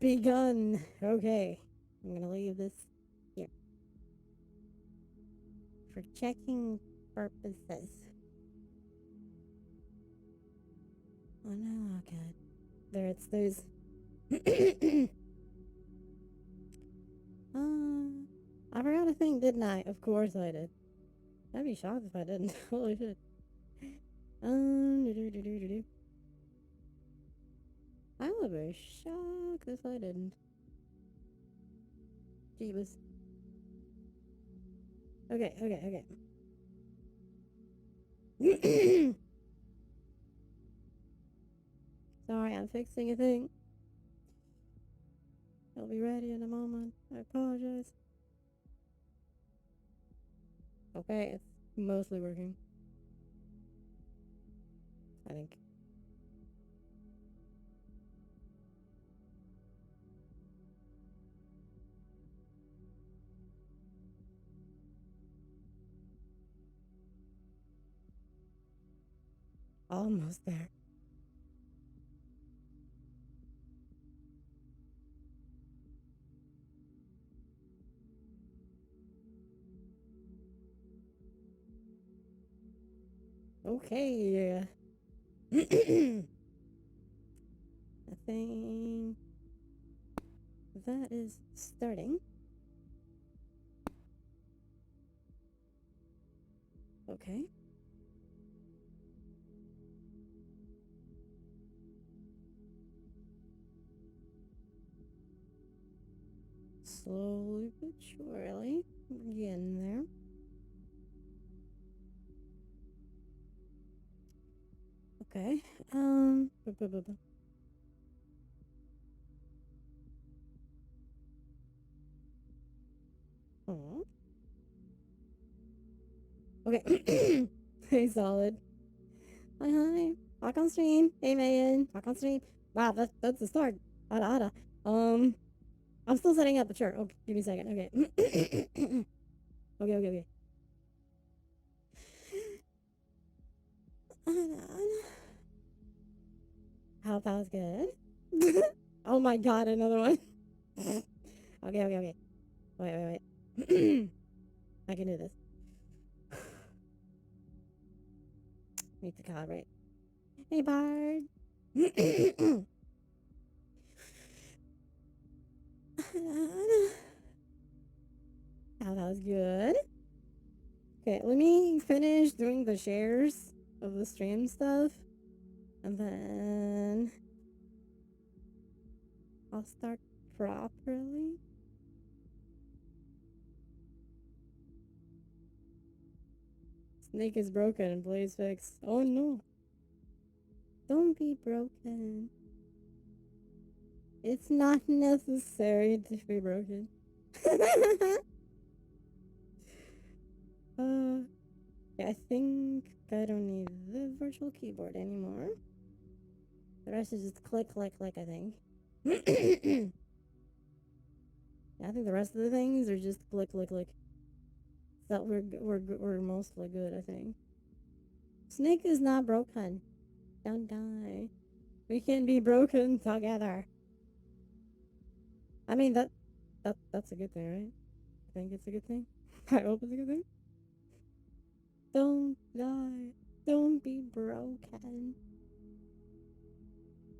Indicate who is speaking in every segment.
Speaker 1: begun. Okay. I'm gonna leave this here. For checking purposes. Oh no, okay. There, it's those. I forgot a thing, didn't I? Of course I did. I'd be shocked if I didn't. Holy shit. Do. I would be shocked if I didn't. Jeebus. Okay. Sorry, I'm fixing a thing. I'll be ready in a moment. I apologize. Okay, it's mostly working. I think. Almost there. Okay. I think that is starting. Okay. Slowly but surely. We're getting there. Okay. Oh. Okay. Hey, solid. Hi. Talk on stream. Hey, man. Talk on stream. Wow, that's the start. Ada. I'm still setting up, but sure. Okay, give me a second. Okay. Okay. How about good? Oh my god, another one. Okay. Wait. I can do this. Need to calibrate. Hey, Bard. Oh, that was good. Okay, let me finish doing the shares of the stream stuff. And then I'll start properly. Snake is broken. Blaze fix. Oh no. Don't be broken. It's not necessary to be broken. Yeah, I think I don't need the virtual keyboard anymore. The rest is just click, I think. Yeah, I think the rest of the things are just click. So we're mostly good, I think. Snake is not broken. Don't die. We can be broken together. I mean that's a good thing, right? I think it's a good thing. I hope it's a good thing. Don't die. Don't be broken.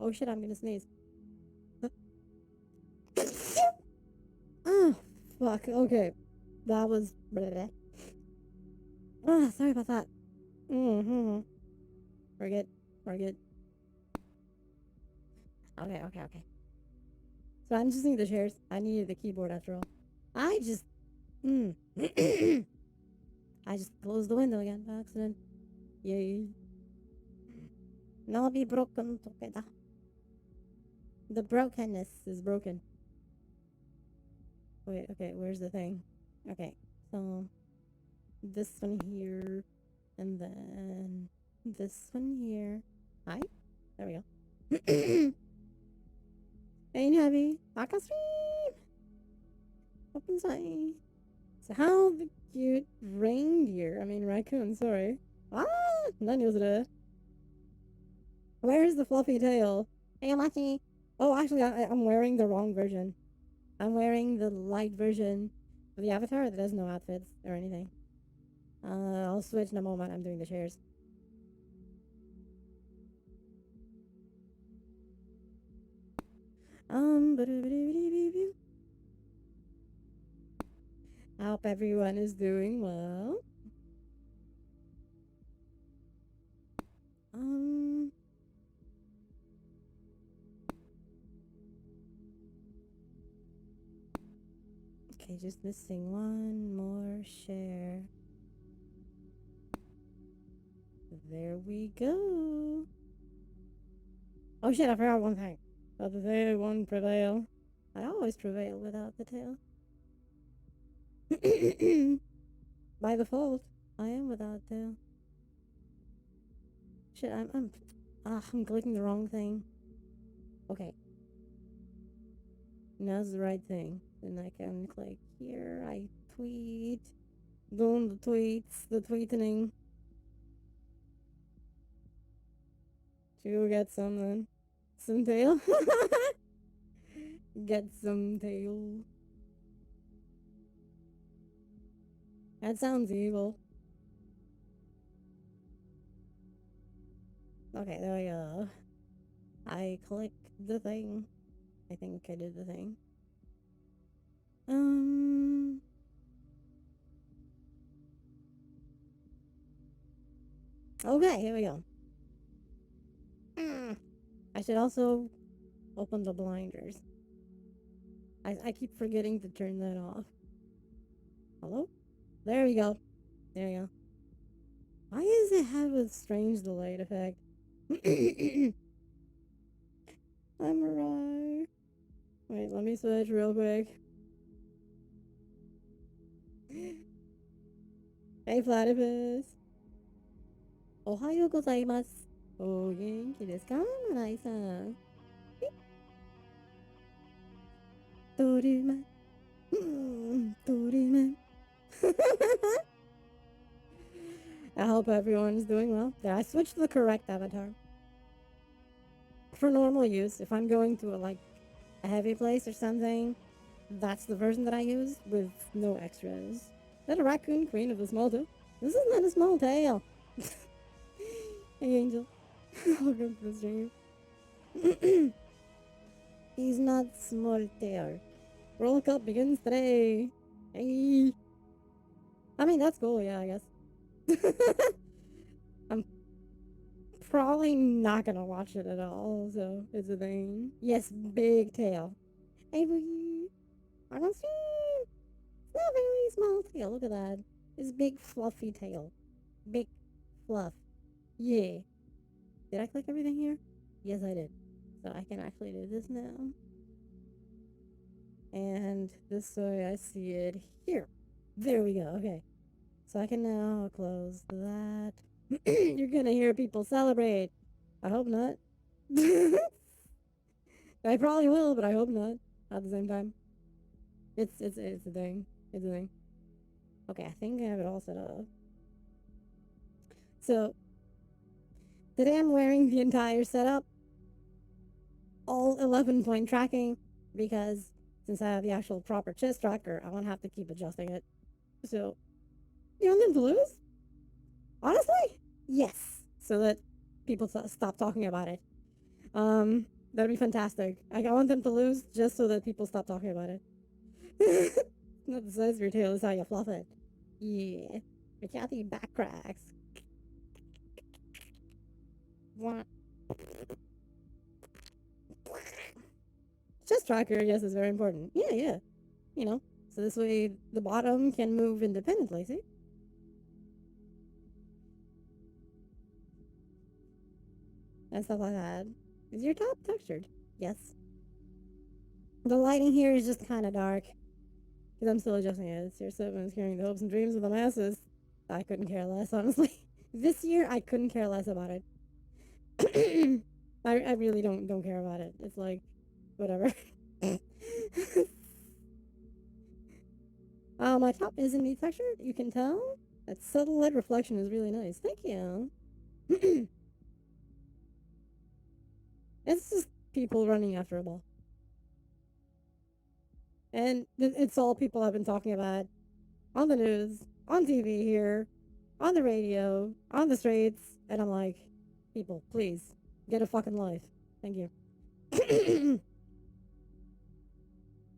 Speaker 1: Oh shit, I'm gonna sneeze. Oh, fuck. Okay. That was. Ah, sorry about that. Mm-hmm. We're good. Okay. So I'm just need the chairs. I needed the keyboard after all. I just. I just closed the window again by accident. Yay. Now be broken together. The brokenness is broken. Wait, okay, where's the thing? Okay, so this one here, and then this one here. Hi? There we go. Ain't heavy. Back on stream! Open sign. So how the cute raccoon, sorry. Ah! None was it. Where's the fluffy tail? Hey, Machi. Oh, actually, I'm wearing the wrong version. I'm wearing the light version of the avatar that has no outfits or anything. I'll switch in a moment. I'm doing the chairs. I hope everyone is doing well. Um, okay, just missing one more share. There we go. Oh shit, I forgot one thing. But the day won't prevail. I always prevail without the tail. By default, I am without tail. Shit, I'm clicking the wrong thing. Okay. Now's the right thing. Then I can click here. I tweet. Doing the tweets. The tweeting. To get something. Some tail. Get some tail. That sounds evil. Okay, there we go. I clicked the thing. I think I did the thing. Okay, here we go. I should also open the blinders. I keep forgetting to turn that off. Hello? There we go. There we go. Why does it have a strange delayed effect? I'm alright. Wait, let me switch real quick. Hey, platypus. Ohayo gozaimasu. O genki desu ka, Manai-san? Dorime. Dorime. I hope everyone's doing well. Yeah, I switched to the correct avatar. For normal use, if I'm going to a heavy place or something, that's the version that I use with no extras. Is that a raccoon queen of the small tail? This is not a small tail. Hey, Angel. Welcome to the stream. He's not small tail. World Cup begins today. Hey. I mean, that's cool, yeah, I guess. I'm probably not gonna watch it at all, so it's a thing. Yes, big tail. Hey, boogie. I don't see. It's not a very small tail. Look at that. It's big, fluffy tail. Big fluff. Yeah. Did I click everything here? Yes, I did. So I can actually do this now. And this way I see it here. There we go. Okay. So I can now close that. You're gonna hear people celebrate. I hope not. I probably will, but I hope not. At the same time. It's a thing. It's a thing. Okay, I think I have it all set up. So today I'm wearing the entire setup. All 11-point tracking because since I have the actual proper chest tracker, I won't have to keep adjusting it. So you want them to lose? Honestly, yes. So that people stop talking about it. That'd be fantastic. I want them to lose just so that people stop talking about it. Not the size of your tail, is how you fluff it. Yeah. The Kathy back cracks. What? Chest tracker, yes, is very important. Yeah, yeah. You know, so this way the bottom can move independently, see? And stuff like that. Is your top textured? Yes. The lighting here is just kind of dark. Because I'm still adjusting it. It's your 7 is carrying the hopes and dreams of the masses. I couldn't care less, honestly. This year, I couldn't care less about it. I really don't care about it. It's like, whatever. My top is indeed textured. You can tell. That subtle light reflection is really nice. Thank you. It's just people running after a ball. And it's all people have been talking about on the news, on TV here, on the radio, on the streets. And I'm like, people, please, get a fucking life. Thank you.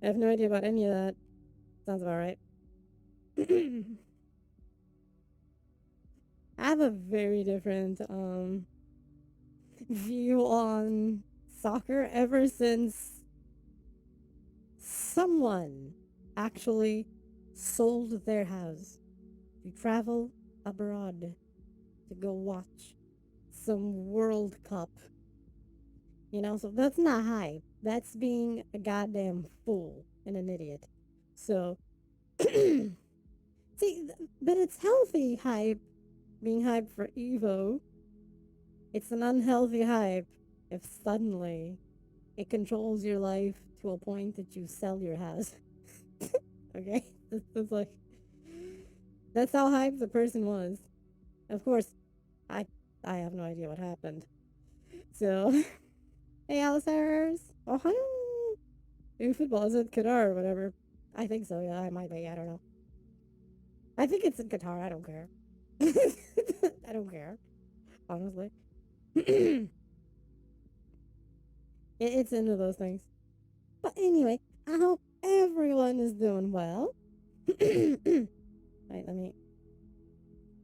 Speaker 1: I have no idea about any of that. Sounds about right. I have a very different view on soccer ever since someone actually sold their house to travel abroad to go watch some World Cup. You know, so that's not hype. That's being a goddamn fool and an idiot. So, see, but it's healthy hype being hyped for Evo. It's an unhealthy hype if suddenly it controls your life to a point that you sell your house. Okay? It's like, that's how hyped the person was. Of course, I I have no idea what happened. So, hey, Aliceers. Oh, hi. Maybe football is in Qatar or whatever. I think so, yeah, I might be. I don't know. I think it's in Qatar. I don't care. I don't care, honestly. It's into those things. But anyway, I hope everyone is doing well. Right, let me.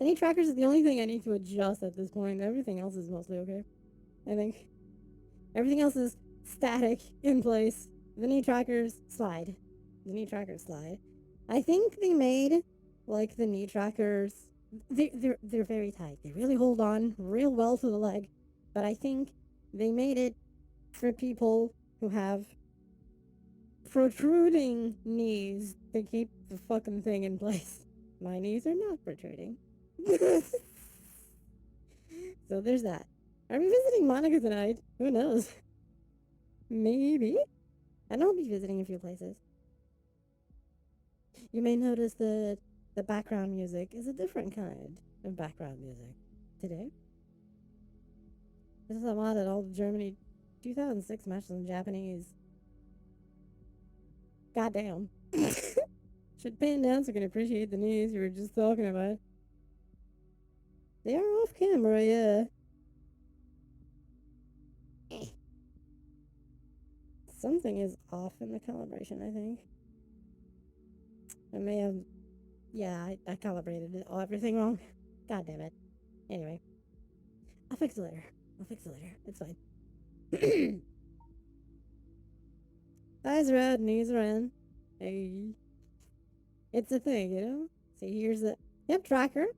Speaker 1: Any trackers is the only thing I need to adjust at this point. Everything else is mostly okay. I think everything else is static in place. The knee trackers slide. The knee trackers slide. I think they made like the knee trackers. They're very tight. They really hold on real well to the leg. But I think they made it for people who have protruding knees to keep the fucking thing in place. My knees are not protruding. So there's that. Are we visiting Monica tonight? Who knows? Maybe. And I'll be visiting a few places. You may notice that the background music is a different kind of background music today. This is a mod at all the Germany 2006 matches in Japanese. Goddamn. Should pan down so I can appreciate the knees you were just talking about. They are off camera, yeah. Something is off in the calibration, I think. I may have. Yeah, I calibrated it. Everything wrong. God damn it. Anyway. I'll fix it later. It's fine. Thighs are out, knees are in. Hey. It's a thing, you know? See, here's the hip tracker.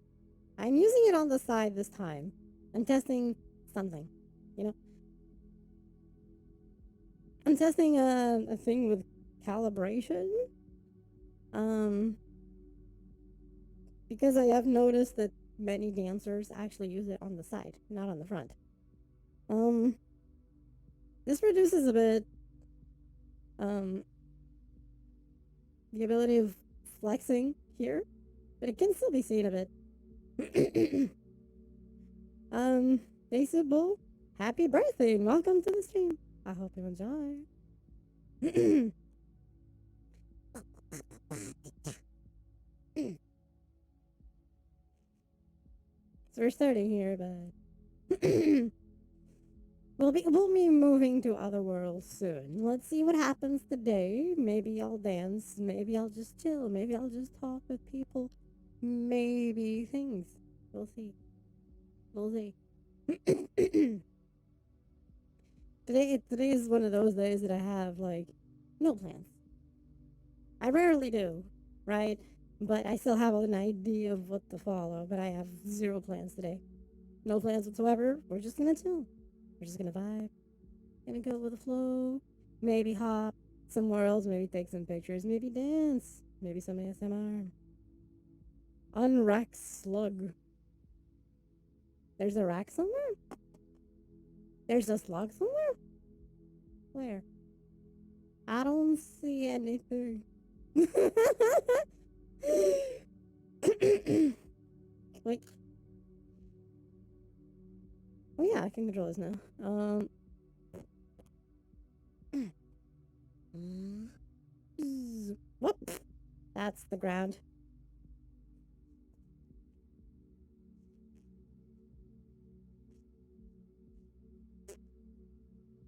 Speaker 1: I'm using it on the side this time. I'm testing something, you know? I'm testing a thing with calibration. Because I have noticed that many dancers actually use it on the side, not on the front. This reduces a bit, the ability of flexing here, but it can still be seen a bit. Basic Bull, happy birthday and welcome to the stream. I hope you enjoy. So we're starting here, but we'll be moving to other worlds soon. Let's see what happens today. Maybe I'll dance. Maybe I'll just chill. Maybe I'll just talk with people. Maybe things. We'll see. Today is one of those days that I have like no plans. I rarely do, right? But I still have an idea of what to follow. But I have zero plans today. No plans whatsoever. We're just gonna chill. We're just gonna vibe. Gonna go with the flow. Maybe hop somewhere else. Maybe take some pictures. Maybe dance. Maybe some ASMR. Unrack slug. There's a rack somewhere? There's a slug somewhere? Where? I don't see anything. Wait. Oh yeah, I can control this now. Whoop! That's the ground.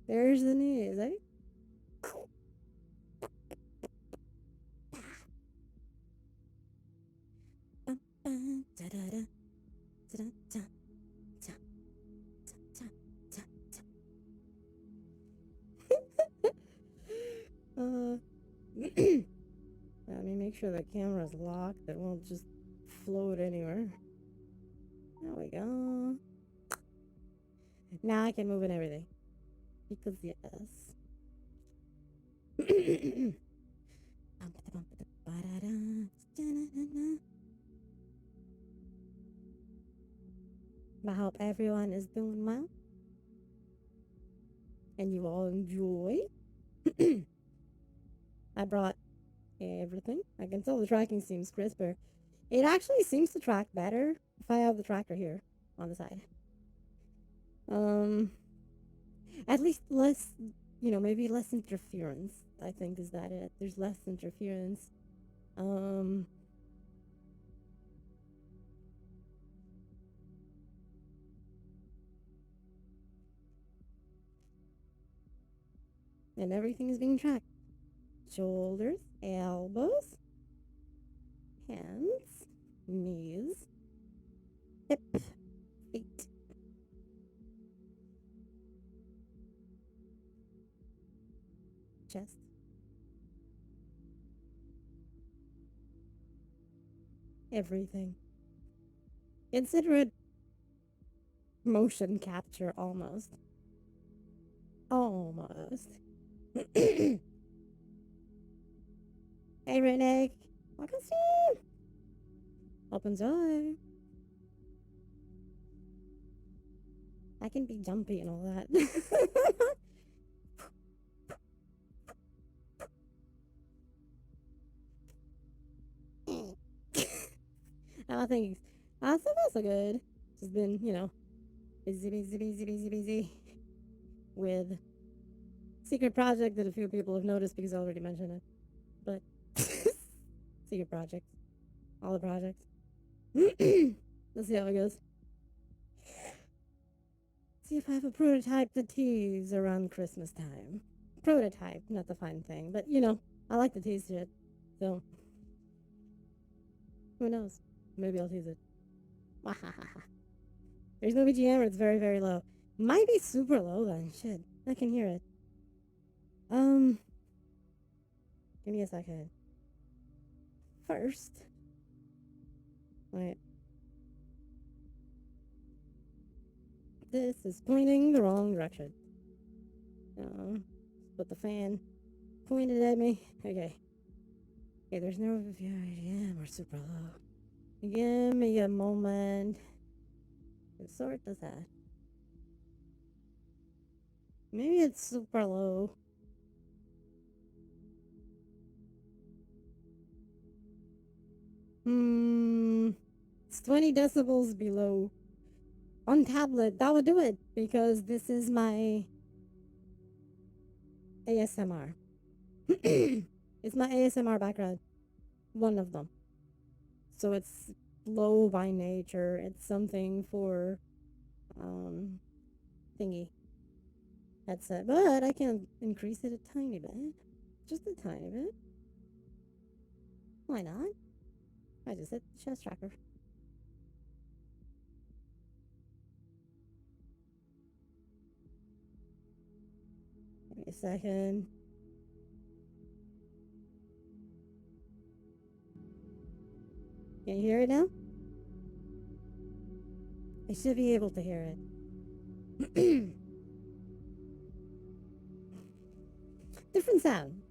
Speaker 1: There's the news, eh? Let me make sure the camera's locked. It won't just float anywhere. There we go. Now I can move and everything. Because yes. I hope everyone is doing well. And you all enjoy. I brought everything. I can tell the tracking seems crisper. It actually seems to track better if I have the tracker here on the side. At least less, maybe less interference. I think is that it. There's less interference. And everything is being tracked. Shoulders, elbows, hands, knees, hip, feet. Chest. Everything. Consider it motion capture almost. Almost. Hey, Renee. Welcome to Open joy. I can be jumpy and all that. I think so far so good. Just been, busy with secret project that a few people have noticed because I already mentioned it. But secret project, all the projects. Let's see how it goes. See if I have a prototype to tease around Christmas time. Prototype, not the fun thing, but I like to tease shit. So who knows? Maybe I'll tease it. There's no BGM or it's very, very low. Might be super low then. Shit. I can hear it. Give me a second. First. Wait. This is pointing the wrong direction. Put the fan pointed at me. Okay. Okay, there's no BGM or super low. Give me a moment. Sort does that. Maybe it's super low. It's 20 decibels below. On tablet, that would do it because this is my ASMR. It's my ASMR background. One of them. So it's low by nature. It's something for thingy headset. But I can increase it a tiny bit. Just a tiny bit. Why not? I just hit the chest tracker. Give me a second. Can you hear it now? I should be able to hear it. Different sound.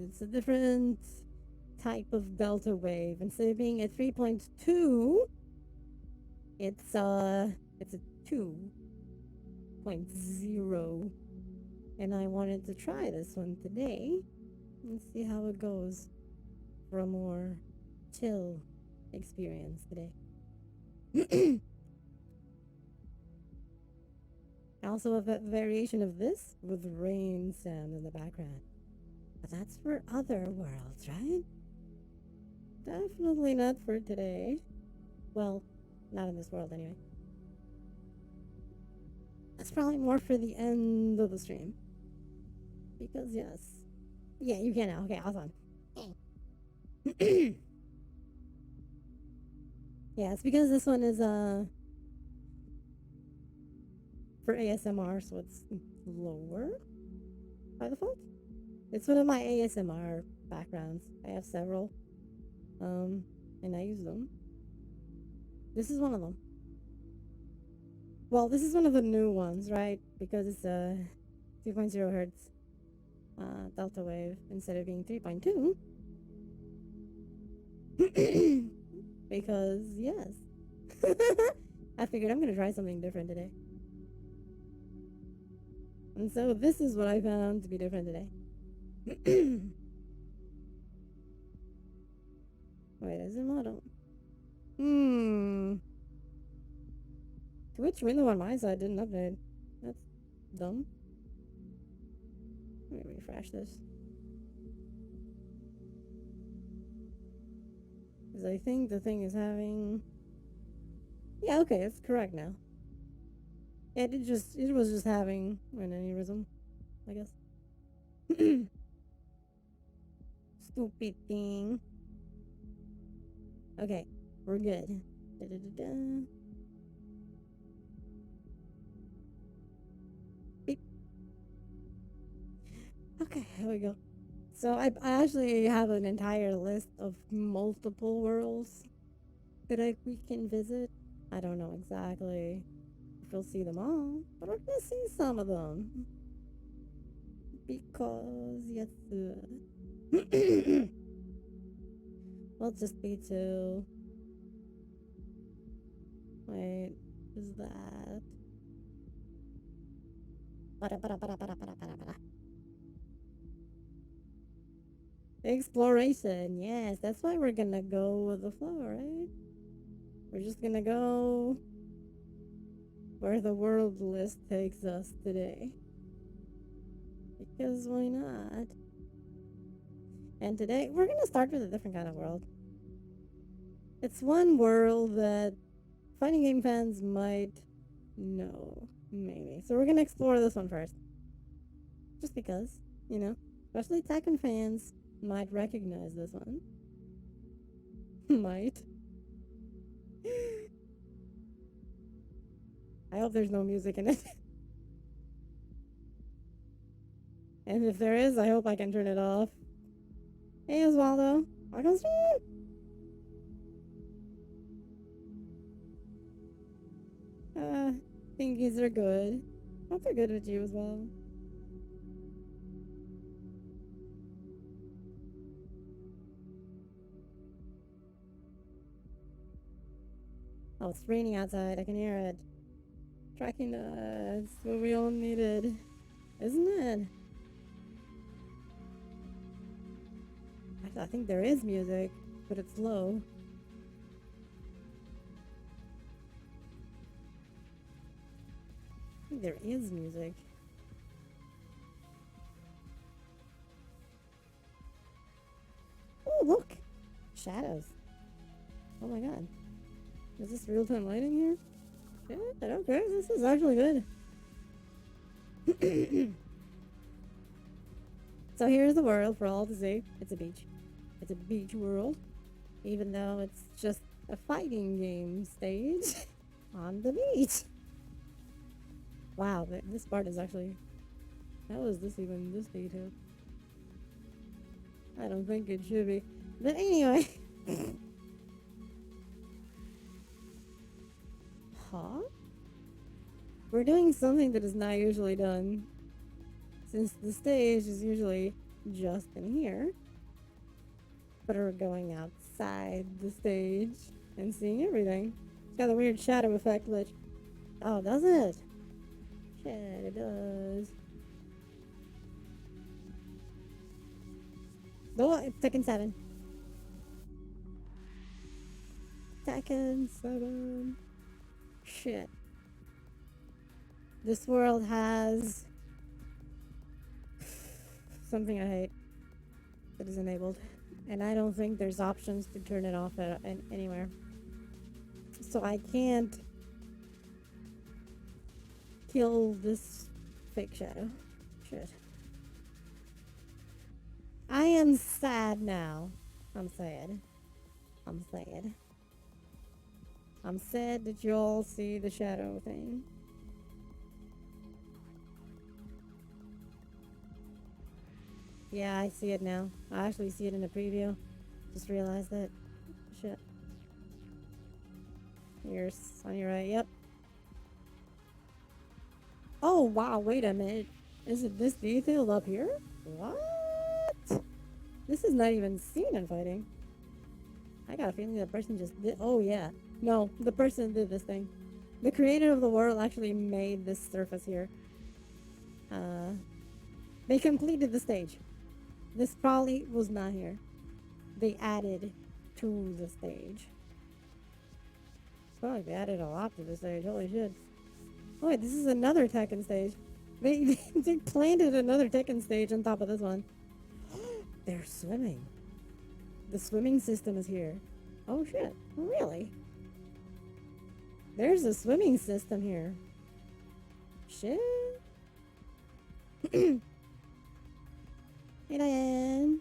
Speaker 1: It's a different type of delta wave. Instead of being at 3.2, it's a 2.0. And I wanted to try this one today and see how it goes for a more chill experience today. Also a variation of this with rain sound in the background. A That's for other worlds, right? Definitely not for today. Well, not in this world anyway. That's probably more for the end of the stream. Because, yes. Yeah, you can now. Okay, awesome. Yeah, it's because this one is for ASMR, so it's lower by default. It's one of my ASMR backgrounds. I have several. And I use them. This is one of them. Well, this is one of the new ones, right? Because it's a 2.0 hertz delta wave instead of being 3.2. Because, yes. I figured I'm going to try something different today. And so this is what I found to be different today. Wait, is it model? Twitch window on my side didn't update. That's dumb. Let me refresh this. Because I think the thing is having... Yeah, okay, it's correct now. It was just having an aneurysm, I guess. Stupid thing. Okay, we're good. Da-da-da-da. Beep. Okay, here we go. So I actually have an entire list of multiple worlds that we can visit. I don't know exactly if we'll see them all, but we're gonna see some of them. Because, yes. We'll just be two. Wait, is that? Exploration, yes, that's why we're gonna go with the flow, right? We're just gonna go where the world list takes us today. Because why not? And today, we're gonna start with a different kind of world. It's one world that fighting game fans might know, maybe. So we're gonna explore this one first. Just because, you know, especially Tekken fans might recognize this one. Might. I hope there's no music in it. And if there is, I hope I can turn it off. Hey, Oswaldo. Welcome stream. Thinkies are good. Hope they're good with you as well. Oh, it's raining outside. I can hear it. Tracking us. What we all needed. Isn't it? I think there is music, but it's low. I think there is music. Oh, look! Shadows. Oh my god. Is this real-time lighting here? Yeah, okay, this is actually good. So here's the world for all to see. It's a beach. It's a beach world. Even though it's just a fighting game stage on the beach. Wow, this part is actually... How is this even this detailed? I don't think it should be. But anyway... Huh? We're doing something that is not usually done. Since the stage is usually just in here. But we're going outside the stage and seeing everything. It's got a weird shadow effect glitch. Oh, does it? Shit, it does. Oh, it's Tekken 7. Tekken 7. Shit. This world has something I hate. It is enabled. And I don't think there's options to turn it off anywhere. So I can't kill this fake shadow. Shit. I am sad now. I'm sad. I'm sad. I'm sad that you all see the shadow thing. Yeah, I see it now. I actually see it in the preview. Just realized that. Shit. Here's on your right. Yep. Oh, wow. Wait a minute. Is it this detailed up here? What? This is not even seen in fighting. I got a feeling the person just did. Oh, yeah. No, the person did this thing. The creator of the world actually made this surface here. They completed the stage. This probably was not here. They added to the stage. Oh, they added a lot to the stage. Holy shit. Oh, wait, this is another Tekken stage. They planted another Tekken stage on top of this one. They're swimming. The swimming system is here. Oh shit. Really? There's a swimming system here. Shit. Hey Diane.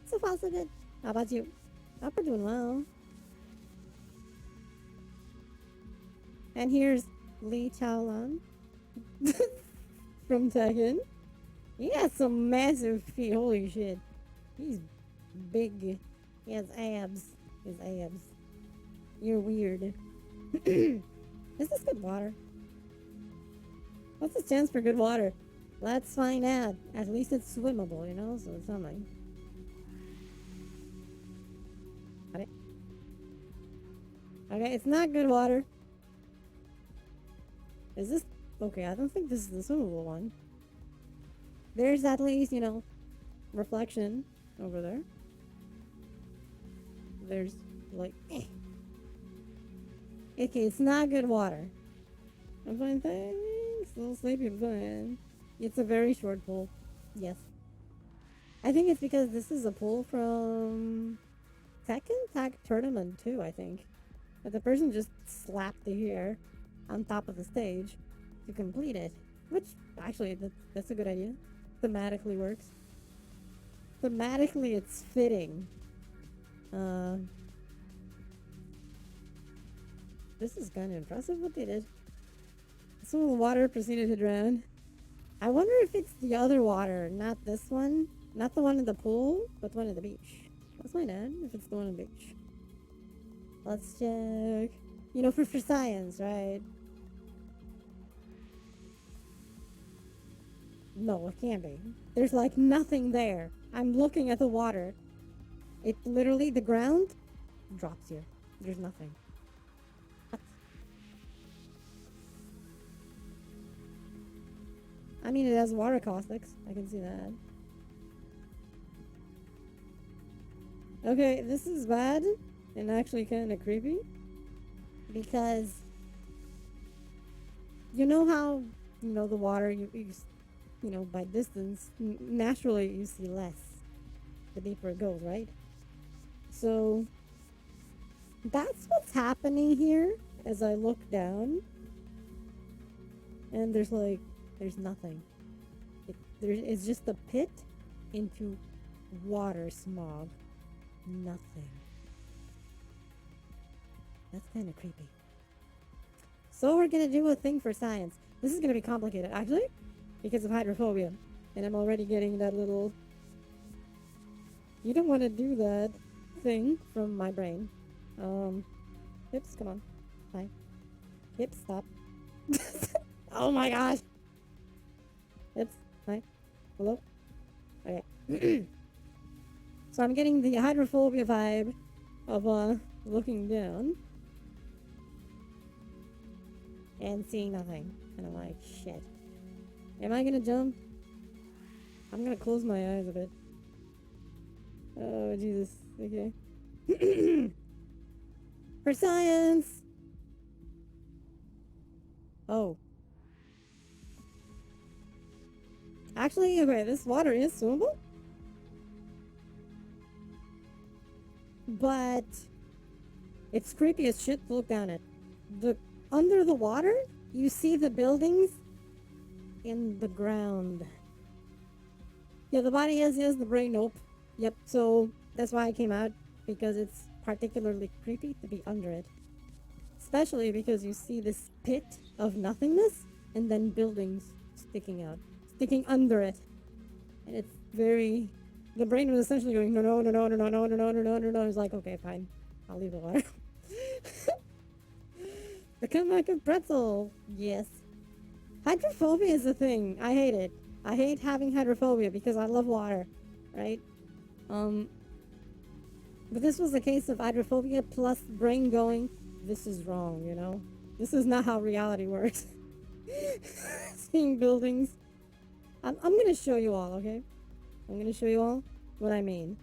Speaker 1: So far so good. How about you? Hope we're doing well. And here's Lee Chaolan from Tekken. He has some massive feet. Holy shit. He's big. He has abs. His abs. You're weird. Is this good water? What's the chance for good water? Let's find out. At least it's swimmable, you know? So it's something. Okay. Okay, it's not good water. Is this... Okay, I don't think this is the swimmable one. There's at least, you know, reflection over there. There's, like... Okay, it's not good water. I'm fine, thanks. Little sleepy, fine. It's a very short pool. Yes. I think it's because this is a pool from Tekken Tag Tournament 2, I think. But the person just slapped the hair on top of the stage to complete it. Which, actually, that's a good idea. Thematically works. Thematically, it's fitting. This is kind of impressive what they did. Some of the water proceeded to drown. I wonder if it's the other water, not this one. Not the one in the pool, but the one at the beach. Let's find out if it's the one on the beach. Let's check. You know, for science, right? No, it can't be. There's like nothing there. I'm looking at the water. It literally, the ground drops here. There's nothing. What? I mean, it has water caustics. I can see that. Okay, this is bad and actually kind of creepy. Because you know how, you know, the water, you know, by distance, naturally you see less the deeper it goes, right? So that's what's happening here as I look down. And there's nothing. It's just a pit into water smog. Nothing. That's kind of creepy. So we're gonna do a thing for science. This is gonna be complicated, actually, because of hydrophobia. And I'm already getting that little... You don't want to do that thing from my brain. Hips, come on. Hi. Hips, stop. Oh my gosh! Hips, hi. Hello? Okay. So I'm getting the hydrophobia vibe of, looking down. And seeing nothing. And I'm like, shit. Am I gonna jump? I'm gonna close my eyes a bit. Oh, Jesus. Okay. For science! Oh. Actually, okay, this water is swimmable? but it's creepy as shit to look down at. The under the water, you see the buildings in the ground. Yeah, the body is the brain. Nope. Yep. So that's why I came out, because it's particularly creepy to be under it, especially because you see this pit of nothingness and then buildings sticking out, sticking under it, and it's very. The brain was essentially going no no no no no no no no no no no no no. It's like, okay, fine, I'll leave the water. Become like a pretzel. Yes. Hydrophobia is a thing. I hate it. I hate having hydrophobia because I love water, right? Um, but this was a case of hydrophobia plus brain going, this is wrong, you know? This is not how reality works. Seeing buildings. I'm gonna show you all, okay? I'm gonna show you all what I mean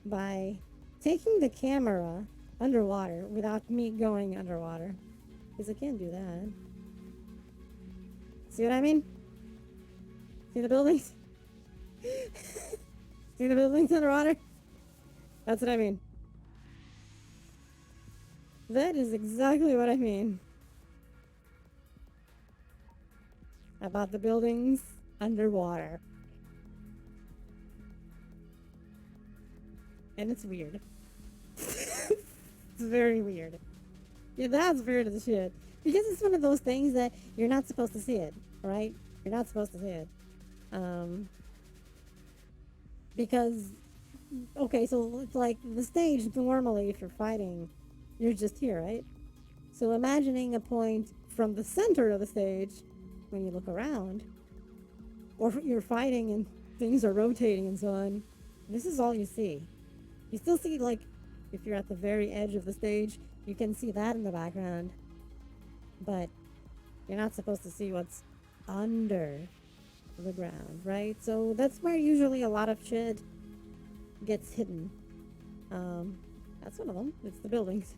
Speaker 1: by taking the camera underwater without me going underwater. Because I can't do that. See what I mean? See the buildings? See the buildings underwater? That's what I mean. That is exactly what I mean. About the buildings underwater. And it's weird. It's very weird. Yeah, that's weird as shit. Because it's one of those things that you're not supposed to see it, right? You're not supposed to see it. Because, okay, so it's like the stage normally, if you're fighting, you're just here, right? So imagining a point from the center of the stage when you look around, or you're fighting and things are rotating and so on, this is all you see. You still see, like, if you're at the very edge of the stage, you can see that in the background. But you're not supposed to see what's under the ground, right? So that's where usually a lot of shit gets hidden. That's one of them. It's the buildings.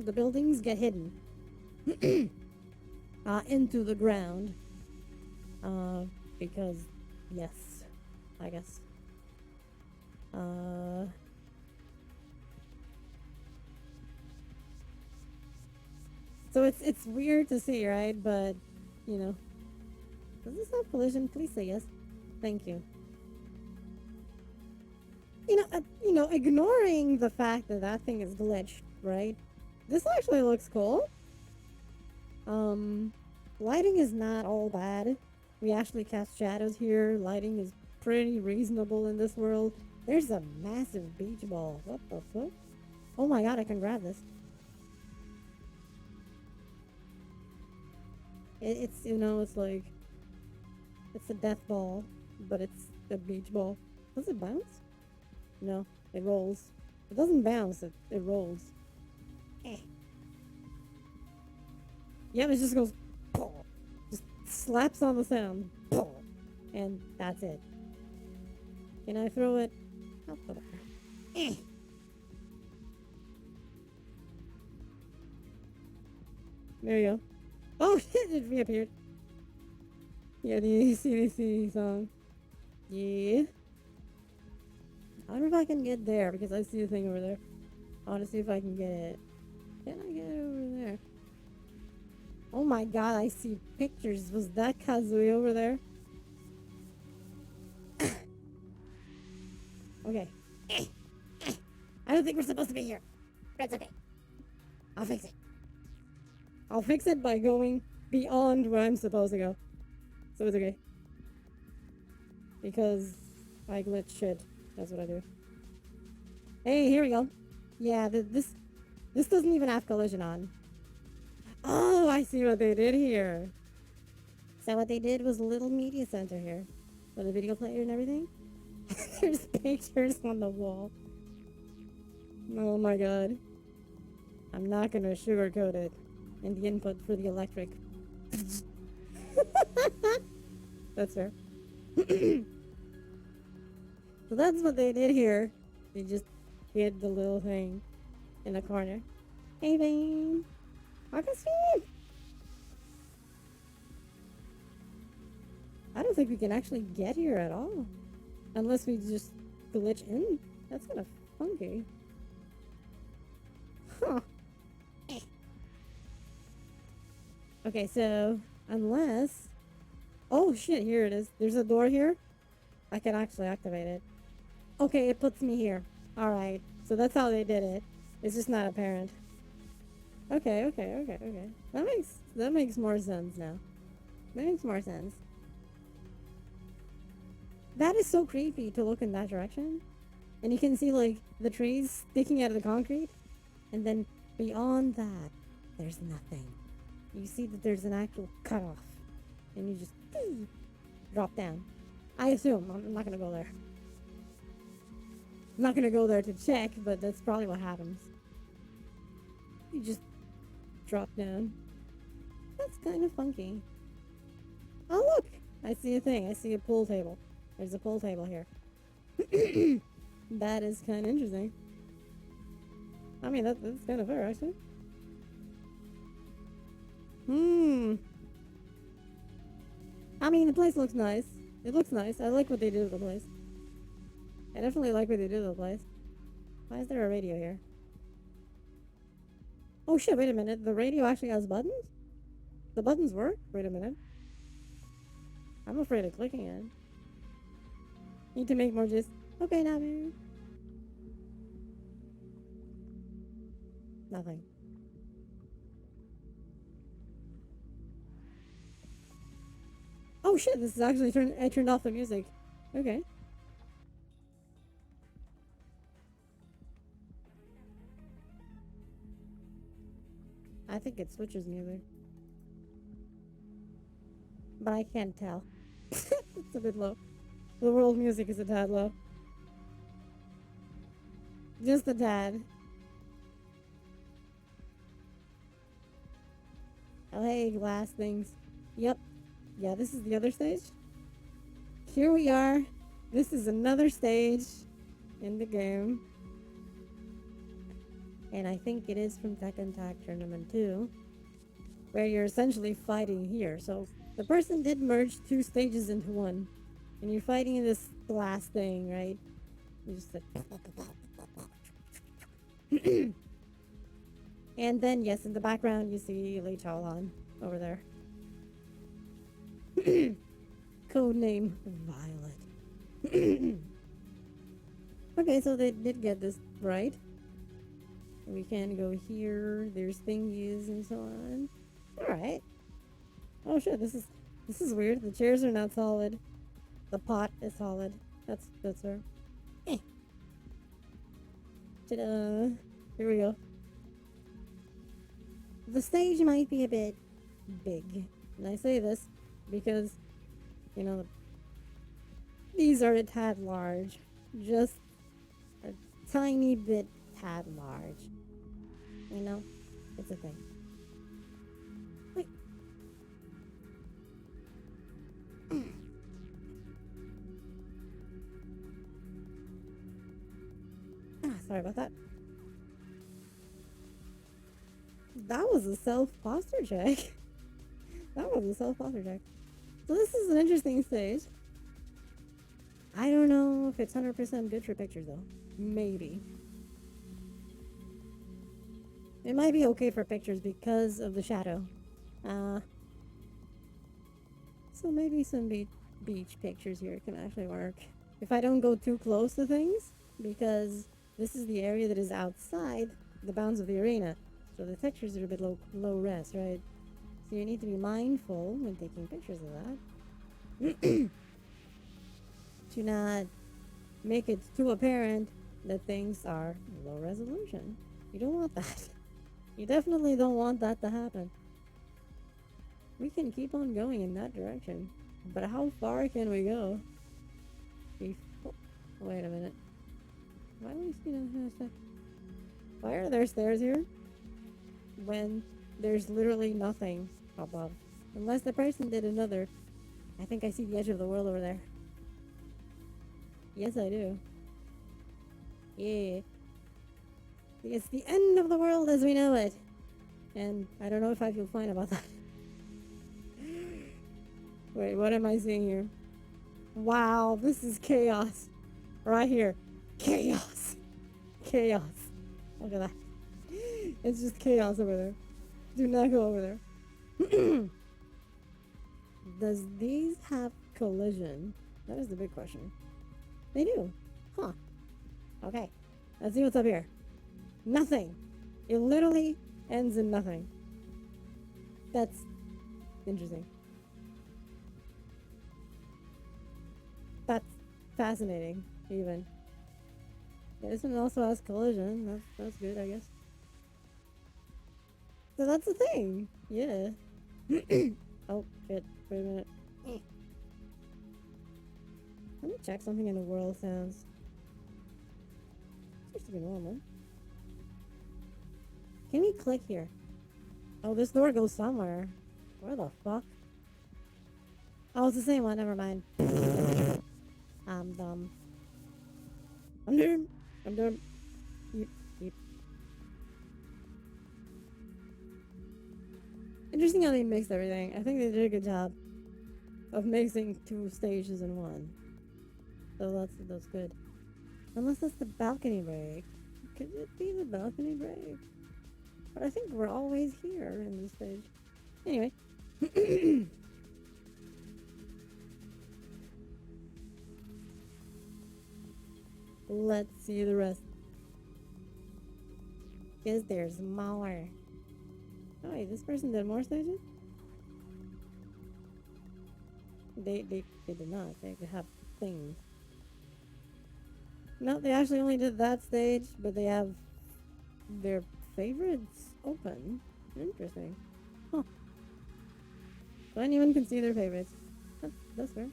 Speaker 1: The buildings get hidden into the ground. Because, yes, I guess. So it's weird to see, right? But, you know. Does this have collision? Please say yes. Thank you. Ignoring the fact that that thing is glitched, right? This actually looks cool. Lighting is not all bad. We actually cast shadows here. Lighting is pretty reasonable in this world. There's a massive beach ball. What the fuck? Oh my god, I can grab this. It's, it's like... It's a death ball, but it's a beach ball. Does it bounce? No, it rolls. It doesn't bounce, it rolls. Eh. Yeah, it just goes... Just slaps on the sound. And that's it. Can I throw it? I'll throw it. Eh. There you go. Oh shit, it reappeared. Yeah, the CDC song. Yeah. I wonder if I can get there, because I see a thing over there. I want to see if I can get it. Can I get it over there? Oh my god, I see pictures. Was that Kazooie over there? Okay. I don't think we're supposed to be here. That's okay. I'll fix it. I'll fix it by going beyond where I'm supposed to go. So it's okay. Because I glitch shit. That's what I do. Hey, here we go. Yeah, this doesn't even have collision on. Oh, I see what they did here. So what they did was a little media center here. With a video player and everything. There's pictures on the wall. Oh my god. I'm not gonna sugarcoat it. And the input for the electric. That's fair. So that's what they did here. They just hid the little thing in the corner. Hey, Bane. Augustine! I don't think we can actually get here at all. Unless we just glitch in. That's kind of funky. Huh. Okay, so unless... Oh shit, here it is. There's a door here. I can actually activate it. Okay, it puts me here. Alright, so that's how they did it. It's just not apparent. Okay. That makes more sense now. That makes more sense. That is so creepy to look in that direction. And you can see like the trees sticking out of the concrete. And then beyond that, there's nothing. You see that there's an actual cutoff. And you just drop down. I assume. I'm not gonna go there. I'm not gonna go there to check, but that's probably what happens. You just drop down. That's kind of funky. Oh look! I see a thing. I see a pool table. There's a pool table here. That is kind of interesting. I mean, that's kind of fair, actually. I mean, the place looks nice. It looks nice. I like what they did with the place. I definitely like what they did with the place. Why is there a radio here? Oh shit, wait a minute. The radio actually has buttons? The buttons work? Wait a minute. I'm afraid of clicking it. Need to make more just... Okay, now, man. Nothing. Oh shit, this is actually I turned off the music. Okay. I think it switches music. But I can't tell. It's a bit low. The world music is a tad low. Just a tad. Oh hey, glass things. Yep. Yeah, this is the other stage. Here we are. This is another stage in the game. And I think it is from Tekken Tag Tournament 2. Where you're essentially fighting here. So the person did merge two stages into one. And you're fighting in this glass thing, right? You just like... And then, yes, in the background you see Lee Chaolan over there. Codename Violet. Okay, so they did get this right. We can go here. There's thingies and so on. Alright. Oh shit, this is weird. The chairs are not solid. The pot is solid. That's her. Ta-da. Here we go. The stage might be a bit big. And I say this because, you know, these are a tad large. Just a tiny bit tad large. You know? It's a thing. Wait. Sorry about that. That was a self-posture check. That was a self-posture check. So this is an interesting stage. I don't know if it's 100% good for pictures though. Maybe. It might be okay for pictures because of the shadow. So maybe some beach pictures here can actually work. If I don't go too close to things, because this is the area that is outside the bounds of the arena. So the textures are a bit low res, right? So you need to be mindful when taking pictures of that. To not make it too apparent that things are low resolution. You don't want that. You definitely don't want that to happen. We can keep on going in that direction. But how far can we go? Wait a minute. Why do we see that? Why are there stairs here? When there's literally nothing above. Unless the person did another. I think I see the edge of the world over there. Yes, I do. Yeah. It's the end of the world as we know it. And I don't know if I feel fine about that. Wait, what am I seeing here? Wow, this is chaos. Right here. Chaos. Chaos. Look at that. It's just chaos over there. Do not go over there. Does these have collision? That is the big question. They do. Huh. Okay. Let's see what's up here. Nothing. It literally ends in nothing. That's interesting. That's fascinating, even. Yeah, this one also has collision. That's good, I guess. So that's the thing. Yeah. Oh, shit. Wait a minute. Let me check something in the world sounds. Seems to be normal. Can we click here? Oh, this door goes somewhere. Where the fuck? Oh, it's the same one. Never mind. I'm dumb. I'm dumb. I'm dumb. Yep, yep. Interesting how they mixed everything. I think they did a good job of mixing two stages in one. So that's good. Unless that's the balcony break. Could it be the balcony break? But I think we're always here in this stage. Anyway. Let's see the rest. Because there's more. Oh wait, this person did more stages? They did not. They have things. No, they actually only did that stage, but they have their favorites open. Interesting. Huh. So anyone can see their favorites. That's fair.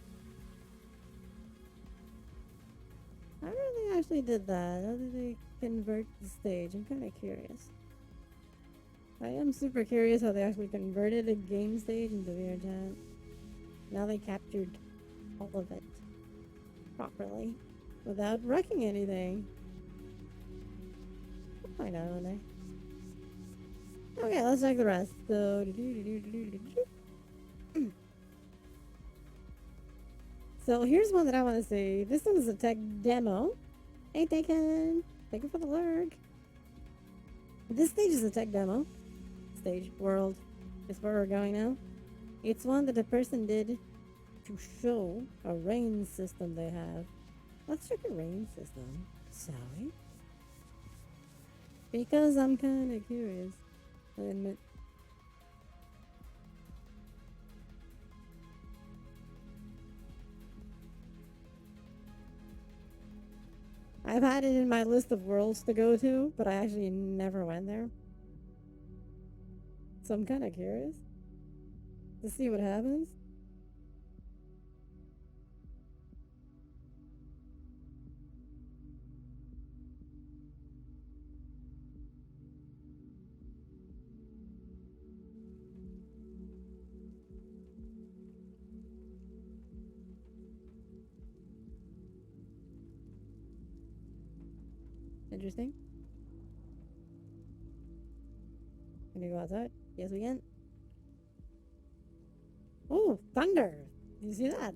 Speaker 1: How did they actually did that? How did they convert the stage? I'm kind of curious. I am super curious how they actually converted a game stage into VR chat. Now they captured all of it properly without wrecking anything. I'll find out one day. Okay, let's check the rest. So here's one that I want to see. This one is a tech demo. Hey, Taken. Thank you for the lurk. This stage is a tech demo. Stage world is where we're going now. It's one that the person did to show a rain system they have. Let's check a rain system, shall we? Because I'm kind of curious. I admit. I've had it in my list of worlds to go to, but I actually never went there. So I'm kind of curious to see what happens. Interesting. Can we go outside? Yes, we can. Oh, thunder! Do you see that?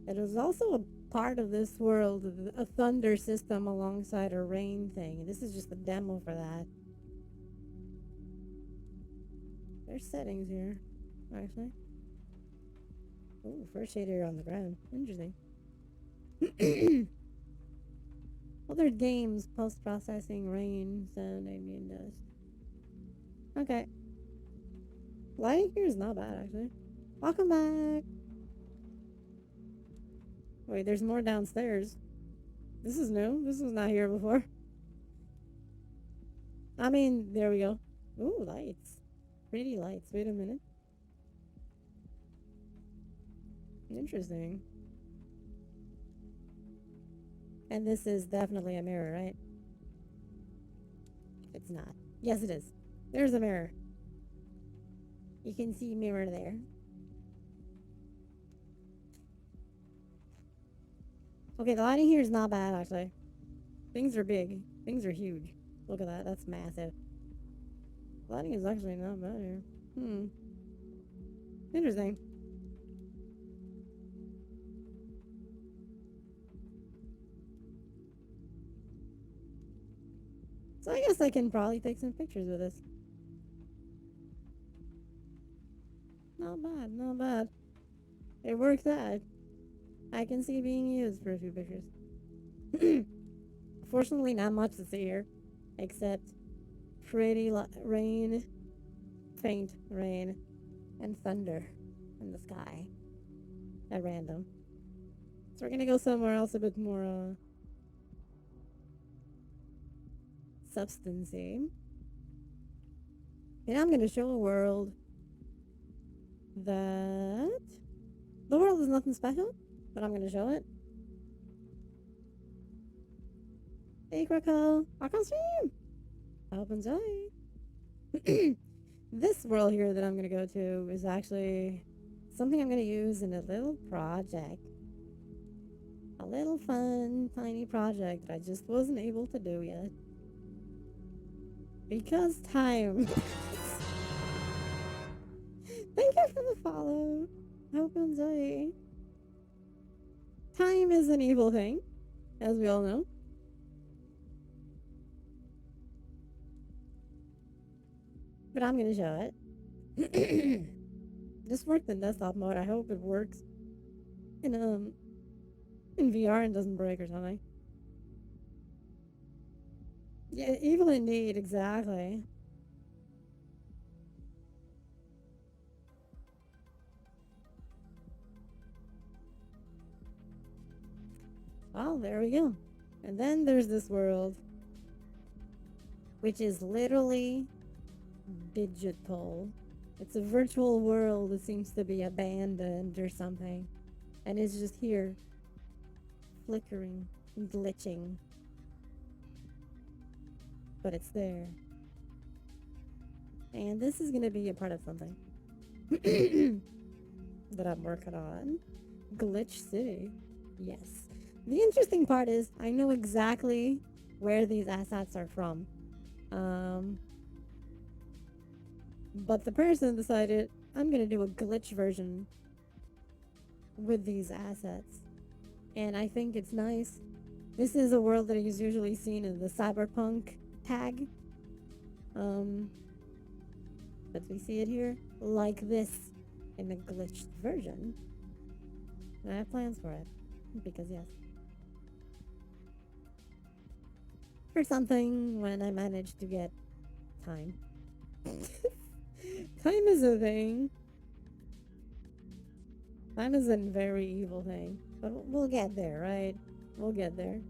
Speaker 1: It is also a part of this world, a thunder system alongside a rain thing. This is just a demo for that. There's settings here, actually. Oh, first shader on the ground. Interesting. Other games, post-processing, rain, sound, ambient dust. Okay. Lighting here is not bad, actually. Welcome back! Wait, there's more downstairs. This is new. This was not here before. I mean, there we go. Ooh, lights. Pretty lights. Wait a minute. Interesting. And this is definitely a mirror, right? It's not. Yes, it is. There's a mirror. You can see mirror there. Okay, the lighting here is not bad, actually. Things are big. Things are huge. Look at that. That's massive. Lighting is actually not bad here. Interesting. So I guess I can probably take some pictures with this. Not bad, not bad. It worked out. I can see being used for a few pictures. Fortunately, not much to see here, except pretty rain, faint rain, and thunder in the sky at random. So we're gonna go somewhere else a bit more substancy. And I'm gonna show a world that the world is nothing special, but I'm gonna show it. Hey, Krakow, I can stream. I hope you enjoy. This world here that I'm gonna go to is actually something I'm gonna use in a little project. A little fun, tiny project that I just wasn't able to do yet. Because time. Thank you for the follow. I hope you enjoy. Time is an evil thing, as we all know. But I'm gonna show it. This worked in desktop mode. I hope it works in VR and doesn't break or something. Yeah, evil indeed, exactly. Well, there we go. And then there's this world, which is literally digital. It's a virtual world that seems to be abandoned or something. And it's just here, flickering, glitching. But it's there. And this is gonna be a part of something that I'm working on. Glitch City. Yes. The interesting part is I know exactly where these assets are from. But the person decided I'm gonna do a glitch version with these assets. And I think it's nice. This is a world that is usually seen in the cyberpunk tag. But we see it here like this in a glitched version. And I have plans for it. Because yes. For something when I manage to get time. Time is a thing. Time is a very evil thing. But we'll get there, right? We'll get there.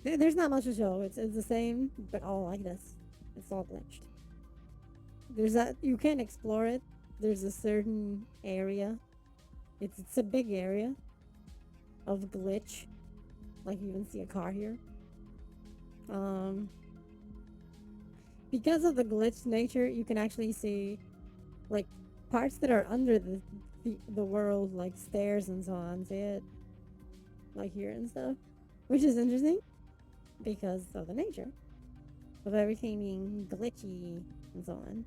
Speaker 1: There's not much to show. It's the same, but all like this. It's all glitched. There's that you can explore it. There's a certain area. It's a big area of glitch. Like you even see a car here. Because of the glitch nature, you can actually see like parts that are under the world, like stairs and so on. See it? Like here and stuff. Which is interesting because of the nature of everything being glitchy and so on.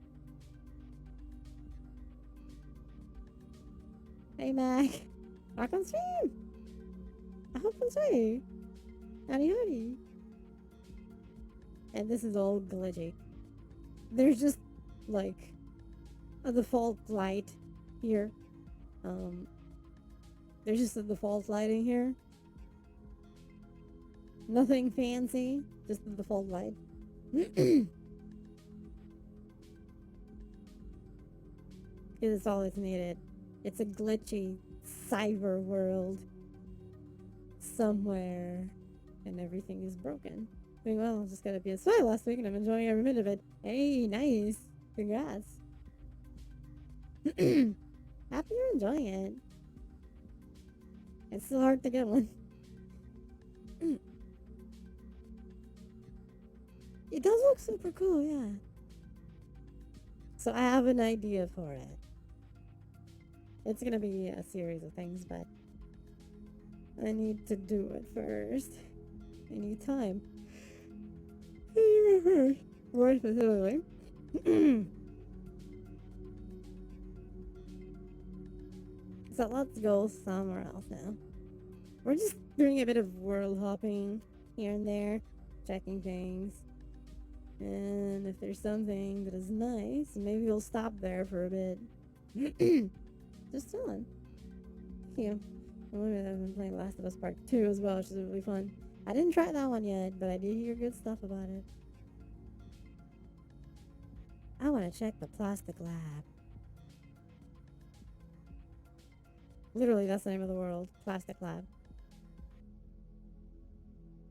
Speaker 1: Hey Mac, back on stream. I hope you enjoy. Howdy howdy. And this is all glitchy. There's just like a default light here. There's just a default lighting here. Nothing fancy, just the default light. Because it's all it's needed. It's a glitchy cyber world somewhere, and everything is broken. Doing well, just got a PS5 last week, and I'm enjoying every minute of it. Hey, nice. Congrats. Happy you're enjoying it. It's still hard to get one. It does look super cool, yeah. So I have an idea for it. It's gonna be a series of things, but I need to do it first. I need time. More specifically. So let's go somewhere else now. We're just doing a bit of world hopping here and there. checking things. And if there's something that is nice, maybe we'll stop there for a bit. Just chilling. Yeah. I've been playing Last of Us Part 2 as well, which is really fun. I didn't try that one yet, but I did hear good stuff about it. I want to check the plastic lab. Literally, that's the name of the world. Plastic lab.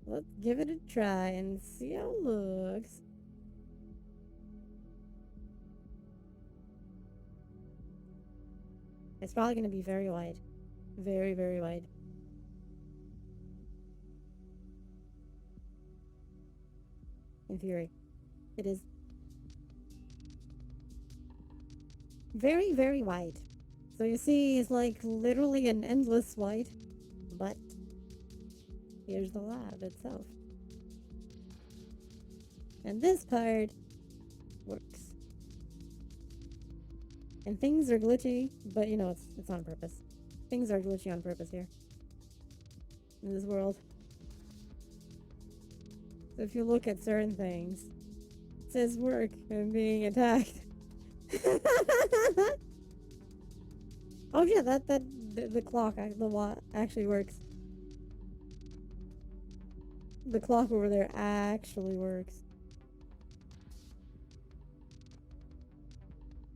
Speaker 1: Let's give it a try and see how it looks. It's probably going to be very wide. Very, very wide. In theory. It is very, very wide. So you see, it's like literally an endless wide. But here's the lab itself. And this part works. And things are glitchy, but you know, it's on purpose. Things are glitchy on purpose here. In this world. So if you look at certain things, it says work and being attacked. Oh yeah, the clock, the what actually works. The clock over there actually works.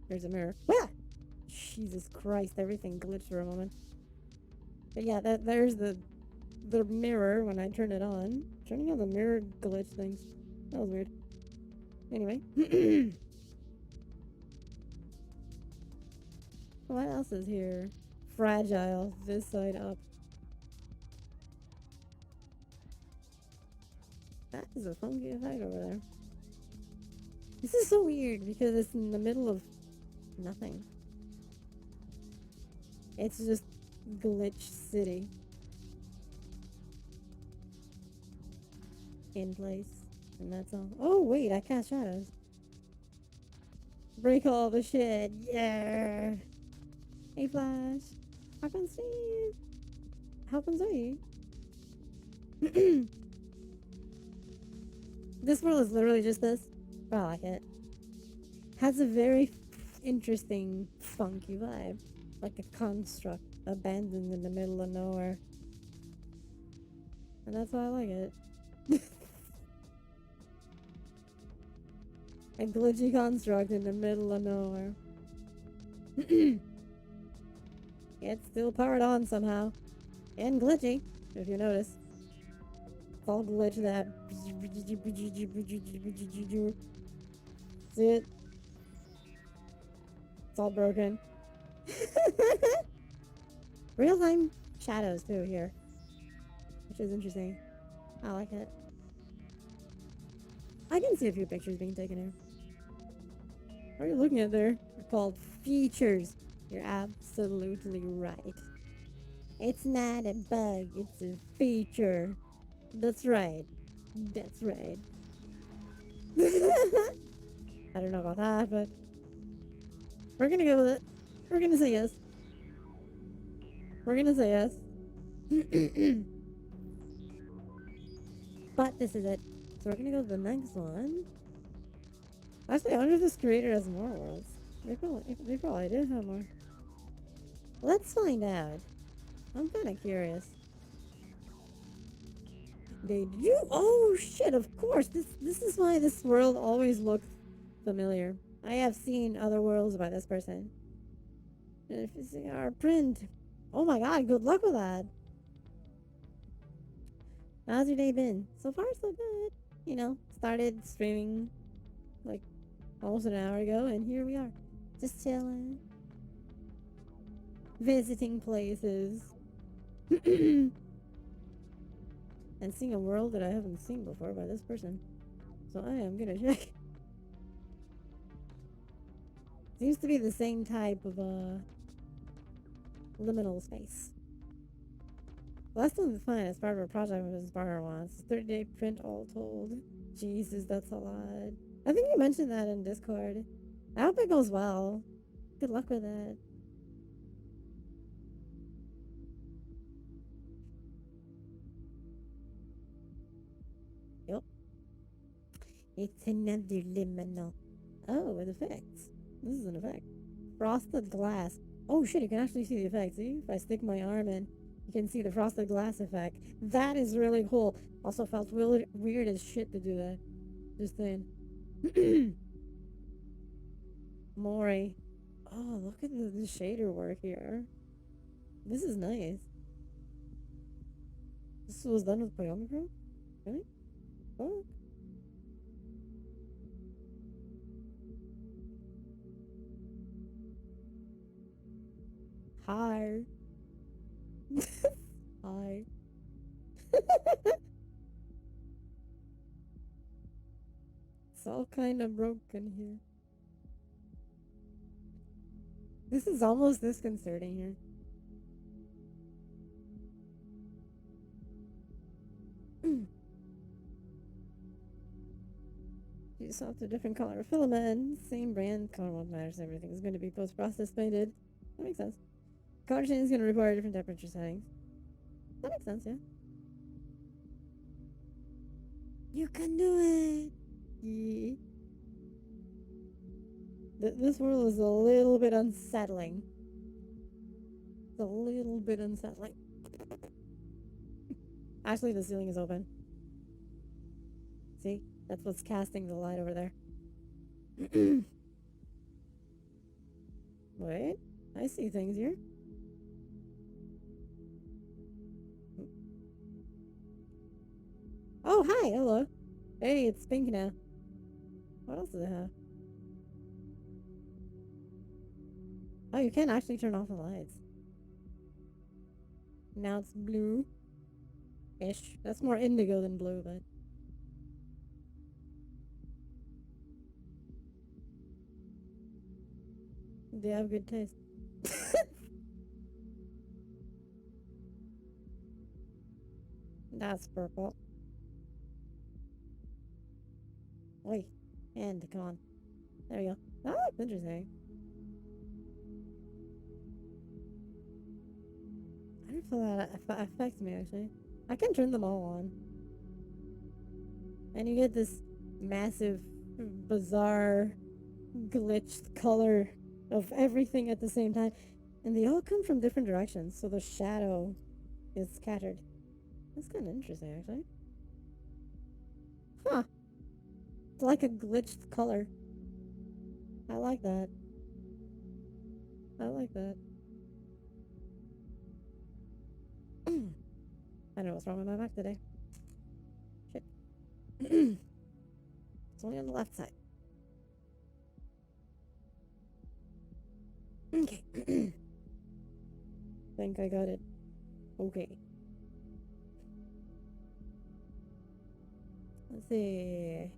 Speaker 1: There's a mirror. Ah! Jesus Christ, everything glitched for a moment. But yeah, there's the mirror when I turn it on. Turning on the mirror glitch things. That was weird. Anyway. What else is here? Fragile. This side up. That is a funky effect over there. This is so weird because it's in the middle of nothing. It's just glitch city. In place. And that's all. Oh wait, I cast shadows. Break all the shit. Yeah. Hey Flash. How can Steve? How can Zoe? This world is literally just this. But I like it. Has a very interesting, funky vibe. Like a construct abandoned in the middle of nowhere. And that's why I like it. A glitchy construct in the middle of nowhere. It's still powered on somehow. And glitchy, if you notice. It's all glitch that. See it? It's all broken. Real time shadows too here. Which is interesting. I like it. I can see a few pictures being taken here. What are you looking at there? They're called features. You're absolutely right. It's not a bug, it's a feature. That's right. That's right. I don't know about that, but we're gonna go with it. We're gonna say yes. We're gonna say yes. But this is it. So we're gonna go to the next one. Actually, I wonder if this creator has more worlds. They probably did have more. Let's find out. I'm kind of curious. They do? Oh shit! Of course. This is why this world always looked familiar. I have seen other worlds by this person. And if you see our print, oh my god! Good luck with that. How's your day been? So far, so good. You know, started streaming like almost an hour ago, and here we are, just chilling, visiting places. And seeing a world that I haven't seen before by this person. So I am gonna check. Seems to be the same type of liminal space. Well, that's still fine as part of a project Mrs. Barner wants. 30-day print all told. Jesus, that's a lot. I think you mentioned that in Discord. I hope it goes well. Good luck with it. Yep. It's another liminal. Oh, with effects. This is an effect. Frosted glass. Oh shit, you can actually see the effect. See? If I stick my arm in, you can see the frosted glass effect. That is really cool. Also felt weird as shit to do that. Just saying. Mori. Oh, look at the shader work here. This is nice. This was done with Pyomicron? Really? Oh. Hi. Hi. It's all kind of broken here. This is almost disconcerting here. You saw the different color filament, same brand, color won't matter, so everything is going to be post-processed painted. That makes sense. Color change is going to require different temperature settings. That makes sense, yeah. You can do it! Yeah. This world is a little bit unsettling. It's a little bit unsettling. Actually, the ceiling is open. See? That's what's casting the light over there. Wait, I see things here. Oh, hi, hello. Hey, it's pink now. What else does it have? Oh, you can actually turn off the lights. Now it's blue-ish. That's more indigo than blue, but... they have good taste. That's purple. Wait, and come on. There we go. Oh, that's interesting. I don't feel that affects me, actually. I can turn them all on. And you get this massive, bizarre, glitched color of everything at the same time. And they all come from different directions, so the shadow is scattered. That's kind of interesting, actually. Huh. It's like a glitched color. I like that. I like that. I don't know what's wrong with my back today. Shit. It's only on the left side. Okay. Think I got it. Okay. Let's see.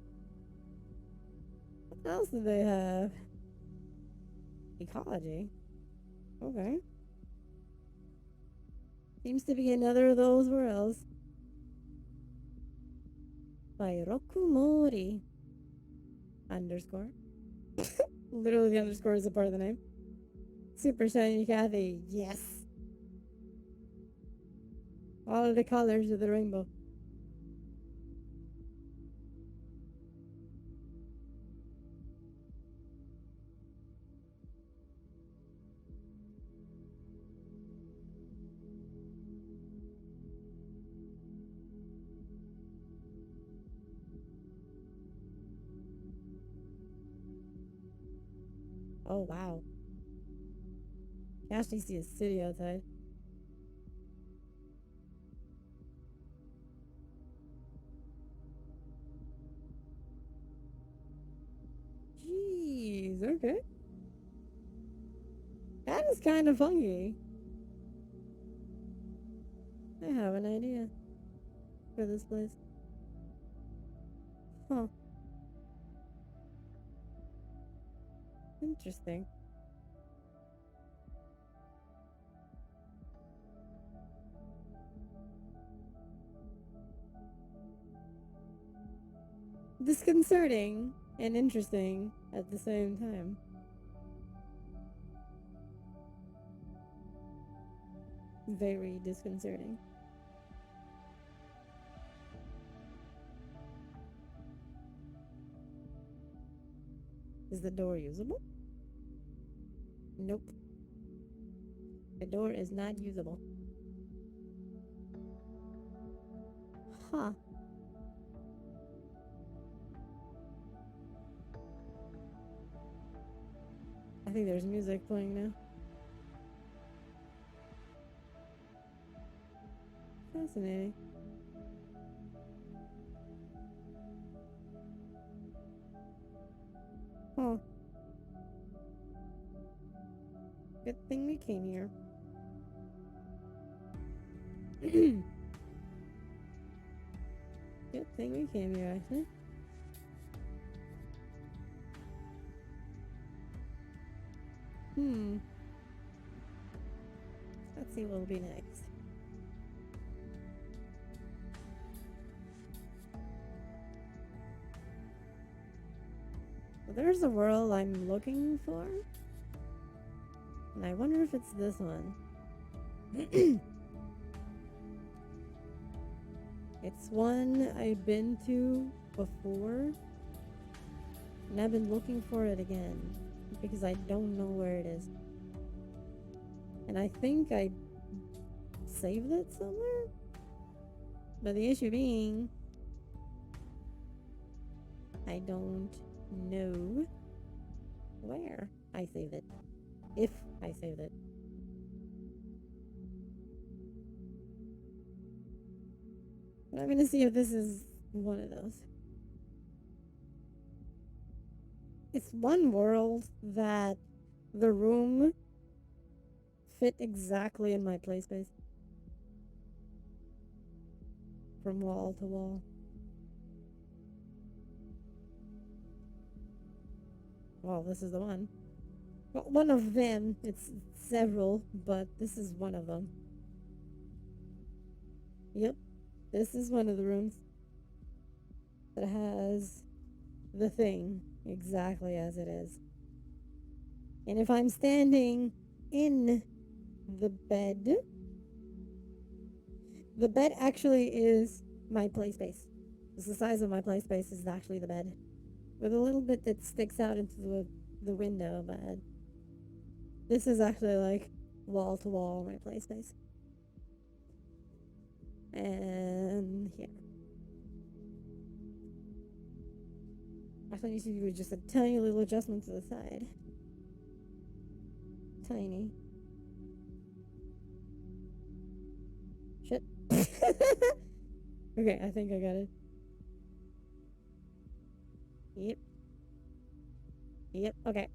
Speaker 1: What else do they have? Ecology. Okay. Seems to be another of those worlds. By Rokumori. Underscore. Literally, the underscore is a part of the name. Super shiny Kathy. Yes. All of the colors of the rainbow. Oh, wow. You can actually see a city outside. Jeez, okay. That is kind of funky. I have an idea for this place. Huh. Interesting. Disconcerting and interesting at the same time. Very disconcerting. Is the door usable? Nope. The door is not usable. Huh. I think there's music playing now. Fascinating. Huh. Good thing we came here. Good thing we came here, actually. Let's see what will be next. Well, there's a world I'm looking for. And I wonder if it's this one. It's one I've been to before. And I've been looking for it again. Because I don't know where it is. And I think I saved it somewhere? But the issue being, I don't know where I saved it. If I saved it. But I'm gonna see if this is one of those. It's one world that the room fit exactly in my play space. From wall to wall. Well, this is the one. Well, one of them. It's several, but this is one of them. Yep. This is one of the rooms that has the thing exactly as it is. And if I'm standing in the bed actually is my play space. It's the size of my play space is actually the bed. With a little bit that sticks out into the window, but this is actually like wall to wall my play space. And here. Actually, I need to do just a tiny little adjustment to the side. Tiny. Shit. Okay, I think I got it. Yep, okay.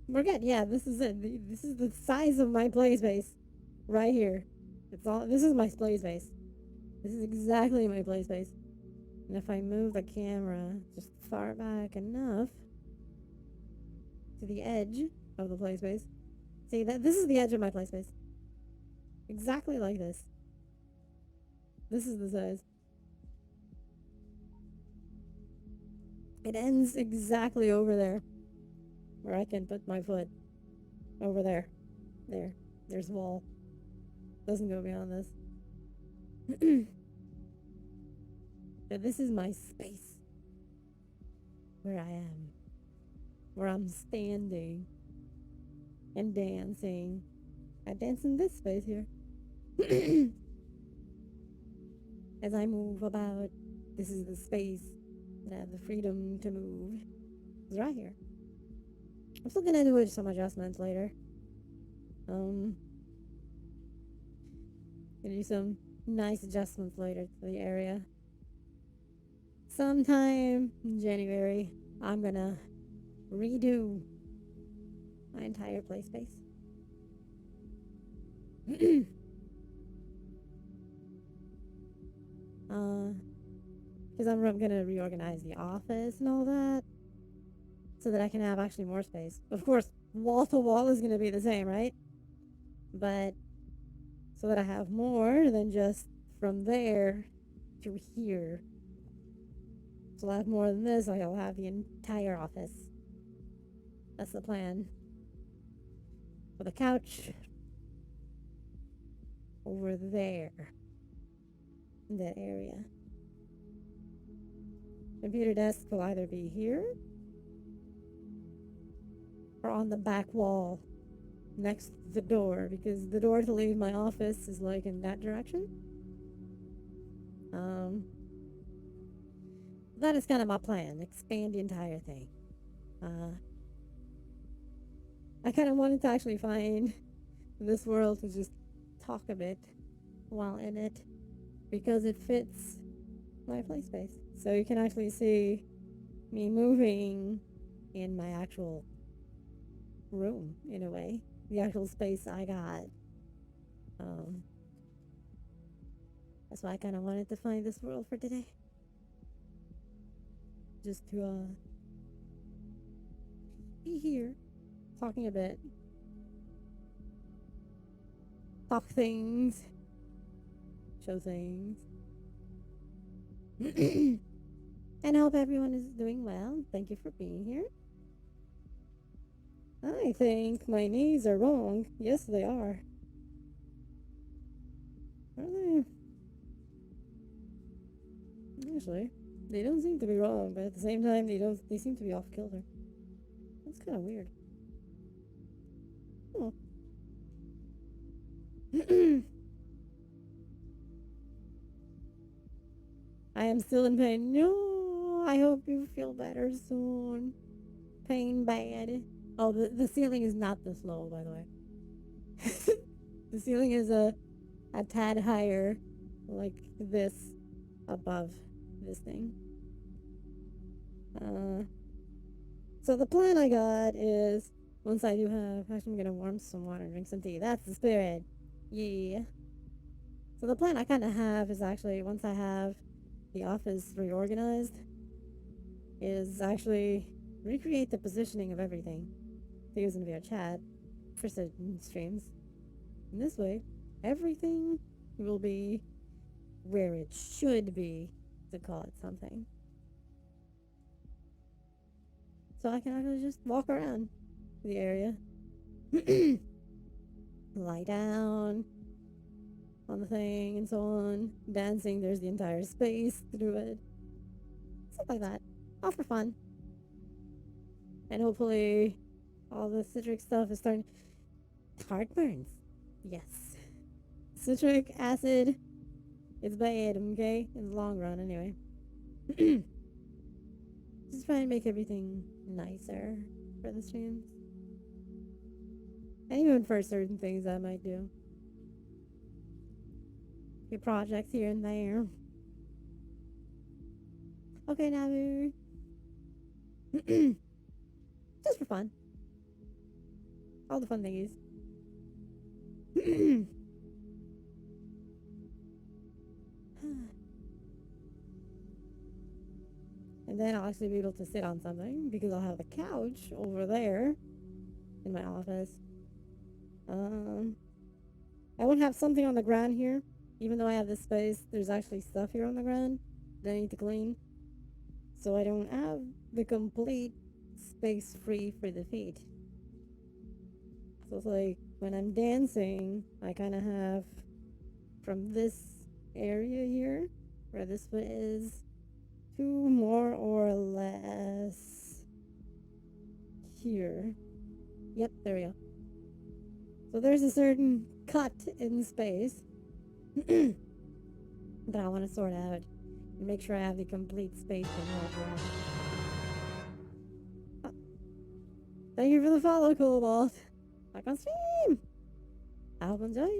Speaker 1: We're good. Yeah, this is it. This is the size of my play space. Right here. This is my play space. This is exactly my play space. And if I move the camera just far back enough to the edge of the play space, see that this is the edge of my play space. Exactly like this. This is the size. It ends exactly over there, where I can put my foot. Over there. There. There's a wall. Doesn't go beyond this. So this is my space. Where I am. Where I'm standing. And dancing. I dance in this space here. As I move about, this is the space that I have the freedom to move. It's right here. I'm still gonna do some adjustments later. Gonna do some nice adjustments later to the area. Sometime in January, I'm gonna redo my entire play space. Because I'm gonna reorganize the office and all that, so that I can have actually more space. Of course, wall to wall is gonna be the same, right? But so that I have more than just from there to here. So I'll have more than this, I'll have the entire office. That's the plan. With a couch over there. In that area. Computer desk will either be here are on the back wall next to the door because the door to leave my office is like in that direction. That is kind of my plan. Expand the entire thing. Uh, I kind of wanted to actually find this world to just talk a bit while in it because it fits my play space. So you can actually see me moving in my actual room in a way. The actual space I got. Um, that's why I kind of wanted to find this world for today. Just to be here, talking a bit, talk things, show things. And I hope everyone is doing well. Thank you for being here. I think my knees are wrong. Yes, they are. Are they? Actually, they don't seem to be wrong, but at the same time, they seem to be off kilter. That's kind of weird. Oh. I am still in pain. No, I hope you feel better soon. Pain bad. Oh, the ceiling is not this low, by the way. The ceiling is a tad higher, like this, above this thing. So the plan I got is once I do have, actually I'm gonna warm some water and drink some tea. That's the spirit. Yeah. So the plan I kind of have is actually once I have the office reorganized, is actually recreate the positioning of everything to use in VR chat for certain streams. And this way, everything will be where it should be, to call it something. So I can actually just walk around the area, lie down on the thing and so on, dancing. There's the entire space to do it. Stuff like that. All for fun. And hopefully all the citric stuff is starting. Heartburns. Yes. Citric acid is bad, okay? In the long run, anyway. Just try and make everything nicer for the streams. And even for certain things I might do. A few projects here and there. Okay, now we're just for fun. All the fun thingies. And then I'll actually be able to sit on something because I'll have a couch over there in my office. I won't have something on the ground here. Even though I have this space, there's actually stuff here on the ground that I need to clean. So I don't have the complete space free for the feet. So it's like when I'm dancing, I kind of have from this area here, where this foot is, to more or less here. Yep, there we go. So there's a certain cut in space that I want to sort out and make sure I have the complete space in all around. Thank you for the follow, Cobalt. Back on stream. I hope you enjoy.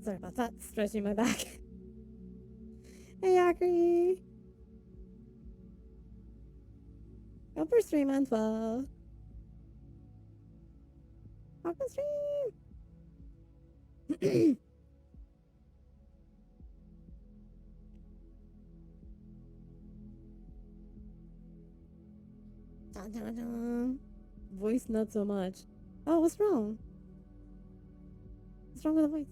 Speaker 1: Sorry about that. Stretching my back. Hey, Akri. Go for stream on 12. Back on stream. Dun, dun, dun. Voice not so much. Oh, what's wrong? What's wrong with the voice?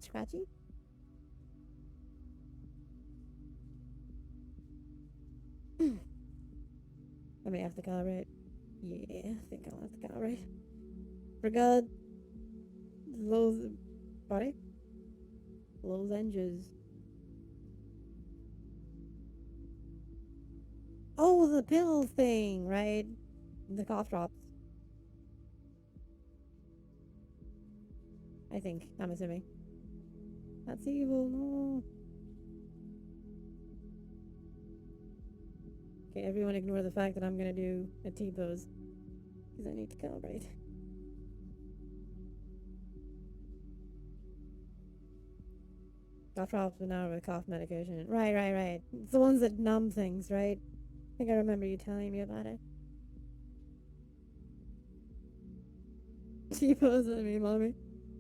Speaker 1: Scratchy? I may have to calibrate. Yeah, I think I'll have to calibrate. Forgot those body lozenges. Oh, the pill thing, right? The cough drops. I think. I'm assuming. That's evil. No. Okay, everyone ignore the fact that I'm gonna do a T-pose. Because I need to calibrate. Cough drops, but now with cough medication. Right. It's the ones that numb things, right? I think I remember you telling me about it. T-posing me, mommy.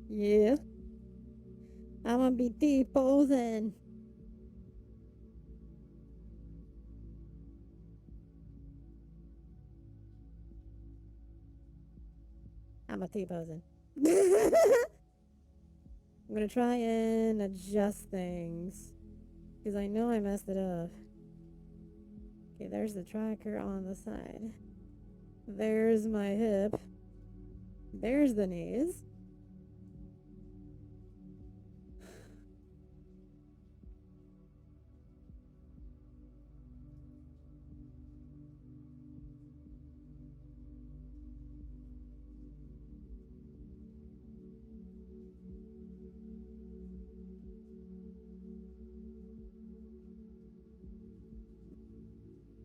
Speaker 1: Yeah. I'm gonna be T-posing. I'm a T-posing. I'm gonna try and adjust things. Because I know I messed it up. Okay, there's the tracker on the side. There's my hip. There's the knees.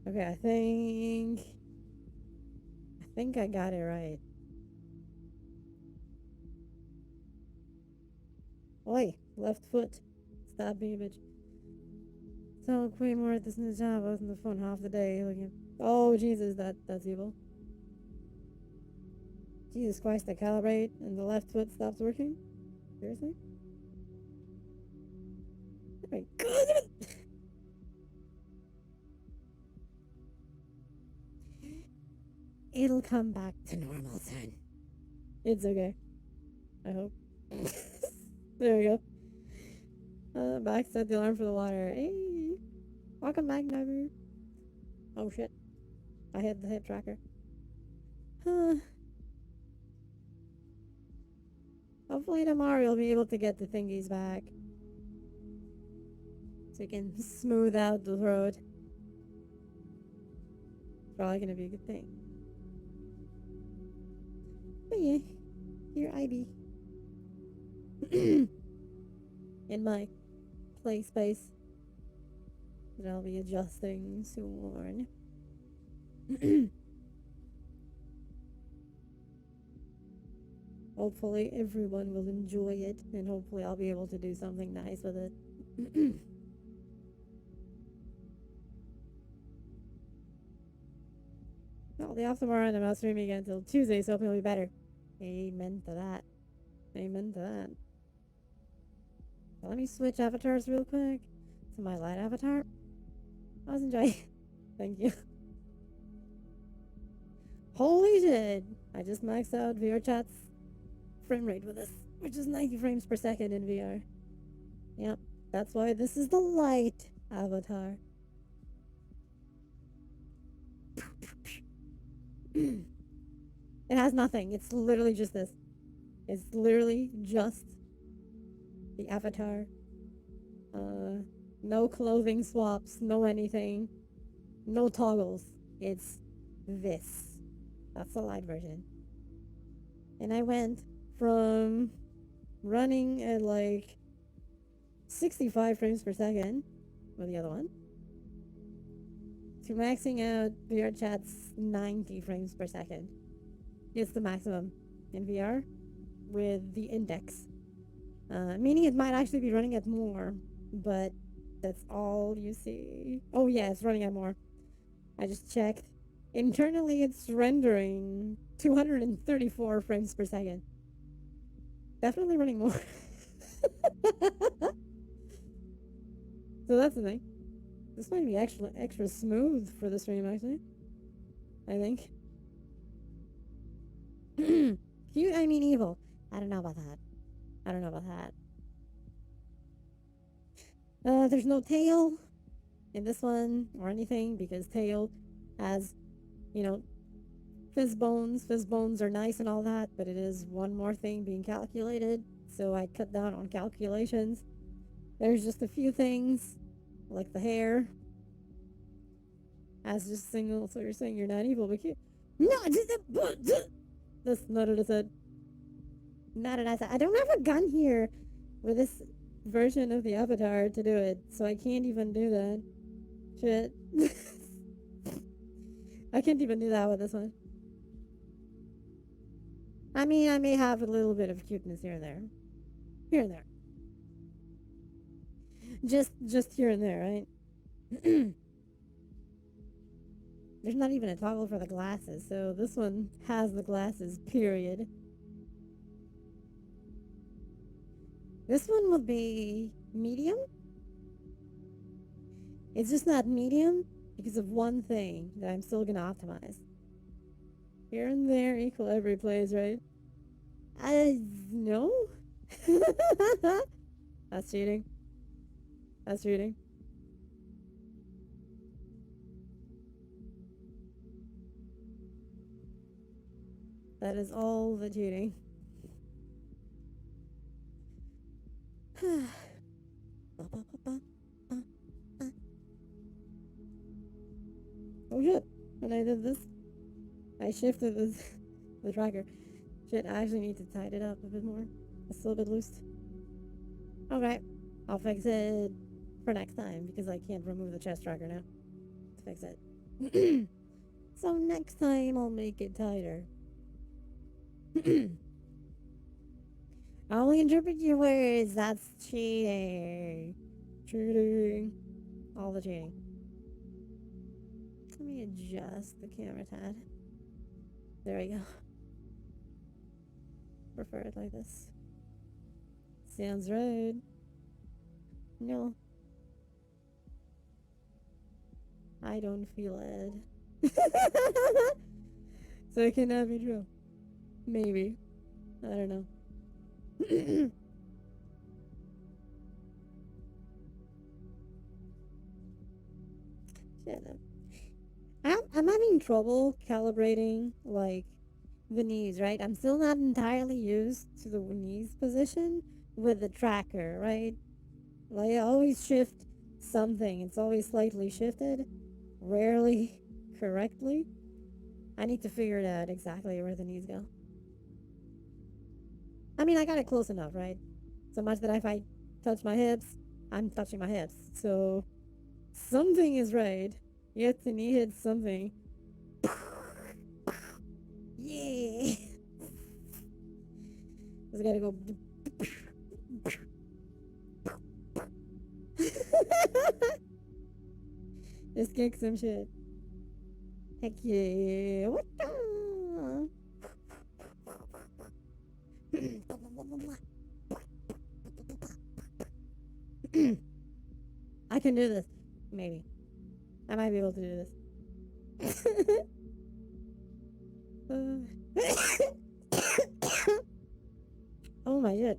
Speaker 1: Okay, I think I got it right. Oi, left foot. Stop being a bitch. So way more at this new job. I was on the phone half the day looking. Oh Jesus, that's evil. Jesus Christ, I calibrate and the left foot stops working? Seriously? Oh my God. It'll come back to normal soon. It's okay. I hope. There we go. Back set the alarm for the water. Hey! Welcome back, Never. Oh shit. I hit the hip tracker. Hopefully tomorrow you'll be able to get the thingies back. So you can smooth out the road. It's probably gonna be a good thing. But yeah, here I be. In my play space. That I'll be adjusting soon. Hopefully everyone will enjoy it, and hopefully I'll be able to do something nice with it. I'll be off tomorrow and I'm not streaming again until Tuesday, so hopefully it'll be better. Amen to that. Amen to that. So let me switch avatars real quick to my light avatar. I was enjoying. Thank you. Holy shit! I just maxed out VR chat's frame rate with this, which is 90 frames per second in VR. Yep, that's why this is the light avatar. It has nothing. It's literally just this. It's literally just the avatar. No clothing swaps, no anything. No toggles. It's this. That's the light version. And I went from running at like 65 frames per second with the other one to maxing out VR chat's 90 frames per second. It's the maximum in VR with the index. Meaning it might actually be running at more, but that's all you see. Oh yeah, it's running at more. I just checked. Internally, it's rendering 234 frames per second. Definitely running more. So that's the thing. This might be extra smooth for the stream, actually. I think. Cute, I mean evil. I don't know about that. I don't know about that. There's no tail in this one or anything because tail has, you know, Fizz bones are nice and all that, but it is one more thing being calculated, so I cut down on calculations. There's just a few things, like the hair, as just single, so you're saying you're not evil, but you... No, that's not what I said. Not what I said. I don't have a gun here with this version of the avatar to do it, so I can't even do that. Shit. I can't even do that with this one. I mean, I may have a little bit of cuteness here and there. Here and there. Just here and there, right? There's not even a toggle for the glasses, so this one has the glasses, period. This one would be medium. It's just not medium because of one thing that I'm still gonna optimize. Here and there equal every place, right? No. That's cheating. That's cheating. That is all the cheating. Oh shit. When I did this, I shifted the tracker. Shit, I actually need to tighten it up a bit more. It's still a bit loose. Okay. I'll fix it for next time because I can't remove the chest tracker now. To fix it. So next time I'll make it tighter. I only interpret your words. That's cheating. Cheating. All the cheating. Let me adjust the camera tad. There we go. Prefer it like this. Sounds right. No. I don't feel it. So it cannot be true. Maybe. I don't know. Shit. I'm having trouble calibrating, like, the knees, right? I'm still not entirely used to the knees position with the tracker, right? Like, I always shift something. It's always slightly shifted, rarely correctly. I need to figure it out exactly where the knees go. I mean, I got it close enough, right? So much that if I touch my hips, I'm touching my hips. So something is right. Yet the knee hits something. Yeah. Just gotta go. Just kick some shit. Heck yeah. What the? I can do this. Maybe. I might be able to do this. Oh my god.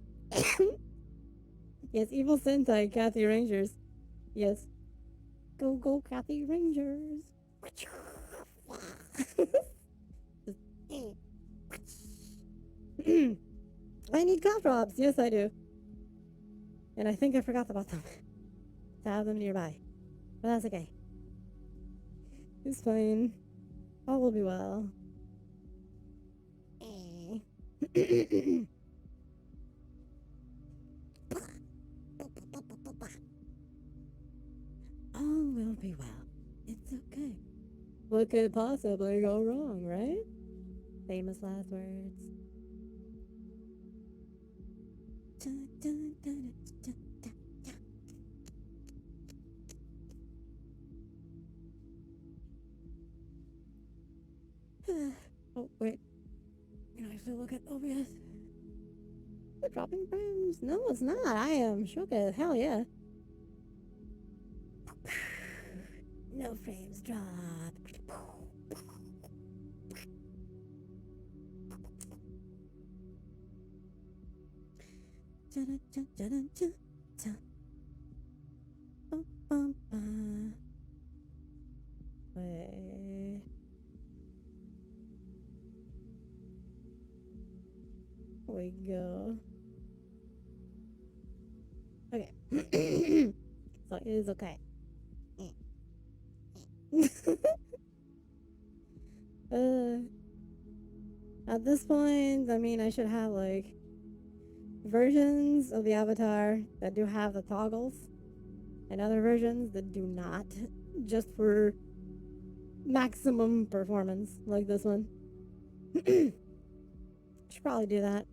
Speaker 1: Yes, Evil Sentai, Kathy Rangers. Yes. Go, go, Kathy Rangers. I need cough drops. Yes, I do. And I think I forgot about them. To have them nearby. But that's okay. It's fine. All will be well. All will be well. It's okay. What could possibly go wrong, right? Famous last words. Oh, wait. Can I still look at OBS? We're dropping frames? No, it's not. I am shook as hell, yeah. No frames drop. Wait. we go. Okay. So it is okay. uh, at this point, I mean, I should have like versions of the avatar that do have the toggles and other versions that do not, just for maximum performance, like this one. Should probably do that.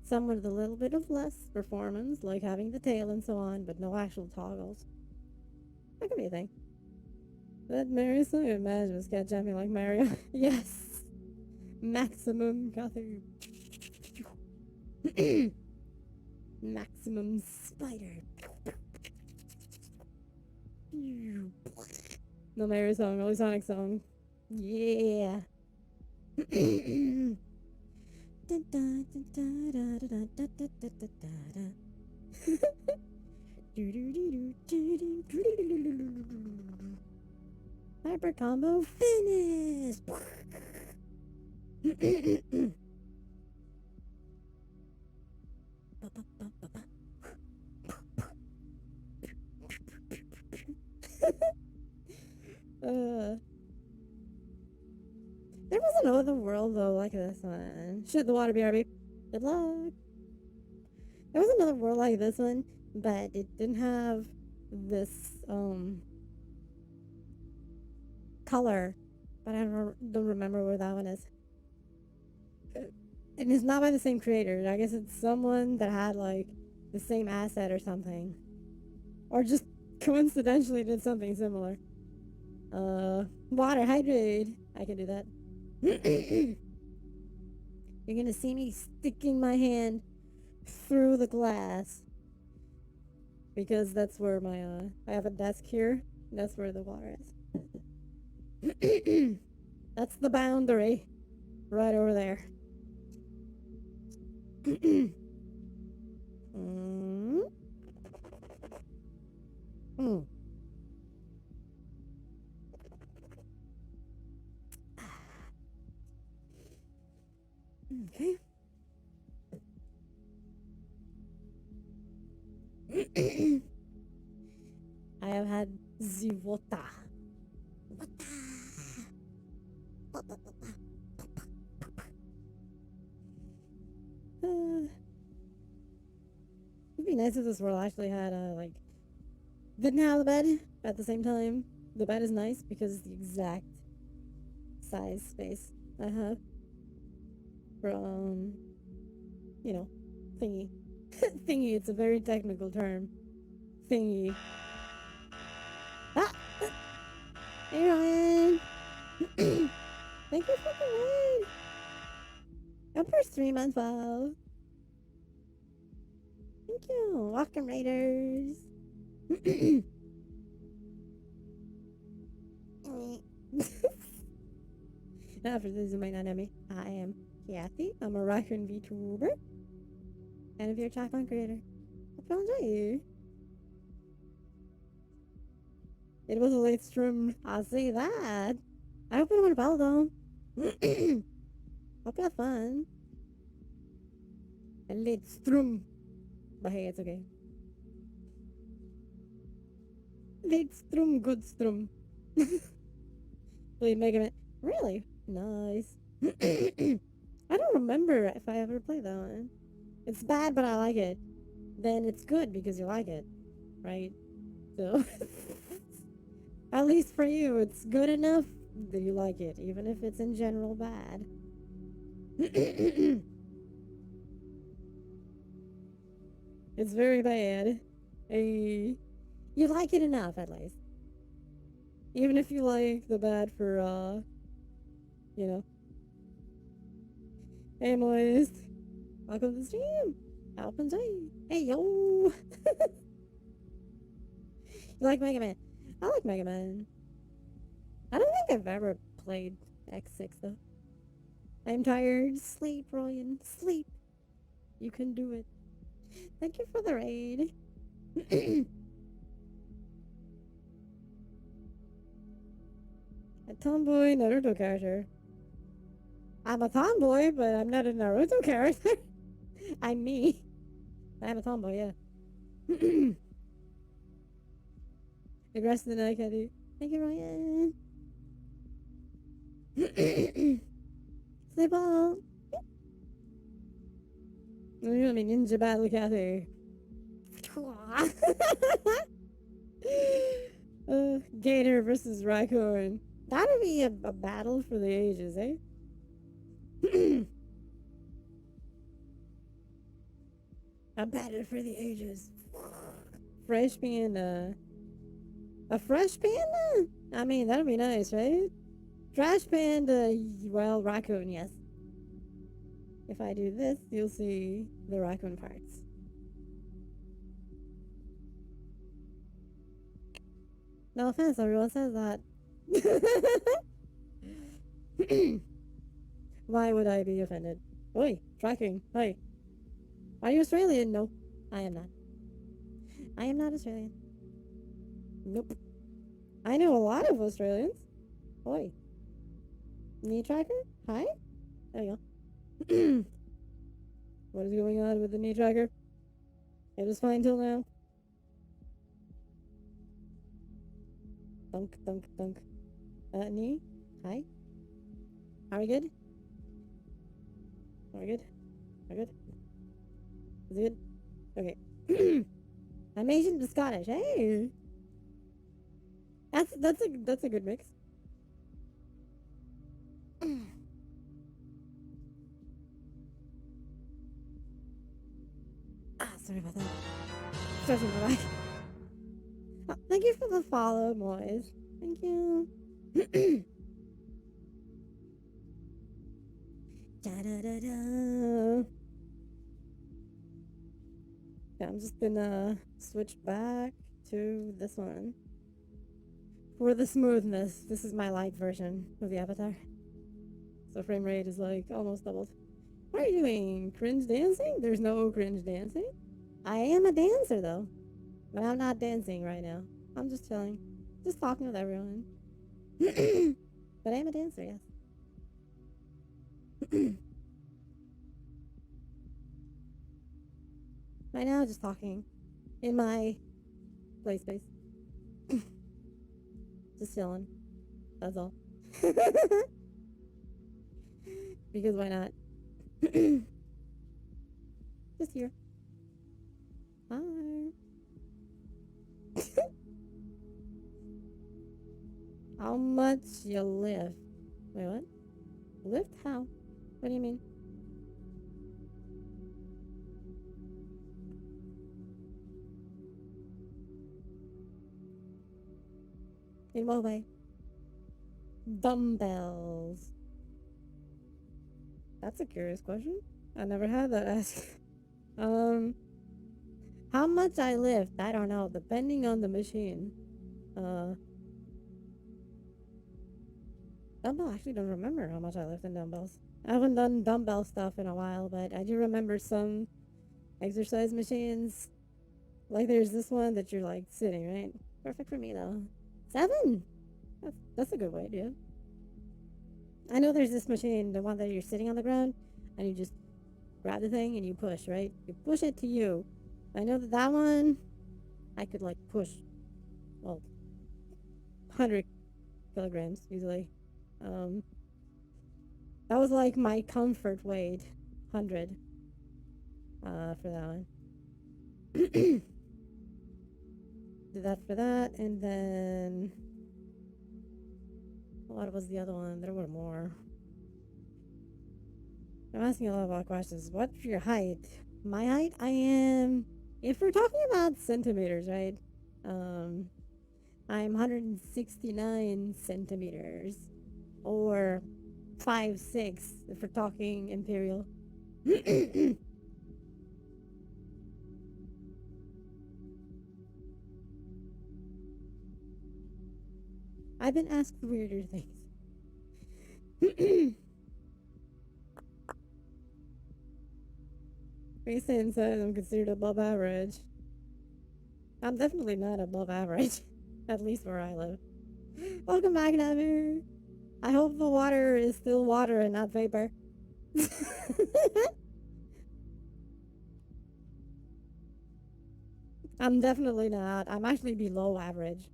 Speaker 1: Some with a little bit of less performance, like having the tail and so on, but no actual toggles. That could be a thing. That Mario song, imagine was cat jumping like Mario. Yes! Maximum Gother. Maximum spider. No Mario song, only Sonic song. Yeah. Hyper combo finish. There was another world though like this one. Shit the water, BRB. Good luck. There was another world like this one, but it didn't have this color. But I don't remember where that one is. And it's not by the same creator. I guess it's someone that had like the same asset or something. Or just coincidentally did something similar. Water, hydrate. I can do that. You're gonna see me sticking my hand through the glass. Because that's where my, I have a desk here. That's where the water is. That's the boundary. Right over there. Mm. Mm. Okay. I have had the water. It'd be nice if this world actually had like didn't have the bed at the same time. The bed is nice because it's the exact size space I have from you know thingy. Thingy, it's a very technical term. Thingy. Ah! Hey Ryan! Thank you for the raid! Upper stream on 12. Thank you. Welcome, Raiders. Now, for those who might not know me, I am Kathy. I'm a Raccoon VTuber and a VR Chocolate creator. Hope you enjoy. It was a late stream. I'll say that. I hope you don't want to follow though. Hope you have fun. A late stream. But hey, it's okay. Late stream, good stream. Played Mega Man. Really? Nice. I don't remember if I ever played that one. It's bad, but I like it. Then it's good because you like it, right? So, at least for you, it's good enough that you like it, even if it's in general bad. It's very bad. You like it enough, at least. Even if you like the bad for, you know. Hey, Moist. Welcome to the stream. Help and hey, yo. You like Mega Man? I like Mega Man. I don't think I've ever played X6, though. I'm tired. Sleep, Ryan. Sleep. You can do it. Thank you for the raid. A tomboy Naruto character. I'm a tomboy, but I'm not a Naruto character. I'm me. I'm a tomboy, yeah. The rest of the night, Caddy. Thank you, Ryan. Sleep well. You're gonna be Ninja Battle Cathy. Gator versus Raccoon. That'd be a battle for the ages, eh? A battle for the ages. Fresh panda. A fresh panda? I mean, that'd be nice, right? Trash panda, well, raccoon, yes. If I do this, you'll see the raccoon parts. No offense, everyone says that. Why would I be offended? Oi, tracking. Hi. Are you Australian? No, I am not. I am not Australian. Nope. I know a lot of Australians. Oi. Knee tracker? Hi? There you go. What is going on with the knee tracker? It was fine till now. Thunk, thunk, thunk. Knee? Hi? Are we good? Are we good? Are we good? Is it good? Okay. I'm Asian to Scottish. Hey! That's a good mix. Sorry about that. Stretching my back. Oh, thank you for the follow, boys. Thank you. Da da da da. Yeah, I'm just gonna switch back to this one. For the smoothness, this is my light version of the avatar. So frame rate is like almost doubled. What are you doing? Cringe dancing? There's no cringe dancing. I am a dancer though. But I'm not dancing right now. I'm just chilling. Just talking with everyone. But I am a dancer, yes. Right now, just talking. In my play space. Just chilling. That's all. Because why not? Just here. Hi. How much you lift? Wait, what? Lift how? What do you mean? In what way? Dumbbells. That's a curious question. I never had that asked. How much I lift? I don't know, depending on the machine. Dumbbell, I actually don't remember how much I lift in dumbbells. I haven't done dumbbell stuff in a while, but I do remember some exercise machines. Like there's this one that you're like sitting, right? Perfect for me though. 7? That's a good weight, yeah. I know there's this machine, the one that you're sitting on the ground, and you just grab the thing and you push, right? You push it to you. I know that one, I could like push, well, 100 kilograms easily. That was like my comfort weight, 100, for that one. Did that for that, and then what was the other one? There were more. I'm asking a lot about questions. What's your height? My height? I am, if we're talking about centimeters, right? I'm 169 centimeters. Or 5'6" if we're talking imperial. I've been asked weirder things. Recent says I'm considered above average. I'm definitely not above average. At least where I live. Welcome back, Namu. I hope the water is still water and not vapor. I'm definitely not. I'm actually below average.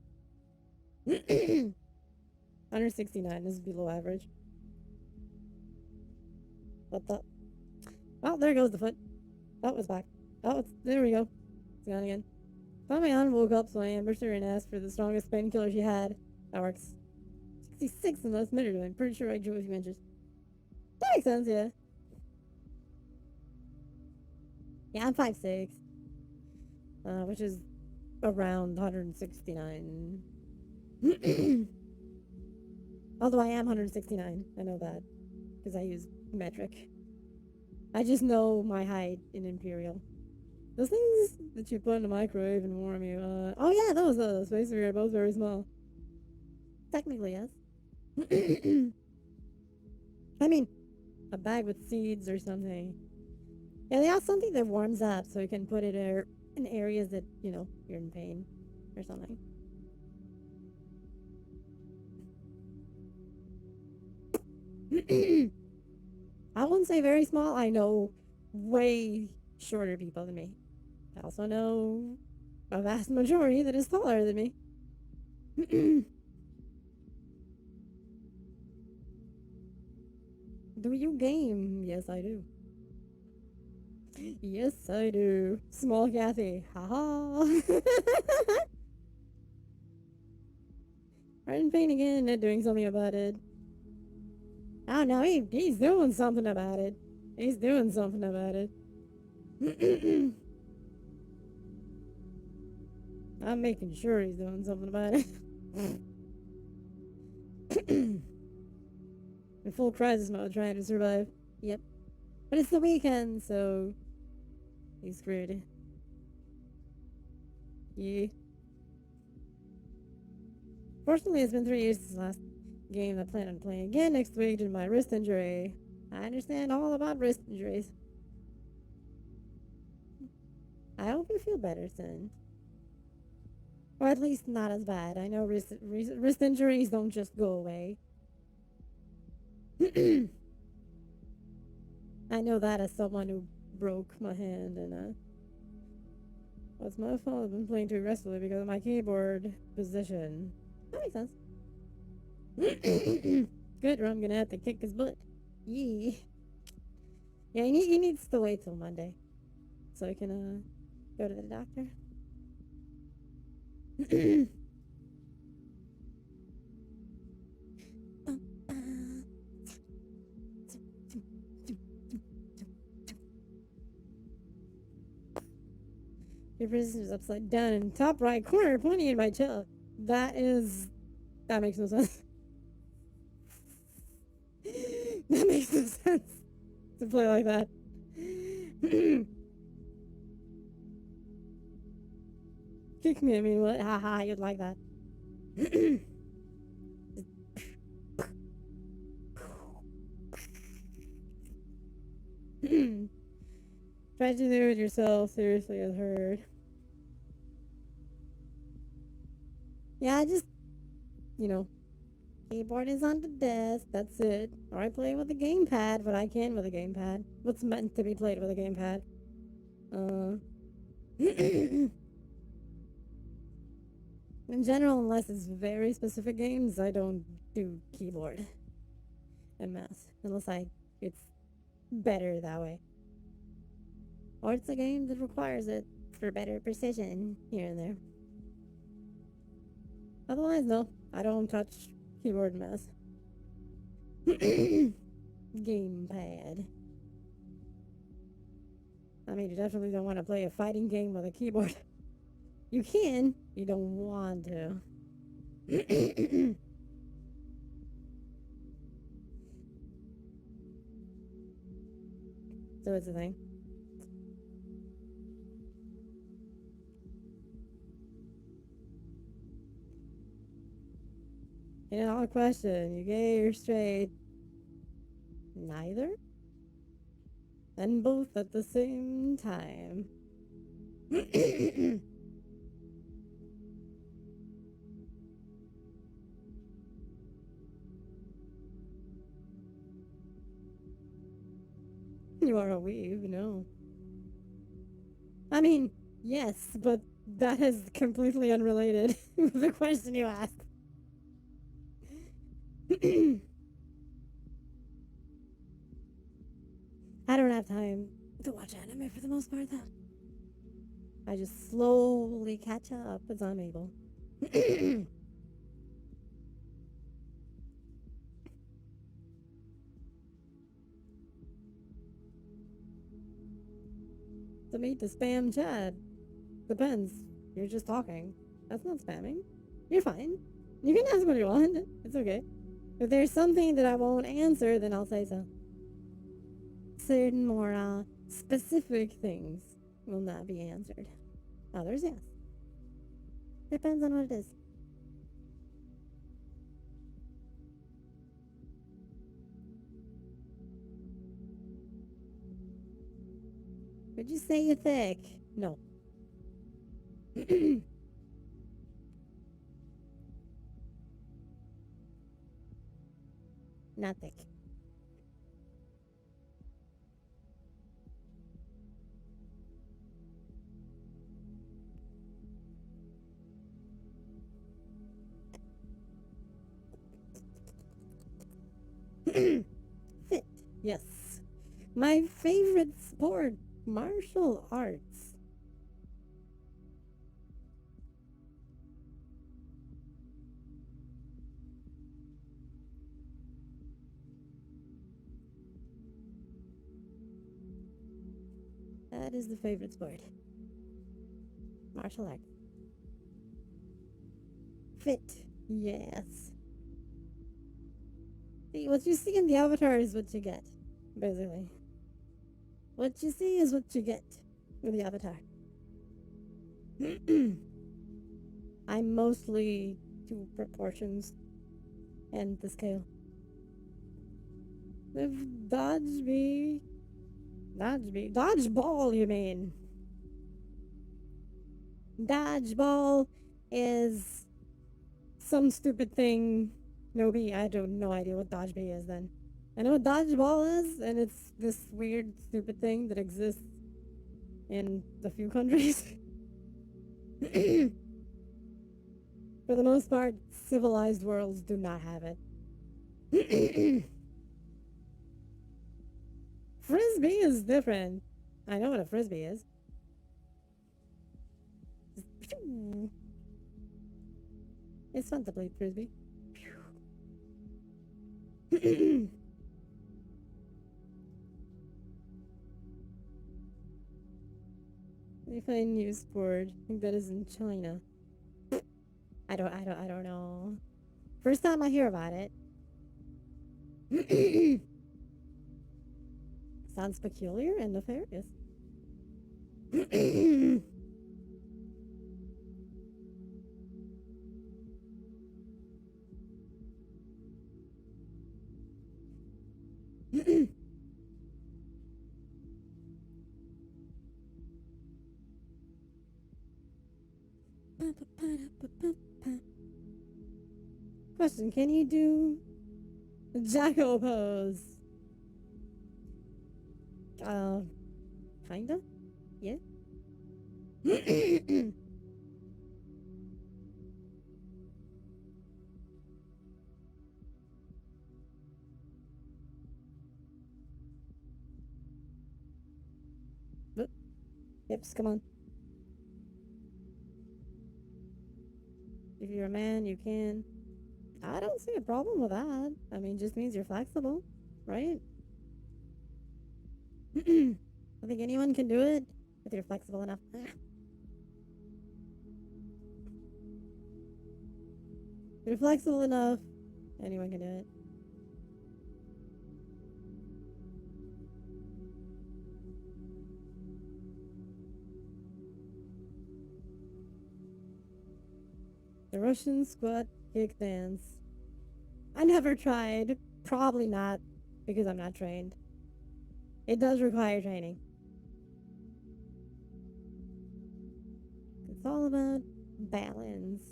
Speaker 1: 169 is below average. What the? Oh, there goes the foot. Oh, it's back. Oh, there we go. It's gone again. Thought my aunt woke up, so I ambushed her and asked for the strongest painkiller she had. That works. 66 in the last minute. I'm pretty sure I drew a few inches. That makes sense, yeah. Yeah, I'm 5'6", which is around 169. Although I am 169. I know that. Because I use metric. I just know my height in Imperial. Those things that you put in the microwave and warm you, oh yeah, those basically are both very small. Technically, yes. I mean, a bag with seeds or something. Yeah, they have something that warms up so you can put it in areas that, you're in pain or something. I wouldn't say very small. I know way shorter people than me. I also know a vast majority that is taller than me. Do you game? Yes, I do. Yes, I do. Small Kathy. Haha. Right in pain again, not doing something about it. Oh no, he's doing something about it. He's doing something about it. I'm making sure he's doing something about it. In full crisis mode, trying to survive. Yep. But it's the weekend, so he's screwed. Yeah. Fortunately, it's been 3 years since the last game I plan on playing again next week due to my wrist injury. I understand all about wrist injuries. I hope you feel better soon. Or at least not as bad. I know wrist injuries don't just go away. I know that as someone who broke my hand and it's my fault. I've been playing too aggressively because of my keyboard position. That makes sense. Good, or I'm gonna have to kick his butt. Yeah. Yeah, he needs to wait till Monday so he can go to the doctor. Your position is upside down in top right corner, pointing at my tail. That makes no sense. That makes no sense to play like that. Kick me, I mean, what? Haha, you'd like that. Try to do it yourself, seriously, I've heard. Yeah, you know, keyboard is on the desk, that's it. Or I play with a gamepad, but I can with a gamepad. What's meant to be played with a gamepad? In general, unless it's very specific games, I don't do keyboard and mouse. It's better that way. Or it's a game that requires it for better precision here and there. Otherwise, no, I don't touch keyboard and mouse. Gamepad. I mean, you definitely don't want to play a fighting game with a keyboard. You can, you don't want to. So it's a thing. In all question, you gay or straight? Neither? And both at the same time. You are a weeb, no. I mean, yes, but that is completely unrelated with the question you asked. I don't have time to watch anime for the most part, though. I just slowly catch up as I'm able. To meet the spam chat. Depends. You're just talking. That's not spamming. You're fine. You can ask what you want. It's okay. If there's something that I won't answer, then I'll say so. Certain more specific things will not be answered. Others, yes. Depends on what it is. Would you say you're thick? No. Not thick. Fit. Yes. My favorite sport, martial arts. That is the favorite sport. Martial arts. Fit. Yes. See, what you see in the avatar is what you get, basically. What you see is what you get with the avatar. I'm mostly to proportions and the scale. If dodgeball, you mean? Dodgeball is some stupid thing. No, I don't no idea what dodgeball is then. I know what dodgeball is, and it's this weird, stupid thing that exists in a few countries. For the most part, civilized worlds do not have it. Frisbee is different. I know what a frisbee is. It's fun to play frisbee. If I new sport, I think that is in China. I don't know. First time I hear about it. Sounds peculiar and nefarious. Question, can you do the jackal pose? Kinda? Yeah? Hips, come on. If you're a man, you can. I don't see a problem with that. I mean, just means you're flexible, right? I think anyone can do it if you're flexible enough. If you're flexible enough, anyone can do it. The Russian squat kick dance. I never tried. Probably not, because I'm not trained. It does require training. It's all about balance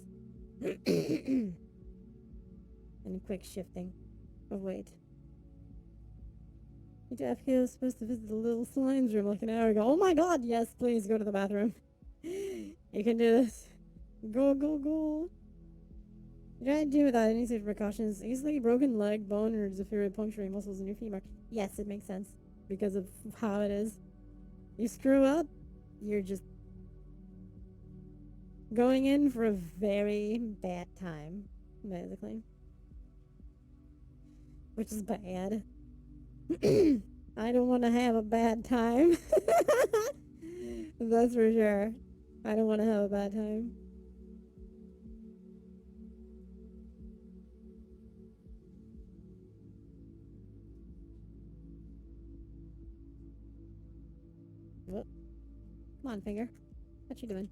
Speaker 1: and quick shifting of weight. Jeff was supposed to visit the little slimes room like an hour ago. Oh my god, yes, please go to the bathroom. You can do this. Go, go, go. Try to do without any safe precautions. Easily broken leg, bone, or severe puncturing muscles in your femur. Yes, it makes sense because of how it is. You screw up, you're just going in for a very bad time, basically. Which is bad. I don't want to have a bad time. That's for sure. I don't want to have a bad time. Whoop. Come on, finger. What you doing?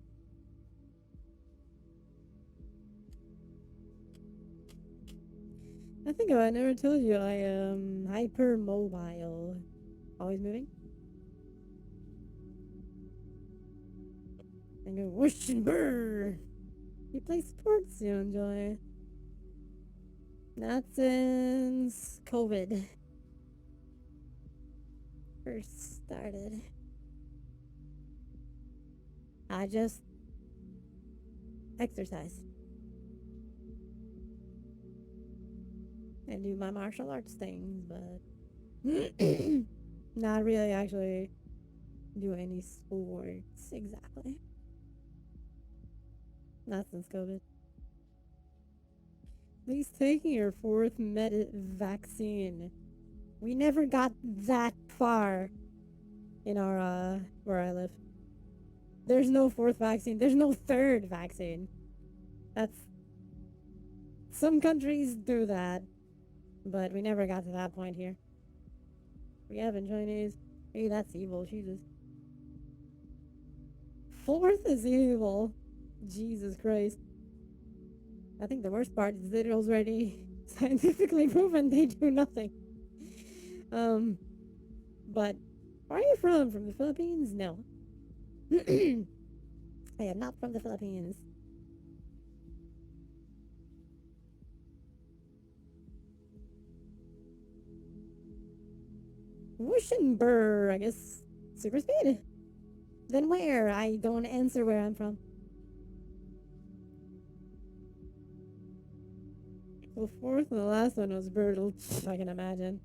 Speaker 1: I think I never told you I am hypermobile. Always moving. And go whoosh and brrr. You play sports you enjoy. Not since COVID first started. I just exercise and do my martial arts things, but not really actually do any sports exactly. Not since COVID. At least taking your fourth vaccine. We never got that far in our where I live. There's no fourth vaccine. There's no third vaccine. That's some countries do that, but we never got to that point here. We have in Chinese. Hey, that's evil. Jesus. Fourth is evil. Jesus Christ. I think the worst part is that it was already scientifically proven they do nothing. But where are you from? From the Philippines? No. I am not from the Philippines. Whoosh and burr, I guess. Super speed. Then where? I don't answer where I'm from. The fourth and the last one was brutal, I can imagine.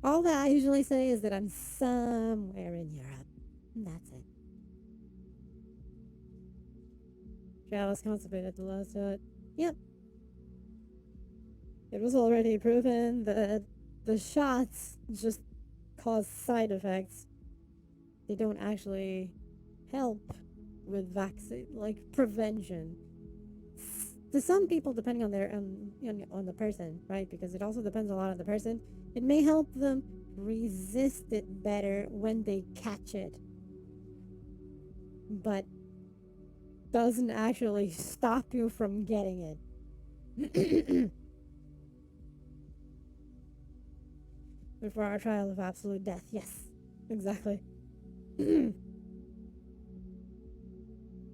Speaker 1: All that I usually say is that I'm somewhere in Europe. And that's it. Yeah, I was constipated the last shot. Yep. It was already proven that the shots just cause side effects. They don't actually help with vaccine, like prevention. To some people, depending on their on the person, right? Because it also depends a lot on the person. It may help them resist it better when they catch it, but doesn't actually stop you from getting it. Before our trial of absolute death, yes, exactly.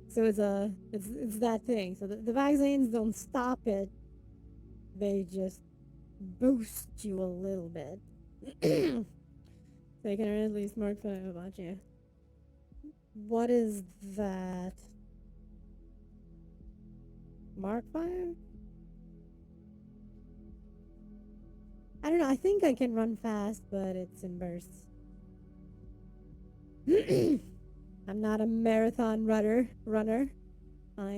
Speaker 1: So it's that thing. So the vaccines don't stop it; they just boost you a little bit. So you can at least mark fun about you. What is that? Mark fire? I don't know. I think I can run fast, but it's in bursts. I'm not a marathon runner. I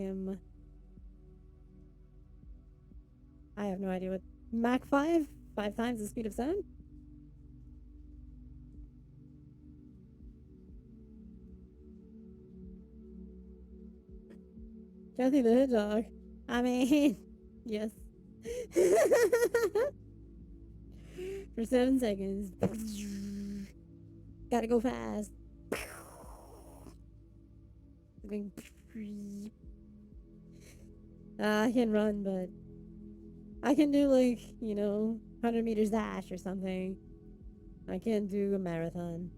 Speaker 1: have no idea what Mach 5? 5 times the speed of sound? Kathy the Hedgehog. I mean, yes. For 7 seconds. Gotta go fast. I can run, but I can do 100 meters dash or something. I can't do a marathon.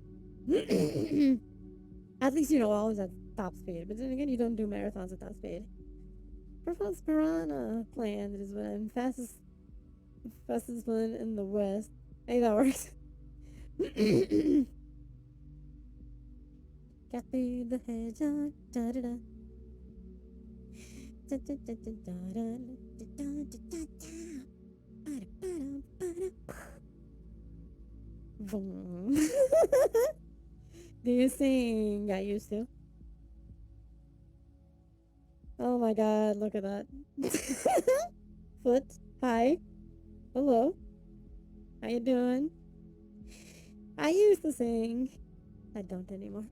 Speaker 1: At least, always at top speed. But then again, you don't do marathons at top speed. Proposed piranha plant is what I'm fastest one in the west. Hey, that works. Kathy the hedgehog. Da da da. Da da da da da da da da da da. Boom. Do you sing? I used to. Oh my god, look at that. Foot. Hi. Hello. How you doing? I used to sing. I don't anymore.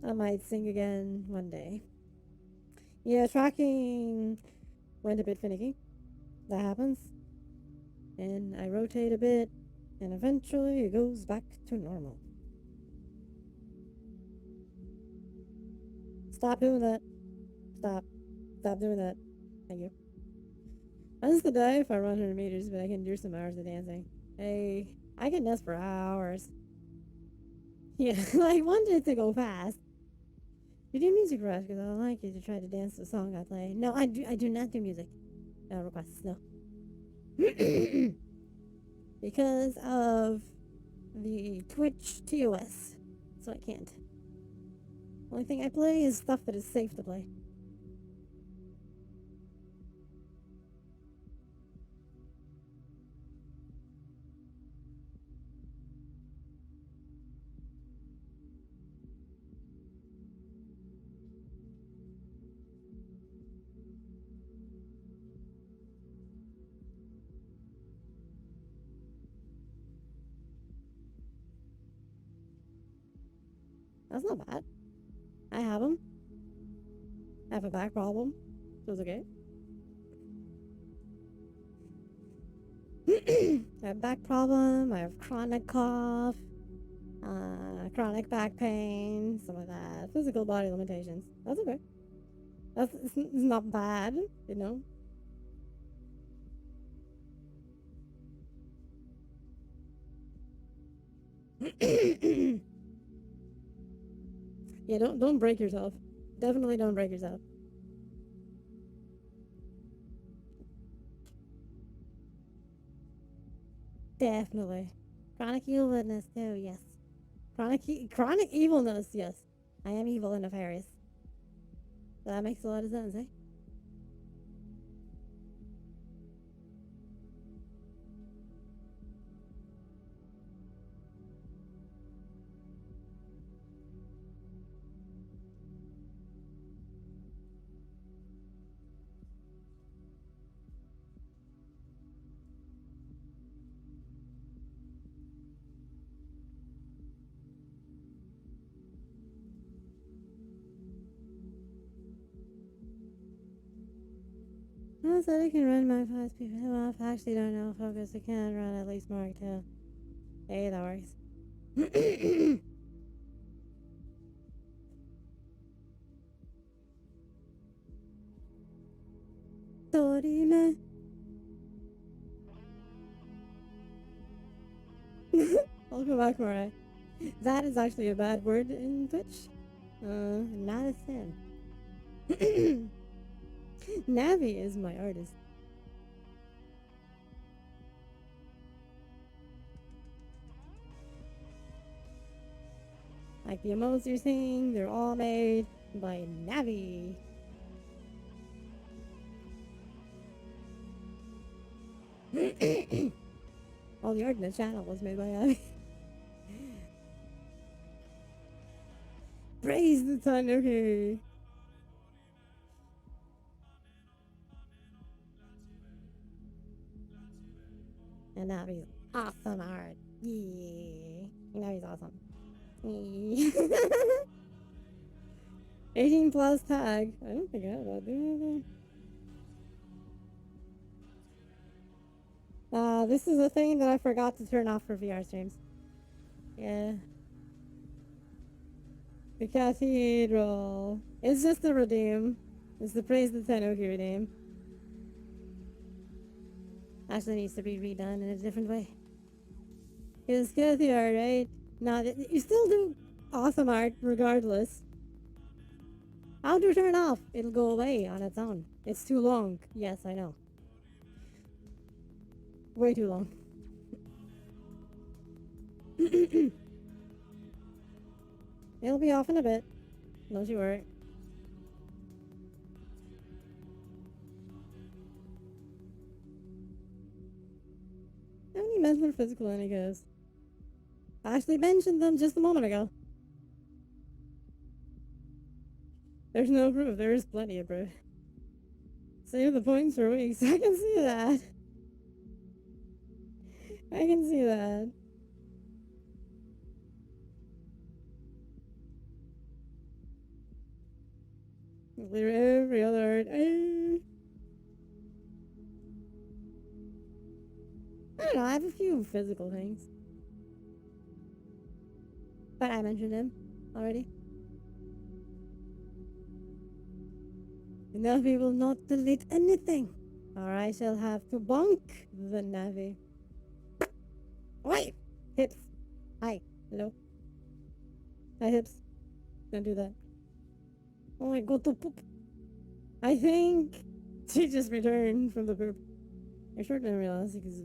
Speaker 1: I might sing again one day. Yeah, tracking went a bit finicky. That happens. And I rotate a bit, and eventually it goes back to normal. Stop doing that. Stop. Stop doing that. Thank you. I used to die if I run 100 meters, but I can do some hours of dancing. Hey, I can dance for hours. Yeah, I wanted to go fast. You do music rush because I would like you to try to dance to a song I play. No, I do not do music requests. No, because of the Twitch TOS, so I can't. Only thing I play is stuff that is safe to play. That's not bad. I have them. I have a back problem, so it's okay. I have back problem. I have chronic cough, chronic back pain, some of that. Physical body limitations. That's okay. It's not bad, you know. Yeah, don't break yourself. Definitely don't break yourself. Definitely. Chronic evilness too, yes. Chronic evilness, yes. I am evil and nefarious. So that makes a lot of sense, eh? I said I can run my 5 speed off. I actually don't know. Focus. I can run at least Mark 2. Hey, that works. Dorime. Welcome back, Moray. That is actually a bad word in Twitch. Not a sin. Navi is my artist. Like the emotes you're seeing, they're all made by Navi. All the art in the channel was made by Navi. Praise the sun, okay. And Navi's awesome art. Yeah. Navi's awesome. Yeah. 18 plus tag. I don't think I have that. Do I? This is a thing that I forgot to turn off for VR streams. Yeah. The cathedral. It's just the redeem. It's the praise the Tanuki redeem. Actually needs to be redone in a different way. It's cathedral, right? No, you still do awesome art regardless. How to turn off? It'll go away on its own. It's too long. Yes, I know. Way too long. It'll be off in a bit. Don't you worry. How many mental or physical enemies? I actually mentioned them just a moment ago. There's no proof. There is plenty of proof. Save the points for weeks. I can see that. I can see that. Clear every other art. I don't know. I have a few physical things. But I mentioned him already. Enough people not delete anything, or I shall have to bonk the Navi. Wait! Hips. Hi. Hello. Hi, hips. Don't do that. Oh, I go to poop. I think she just returned from the poop. I sure didn't realize because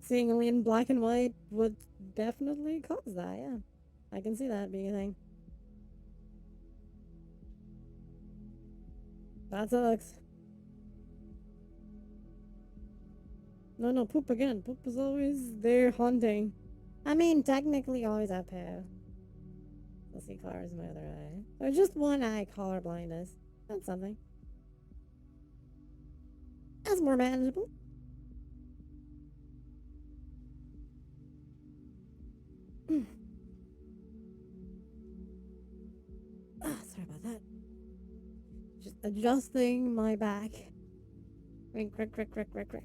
Speaker 1: seeing only in black and white would definitely cause that, yeah. I can see that being a thing. That sucks. No, poop again. Poop is always there haunting. I mean, technically always have poo. Let's see colors in my other eye. Or just one eye color blindness. That's something. That's more manageable. Sorry about that. Just adjusting my back. Crick, crick, crick, crick, crick, crick.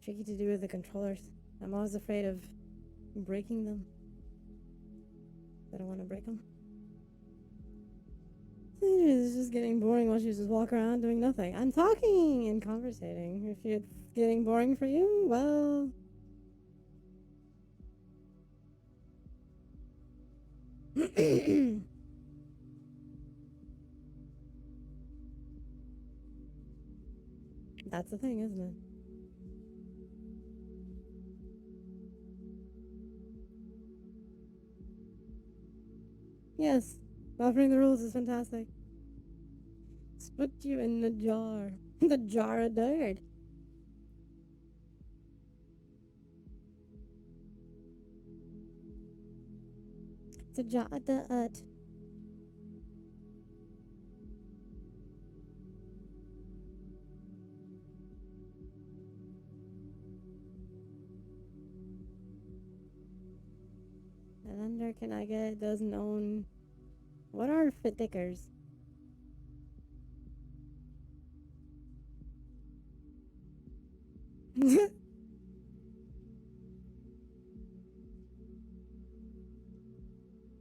Speaker 1: Tricky to do with the controllers. I'm always afraid of breaking them. I don't want to break them. It's just getting boring while she just walk around doing nothing. I'm talking and conversating. If it's getting boring for you, well. That's the thing, isn't it? Yes, buffering the rules is fantastic. Let's put you in the jar. The jar of dirt. It's a jar of dirt. And under can I get those known? What are fitickers?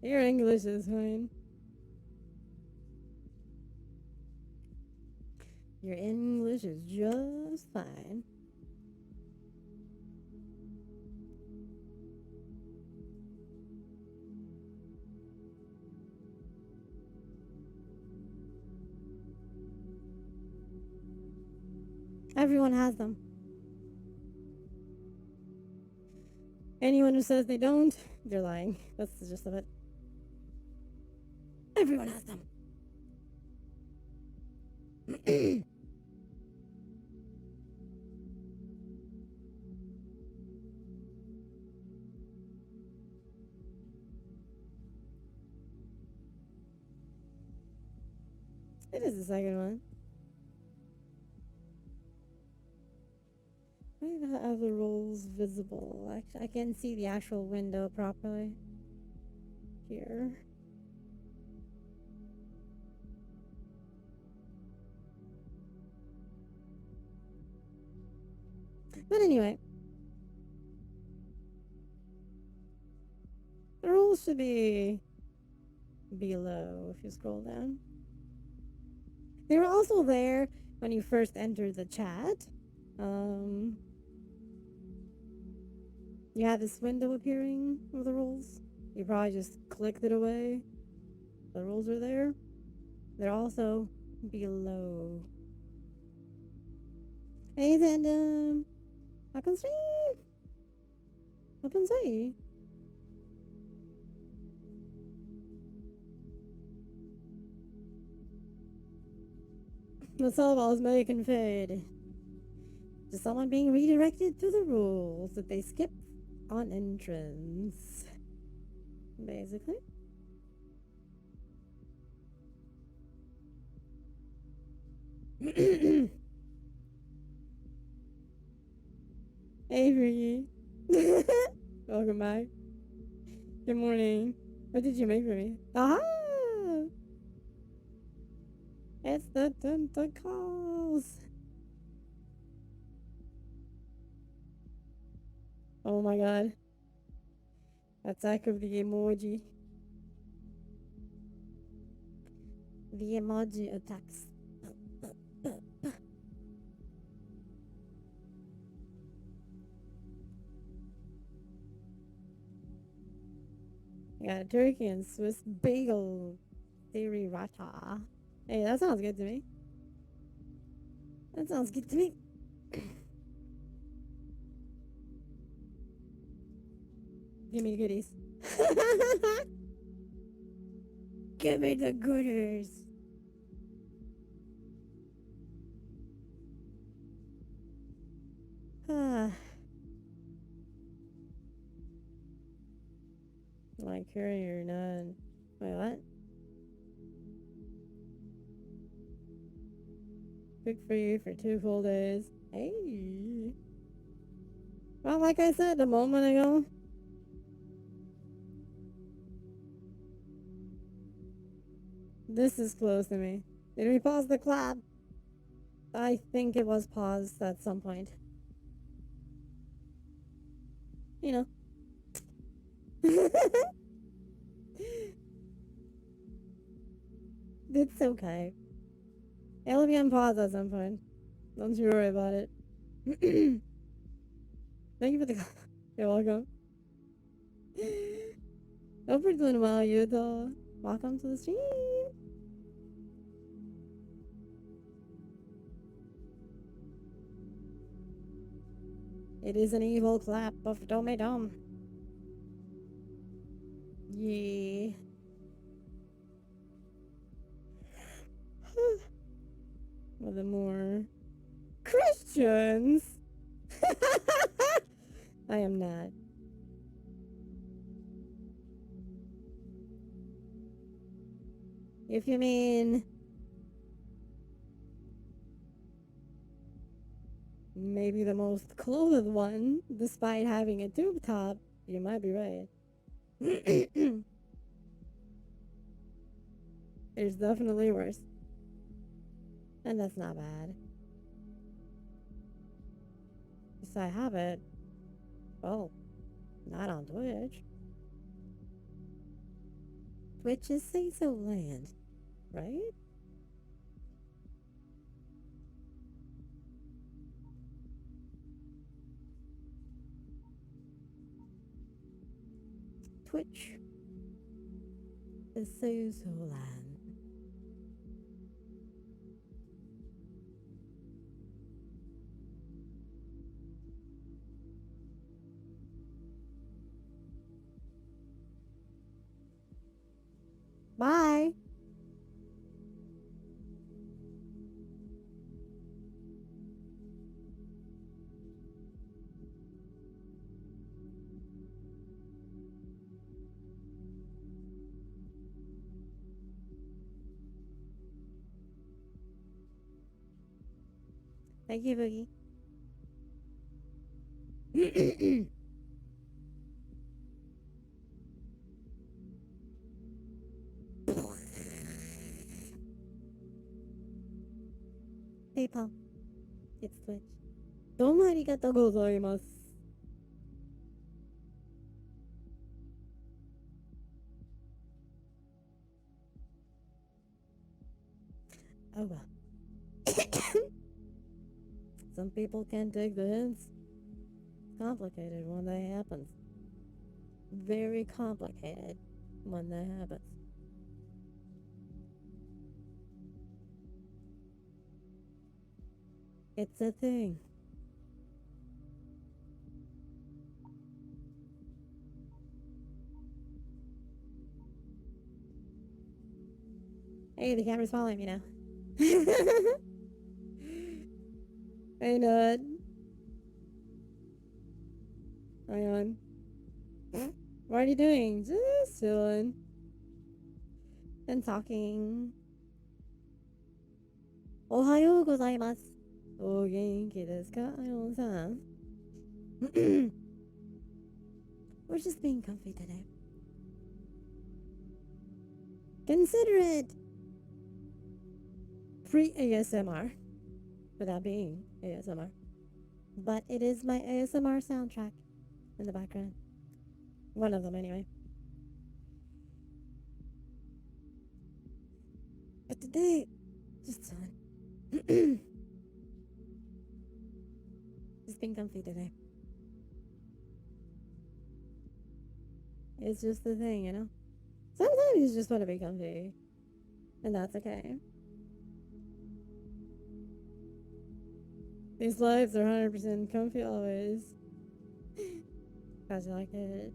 Speaker 1: Your English is fine. Your English is just fine. Everyone has them. Anyone who says they don't, they're lying. That's the gist of it. Everyone has them. It is the second one. I don't have the rolls visible. Actually, I can't see the actual window properly. Here. But anyway. The rolls should be below if you scroll down. They were also there when you first entered the chat. You had this window appearing with the rules. You probably just clicked it away. The rules are there. They're also below. Hey, Tandem. Welcome stream. Welcome say. What's all about making fade? Just someone being redirected to the rules that they skipped on entrance. Basically. Avery. Welcome back. Good morning. What did you make for me? Aha! It's the tentacles. Oh my god. Attack of the emoji. The emoji attacks. I got a turkey and Swiss bagel theory rata. Hey, that sounds good to me. That sounds good to me. Give me the goodies. Give me the goodies. Like curry or none. Wait, what? Cook for you for 2 full days. Hey. Well, like I said a moment ago. This is close to me. Did we pause the clap? I think it was paused at some point. You know. It's okay. It'll be on pause at some point. Don't you worry about it. Thank you for the. You're welcome. Hope you're doing well, Yuto. Welcome to the stream. It is an evil clap of Dome. Yeah. With the more Christians. I am not. If you mean maybe the most clothed one, despite having a tube top, you might be right. There's definitely worse. And that's not bad. Yes, I have it. Well, not on Twitch. Twitch is Say So Land, right? Twitch is Say So Land. Thank you, Boogie. PayPal. It's Twitch. どうもありがとうございます。Oh well. Some people can't take the hints. It's complicated when that happens. Very complicated when that happens. It's a thing. Hey, the camera's following me now. Hey, Nut. Hang on. What are you doing? Just chilling. And talking. おはようございます。お元気ですか、あよさん? We're just being comfy today. Consider it pre-ASMR without being ASMR. But it is my ASMR soundtrack in the background. One of them, anyway. But today, just chilling. Just being comfy today. It's just the thing, you know? Sometimes you just want to be comfy. And that's okay. These lives are 100% comfy always. Cause you like it.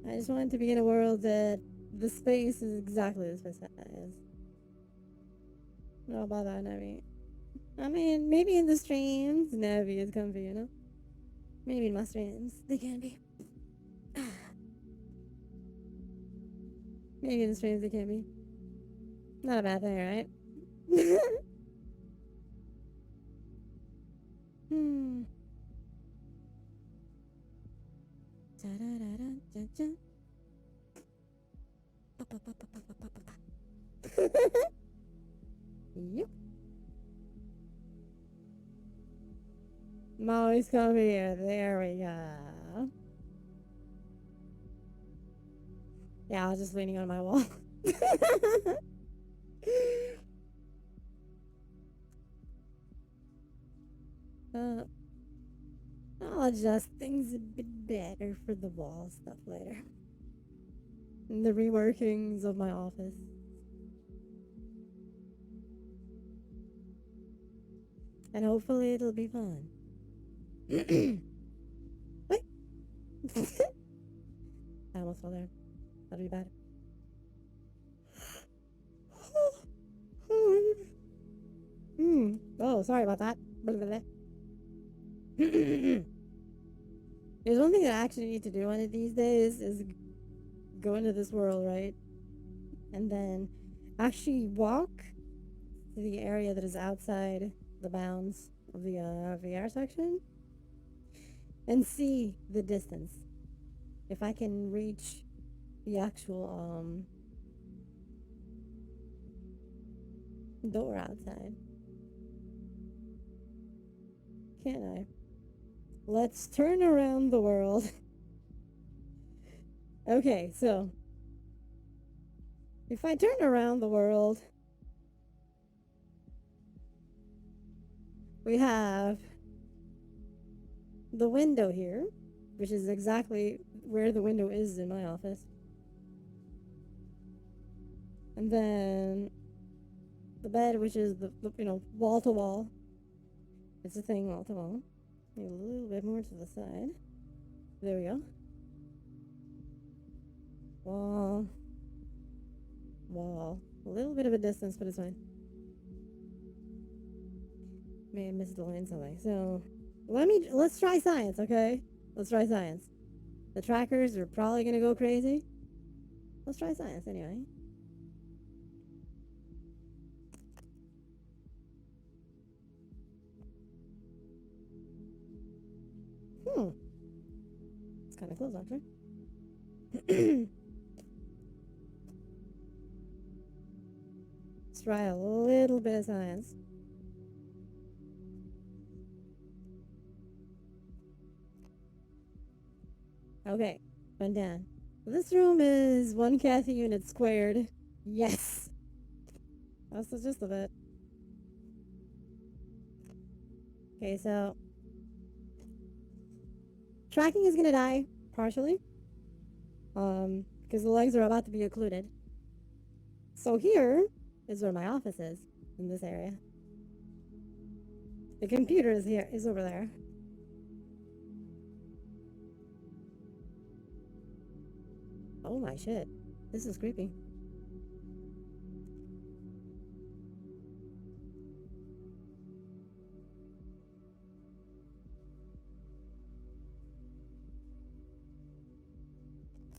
Speaker 1: I just want to be in a world that the space is exactly the space that is. Not about that, Navi. I mean, maybe in the streams, Navi is comfy, you know? Maybe in my streams, they can be. Maybe in the streams, they can be. Not a bad thing, right? Hmm. Yep. Molly's coming here. There we go. Yeah, I was just leaning on my wall. I'll adjust things a bit better for the wall stuff later. And the reworkings of my office. And hopefully it'll be fun. Wait. I almost fell there. That'll be bad. Oh, sorry about that. There's one thing that I actually need to do one of these days is go into this world, right? And then actually walk to the area that is outside the bounds of the VR section and see the distance. If I can reach the actual door outside. Can I? Let's turn around the world. Okay, so if I turn around the world, we have the window here, which is exactly where the window is in my office. And then the bed, which is the wall to wall. It's a thing wall to wall. A little bit more to the side. There we go. Wall. Wall. A little bit of a distance, but it's fine. May have missed the line something. So let's try science, okay? Let's try science. The trackers are probably gonna go crazy. Let's try science anyway. Hmm. It's kind of close, actually. Let's try a little bit of science. Okay, went down. This room is 1 Kathy unit squared. Yes! That's the gist of it. Okay, so tracking is gonna die, partially. Because the legs are about to be occluded. So here is where my office is, in this area. The computer is over there. Oh my shit. This is creepy.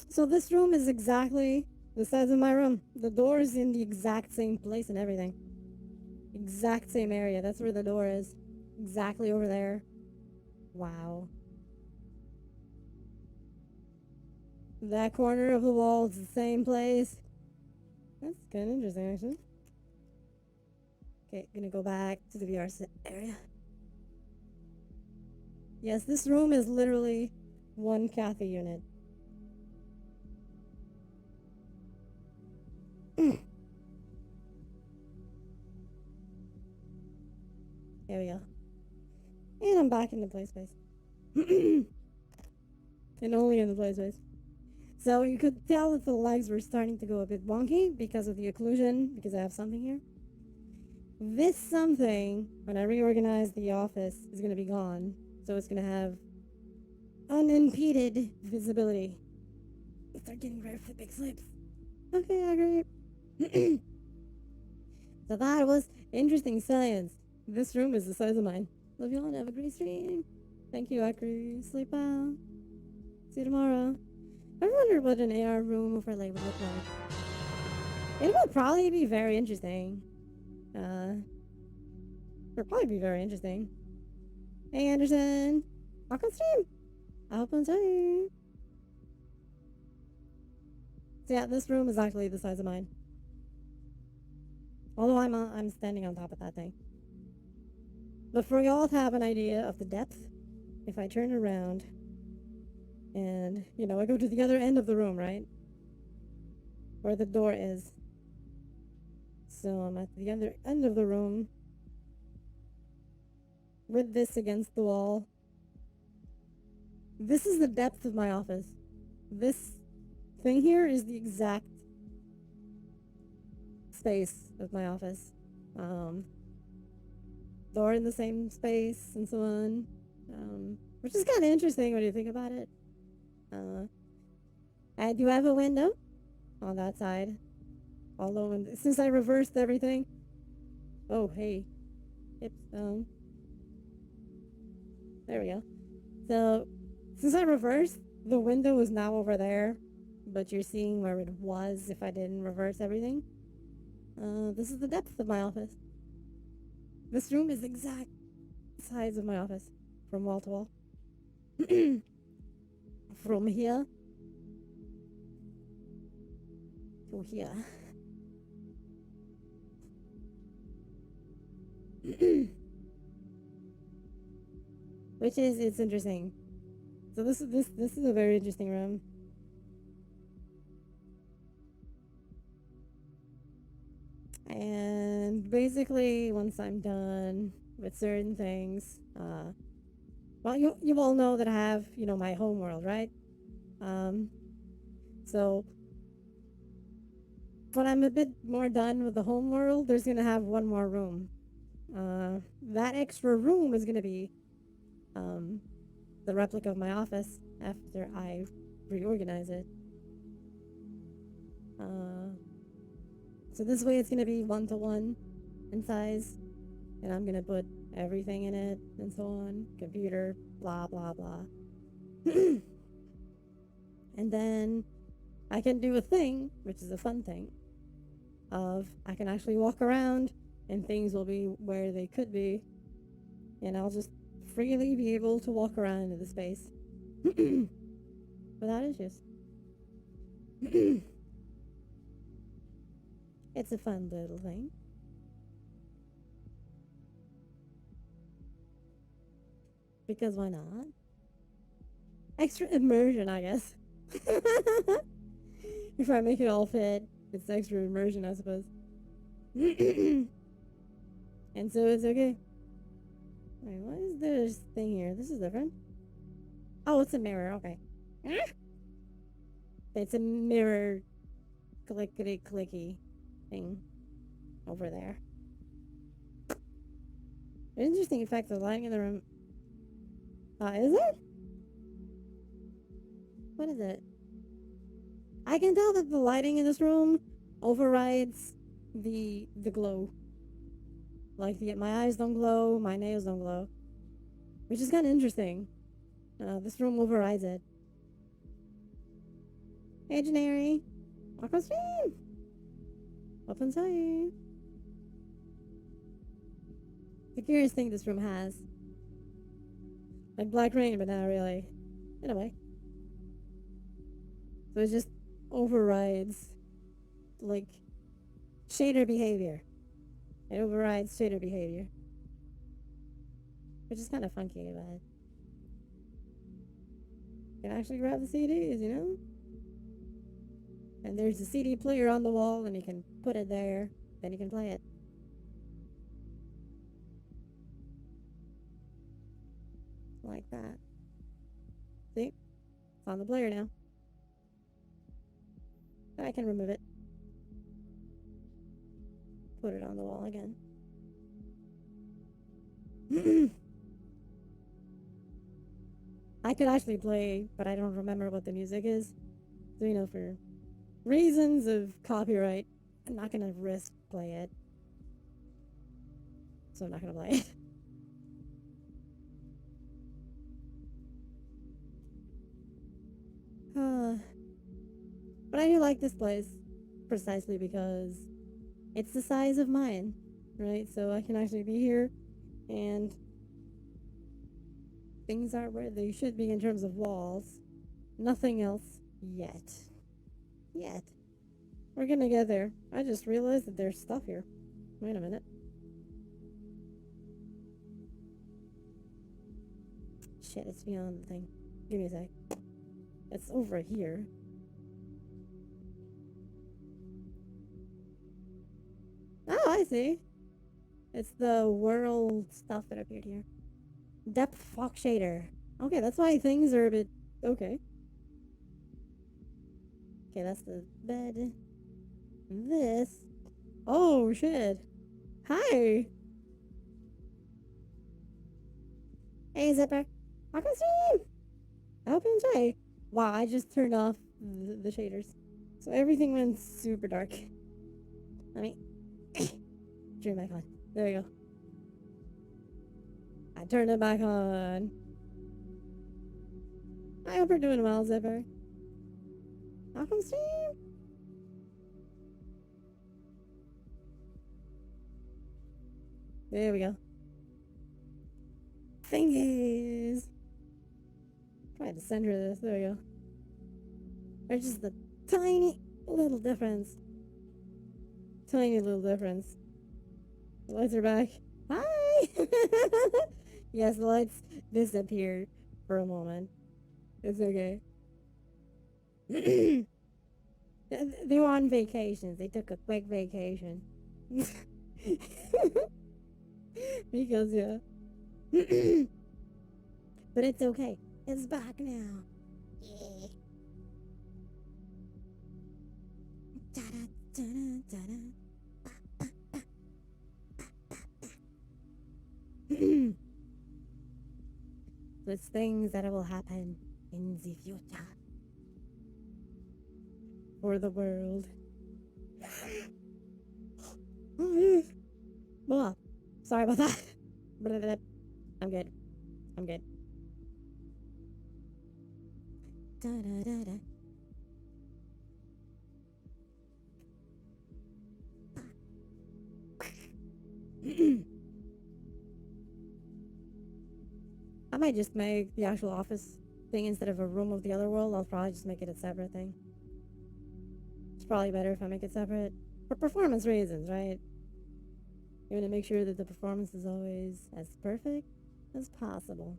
Speaker 1: So this room is exactly the size of my room. The door is in the exact same place and everything. Exact same area. That's where the door is. Exactly over there. Wow. That corner of the wall is the same place. That's kind of interesting, actually. Okay, gonna go back to the VR area. Yes, this room is literally 1 Kathy unit. There we go. And I'm back in the play space. And only in the play space. So you could tell that the legs were starting to go a bit wonky because of the occlusion, because I have something here. This something, when I reorganize the office, is going to be gone. So it's going to have unimpeded visibility. Start getting ready for the big slips. Okay, I agree. So that was interesting science. This room is the size of mine. Love you all and have a great stream. Thank you, Akri. Sleep well. See you tomorrow. I wonder what an AR room overlay would look like. It would probably be very interesting. It'd probably be very interesting. Hey, Anderson. Welcome stream. I hope I'm enjoying. So yeah, this room is actually the size of mine. Although I'm standing on top of that thing. But for y'all to have an idea of the depth, if I turn around and, I go to the other end of the room, right? Where the door is. So I'm at the other end of the room with this against the wall. This is the depth of my office. This thing here is the exact space of my office. Door in the same space and so on. Which is kind of interesting when you think about it. I do have a window on that side. Although, since I reversed everything. Oh, hey. Oops. There we go. So, since I reversed, the window is now over there. But you're seeing where it was if I didn't reverse everything. This is the depth of my office. This room is exact size of my office. From wall to wall. From here to here. Which is, it's interesting. So this is a very interesting room. And basically, once I'm done with certain things, well, you all know that I have, my home world, right? So when I'm a bit more done with the home world, there's gonna have one more room. That extra room is gonna be the replica of my office after I reorganize it. So this way it's gonna be 1-to-1 in size, and I'm gonna put everything in it and so on. Computer, blah blah blah. And then I can do a thing, which is a fun thing, of I can actually walk around and things will be where they could be, and I'll just freely be able to walk around in the space without issues. It's a fun little thing. Because why not? Extra immersion, I guess. If I make it all fit, it's extra immersion, I suppose. And so it's okay. Wait, what is this thing here? This is different. Oh, it's a mirror. Okay. It's a mirror clickety clicky thing over there. Interesting effect of lighting in the room. Is it? What is it? I can tell that the lighting in this room overrides the glow. Like my eyes don't glow, my nails don't glow, which is kind of interesting. This room overrides it. Hey, Janary. Welcome stream. Welcome to. The curious thing this room has. Like Black Rain, but not really. In a way. So it just overrides, like, shader behavior. It overrides shader behavior. Which is kind of funky, but... You can actually grab the CDs, you know? And there's a CD player on the wall, and you can put it there. Then you can play it. Like that. See? It's on the player now. I can remove it. Put it on the wall again. I could actually play, but I don't remember what the music is. So, you know, for reasons of copyright, I'm not gonna risk play it. So I'm not gonna play it. But I do like this place precisely because it's the size of mine, right? So I can actually be here and things are where they should be in terms of walls. Nothing else yet. Yet. We're gonna get there. I just realized that there's stuff here. Wait a minute. Shit, it's beyond the thing. Give me a sec. It's over here. Oh, I see. It's the world stuff that appeared here. Depth fog shader. Okay, that's why things are a bit... Okay. Okay, that's the bed. This... Oh, shit. Hi! Hey, Zipper. Welcome stream! I hope you enjoy. Wow, I just turned off the shaders. So everything went super dark. Let me... turn it back on. There you go. I turned it back on. I hope you're doing well, Zipper. Welcome stream. There we go. Thingies. Try the center of this. There we go. There's just a tiny little difference. Tiny little difference. The lights are back. Hi! Yes, the lights disappeared for a moment. It's okay. They were on vacations. They took a quick vacation. Because, yeah. But it's okay. It's back now. Yeah. So it's things that will happen in the future. For the world. Well, sorry about that. I'm good. I'm good. Da, da, da, da. I might just make the actual office thing instead of a room of the other world. I'll probably just make it a separate thing. It's probably better if I make it separate. For performance reasons, right? You want to make sure that the performance is always as perfect as possible.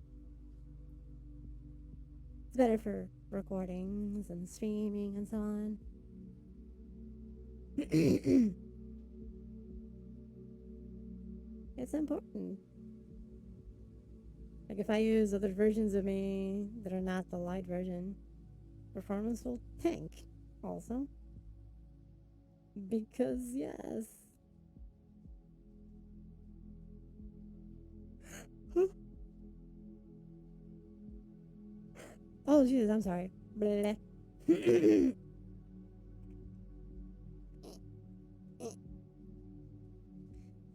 Speaker 1: It's better for recordings and streaming and so on. It's important. Like if I use other versions of me that are not the light version, performance will tank also. Because yes. Oh Jesus, I'm sorry. Blah.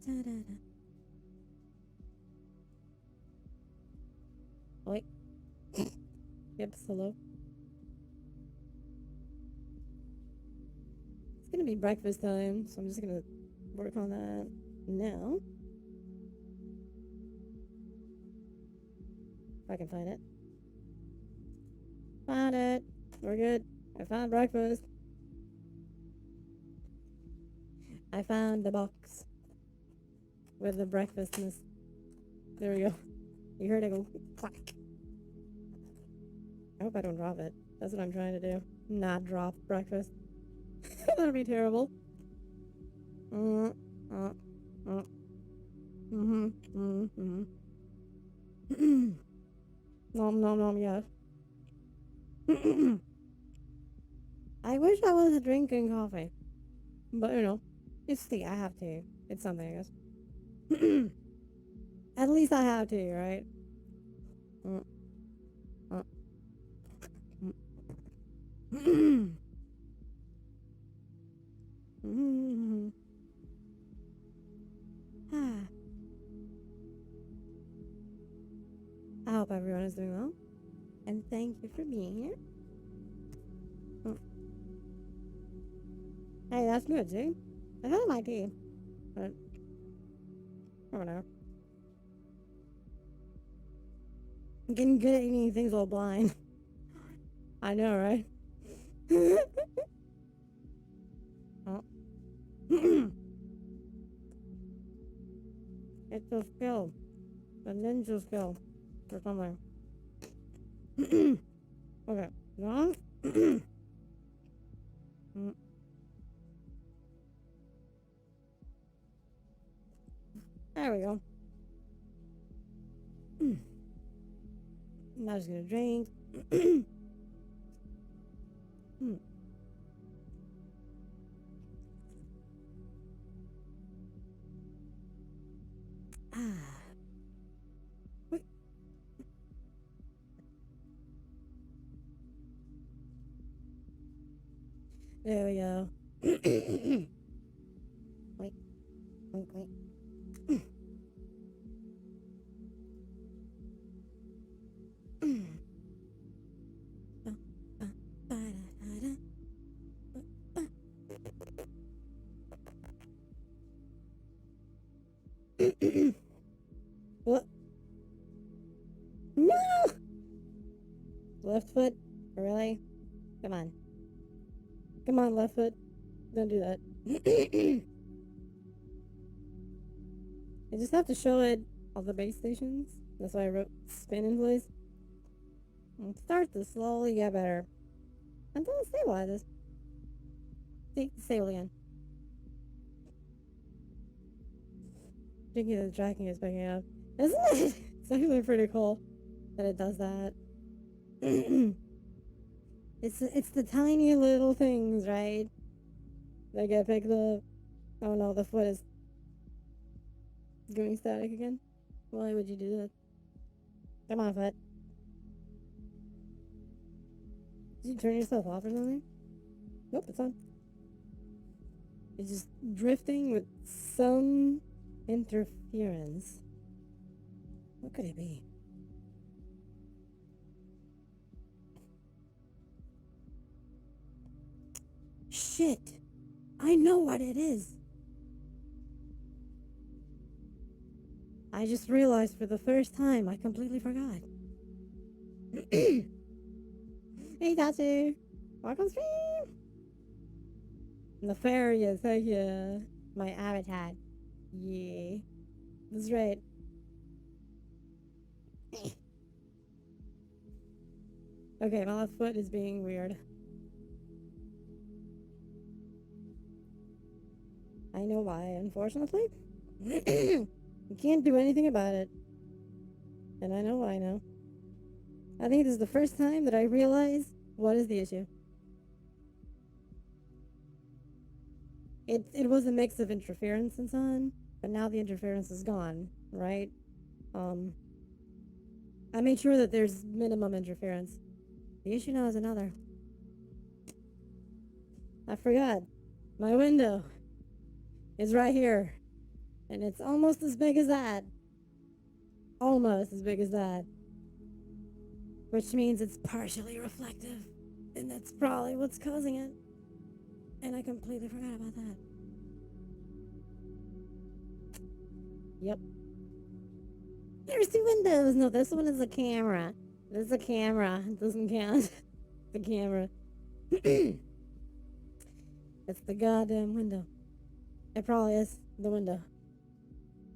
Speaker 1: Da-da-da. Wait. Yep, hello. It's gonna be breakfast time, so I'm just gonna work on that now. If I can find it. Found it. We're good. I found breakfast. I found the box with the breakfast in this. There we go. You heard it go clack. I hope I don't drop it. That's what I'm trying to do. Not drop breakfast. That'd be terrible. Nom nom nom, yes. I wish I was drinking coffee. But you know, it's tea. I have to. It's something, I guess. At least I have to, right? I hope everyone is doing well. And thank you for being here. Hey, that's good, see? I had my tea. But, I don't know. I'm getting good at eating things while blind. I know, right? It's a skill. A ninja skill. Or something. Okay. Wrong? There we go. I'm just gonna drink. Wait. There we go. Wait. What? No! Left foot? Really? Come on. Come on, left foot. Don't do that. I just have to show it on the base stations. That's why I wrote spin in place. And start to slowly get better. Until it stabilizes. See, stable again. Thinking the tracking is picking up. Isn't it? It's actually pretty cool that it does that. It's the tiny little things, right? That get picked up. Oh no, the foot is going static again. Why would you do that? Come on, foot. Did you turn yourself off or something? Nope, it's on. It's just drifting with some interference. What could it be? Shit! I know what it is! I just realized for the first time I completely forgot. Hey, Tatsu. Welcome stream. Nefarious, thank you. My habitat. Yeah. That's right. Okay, my left foot is being weird. I know why, unfortunately. You can't do anything about it. And I know why now. I think this is the first time that I realize what is the issue. It was a mix of interference and so on, but now the interference is gone, right? Um, I made sure that there's minimum interference. The issue now is another. I forgot. My window is right here, and it's almost as big as that. Almost as big as that. Which means it's partially reflective, and that's probably what's causing it. And I completely forgot about that. Yep. There's two windows. No, this one is a camera. This is a camera. It doesn't count. The camera. It's the goddamn window. It probably is the window.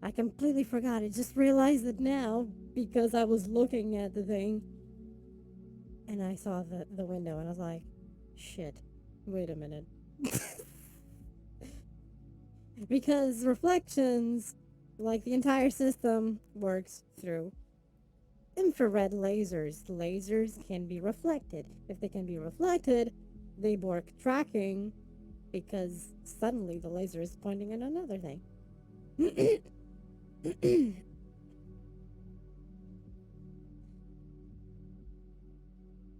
Speaker 1: I completely forgot. I just realized it now because I was looking at the thing and I saw the window and I was like, shit, wait a minute. Because reflections, like the entire system, works through infrared lasers. Lasers can be reflected. If they can be reflected, they work tracking because suddenly the laser is pointing at another thing.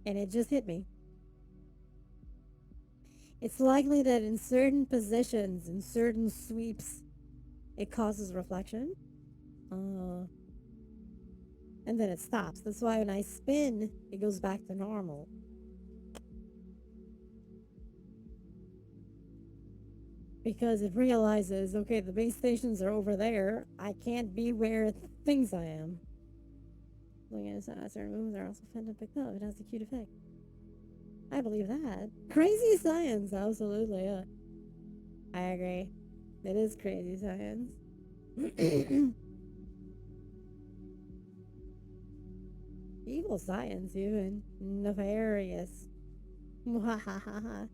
Speaker 1: And it just hit me. It's likely that in certain positions, in certain sweeps, it causes reflection. And then it stops. That's why when I spin, it goes back to normal. Because it realizes, okay, the base stations are over there. I can't be where it thinks I am. Looking at certain movements are also fun to pick up. It has a cute effect. I believe that. Crazy science, absolutely. Yeah. I agree. It is crazy science. Evil science, even. Nefarious. Mwahahaha.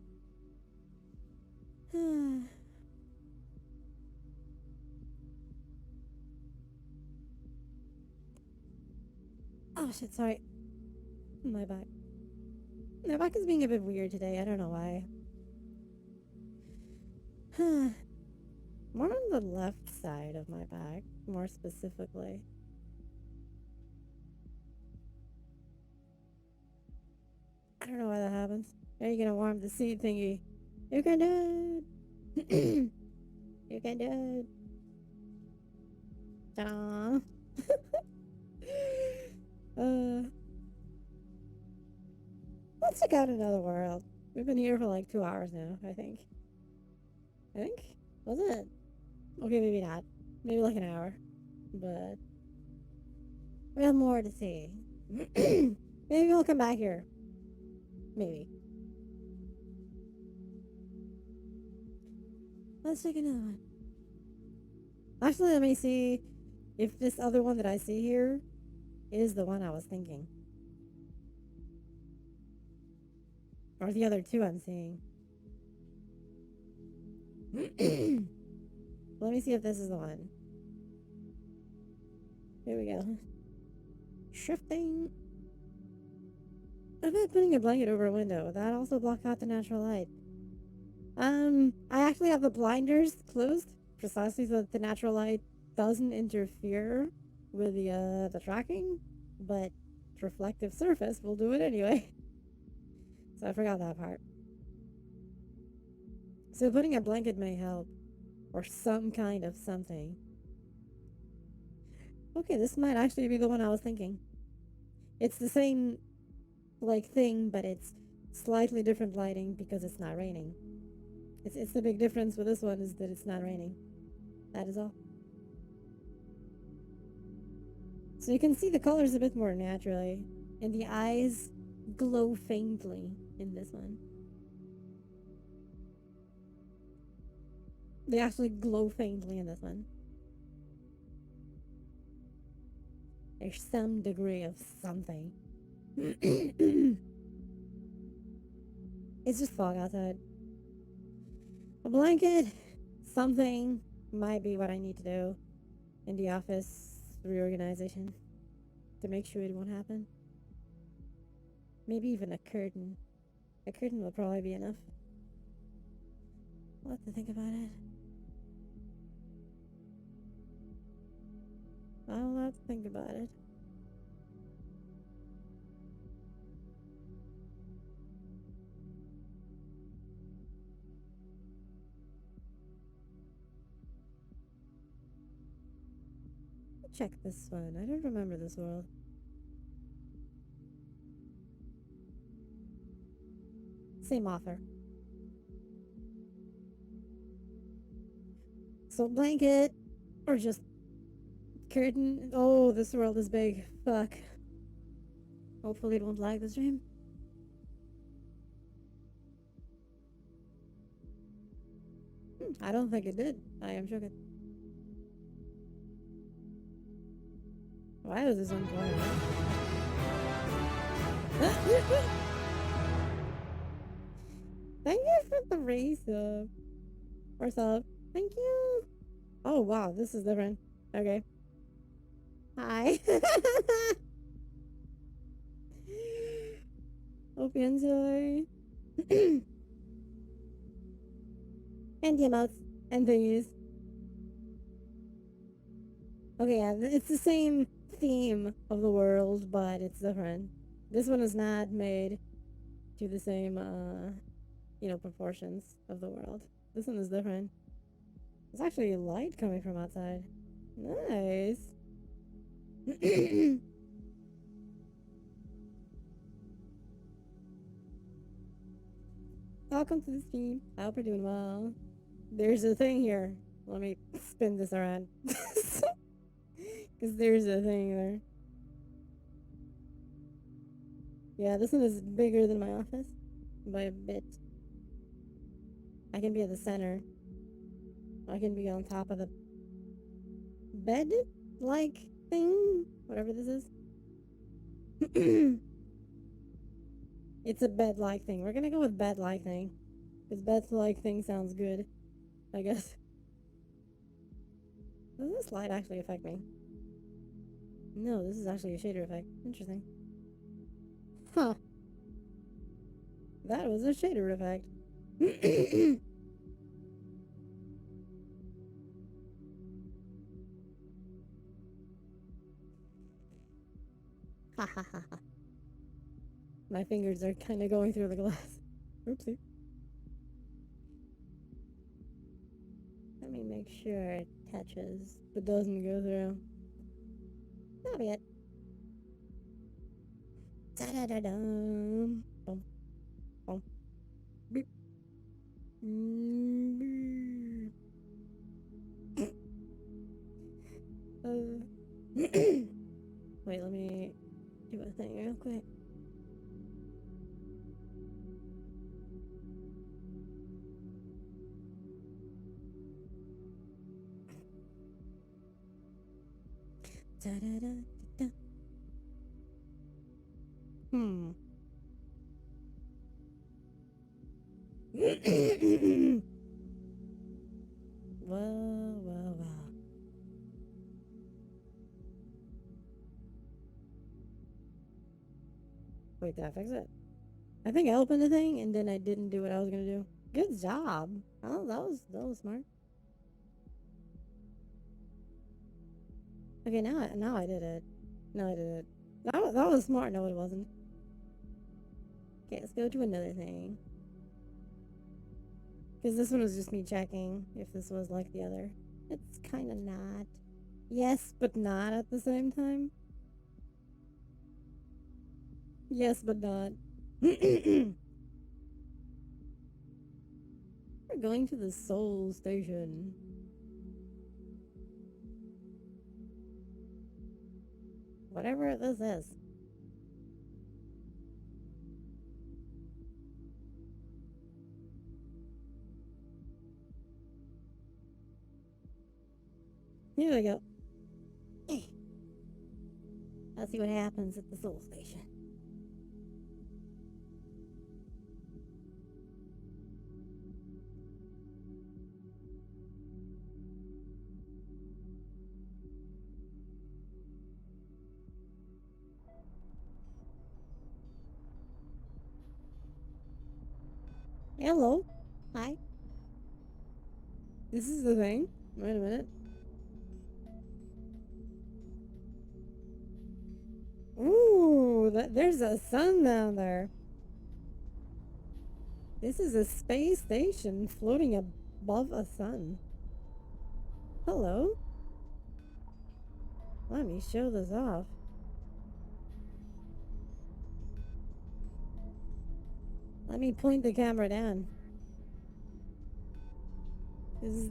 Speaker 1: Oh shit, sorry. My back. My back is being a bit weird today. I don't know why. More on the left side of my back, more specifically. I don't know why that happens. Are you gonna warm the seat thingy? You can do it! You can do it! Ta-da! Let's check out another world. We've been here for like 2 hours now, I think. Was it? Okay, maybe not. Maybe like an hour. But we have more to see. Maybe we'll come back here. Maybe. Let's check another one. Actually, let me see if this other one that I see here is the one I was thinking. Or the other two I'm seeing. Let me see if this is the one. Here we go. Shifting. What about putting a blanket over a window? That also block out the natural light. I actually have the blinders closed precisely so that the natural light doesn't interfere with the tracking, but reflective surface will do it anyway. So I forgot that part. So putting a blanket may help, or some kind of something. Okay, this might actually be the one I was thinking. It's the same like thing, but it's slightly different lighting because it's not raining. It's the big difference with this one is that it's not raining. That is all. So you can see the colors a bit more naturally. And the eyes glow faintly in this one. They actually glow faintly in this one. There's some degree of something. It's just fog outside. A blanket, something might be what I need to do in the office reorganization to make sure it won't happen. Maybe even a curtain. A curtain will probably be enough. I'll have to think about it. I'll have to think about it. Check this one. I don't remember this world. Same author. So blanket or just curtain. Oh, this world is big. Fuck. Hopefully it won't lag the stream. I don't think it did. I am joking. Why is this on fire? Thank you for the race up. Or sub. Thank you. Oh wow, this is different. Okay. Hi. Hope you enjoy. And the emotes and thingies. Okay, yeah, it's the same theme of the world, but it's different. This one is not made to the same, proportions of the world. This one is different. There's actually light coming from outside. Nice. Welcome to the stream. I hope you're doing well. There's a thing here. Let me spin this around. Because there's a thing there. Yeah, this one is bigger than my office by a bit. I can be at the center. I can be on top of the bed-like thing, whatever this is. It's a bed-like thing. We're gonna go with bed-like thing. Because bed-like thing sounds good, I guess. Does this light actually affect me? No, this is actually a shader effect. Interesting. Huh. That was a shader effect. Ha ha ha ha. My fingers are kind of going through the glass. Oopsie. Let me make sure it touches, but doesn't go through. That'll be it. Da-da-da-dum. Bum. Bum. Beep. Beep. Wait, let me do a thing real quick. Da-da-da-da-da. Whoa. Wait, did I fix it? I think I opened the thing and then I didn't do what I was gonna do. Good job. Oh, that was smart. Okay, now I did it. No, I did it. That was smart. No, it wasn't. Okay, let's go to another thing. Because this one was just me checking if this was like the other. It's kind of not. Yes, but not at the same time. Yes, but not. We're going to the Soul Station. Whatever this is. Here we go. Let's see what happens at the Soul Station. Hello. Hi. This is the thing. Wait a minute. Ooh, there's a sun down there. This is a space station floating above a sun. Hello. Let me show this off. Let me point the camera down. Is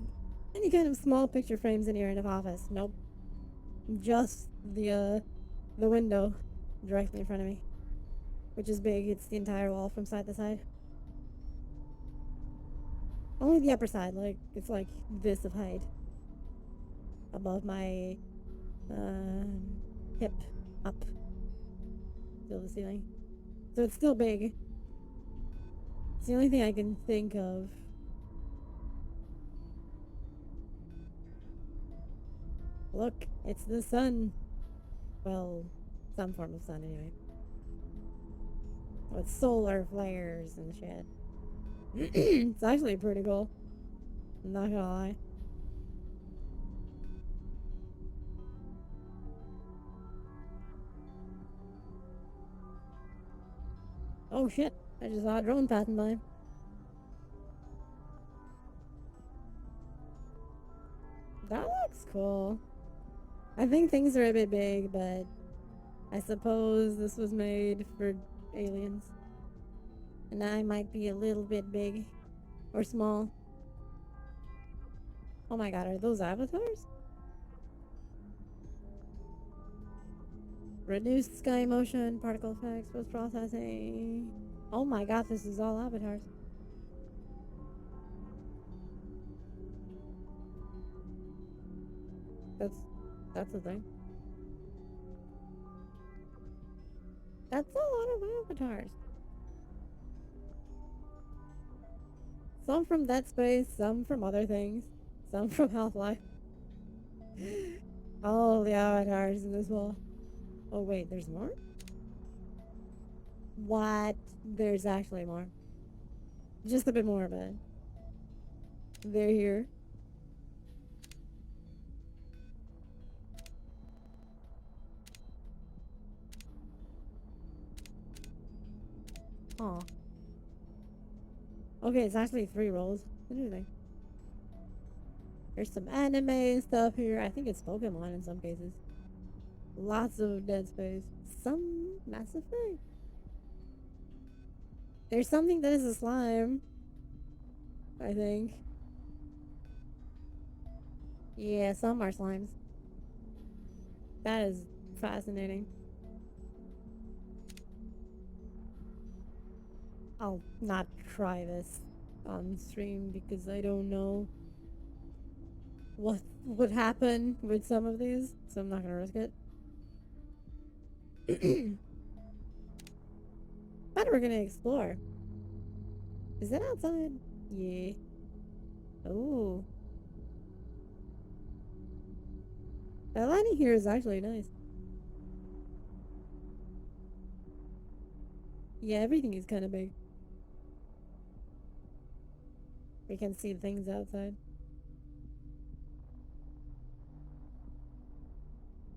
Speaker 1: any kind of small picture frames in here in the office? Nope. Just the window directly in front of me, which is big. It's the entire wall from side to side. Only the upper side, like it's like this of height above my hip up to the ceiling. So it's still big. It's the only thing I can think of. Look, it's the sun. Well, some form of sun anyway. With solar flares and shit. It's actually pretty cool. I'm not gonna lie. Oh shit, I just saw a drone passing by. That looks cool. I think things are a bit big, but I suppose this was made for aliens. And I might be a little bit big. Or small. Oh my god, are those avatars? Reduced sky motion, particle effects, post processing. Oh my god, this is all avatars. That's that's the thing. That's a lot of avatars. Some from Dead Space, some from other things, some from Half-Life. All the avatars in this wall. Oh wait, there's more? What? There's actually more. Just a bit more, but they're here. Aw. Okay, it's actually 3 rolls. Interesting. There's some anime stuff here. I think it's Pokemon in some cases. Lots of Dead Space. Some Mass Effect. There's something that is a slime. I think. Yeah, some are slimes. That is fascinating. I'll not try this on stream because I don't know what would happen with some of these, so I'm not gonna risk it. But we're gonna explore. Is it outside? Yeah. Oh. That lighting here is actually nice. Yeah, everything is kind of big. We can see things outside.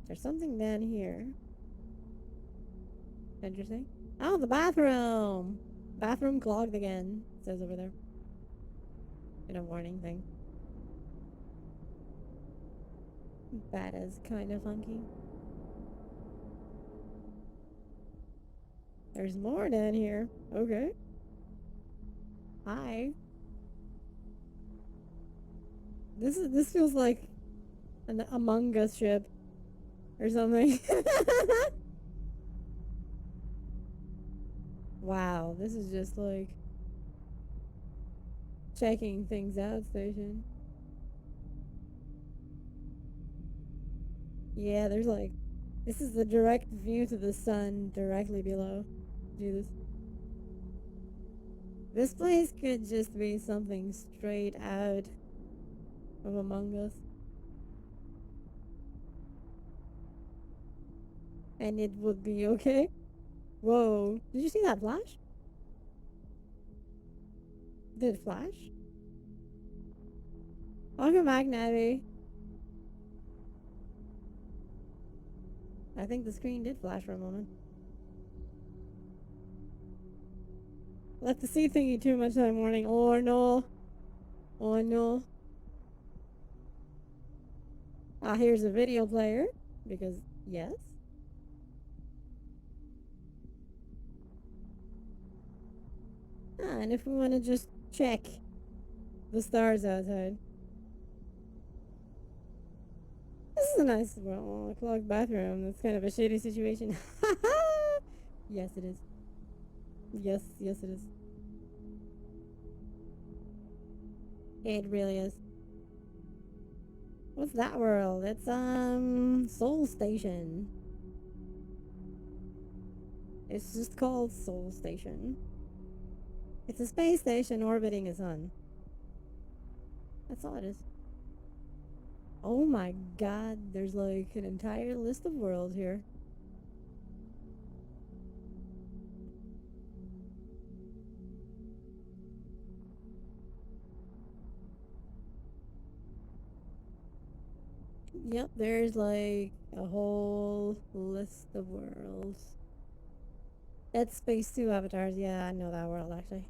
Speaker 1: There's something down here. Interesting. Oh, the bathroom! Bathroom clogged again, it says over there. In a warning thing. That is kind of funky. There's more down here. Okay. Hi. This feels like an Among Us ship or something. Wow, this is just like checking things out station. Yeah, there's like, this is the direct view to the sun directly below. Jesus. This place could just be something straight out of Among Us. And it would be okay. Whoa. Did you see that flash? Did it flash? Welcome back, Navi. I think the screen did flash for a moment. Let the sea thingy too much that morning. Oh no. Oh no. Ah, here's a video player. Because, yes. Ah, and if we want to just check the stars outside. This is a nice, well, clogged bathroom. That's kind of a shady situation. Yes, it is. Yes, yes, it is. It really is. What's that world? It's, Soul Station. It's just called Soul Station. It's a space station orbiting a sun. That's all it is. Oh my god, there's like an entire list of worlds here. Yep, there's like a whole list of worlds. Dead Space 2 avatars. Yeah, I know that world actually.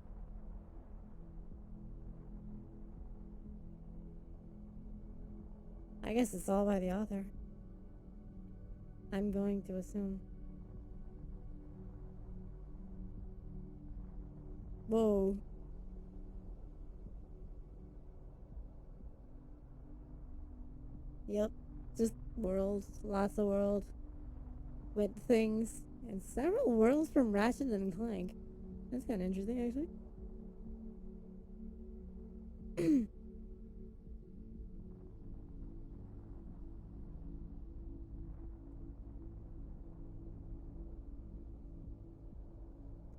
Speaker 1: I guess it's all by the author. I'm going to assume. Whoa. Yep. Just worlds. Lots of worlds. With things. And several worlds from Ratchet and Clank. That's kind of interesting, actually.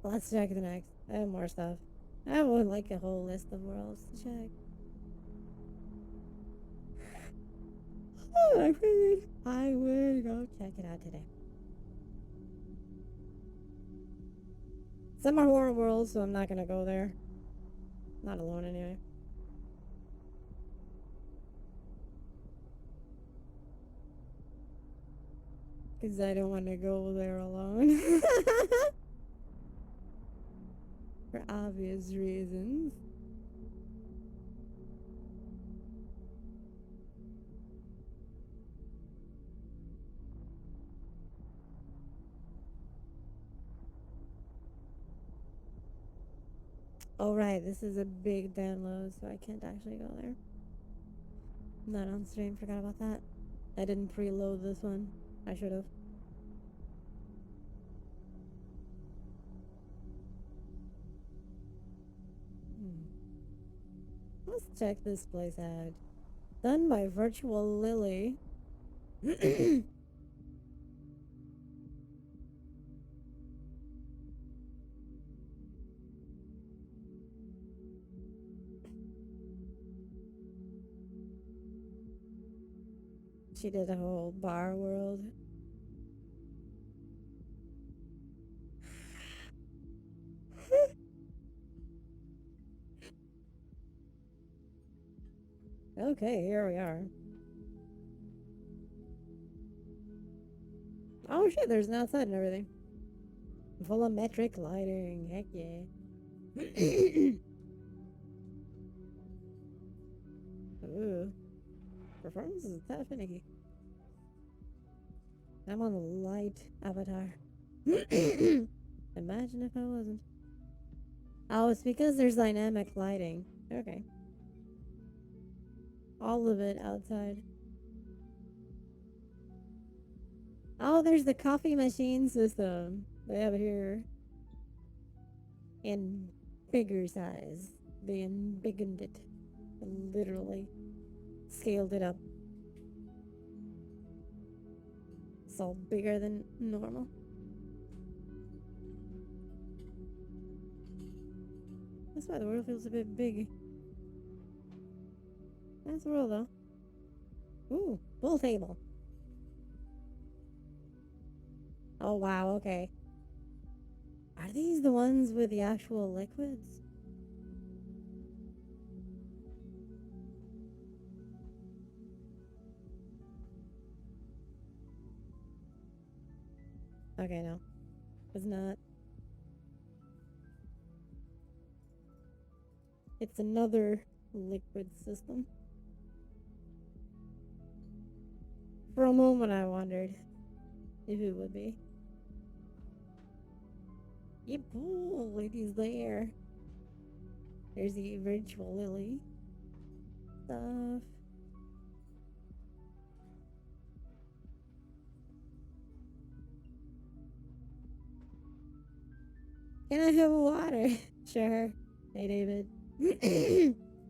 Speaker 1: Let's check the next. I have more stuff. I would like a whole list of worlds to check. Oh, I will go check it out today. Some are horror worlds, so I'm not gonna go there. Not alone anyway. Because I don't want to go there alone. For obvious reasons. Oh, right, this is a big download, so I can't actually go there. Not on stream, forgot about that. I didn't preload this one. I should have. Let's check this place out. Done by Virtual Lily. She did a whole bar world. Okay, here we are. Oh shit, there's an outside and everything. Volumetric lighting, heck yeah. Ooh. Performance is that finicky. I'm on the light avatar. Imagine if I wasn't. Oh, it's because there's dynamic lighting. Okay. All of it outside. Oh, there's the coffee machine system. They have it here. In bigger size. They embiggened it. Literally. Scaled it up. it's all bigger than normal. That's why the world feels a bit big. Nice world though. Ooh, pool table. Oh wow, okay. Are these the ones with the actual liquids? Okay, no. It's not. It's another liquid system. For a moment I wondered if it would be. Yep, oh, lady's there. There's the virtual lily stuff. Can I have water? Sure. Hey, David.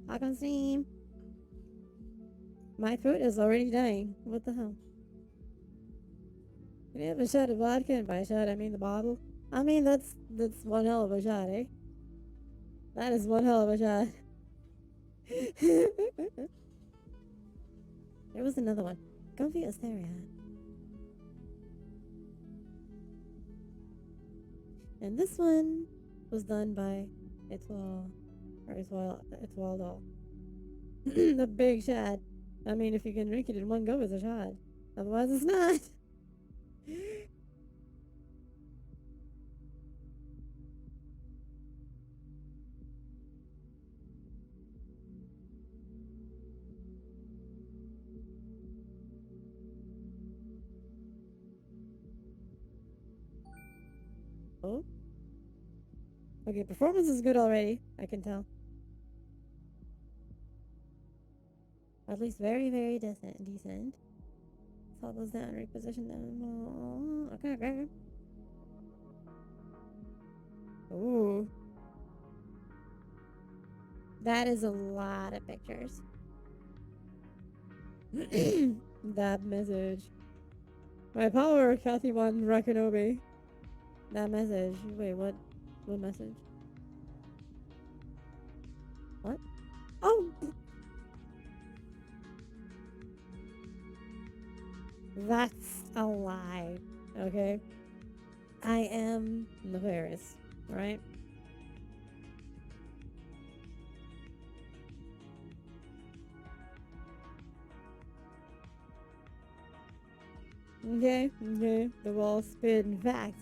Speaker 1: Talk on steam. My throat is already dying. What the hell? Can I have a shot of vodka? And by shot, I mean the bottle. I mean, that's one hell of a shot, eh? That is one hell of a shot. There was another one. Comfy Asteria. And this one was done by Etoile. The big shot. I mean, if you can drink it in one go, it's a shot. Otherwise, it's not. Oh. Okay, performance is good already. I can tell. At least very, very decent. All those down, reposition them. Okay, okay. Ooh. That is a lot of pictures. That message. My power, Kathy One Rakanobi. That message. Wait, what? What message? What? Oh! That's a lie. Okay? I am nefarious. Right? Okay, okay. The wall spit, in fact,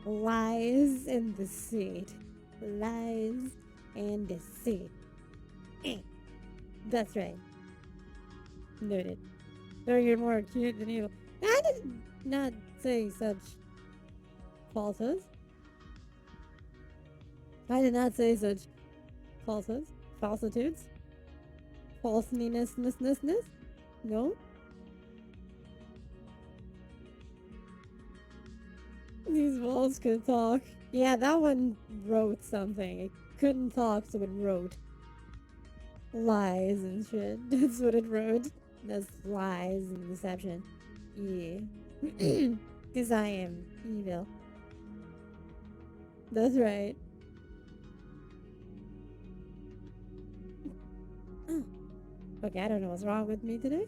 Speaker 1: lies and deceit. Lies and deceit. That's right. Noted. Though you're more cute than evil. I did not say such falsehoods. I did not say such falsehoods. Falsitudes. Falseness. No. These walls could talk. Yeah, that one wrote something. It couldn't talk, so it wrote. Lies and shit. That's what it wrote. That's lies and deception. Yeah. Because I am evil. That's right. Okay, I don't know what's wrong with me today.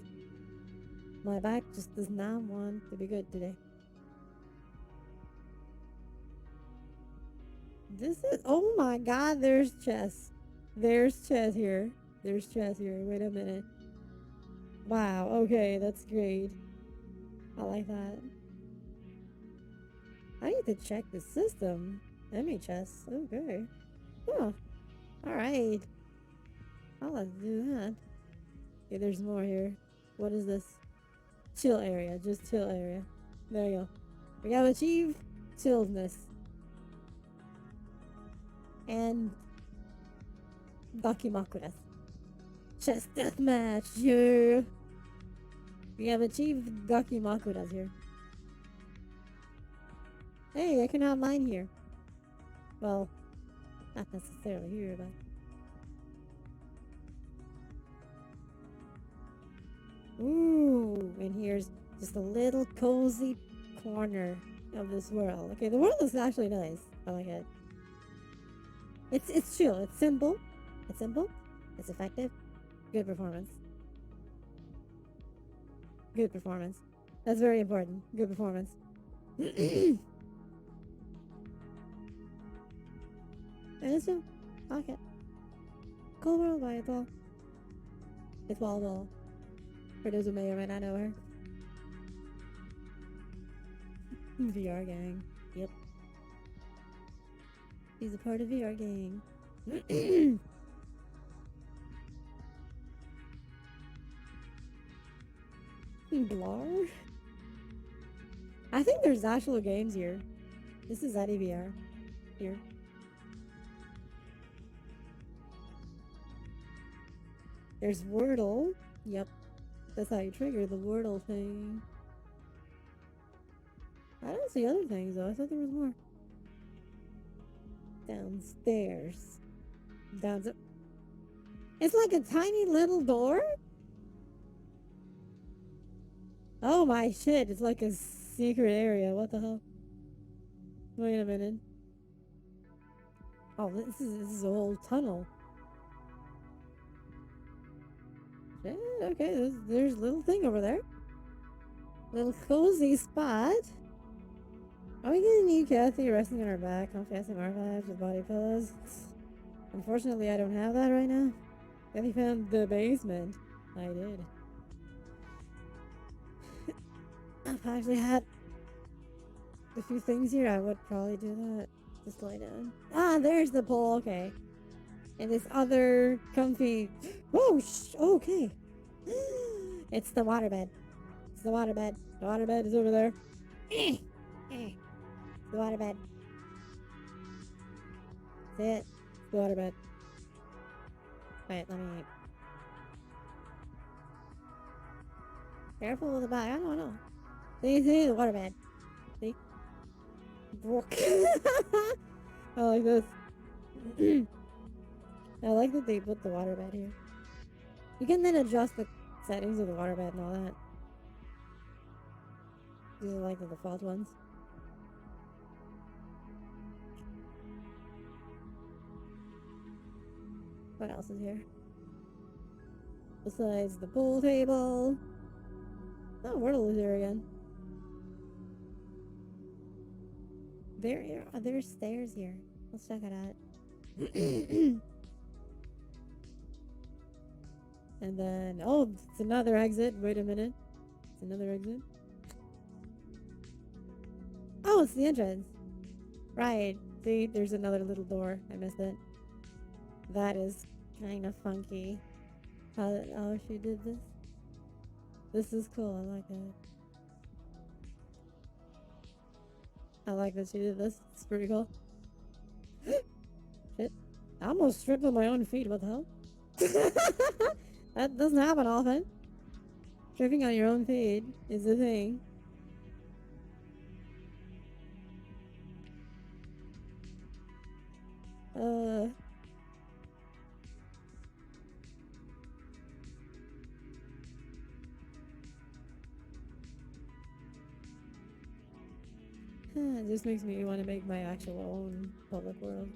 Speaker 1: My back just does not want to be good today. This is. Oh my god, there's chess. There's chess here. There's chess here. Wait a minute. Wow, okay, that's great. I like that. I need to check the system. MHS. Okay. Huh. Alright. I'll have to do that. Okay, there's more here. What is this? Chill area. Just chill area. There you go. We have achieved chillness. And Dakimakuras. Chess deathmatch. Yeah. We have achieved Dakimakuras here. Hey, I can have mine here. Well, not necessarily here, but. Ooh, and here's just a little cozy corner of this world. Okay, the world is actually nice. I like it. It's chill. It's simple. It's simple. It's effective. Good performance. Good performance. That's very important. Good performance. And it's chill. I like it. Cool world by Ethel. It's Wall. For those who may or may not know her. VR gang. Yep. He's a part of VR gang. Blar? I think there's actual games here. This is VR. Here. There's Wordle. Yep. That's how you trigger the Wordle thing. I don't see other things though. I thought there was more. Downstairs. It's like a tiny little door? Oh my shit, it's like a secret area. What the hell? Wait a minute. Oh, this is a whole tunnel. Yeah, okay, there's a little thing over there. Little cozy spot. Are we gonna need Kathy resting on her back, confessing our lives with body pillows? Unfortunately, I don't have that right now. Kathy found the basement. I did. If I actually had a few things here, I would probably do that. Just lie down. Ah, there's the pole, okay. And this other comfy... Oh, okay. It's the waterbed. It's the waterbed. The waterbed is over there. It's the waterbed. That's it. It's the waterbed. Wait, let me... Careful with the back. I don't know. See, the waterbed. See? Brook. I like this. I like that they put the waterbed here. You can then adjust the settings of the waterbed and all that. These are like the default ones. What else is here? Besides the pool table. Oh, Wordle is here again. There's stairs here. Let's check it out. And then, oh, it's another exit. Wait a minute. It's another exit. Oh, it's the entrance. Right. See, there's another little door. I missed it. That is kind of funky. How she did this. This is cool. I like it. I like that she did this. It's pretty cool. Shit. I almost tripped on my own feet. What the hell? That doesn't happen often. Tripping on your own feet is a thing. It just makes me want to make my actual own public world.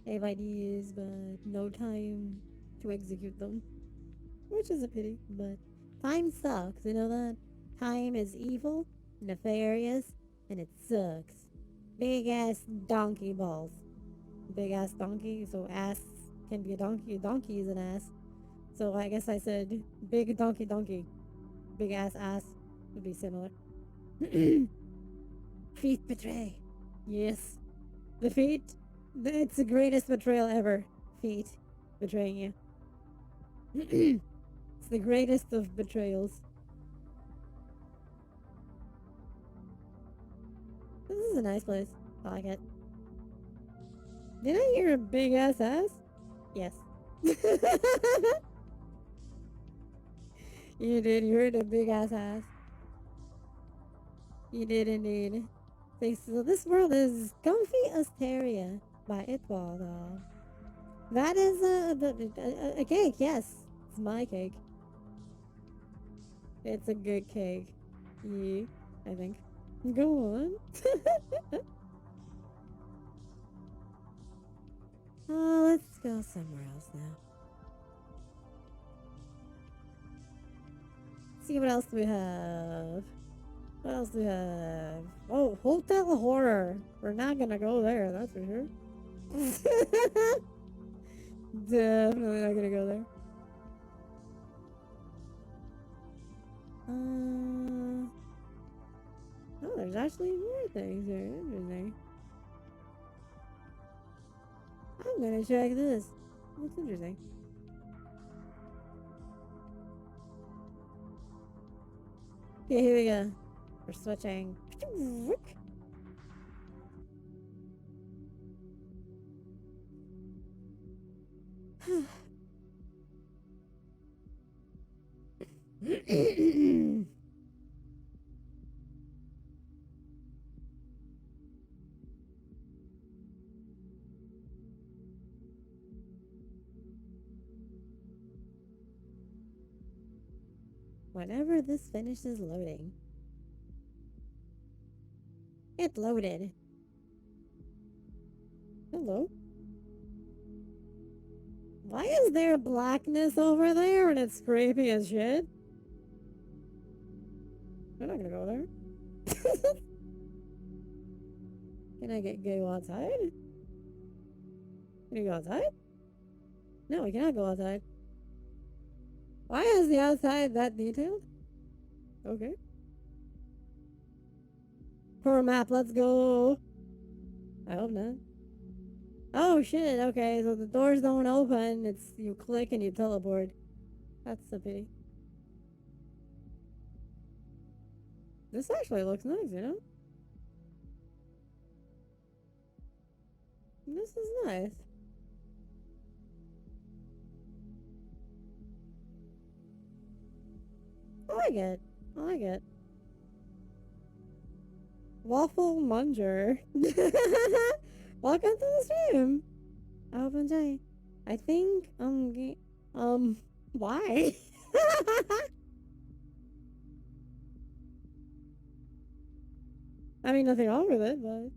Speaker 1: I have ideas, but no time to execute them. Which is a pity, but time sucks, you know that? Time is evil, nefarious, and it sucks. Big ass donkey balls. Big ass donkey, so ass can be a donkey is an ass. So I guess I said big donkey. Big ass would be similar. Feet betray. Yes. The feet, it's the greatest betrayal ever. Feet betraying you. It's the greatest of betrayals. This is a nice place. I like it. Did I hear a big ass? Yes. You did. You heard a big ass. You did indeed. So this world is Comfy Asteria by Itwal, though. That is a cake, yes. It's my cake. It's a good cake. Yeah, I think. Go on. Let's go somewhere else now. See what else we have. What else do we have? Oh, Hotel Horror. We're not gonna go there, that's for sure. Definitely not gonna go there. Oh, there's actually more things here. Interesting. I'm gonna check this. Looks interesting. Okay, here we go. We're switching. Whenever this finishes loading. It loaded. Hello? Why is there blackness over there and it's creepy as shit? We're not gonna go there. Can I go outside? Can you go outside? No, we cannot go outside. Why is the outside that detailed? Okay. Poor map, let's go. I hope not. Oh shit, okay, so the doors don't open, it's you click and you teleport. That's a pity. This actually looks nice, you know? This is nice. I like it. I like it. Waffle Munger. Welcome to the stream. I hope you enjoy. I think why? I mean, nothing wrong with it, but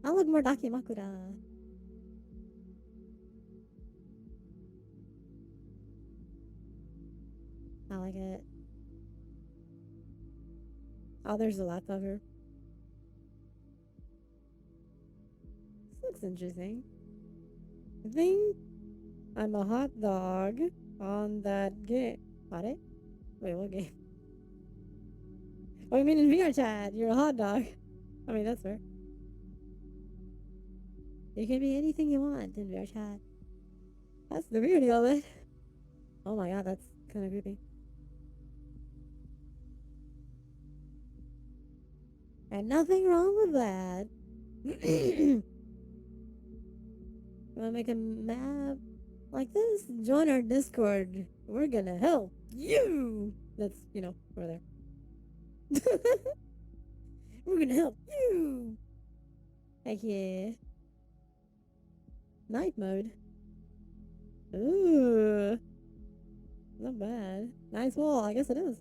Speaker 1: I look more Dakimakura. I like it. Oh, there's a laptop here. This looks interesting. I think I'm a hot dog on that game. What it? Wait, what game? Oh, you mean in VR chat? You're a hot dog. I mean, that's fair. You can be anything you want in VR chat. That's the beauty of it. Oh my god, that's kind of creepy. And nothing wrong with that. You wanna make a map like this? Join our Discord. We're gonna help you. That's, over there. We're gonna help you. Heck yeah. Night mode. Ooh. Not bad. Nice wall. I guess it is.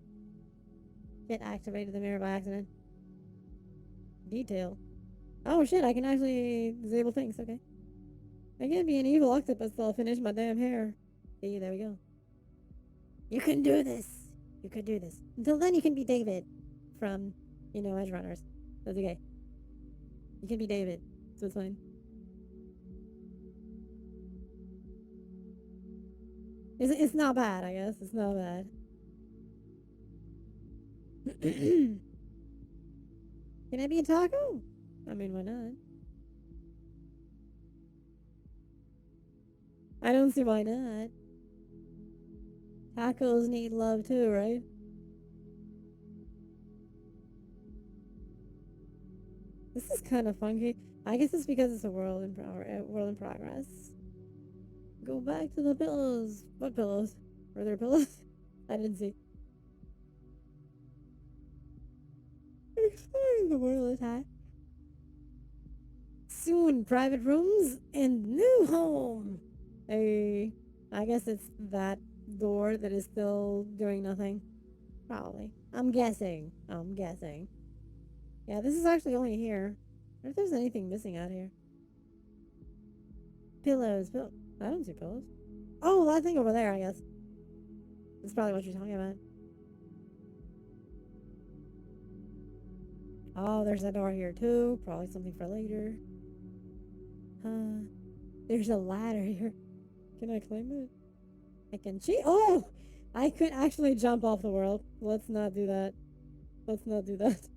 Speaker 1: It activated the mirror by accident. Detail. Oh shit, I can actually disable things. Okay. I can't be an evil octopus till I finish my damn hair. See, there we go. You can do this. You could do this. Until then, you can be David from, Edge Runners. That's okay. You can be David, so it's fine. It's not bad, I guess. It's not bad. Can I be a taco? I mean, why not? I don't see why not. Tacos need love too, right? This is kind of funky. I guess it's because it's a world in progress. Go back to the pillows. What pillows? Were there pillows? I didn't see. Exploring the world attack. Soon, private rooms and new home. Hey, I guess it's that door that is still doing nothing. Probably. I'm guessing. I'm guessing. Yeah, this is actually only here. I wonder if there's anything missing out here. Pillows. I don't see pillows. Oh, that thing over there, I guess. That's probably what you're talking about. Oh, there's a door here too. Probably something for later. There's a ladder here. Can I climb it? I can cheat. Oh! I could actually jump off the world. Let's not do that. Let's not do that.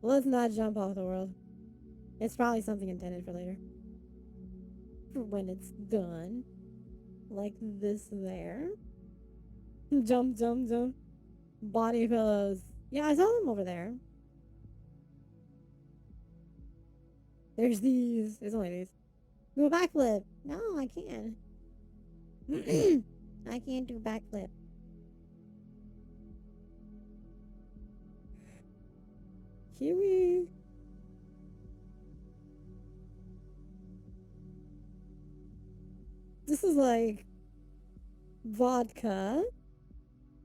Speaker 1: Let's not jump off the world. It's probably something intended for later. For when it's done. Like this there. Jump, jump, jump. Body pillows. Yeah, I saw them over there. There's these. There's only these. Do a backflip. No, I can't. I can't do backflip. Kiwi. This is like vodka,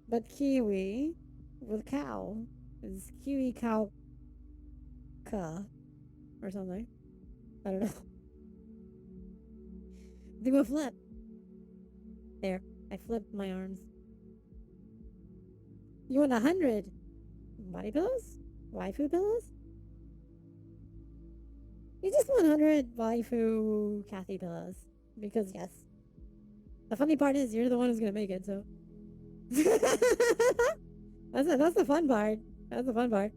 Speaker 1: but kiwi with cow. It's kiwi cow ka or something. I don't know. Do a flip. There. I flipped my arms. You want 100 body pillows? Waifu pillows? You just want 100 waifu Kathy pillows. Because yes. The funny part is you're the one who's gonna make it, so. that's the fun part. That's the fun part.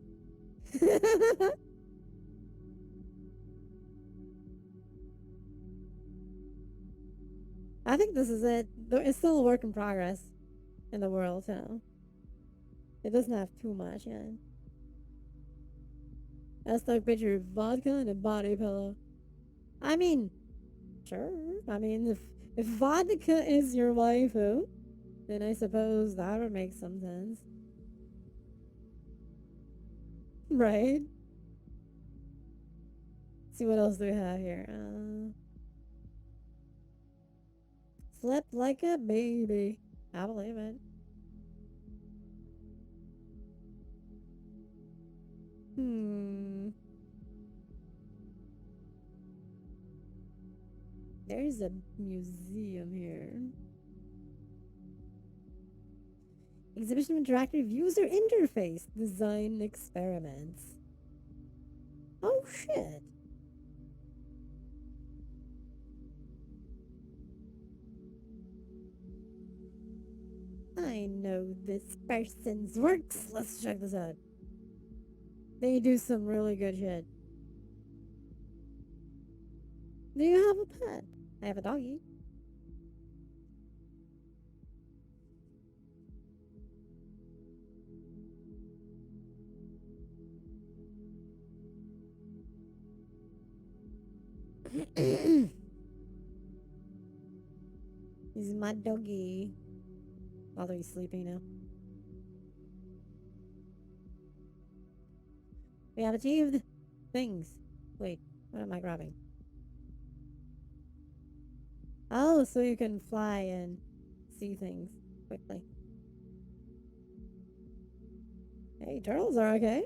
Speaker 1: I think this is it. It's still a work in progress in the world, so. It doesn't have too much yet. That's like picture of vodka and a body pillow. I mean, sure. I mean, if vodka is your waifu, then I suppose that would make some sense. Right? Let's see what else do we have here. Slept like a baby. I believe it. There's a museum here. Exhibition of interactive user interface design experiments. Oh shit. I know this person's works. Let's check this out. They do some really good shit. Do you have a pet? I have a doggy. He's my doggy. Although he's sleeping now. We have achieved things. Wait, what am I grabbing? Oh, so you can fly and see things quickly. Hey, turtles are okay.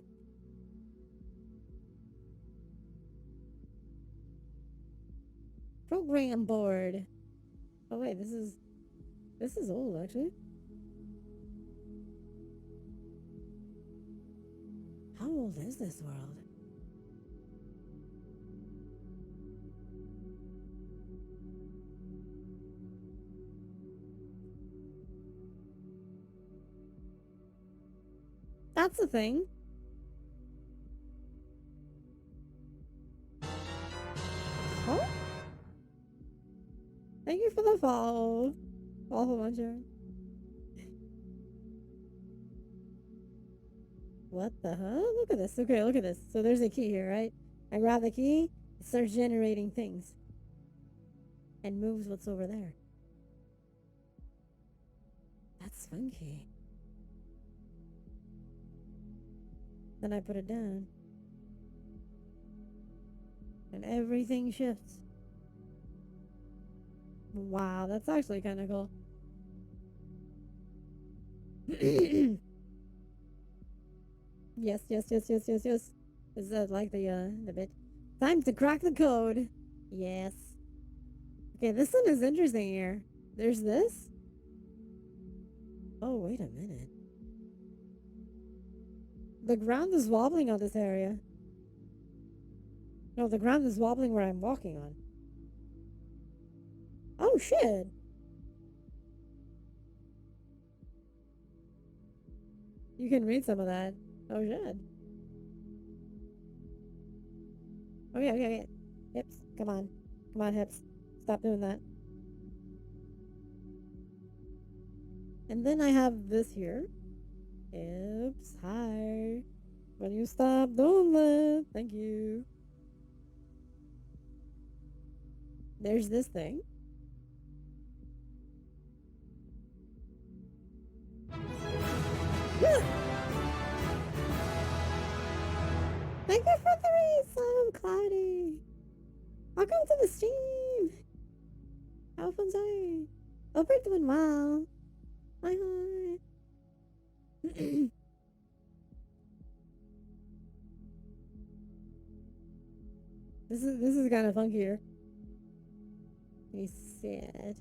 Speaker 1: Program board. Oh wait, this is old actually. How old is this world? That's the thing. Huh? Thank you for the follow. Awful muncher. What the hell? Look at this. Okay, look at this. So there's a key here, right? I grab the key, it starts generating things. And moves what's over there. That's funky. Then I put it down. And everything shifts. Wow, that's actually kind of cool. Yes, yes, yes, yes, yes, yes. Is that like the bit? Time to crack the code. Yes. Okay, this one is interesting here. There's this. Oh, wait a minute. The ground is wobbling on this area. No, the ground is wobbling where I'm walking on. Oh, shit. You can read some of that. Oh, shit. Okay, okay, okay. Hips, come on. Come on, hips. Stop doing that. And then I have this here. Hips, hi. Will you stop doing that? Thank you. There's this thing. Thank you for the reason, Cloudy. Welcome to the stream. How fun's I? Hope you're doing well. Hi, hi. This is kind of funkier. You see it.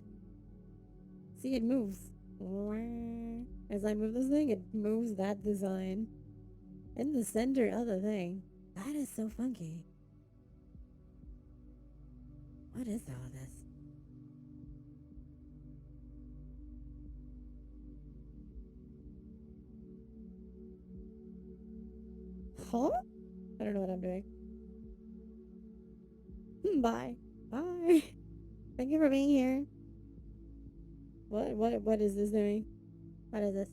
Speaker 1: See, it moves. As I move this thing, it moves that design. In the center of the thing. That is so funky. What is all this? Huh? I don't know what I'm doing. Bye. Bye. Thank you for being here. What is this doing? What is this?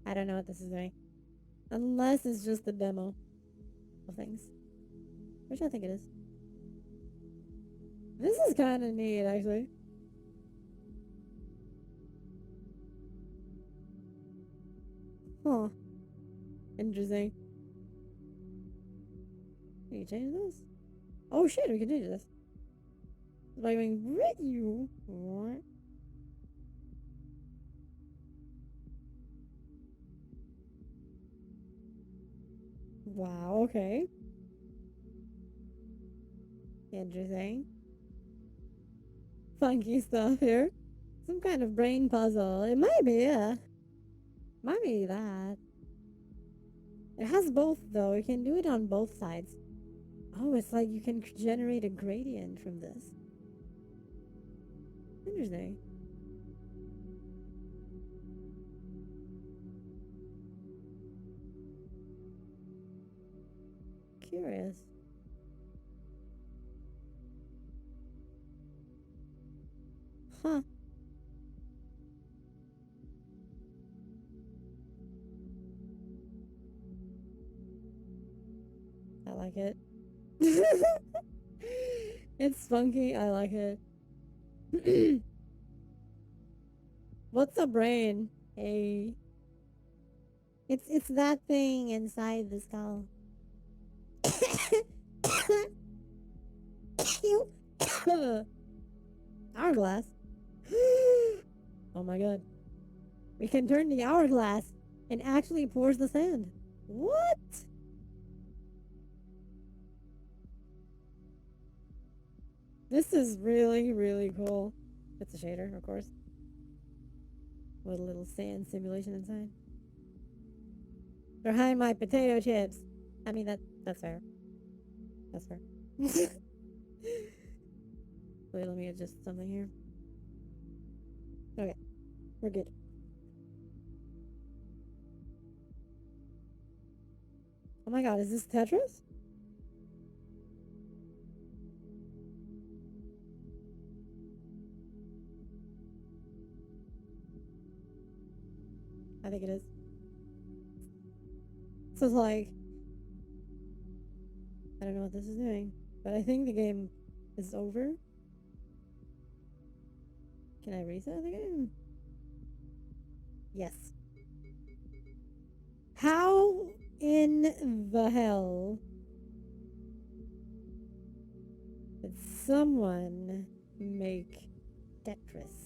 Speaker 1: I don't know what this is doing. Unless it's just the demo of things. Which I think it is. This is kind of neat, actually. Huh. Interesting. Can you change this? Oh shit, we can change this. By going you. Wow, okay. Interesting. Funky stuff here. Some kind of brain puzzle. It might be, yeah. Might be that. It has both, though. You can do it on both sides. Oh, it's like you can generate a gradient from this. Interesting. Curious. Huh. I like it. It's funky. I like it. What's a brain? Hey. It's that thing inside the skull. Hourglass. Oh my god. We can turn the hourglass and actually pours the sand. What? This is really, really cool. It's a shader, of course. With a little sand simulation inside. Behind my potato chips. I mean, that's fair. That's fair. Wait, let me adjust something here. Okay, we're good. Oh my god, is this Tetris? I think it is. So it's like, I don't know what this is doing, but I think the game is over. Can I reset the game? Yes. How in the hell did someone make Tetris?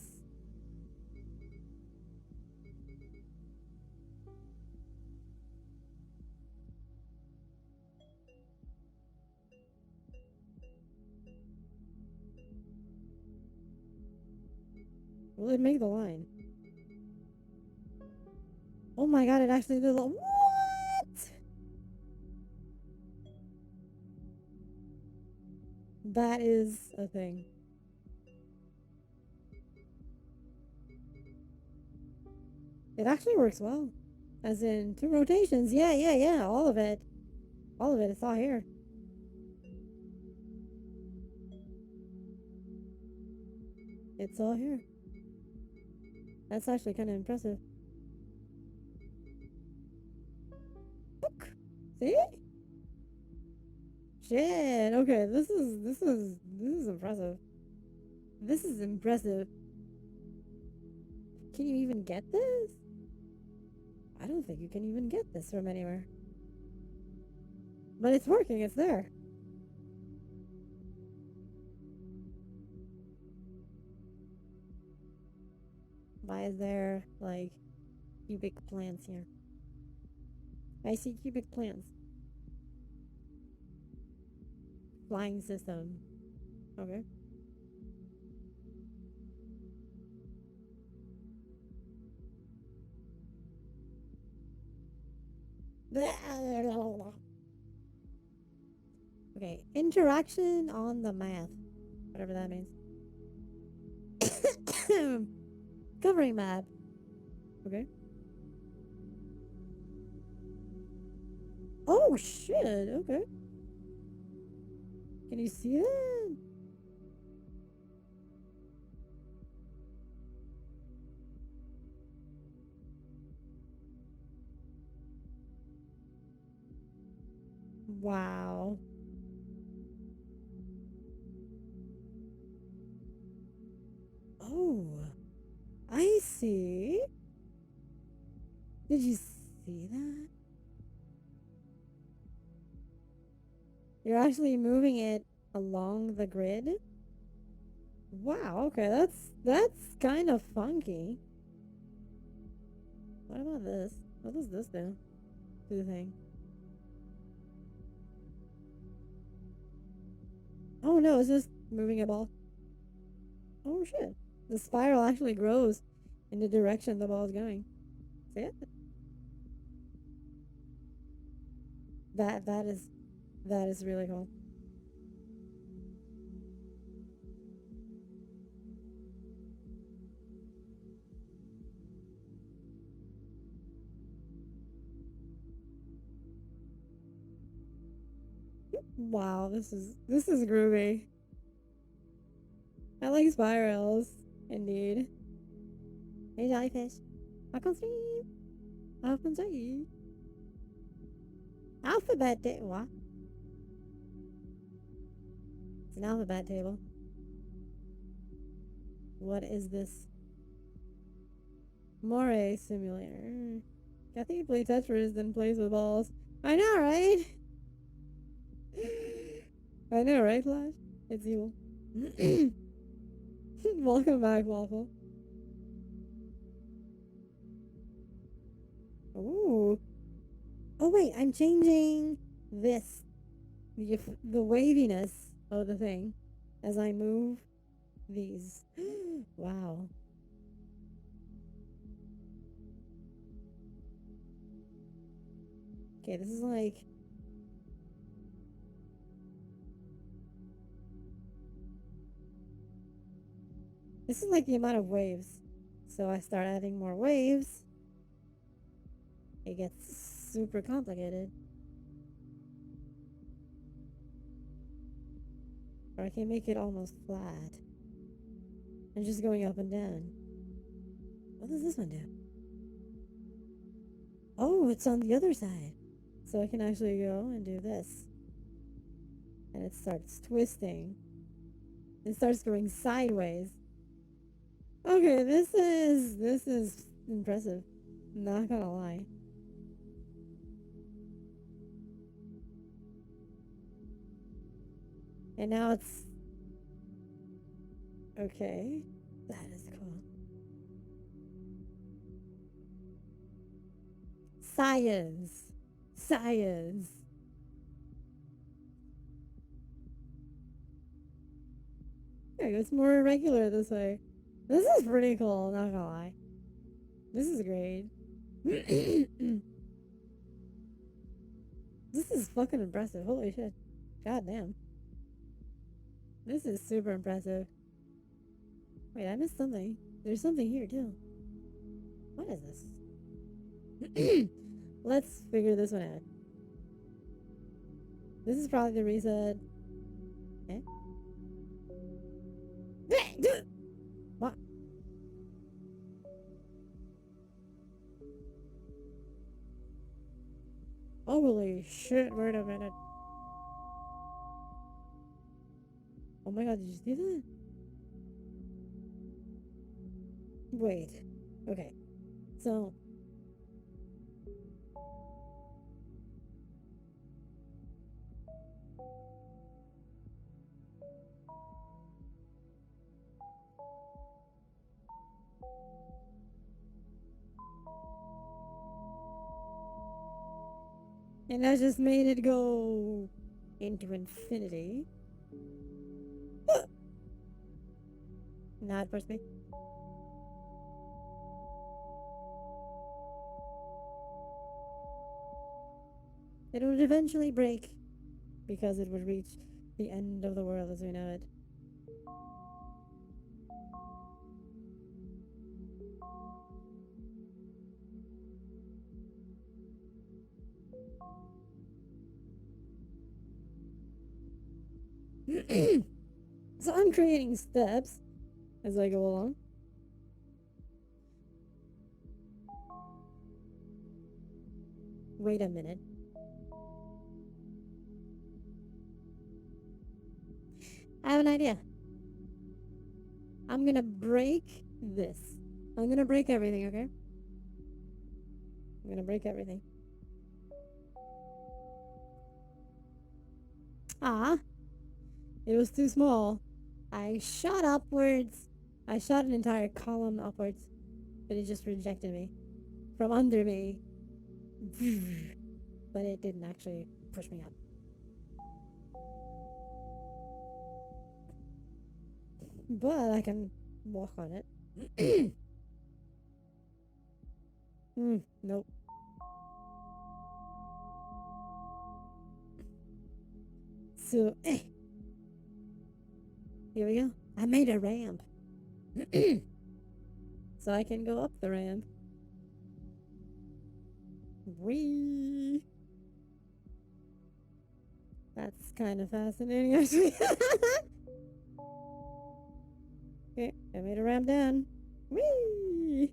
Speaker 1: Will it make the line? Oh my god, it actually did. What? That is a thing. It actually works well. As in 2 rotations. Yeah, yeah, yeah. All of it. All of it. It's all here. It's all here. That's actually kind of impressive. Look. See? Shit. Okay, this is impressive. This is impressive. Can you even get this? I don't think you can even get this from anywhere. But it's working, it's there. Why is there, like, cubic plants here? I see cubic plants. Flying system. Okay. Okay, interaction on the math. Whatever that means. Covering map. Okay. Oh shit, okay. Can you see that? Wow. Oh, I see. Did you see that? You're actually moving it along the grid? Wow, okay, that's kind of funky. What about this? What does this do? Do the thing. Oh no, it's just moving a ball. Oh shit. The spiral actually grows in the direction the ball is going. See it? That that is that is really cool. Wow, this is groovy. I like spirals, indeed. Hey jellyfish. Welcome stream. Welcome stream. Alphabet what? It's an alphabet table. What is this? Moray simulator. Kathy play Tetris then plays with balls. I know, right? I know, right, Flash? It's evil. Welcome back, Waffle. Ooh. Oh wait, I'm changing this. The waviness of the thing as I move these. Wow. Okay, this is like... This is like the amount of waves. So I start adding more waves. It gets super complicated. Or I can make it almost flat. And just going up and down. What does this one do? Oh, it's on the other side. So I can actually go and do this. And it starts twisting. It starts going sideways. Okay, this is impressive. Not gonna lie. And now it's... Okay. That is cool. Science. Science. Yeah, it's more irregular this way. This is pretty cool, not gonna lie. This is great. This is fucking impressive. Holy shit. God damn. This is super impressive. Wait, I missed something. There's something here too. What is this? Let's figure this one out. This is probably the reset. Eh? What? Holy shit, wait a minute. Oh my god, did you see that? Wait. Okay. So. And I just made it go into infinity. Not push me. It would eventually break because it would reach the end of the world as we know it. So I'm creating steps as I go along. Wait a minute. I have an idea. I'm gonna break this. I'm gonna break everything, okay? I'm gonna break everything. Ah, it was too small. I shot upwards. I shot an entire column upwards, but it just rejected me from under me. But it didn't actually push me up. But I can walk on it. Nope. So, here we go. I made a ramp. So I can go up the ramp. Whee! That's kind of fascinating, actually. Okay, I made a ramp down. Whee!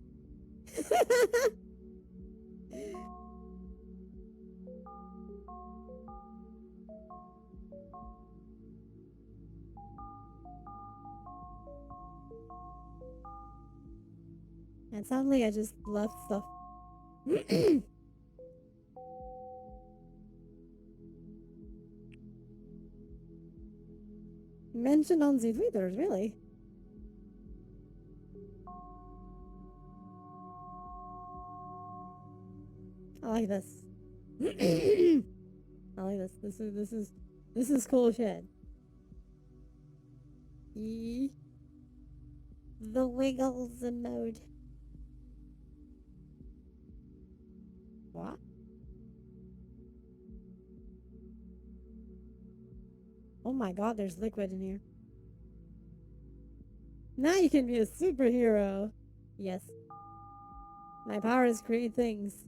Speaker 1: And suddenly I just left stuff. Mentioned on the Twitters, really? I like this. I like this. This is cool shit. The wiggles mode. What? Oh my god, there's liquid in here. Now you can be a superhero. Yes. My power is create things.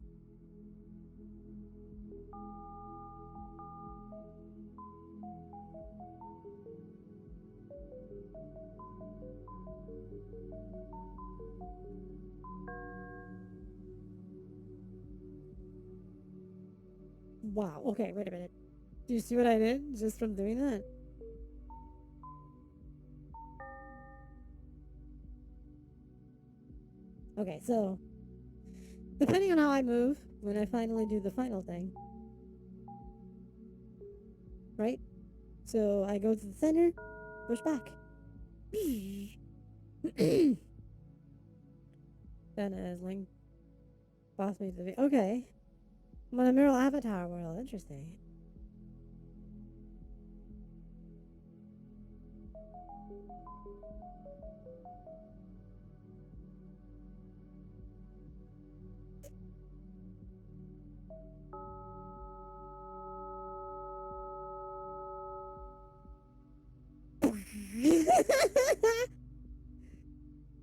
Speaker 1: Wow. Okay, wait a minute. Do you see what I did just from doing that? Okay, so depending on how I move when I finally do the final thing, right? So I go to the center, push back. Then as Link boss me to the okay. I'm on a Mural Avatar world. Interesting.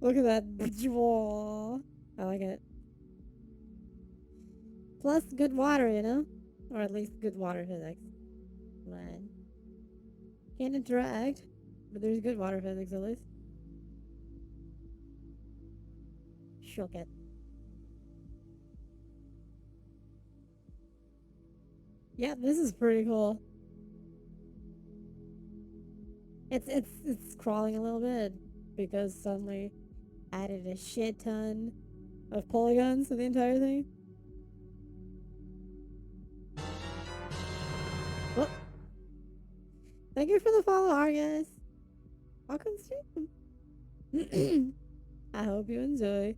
Speaker 1: Look at that. I like it. Plus good water, you know? Or at least good water physics. Man. Can't interact, but there's good water physics at least. Shook it. Yeah, this is pretty cool. It's crawling a little bit because suddenly added a shit ton of polygons to the entire thing. Well, thank you for the follow, Argus. Welcome stream. I hope you enjoy.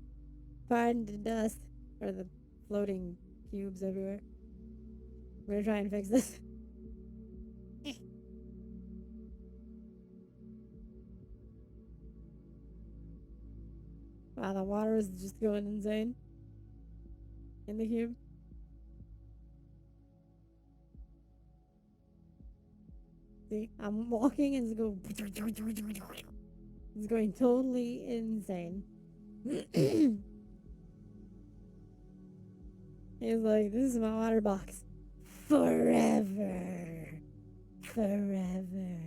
Speaker 1: Pardon the dust or the floating cubes everywhere. I'm gonna try and fix this. Wow, the water is just going insane in the cube. See, I'm walking and it's going. It's going totally insane. He's like, this is my water box. Forever. Forever.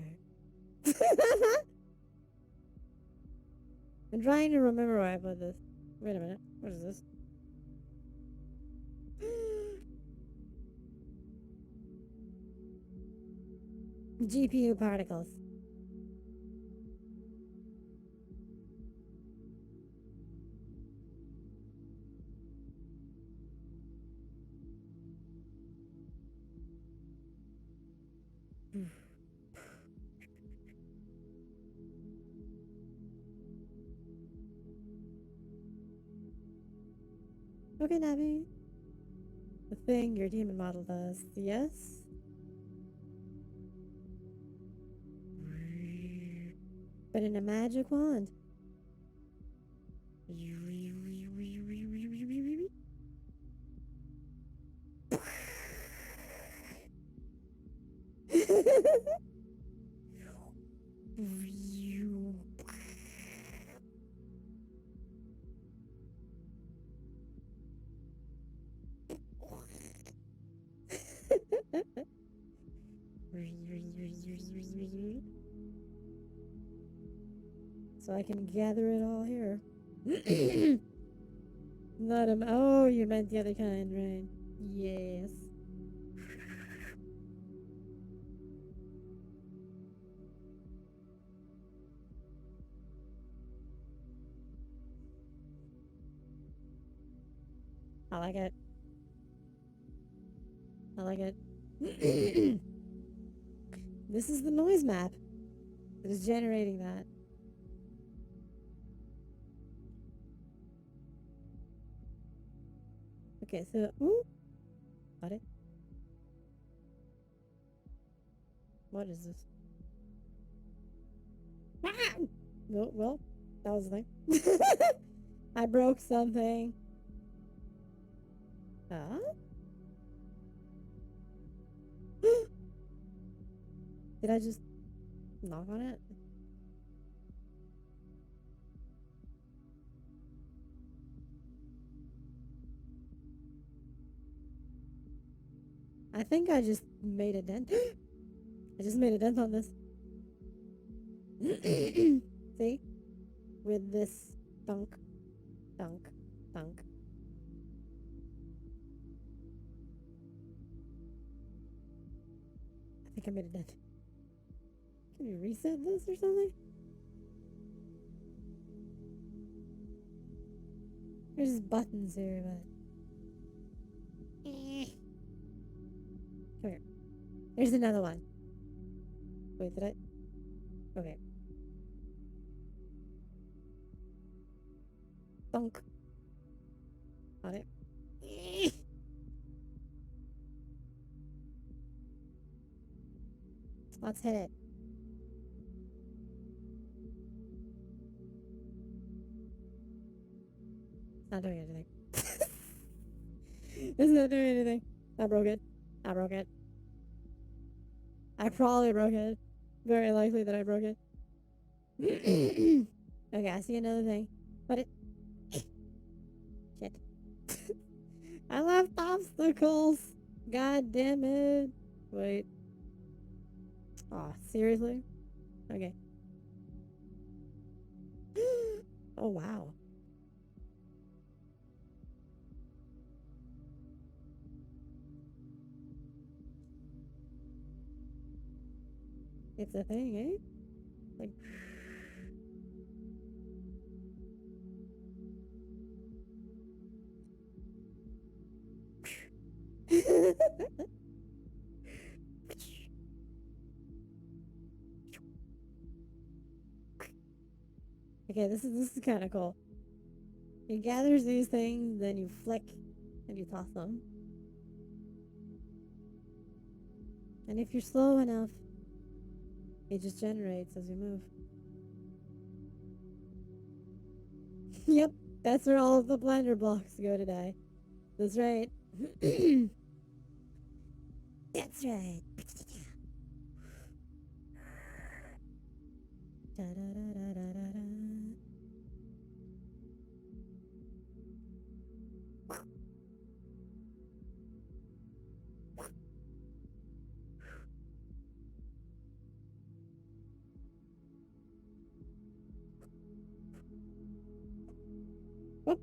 Speaker 1: I'm trying to remember where I put this. Wait a minute. What is this? GPU particles. Okay, Navi. The thing your demon model does, yes? But in a magic wand. So I can gather it all here. Not oh, you meant the other kind, right? Yes. I like it. I like it. This is the noise map that is generating that. Okay, so ooh, got it. What is this? No, well, that was the thing. I broke something. Huh? Did I just knock on it? I think I just made a dent. I just made a dent on this. See? With this dunk, dunk, dunk. I think I made a dent. Can we reset this or something? There's buttons here, but... Come here. There's another one. Wait, did I... Okay. Dunk. Got it. Let's hit it. It's not doing anything. It's not doing anything. I broke it. I broke it. I probably broke it. Very likely that I broke it. Okay, I see another thing. But it... Shit. I left obstacles! God damn it. Wait. Aw, seriously? Okay. Oh, wow. It's a thing, eh? Like... Okay, this is kind of cool. He gathers these things, then you flick, and you toss them. And if you're slow enough, it just generates as you move. Yep, that's where all of the blender blocks go to die. That's right. That's right. Da, da, da, da, da, da, da. Whoop.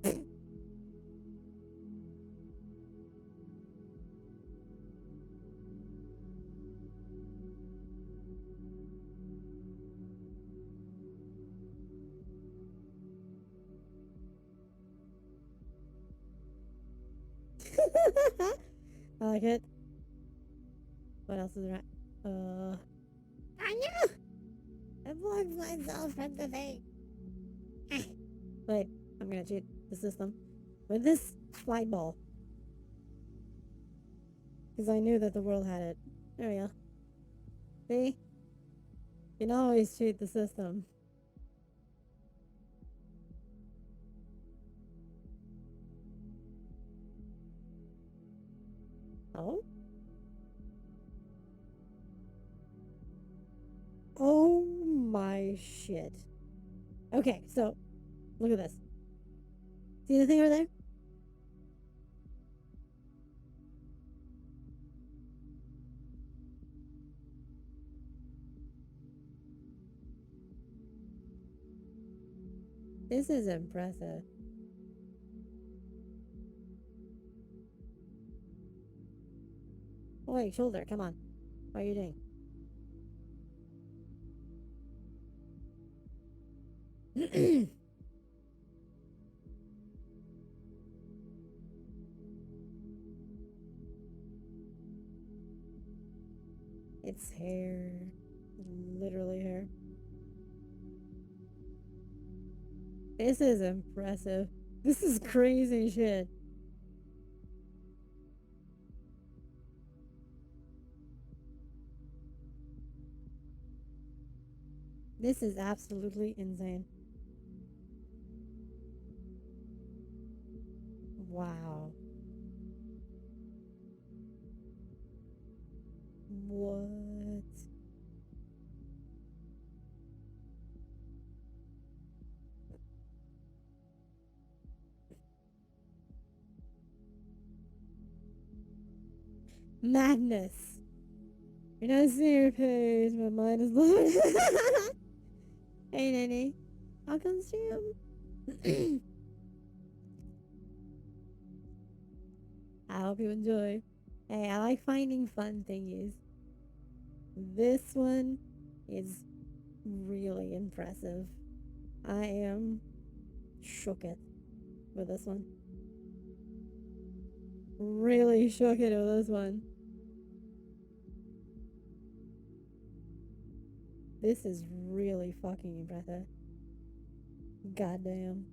Speaker 1: I like it. What else is right? I know! It blocks myself from the thing. Wait, I'm gonna cheat the system with this flight ball. Because I knew that the world had it. There we go. See? You can always cheat the system. Oh? Oh my shit. Okay, so look at this. See the thing over there? This is impressive. Oh, wait, shoulder, come on. What are you doing? It's hair. Literally hair. This is impressive. This is crazy shit. This is absolutely insane. Wow. What? Madness. You're not seeing your page. My mind is blown. Hey, Nanny. How come stream? I hope you enjoy. Hey, I like finding fun thingies. This one is really impressive. I am shook it with this one. Really shook it with this one. This is really fucking impressive. Goddamn.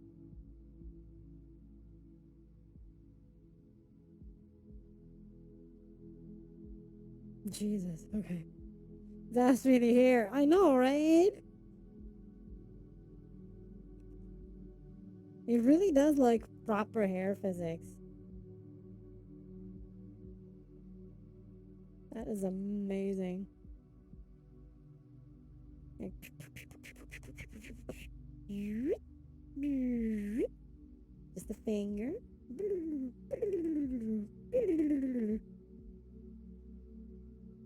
Speaker 1: Jesus, okay. That's really hair. I know, right? It really does like proper hair physics. That is amazing. Just a finger.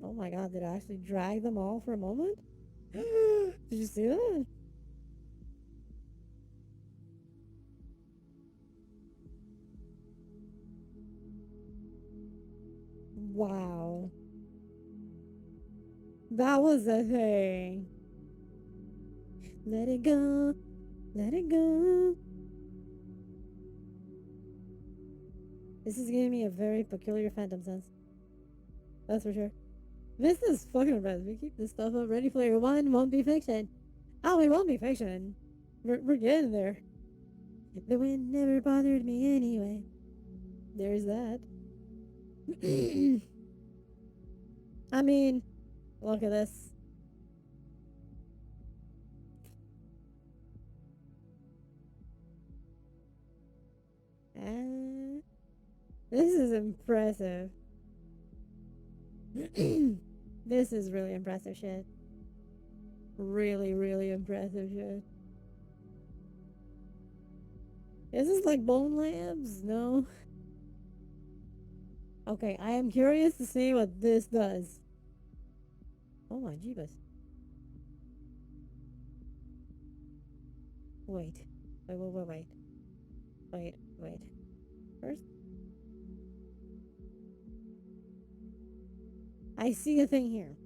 Speaker 1: Oh my god, did I actually drag them all for a moment? Did you see that? Wow. That was a thing. Let it go. Let it go. This is giving me a very peculiar phantom sense. That's for sure. This is fucking impressive. We keep this stuff up. Ready Player One won't be fiction. Oh, it won't be fiction. We're getting there. The wind never bothered me anyway. There's that. I mean, look at this. Uh, this is impressive. This is really impressive shit. Really, really impressive shit. Is this like Bone Labs? No? Okay, I am curious to see what this does. Oh my jeebus. Wait. Wait. First, I see a thing here.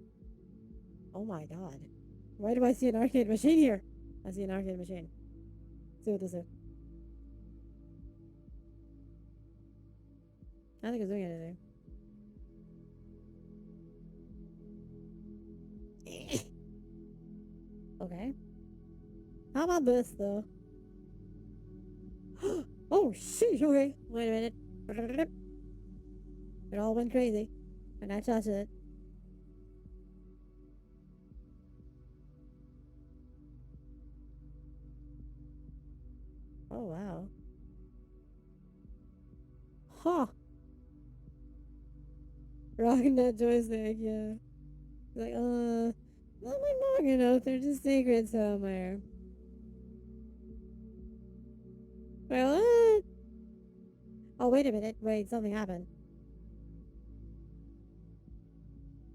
Speaker 1: Oh my god. Why do I see an arcade machine here? I see an arcade machine. See what this is. I don't think it's doing anything. Okay. How about this though? Oh sheesh, okay. Wait a minute. It all went crazy. And I touched it. Oh wow. Huh. Rocking that joystick, yeah. Like, not like long enough. There's a secret somewhere. Well, oh, wait a minute. Wait, something happened.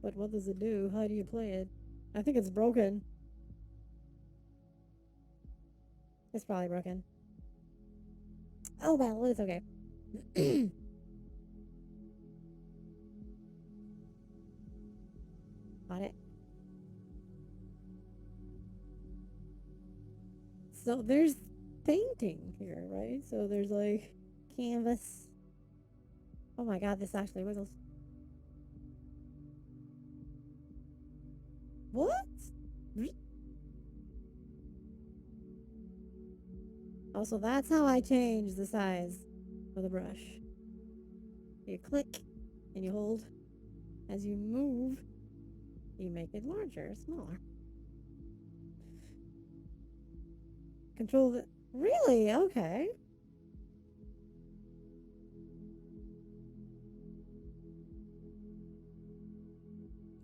Speaker 1: But what does it do? How do you play it? I think it's broken. It's probably broken. Oh, well, it's okay. Got it. So there's painting here, right? So there's like canvas. Oh my god, this actually wiggles. What? Also, that's how I change the size of the brush. You click and you hold. As you move, you make it larger, smaller. Control the. Really? Okay.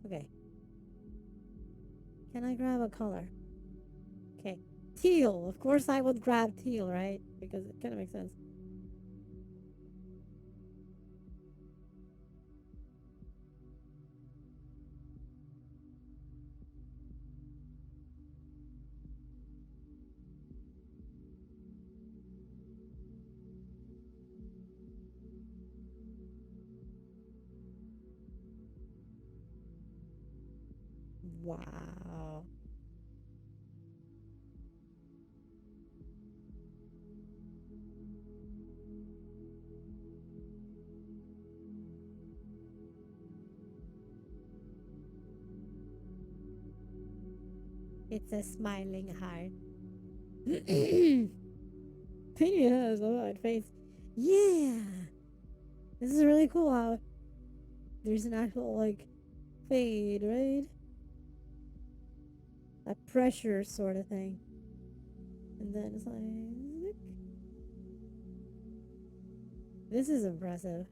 Speaker 1: Okay. Can I grab a color? Okay. Teal. Of course I would grab teal, right? Because it kind of makes sense. Wow. It's a smiling heart. Penny has a white face. Yeah. This is really cool how there's an actual, like, fade, right? A pressure sort of thing. And then it's like. This is impressive.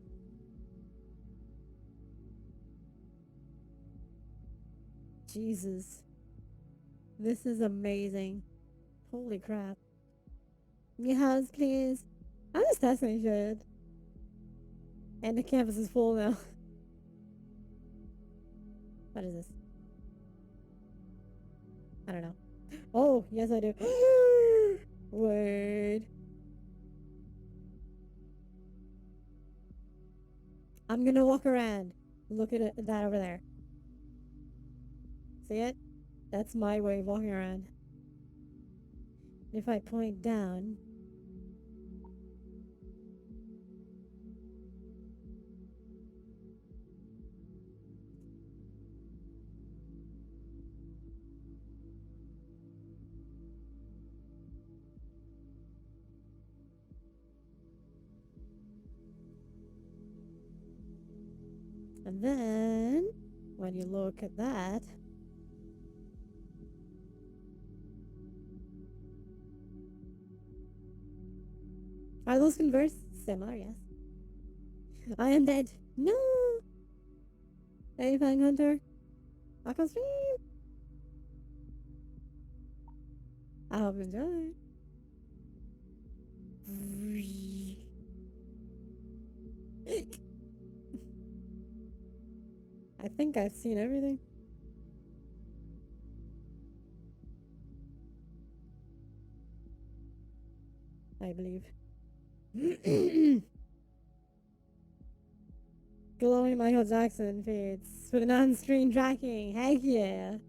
Speaker 1: Jesus. This is amazing. Holy crap. Yes, please. I'm just testing shit. And the campus is full now. What is this? I don't know. Oh, yes I do. Wait. I'm gonna walk around. Look at that over there. See it? That's my way of walking around. If I point down, and then when you look at that, are those converse similar? Yes. I am dead. No. Hey, Fang Hunter. Aqua stream. I hope you enjoy. I think I've seen everything. I believe. Glowing Michael Jackson feeds with an on-screen tracking. Heck yeah.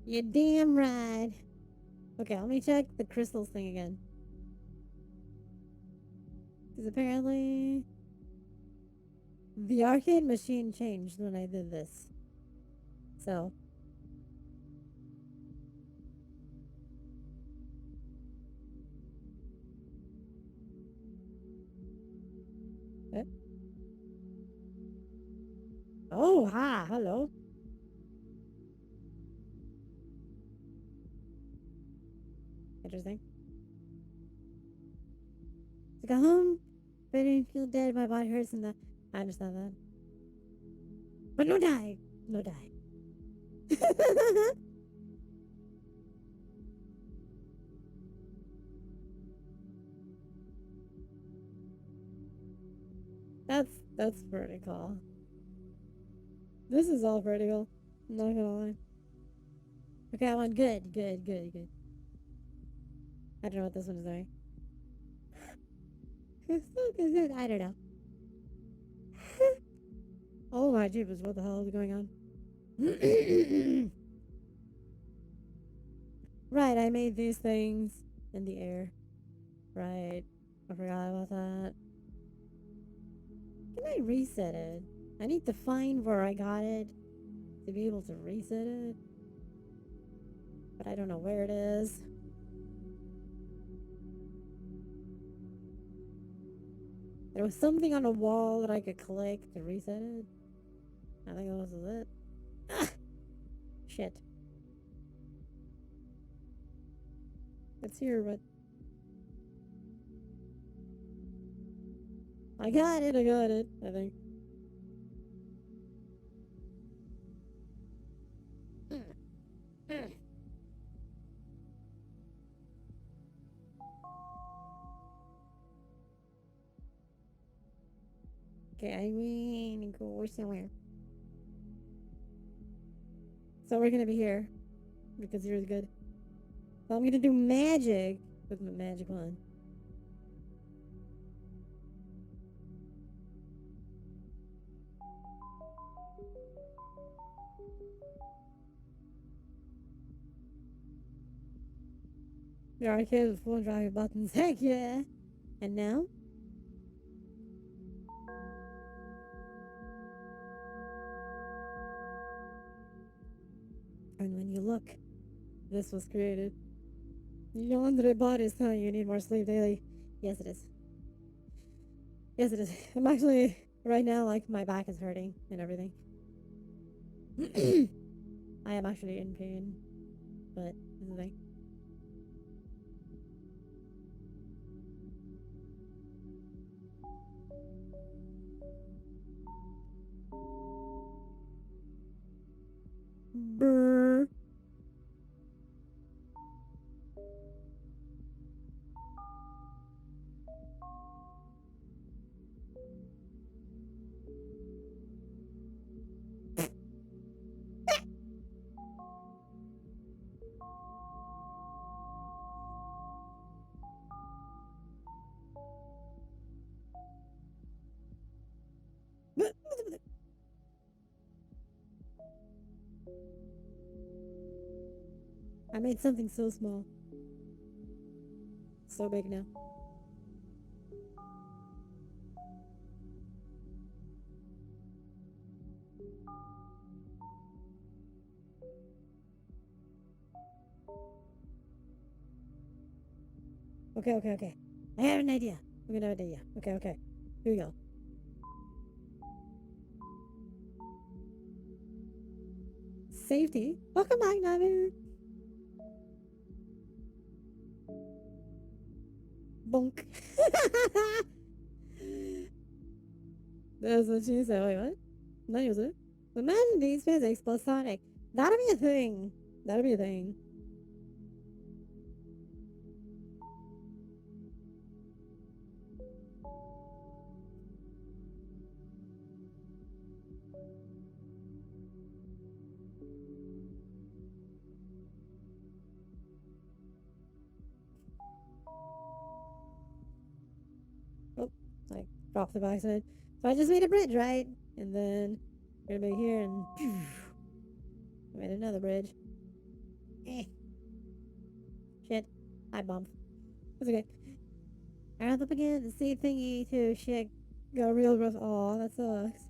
Speaker 1: You're damn right. Okay, let me check the crystals thing again. Because apparently the arcade machine changed when I did this. So. Eh? Oh, ha, hello. Interesting. To go home, but I didn't feel dead, my body hurts and that. I understand that. But no die. No die. that's pretty cool. This is all pretty cool. I'm not gonna lie. Okay, I went good, good, good, good. I don't know what this one is doing. I don't know. Oh my jeepers, what the hell is going on? Right, I made these things in the air. Right. I forgot about that. Can I reset it? I need to find where I got it to be able to reset it. But I don't know where it is. There was something on a wall that I could click to reset it. I think that was it. Ah! Shit. It's here, but I got it, I think. Okay, I mean, go somewhere. So we're gonna be here because here's good. So I'm gonna do magic with my magic wand. The arcade with full drive buttons. Heck yeah! And now? And when you look, this was created. Your under body is telling you need more sleep daily. Yes, it is. Yes, it is. I'm actually, right now, like, my back is hurting and everything. I am actually in pain. But, this is the thing. Brr. I made something so small. So big now. Okay, okay, okay. I have an idea. I'm gonna have an idea. Okay, okay. Here we go. Safety. Welcome back, Navi. Bonk. That's what she said. Wait, what? No, use it. Imagine these physics plus Sonic. That'll be a thing. That'll be a thing. Oh, I dropped the box in. So I just made a bridge, right? And then we're gonna be here and I made another bridge. Eh. Shit. I bumped. It's okay. I ran up again the same thingy too. Shit. Got real rough. Aw, that sucks.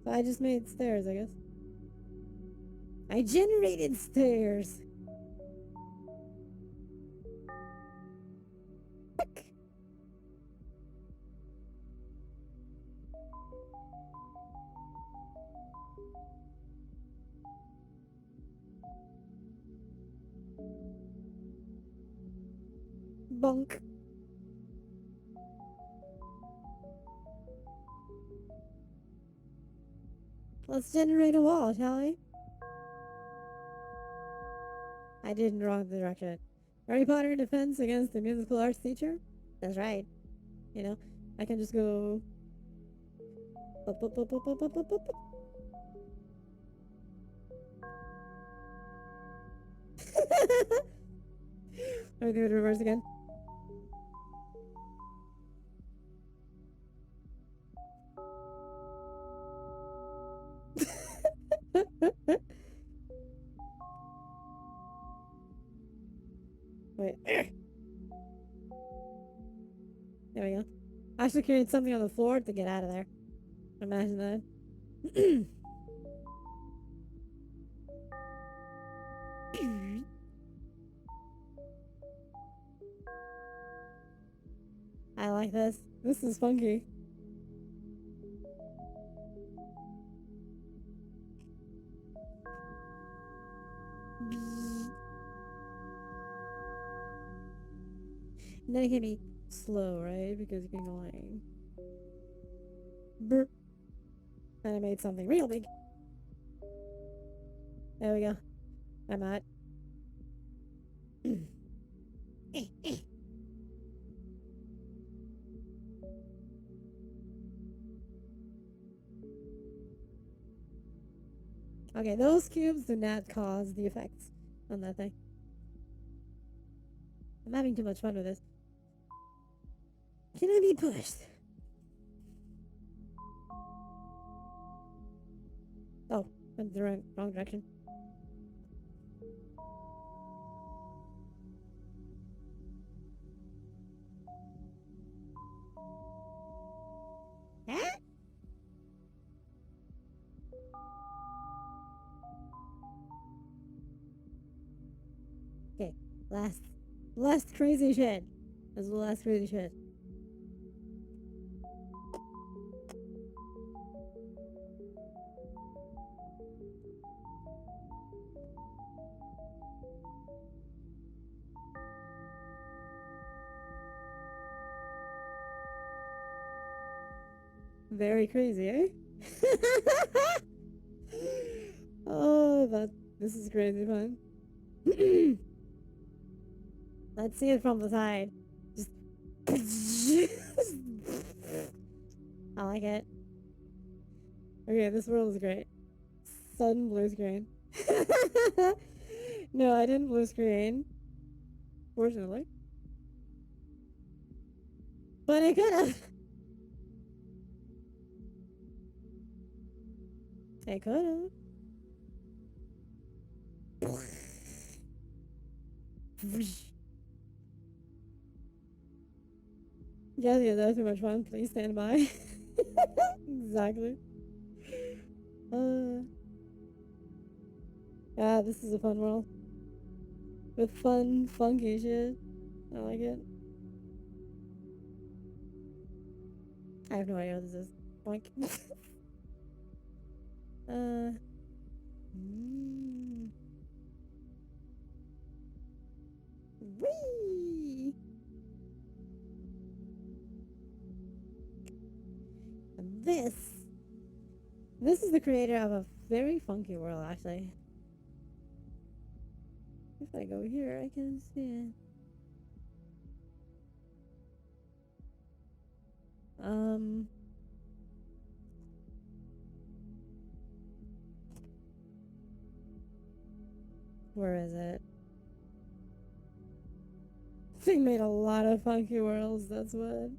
Speaker 1: So I just made stairs, I guess. I generated stairs. Bunk. Let's generate a wall, shall we? I did in the wrong direction. Harry Potter defense against the musical arts teacher? That's right. You know, I can just go. Bup, bup, bup, bup, bup, bup, bup, bup. Let me do it in reverse again. Wait. There we go. I actually created something on the floor to get out of there. Imagine that. I like this. This is funky. And then it can be slow, right? Because you can go like. Burp. And I made something real big. There we go. I'm at. Okay, those cubes do not cause the effects on that thing. I'm having too much fun with this. Can I be pushed? Oh, went the wrong direction. Huh? Okay, last crazy shit. This is the last crazy shit. Very crazy, eh? Oh, this is crazy fun. Let's see it from the side. Just. I like it. Okay, this world is great. Sudden blue screen. No, I didn't blue screen. Fortunately. But it could have. It could have. Yeah, that's too much fun. Please stand by. Exactly. Uh, yeah, this is a fun world. With fun, funky shit. I like it. I have no idea what this is. Boink. uh. Mm. Whee! And this is the creator of a very funky world, actually. If I go here, I can see it. Where is it? They made a lot of funky worlds, that's what.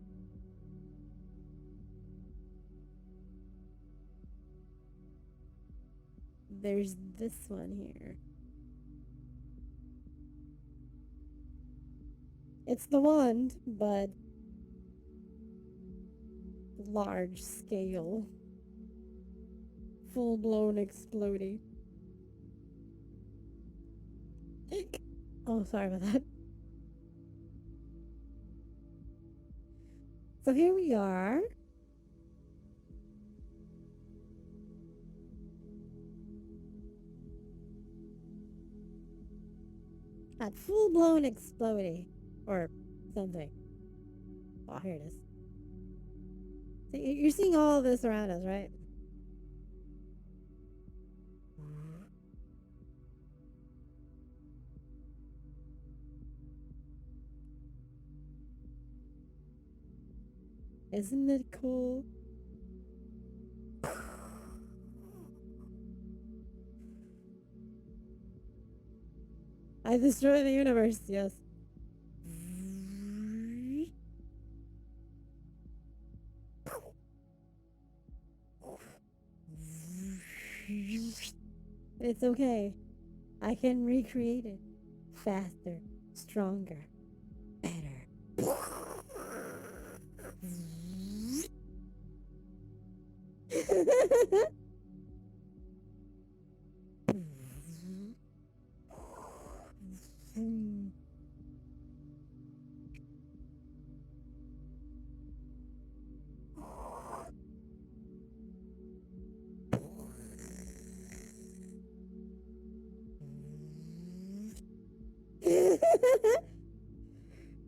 Speaker 1: There's this one here. It's the wand, but large scale. Full blown exploding. Oh, sorry about that. So here we are. At full blown exploding. Or something. Oh, here it is. So you're seeing all of this around us, right? Isn't it cool? I destroy the universe, yes. It's okay. I can recreate it. Faster, stronger, better.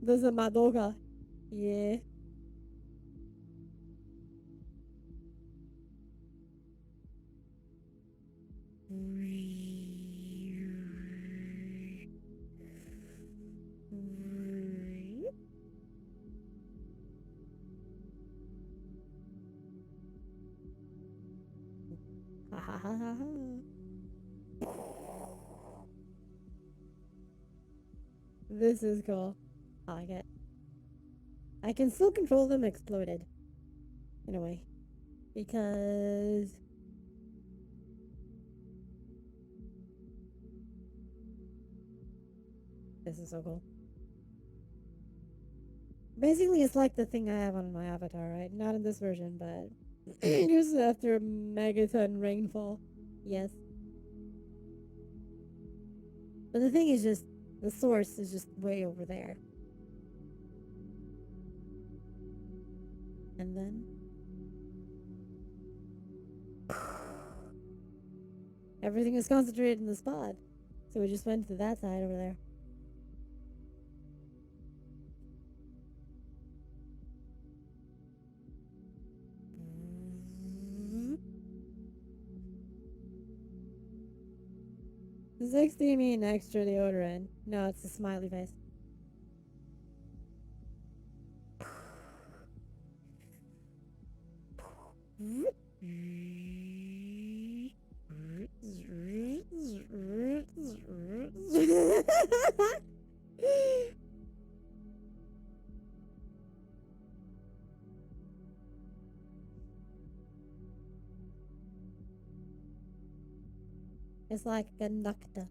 Speaker 1: This is my dogga. Yeah. This is cool. I like it. I can still control them exploded. In a way. Because this is so cool. Basically, it's like the thing I have on my avatar, right? Not in this version, but just after a megaton rainfall. Yes. But the thing is just, the source is just way over there. And then everything is concentrated in the spot. So we just went to that side over there. Does XD mean extra deodorant? No, it's a smiley face. It's like a conductor.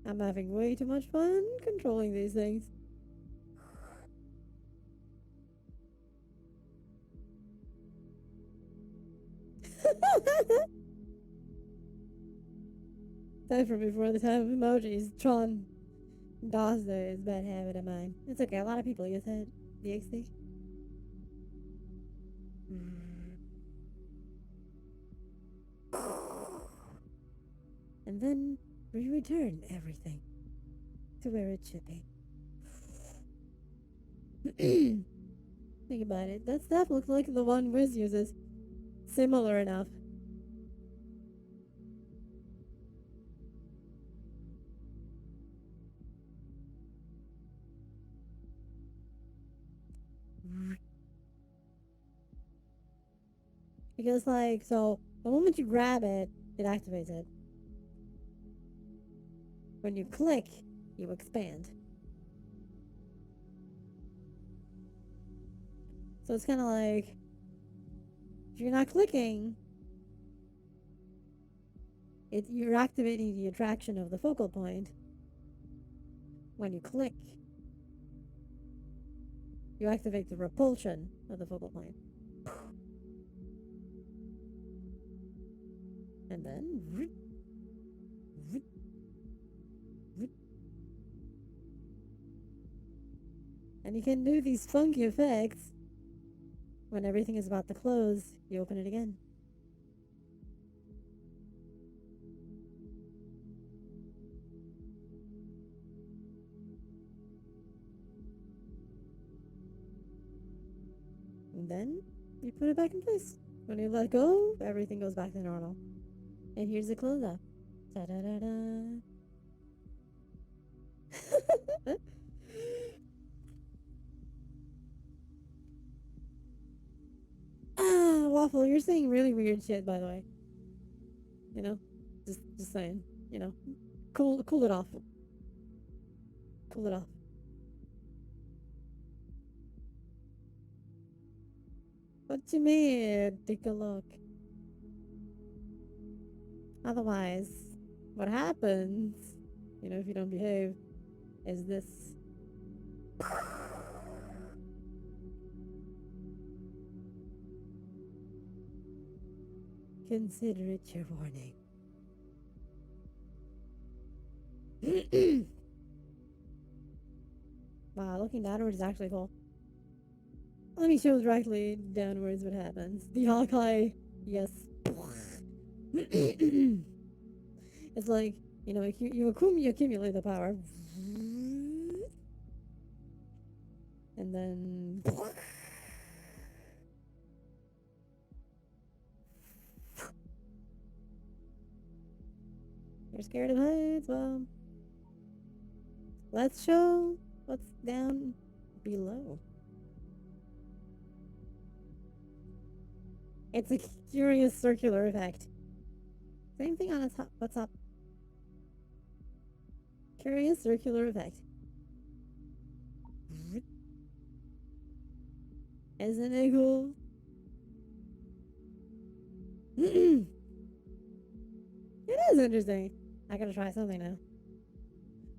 Speaker 1: I'm having way too much fun controlling these things. Time from before the time of emojis. Tron DOS is a bad habit of mine. It's okay, a lot of people use it. DXD. And then we return everything to where it should be. Think about it. That stuff looks like the one Wiz uses. Similar enough. Because, like, so the moment you grab it, it activates it. When you click, you expand. So it's kind of like, if you're not clicking, you're activating the attraction of the focal point. When you click, you activate the repulsion of the focal point. And then... And you can do these funky effects. When everything is about to close, you open it again. And then you put it back in place. When you let go, everything goes back to normal. And here's the close up. Da da da da. Waffle, you're saying really weird shit, by the way. You know, just saying. You know, cool it off. Cool it off. What you mean? Take a look. Otherwise, what happens, you know, if you don't behave, is this. Consider it your warning. Wow, looking downwards is actually cool. Let me show directly downwards what happens. The Hawkeye, yes. It's like, you know, you accumulate the power. And then... You're scared of heights? Well, let's show what's down below. It's a curious circular effect. Same thing on the top. What's up? Curious circular effect. Isn't it cool? It is interesting. I gotta try something now.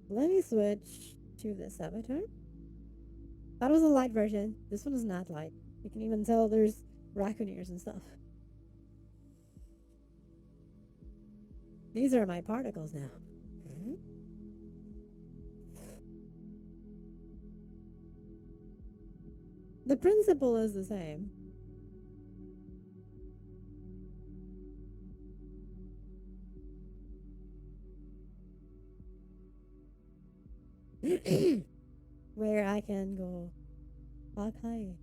Speaker 1: Let me switch to this avatar. That was a light version. This one is not light. You can even tell there's raccoon ears and stuff. These are my particles now. The principle is the same. Where I can go up high.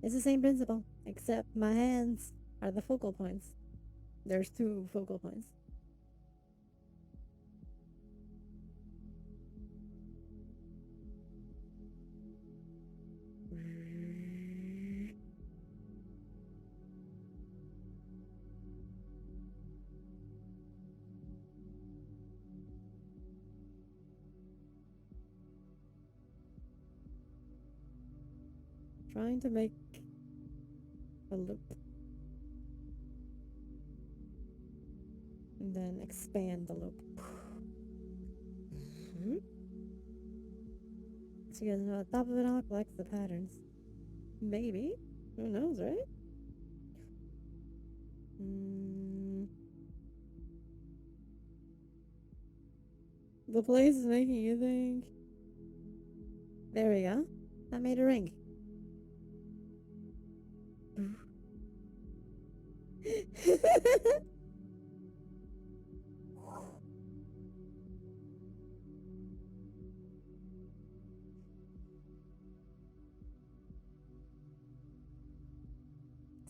Speaker 1: It's the same principle, except my hands are the focal points. There's two focal points. Trying to make a loop and then expand the loop. So you guys know, on top of it all collects the patterns. Maybe. Who knows, right? The place is making you think. There we go. I made a ring.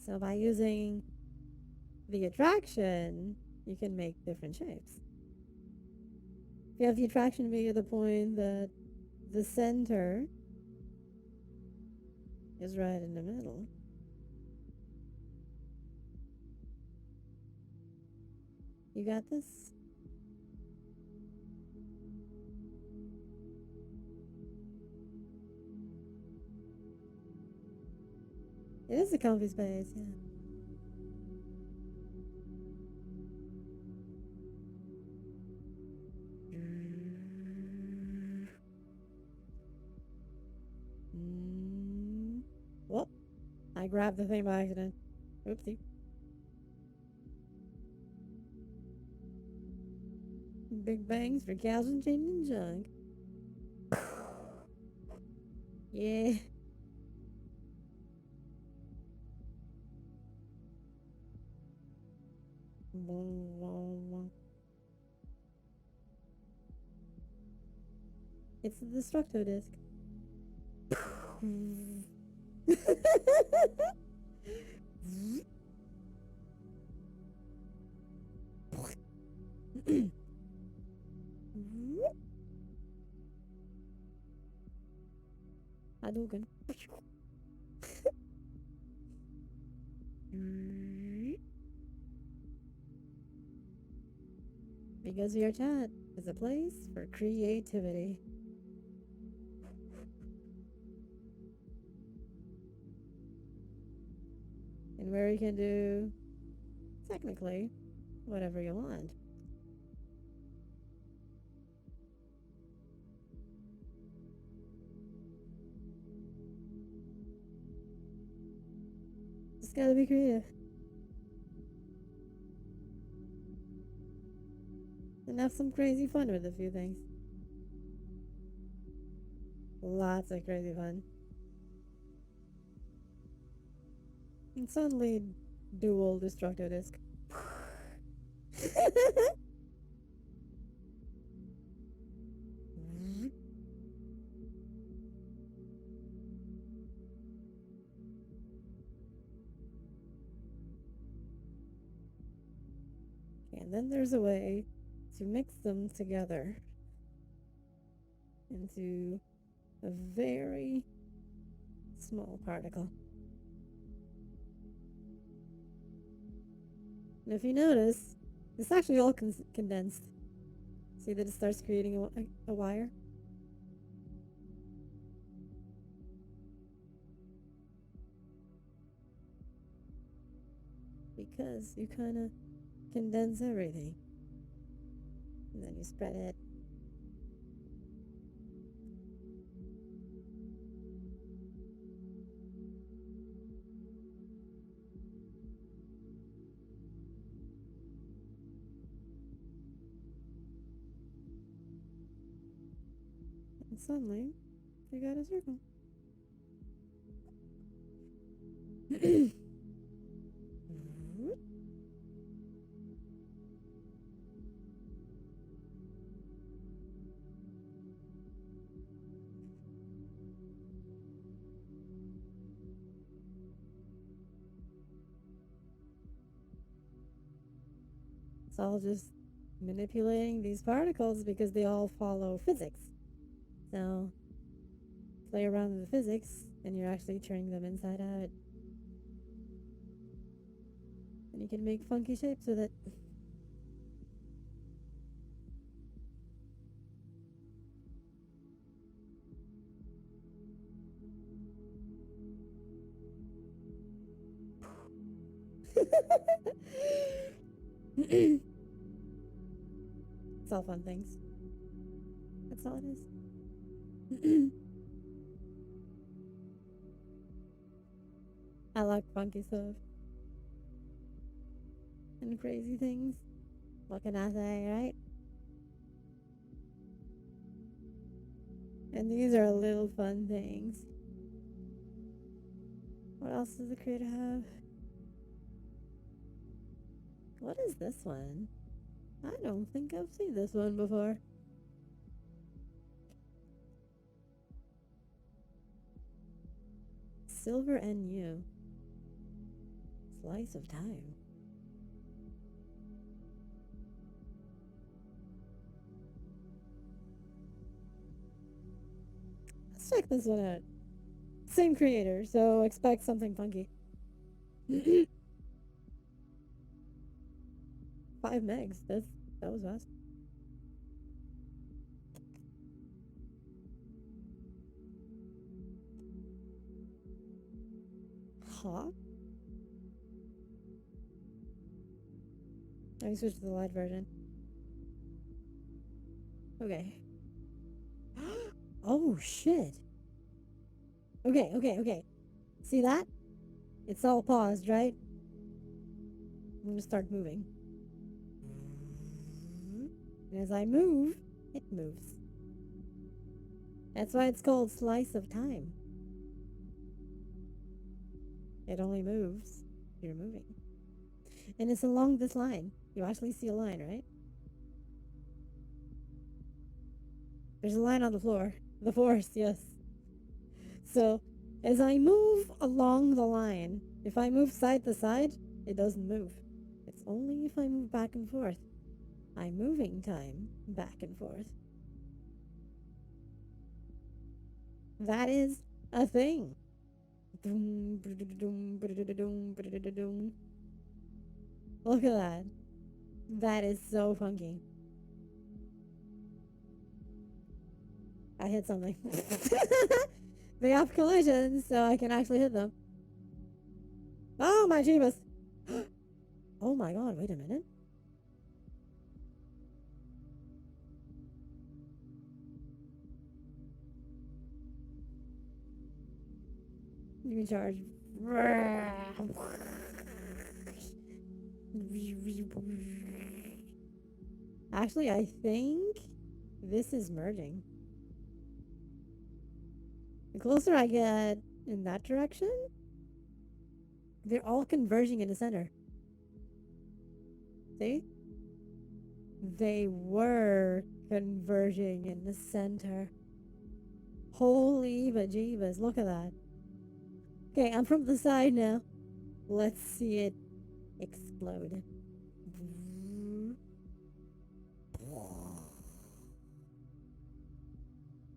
Speaker 1: So by using the attraction, you can make different shapes. If you have the attraction be at the point that the center is right in the middle. You got this? It is a comfy space, yeah. Well, I grabbed the thing by accident. Oopsie. Big bangs for cows and changing junk. Yeah. It's the destructo disc. Hadouken. Because your chat is a place for creativity. And where you can do, technically, whatever you want. Just gotta be creative. And have some crazy fun with a few things. Lots of crazy fun. And suddenly, dual destructo disc. And then there's a way to mix them together into a very small particle. And if you notice, it's actually all condensed. See that it starts creating a wire? Because you kind of condense everything. And then you spread it. And suddenly, you got a circle. It's all just manipulating these particles because they all follow physics. So, play around with the physics, and you're actually turning them inside out. And you can make funky shapes with it. It's all fun things. That's all it is. I like funky stuff. And crazy things. What can I say, right? And these are little fun things. What else does the creator have? What is this one? I don't think I've seen this one before. Silver and you. Slice of time. Let's check this one out. Same creator, so expect something funky. 5 megs. That was fast. Huh? Let me switch to the light version. Okay. Oh shit. Okay. See that? It's all paused, right? I'm gonna start moving. And as I move, it moves. That's why it's called slice of time. It only moves if you're moving. And it's along this line. You actually see a line, right? There's a line on the floor. The force, yes. So, as I move along the line, if I move side to side, it doesn't move. It's only if I move back and forth. I'm moving time back and forth. That is a thing. Look at that. That is so funky. I hit something. They have collisions, so I can actually hit them. Oh my jeebus. Oh my god, wait a minute. You can charge. Actually, I think this is merging. The closer I get in that direction, they're all converging in the center. See? They were converging in the center. Holy bejeebus, look at that. Okay, I'm from the side now. Let's see it explode.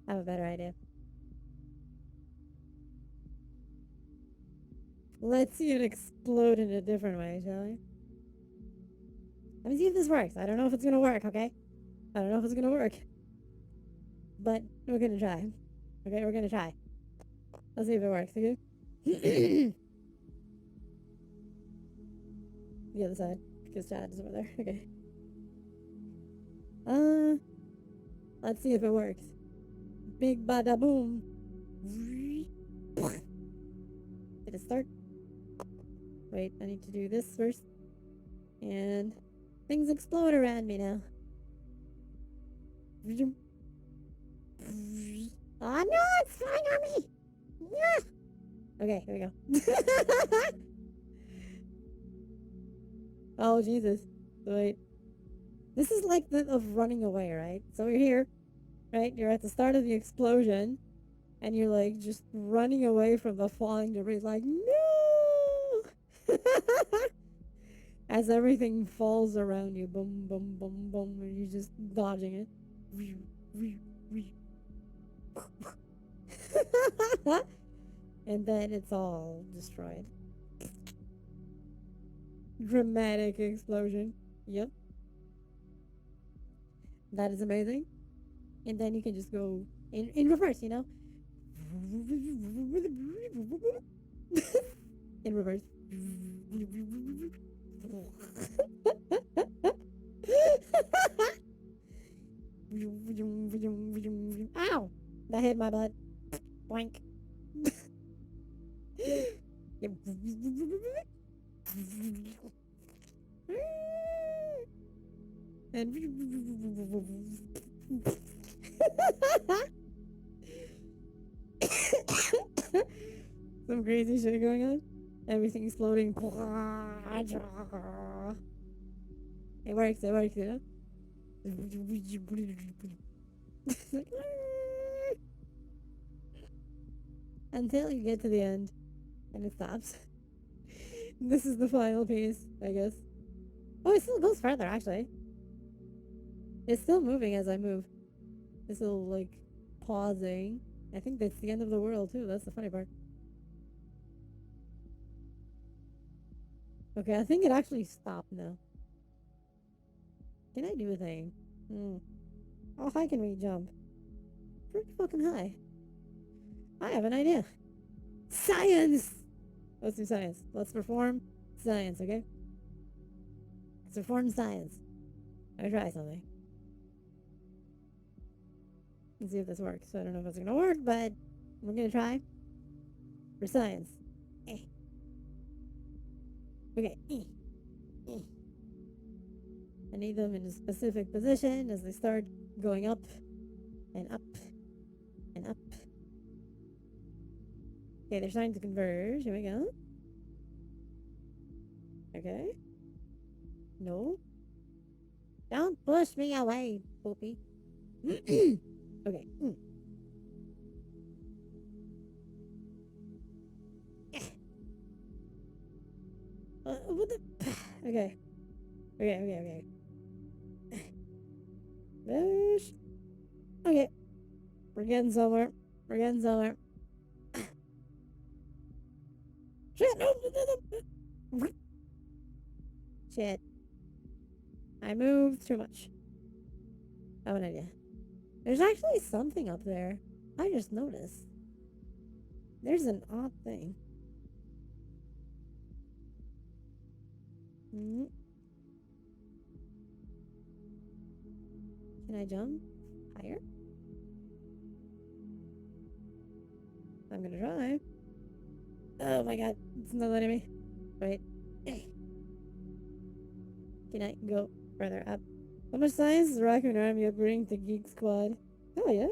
Speaker 1: I have a better idea. Let's see it explode in a different way, shall we? Let me see if this works. I don't know if it's gonna work, okay? I don't know if it's gonna work. But we're gonna try. Okay, we're gonna try. Let's see if it works, okay? The other side, because Chad is over there. Okay. Let's see if it works. Big bada boom. Did it start? Wait, I need to do this first. And things explode around me now. Oh no, it's flying on me! Yeah. Okay, here we go. Oh Jesus. Wait. This is like the of running away, right? So you're here, right? You're at the start of the explosion, and you're like just running away from the falling debris, like no. as everything falls around you. Boom, boom, boom, boom, and you're just dodging it. And then it's all destroyed. Dramatic explosion. Yep. That is amazing. And then you can just go in reverse, you know? In reverse. Ow! That hit my butt. Blank. And some crazy shit going on. Everything's floating. It works, you know? Until you get to the end and it stops. This is the final piece, I guess. Oh, it still goes further, actually. It's still moving as I move. It's still, like, pausing. I think that's the end of the world, too. That's the funny part. Okay, I think it actually stopped now. Can I do a thing? How high can we jump? Pretty fucking high. I have an idea. Science! Let's do science. Let's perform science, okay? Let's perform science. I'm gonna try something. Let's see if this works. I don't know if it's gonna work, but we're gonna try. For science. Okay. I need them in a specific position as they start going up and up and up. Okay, they're starting to converge. Here we go. Okay. No. Don't push me away, Poopy. Okay. What the? Okay. Okay. Push. Okay. We're getting somewhere. Shit. No. Shit. I moved too much. I have an idea. There's actually something up there. I just noticed. There's an odd thing. Can I jump higher? I'm gonna try. Oh my god, it's not letting me. Wait. Can I go further up? How much science is Raccoon Army bring to Geek Squad? Oh yeah.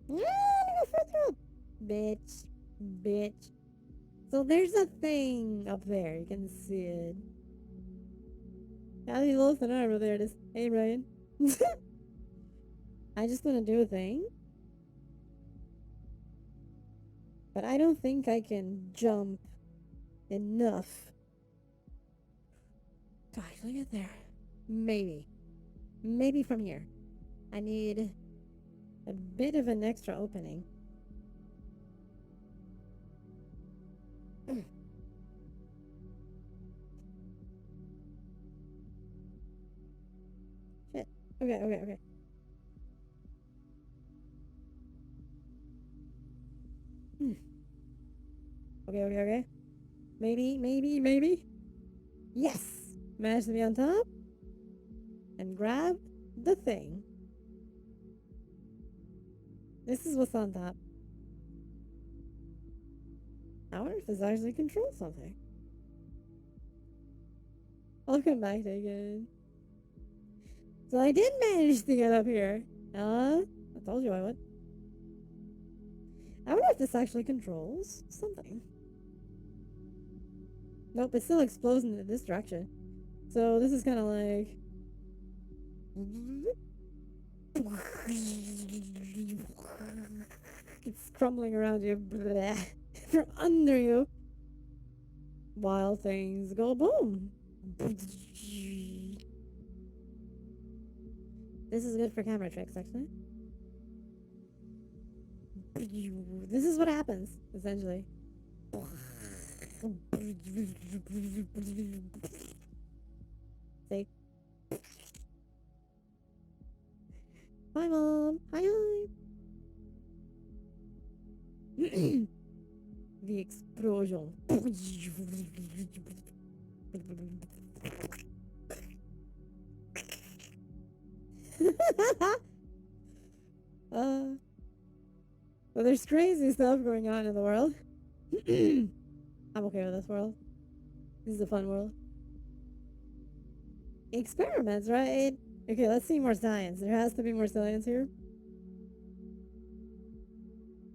Speaker 1: Go further up. Bitch. So there's a thing up there. You can see it. Allie lost an arm. There it is. Hey, Ryan. I just want to do a thing. But I don't think I can jump enough to actually get there. Maybe. Maybe from here. I need a bit of an extra opening. Shit. Okay. Okay. Maybe. Yes! Managed to be on top. And grab the thing. This is what's on top. I wonder if this actually controls something. I'll come back to it again. So I did manage to get up here. I told you I would. I wonder if this actually controls something. Nope, it still explodes in this direction. So this is kind of like... It's crumbling around you. From under you. while things go boom. This is good for camera tricks, actually. This is what happens, essentially. Say, hi, Mom. Hi, hi. The explosion. So there's crazy stuff going on in the world. I'm okay with this world. This is a fun world. Experiments, right? Okay, let's see more science. There has to be more science here.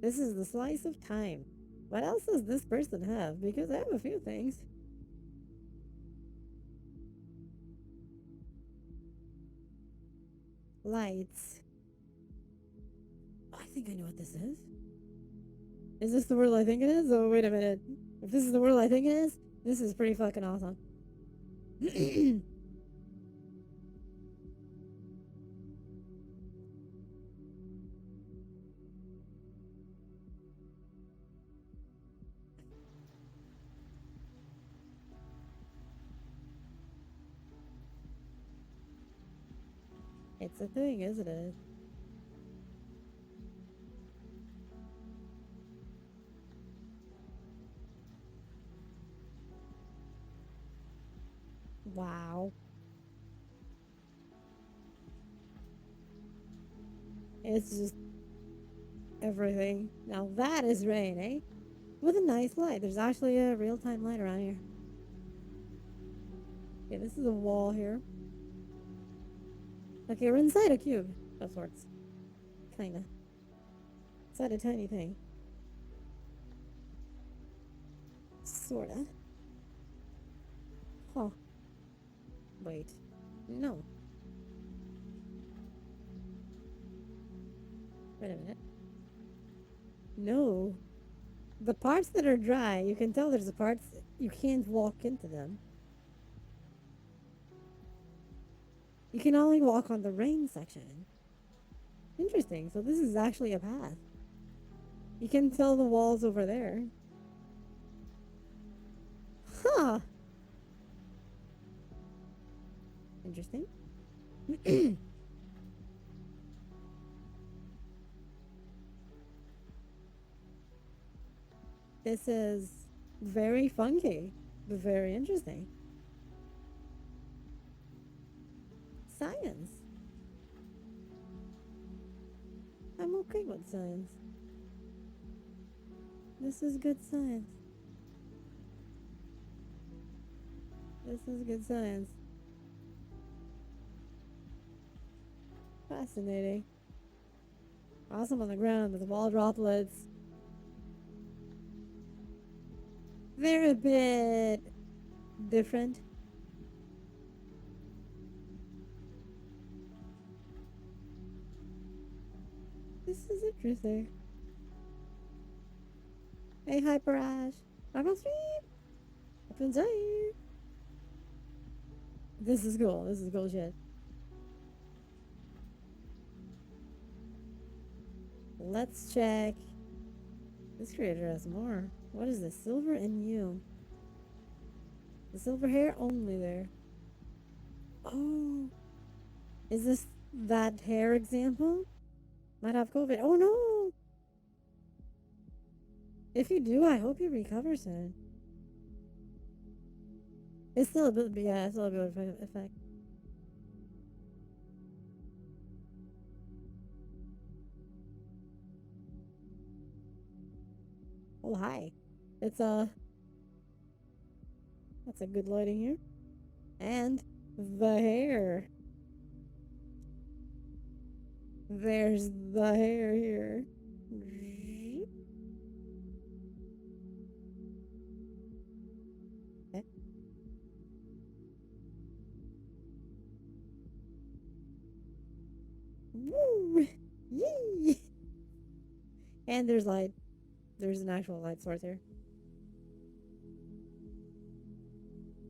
Speaker 1: This is the slice of time. What else does this person have? Because I have a few things. Lights. Oh, I think I know what this is. Is this the world I think it is? Oh, wait a minute. If this is the world I think it is, this is pretty fucking awesome. It's a thing, isn't it? Wow. It's just everything. Now that is rain, eh? With a nice light. There's actually a real-time light around here. Okay, this is a wall here. Okay, we're inside a cube of sorts. Kinda. Inside a tiny thing. Sorta. Huh. Wait. No. Wait a minute. No. The parts that are dry, you can tell there's the parts you can't walk into them. You can only walk on the rain section. Interesting. So this is actually a path. You can tell the walls over there. Huh. Interesting. This is very funky, but very interesting. Science. I'm okay with science. This is good science. This is good science. Fascinating. Awesome on the ground with wall droplets. They're a bit different. This is interesting. Hey, Hyper Ash. I'm on stream. Up inside. This is cool. This is cool shit. Let's check. This creator has more. What is this? Silver and you. The silver hair only there. Oh. Is this that hair example? Might have COVID. Oh no! If you do, I hope you recover soon. It's still a bit, yeah, it's still a bit of an effect. Oh, hi. It's that's a good lighting here. And the hair. There's the hair here. Okay. Woo! Yee! And there's light. There's an actual light source here.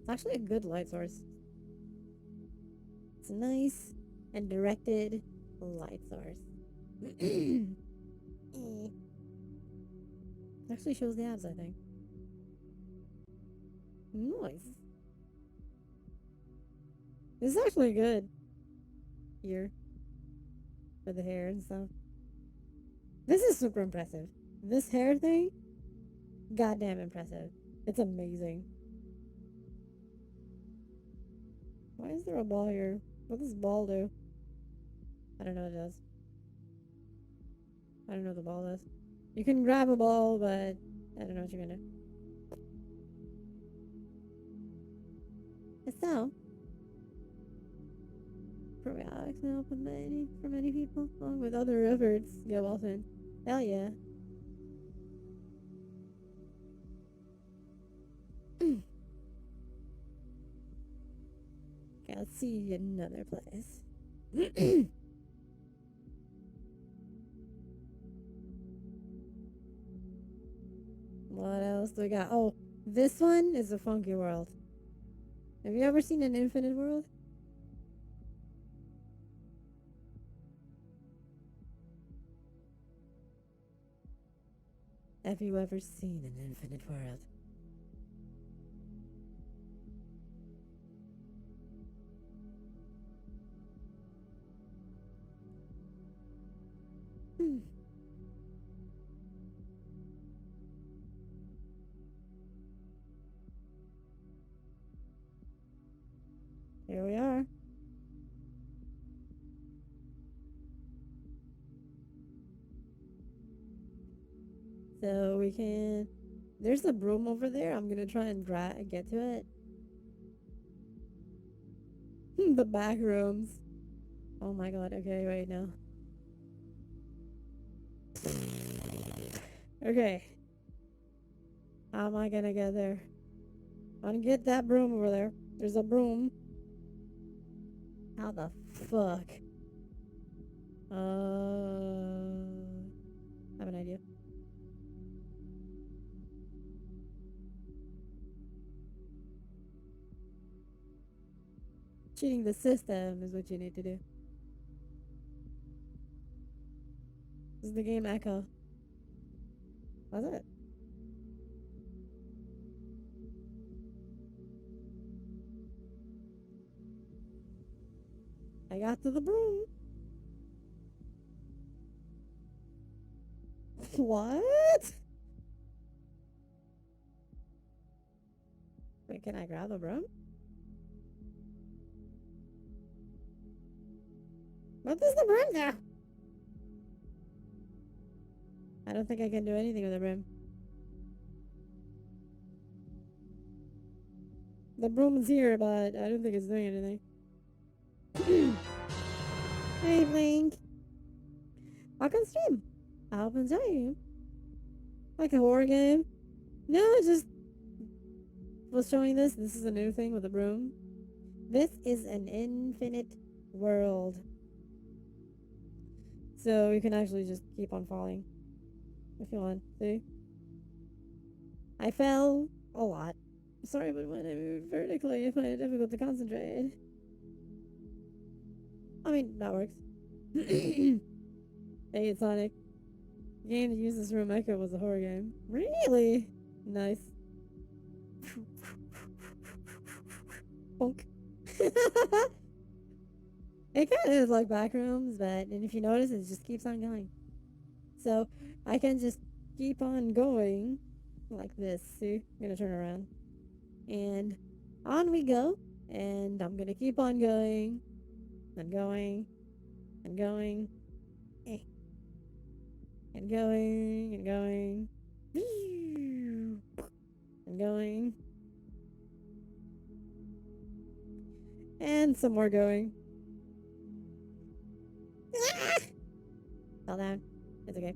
Speaker 1: It's actually a good light source. It's a nice and directed light source. Actually shows the abs, I think. Nice. This is actually good. Here. For the hair and stuff. This is super impressive. This hair thing, goddamn impressive. It's amazing. Why is there a ball here? What does ball do? I don't know what it does. I don't know what the ball does. You can grab a ball, but I don't know what you're gonna do. So, probiotics now for many people, along with other efforts. Get well soon. Hell yeah. Okay, let's see another place. What else do we got? Oh, this one is a funky world. Have you ever seen an infinite world? Have you ever seen an infinite world? Here we are. So we can... There's a broom over there. I'm gonna try and get to it. The back rooms. Oh my god, okay, wait, now. Okay. How am I gonna get there? I'm gonna get that broom over there. There's a broom. How the fuck? I have an idea. Cheating the system is what you need to do. This is the game Echo. Was it? I got to the broom. What? Wait, can I grab the broom? What does the broom do? I don't think I can do anything with the broom. The broom's here, but I don't think it's doing anything. Hey, Blink. Welcome stream. I'll open stream. Like a horror game. No, it just was showing this. This is a new thing with the broom. This is an infinite world. So you can actually just keep on falling. If you want. See? I fell a lot. Sorry, but when I move vertically, I find it difficult to concentrate. I mean, that works. Hey, it's Sonic. The game that used this room echo was a horror game. Really? Nice. Bonk. It kind of is like back rooms, but and if you notice, it just keeps on going. So I can just keep on going like this. See? I'm gonna turn around. And on we go. And I'm gonna keep on going. And going. And going. And going. And going. And going. And some more going. Fell down. It's okay.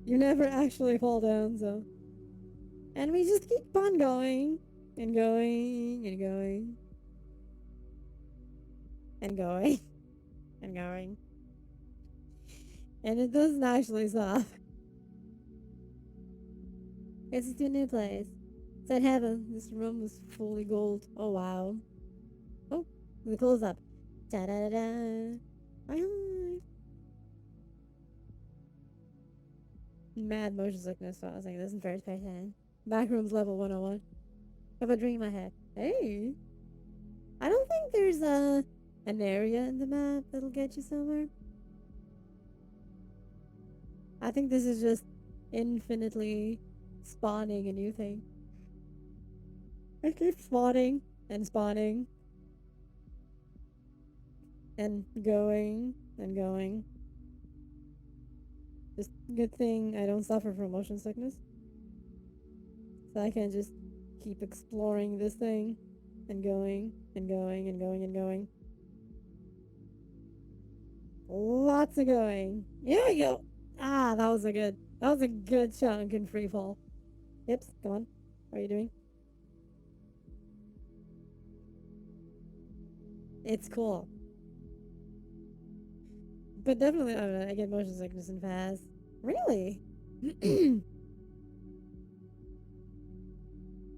Speaker 1: You never actually fall down, so. And we just keep on going. And going. And going. And going. And going. And it doesn't actually stop. It's a new place. Said heaven. This room is fully gold. Oh wow. Oh, the close up. Da da da da. Bye. Mad motion sickness. So I was like, this is first person. Backrooms level 101. Have a dream I had. Hey. I don't think there's an area in the map that'll get you somewhere. I think this is just infinitely spawning a new thing. I keep spawning and spawning and going and going. Just good thing I don't suffer from motion sickness. So I can just keep exploring this thing and going and going and going and going. Lots of going. Here we go. Ah, that was a good chunk in free fall. Yips, come on. What are you doing? It's cool. But definitely, I don't know, I get motion sickness and fast. Really?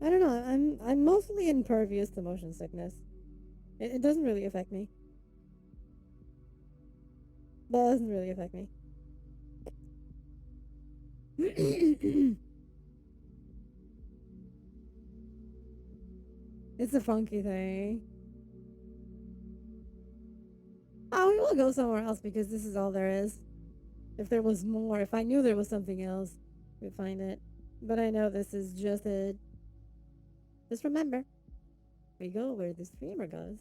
Speaker 1: I don't know. I'm mostly impervious to motion sickness. It doesn't really affect me. Doesn't really affect me. It's a funky thing. Oh, we will go somewhere else because this is all there is. If there was more, if I knew there was something else, we'd find it. But I know this is just it. Just remember, we go where the streamer goes.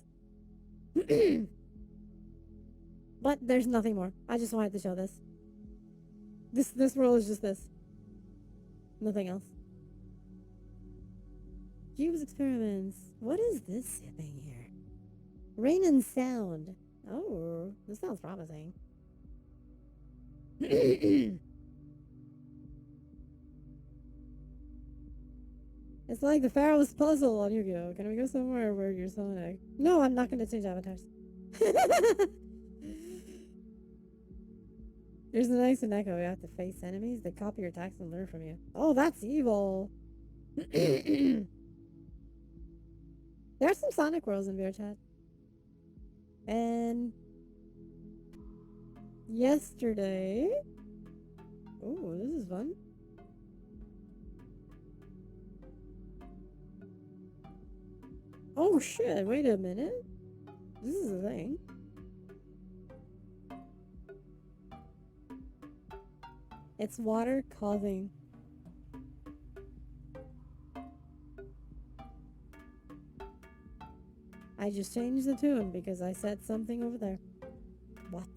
Speaker 1: But there's nothing more. I just wanted to show this. This world is just this. Nothing else. Cubes experiments. What is this thing here? Rain and sound. Oh, this sounds promising. It's like the Pharaoh's puzzle on Yu-Gi-Oh! Can we go somewhere where you're Sonic? No, I'm not gonna change avatars. Here's the nice and echo. You have to face enemies. They copy your attacks and learn from you. Oh, that's evil. There's some Sonic worlds in VR chat. And yesterday. Oh, this is fun. Oh shit, wait a minute. This is a thing. It's water causing. I just changed the tune because I said something over there. What?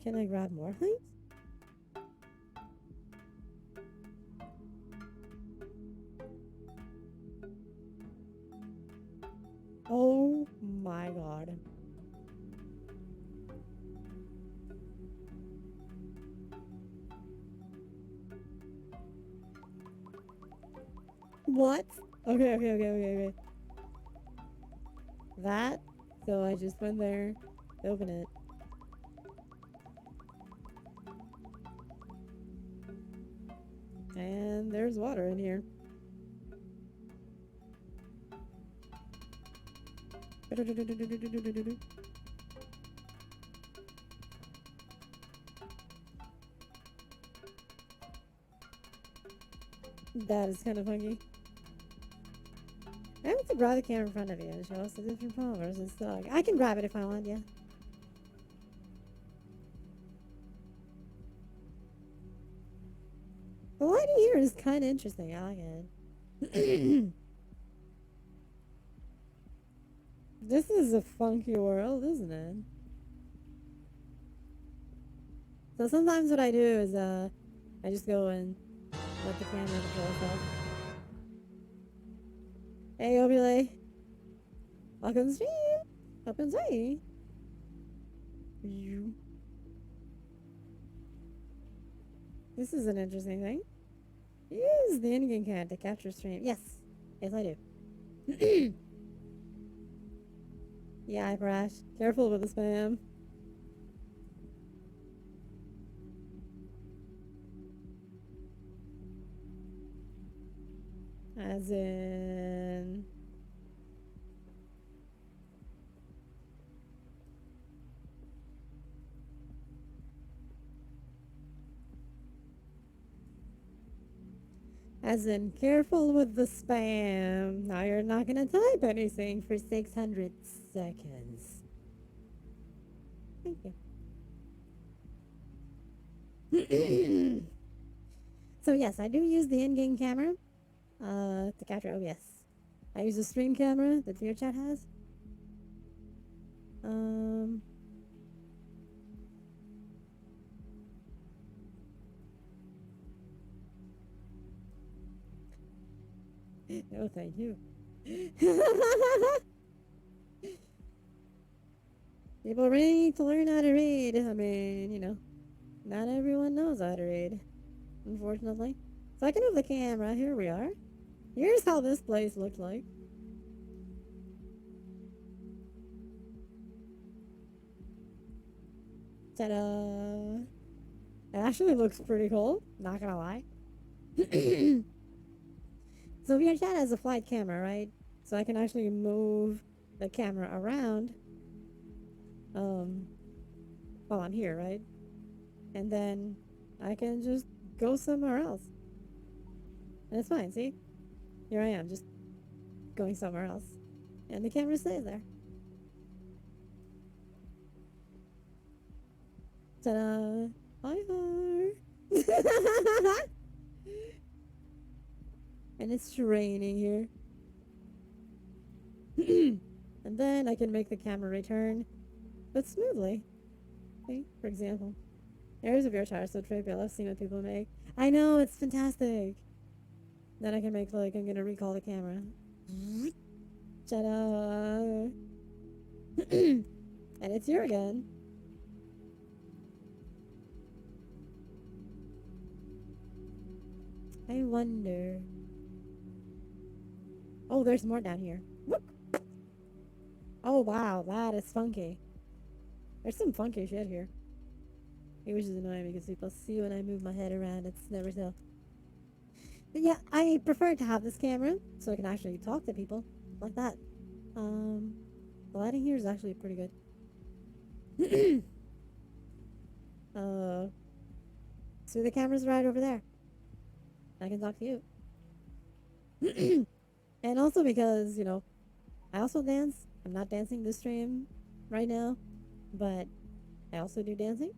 Speaker 1: Can I grab more things? Oh my god. What? Okay. That? So I just went there, open it. And there's water in here. That is kind of funky. I have to grab the camera in front of you and show us the different powers and stuff. I can grab it if I want, yeah. The lighting here is kind of interesting. I like it. This is a funky world, isn't it? So sometimes what I do is I just go and let the camera control itself. Hey, Obule. Welcome to the stream. Welcome to me. This is an interesting thing. Use the in-game card to capture stream. Yes. Yes, I do. Yeah, Brash. Careful with the spam. As in... As in, careful with the spam. Now you're not gonna type anything for 600 seconds. Thank you. So yes, I do use the in-game camera to capture OBS. I use a stream camera that VRChat has. Oh, thank you. People really need to learn how to read. I mean, you know, not everyone knows how to read, unfortunately. So I can move the camera. Here we are. Here's how this place looked like. Ta-da! It actually looks pretty cool, not gonna lie. So VRChat has a flight camera, right? So I can actually move the camera around while I'm here, right? And then I can just go somewhere else. And it's fine, see? Here I am, just going somewhere else. And the camera stays there. Ta-da! Hi, hi! And it's raining here. And then I can make the camera return, but smoothly. See, for example. There's a beer tower, so trivial. I've seen what people make. I know, it's fantastic. Then I can make, like, I'm gonna recall the camera. Ta-da! And it's here again. I wonder. Oh, there's more down here. Oh, wow, that is funky. There's some funky shit here. Which is annoying because people see when I move my head around. It's never so. But yeah, I prefer to have this camera so I can actually talk to people like that. The lighting here is actually pretty good. So the camera's right over there. I can talk to you. And also because, you know, I also dance. I'm not dancing this stream right now, but I also do dancing.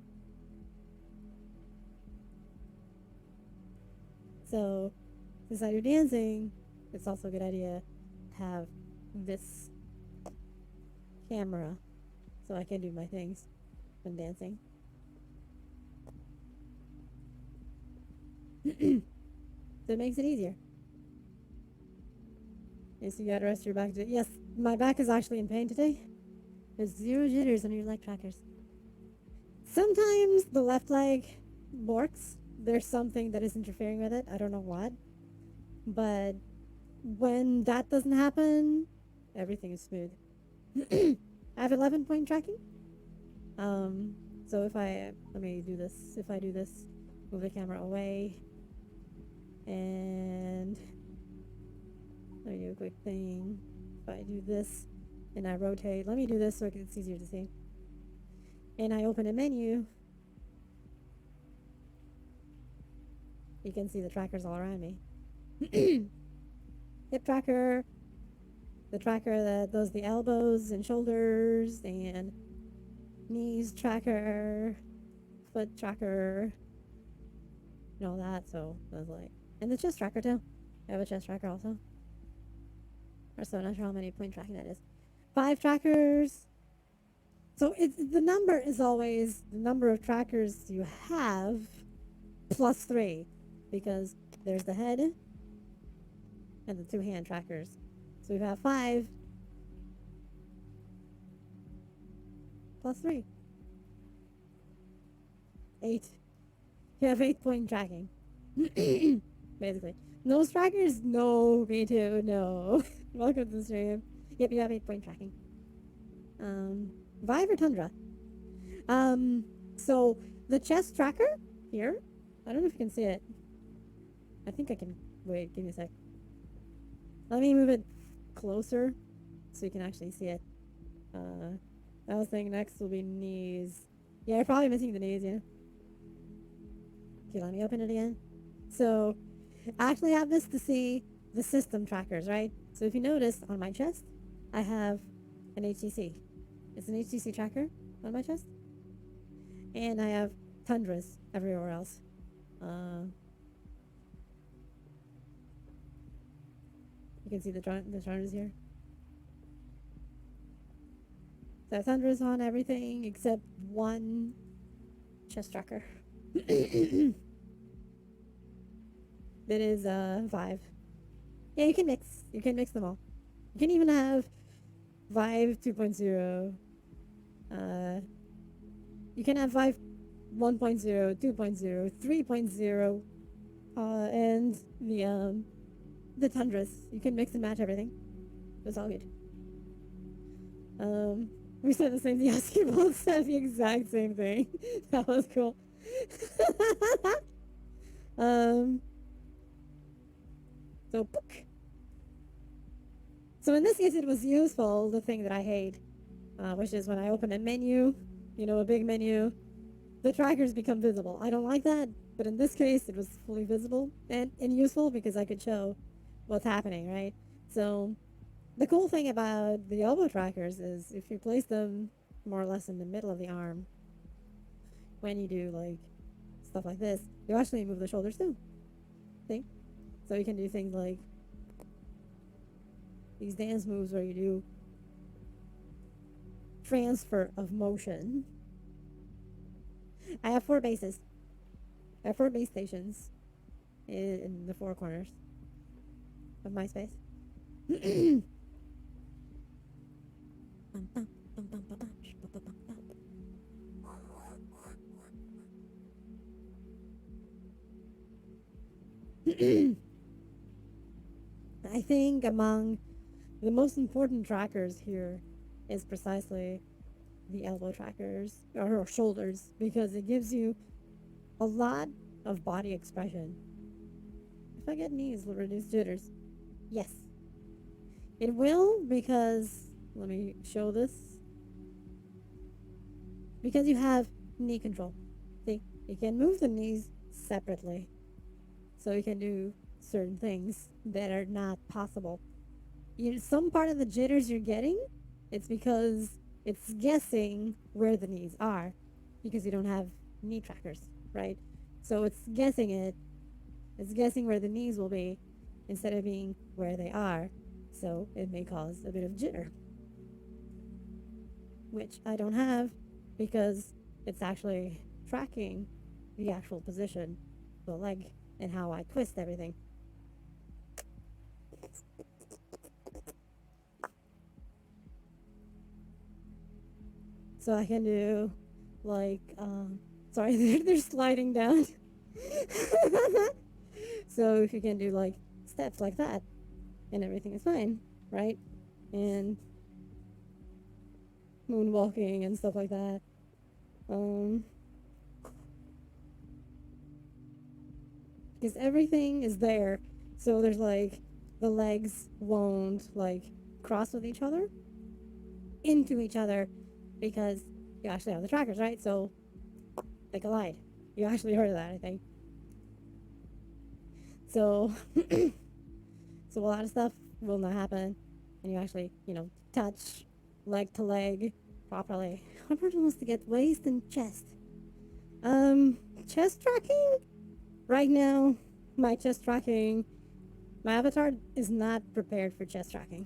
Speaker 1: So, since I do dancing, it's also a good idea to have this camera so I can do my things when dancing. So it makes it easier. Yes, you gotta rest your back. Yes, my back is actually in pain today. There's 0 jitters on your leg trackers. Sometimes the left leg works. There's something that is interfering with it. I don't know what. But when that doesn't happen, everything is smooth. I have 11-point tracking. So if I, let me do this. If I do this, move the camera away. And let me do a quick thing. If I do this and I rotate, let me do this so it's easier to see. And I open a menu. You can see the trackers all around me. Hip tracker, the tracker that does the elbows and shoulders and knees tracker, foot tracker, and all that. So I was like, and the chest tracker too. I have a chest tracker also. Or so, not sure how many point tracking that is. 5 trackers. So the number is always the number of trackers you have plus 3, because there's the head and the 2 hand trackers. So we have 5 plus 3. 8. You have 8-point tracking. Basically. Nose trackers? No, me too, no. Welcome to the stream. Yep, you have 8-point tracking. Vive or Tundra? So the chest tracker here, I don't know if you can see it. I think I can. Wait, give me a sec. Let me move it closer so you can actually see it. I was thinking next will be knees. Yeah, you're probably missing the knees, yeah. Okay, let me open it again. So, I actually have this to see the system trackers, right? So if you notice on my chest, I have an HTC. It's an HTC tracker on my chest. And I have tundras everywhere else. Uh, you can see the tundras here. So tundras on everything except one chest tracker. That is Vive. Yeah, you can mix. You can mix them all. You can even have Vive 2.0. You can have Vive 1.0, 2.0, 3.0, and the tundras. You can mix and match everything. It's all good. We said the same thing. Yes, you both said the exact same thing. That was cool. um, so book. So in this case, it was useful. The thing that I hate, which is when I open a menu, a big menu, the trackers become visible. I don't like that, but in this case, it was fully visible and useful because I could show what's happening, right? So the cool thing about the elbow trackers is if you place them more or less in the middle of the arm, when you do like stuff like this, you actually move the shoulders too. See? So you can do things like these dance moves where you do transfer of motion. I have 4 bases. I have 4 base stations in the 4 corners of my space. I think among the most important trackers here is precisely the elbow trackers or shoulders because it gives you a lot of body expression. If I get knees, will reduce jitters. Yes. It will because, let me show this. Because you have knee control. See, you can move the knees separately. So you can do certain things that are not possible. Some part of the jitters you're getting, it's because it's guessing where the knees are because you don't have knee trackers, right? So it's guessing it. It's guessing where the knees will be instead of being where they are. So it may cause a bit of jitter, which I don't have because it's actually tracking the actual position of the leg and how I twist everything. So I can do like, sorry, they're sliding down. So if you can do like steps like that and everything is fine, right? And moonwalking and stuff like that. Because everything is there. So there's like the legs won't like cross with each other into each other because you actually have the trackers, right? So they collide. You actually heard of that, I think. So so a lot of stuff will not happen and you actually, touch leg to leg properly. How important was to get waist and chest? Chest tracking? Right now, my chest tracking, my avatar is not prepared for chest tracking.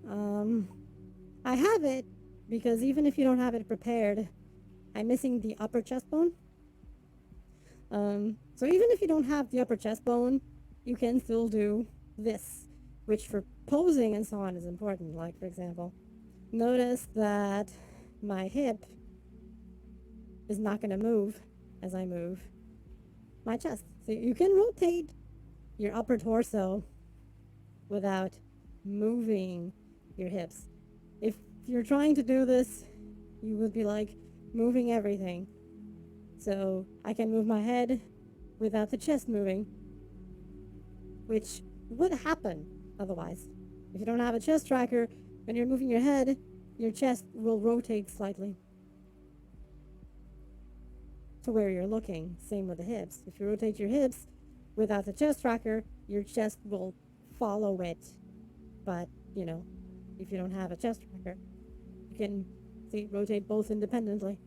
Speaker 1: I have it because even if you don't have it prepared, I'm missing the upper chest bone. So even if you don't have the upper chest bone, you can still do this, which for posing and so on is important. Like, for example, notice that my hip is not going to move as I move my chest. So you can rotate your upper torso without moving your hips. If you're trying to do this, you would be like moving everything. So I can move my head without the chest moving, which would happen otherwise. If you don't have a chest tracker, when you're moving your head, your chest will rotate slightly to where you're looking. Same with the hips. If you rotate your hips without the chest tracker, your chest will follow it. But, if you don't have a chest tracker, you can rotate both independently.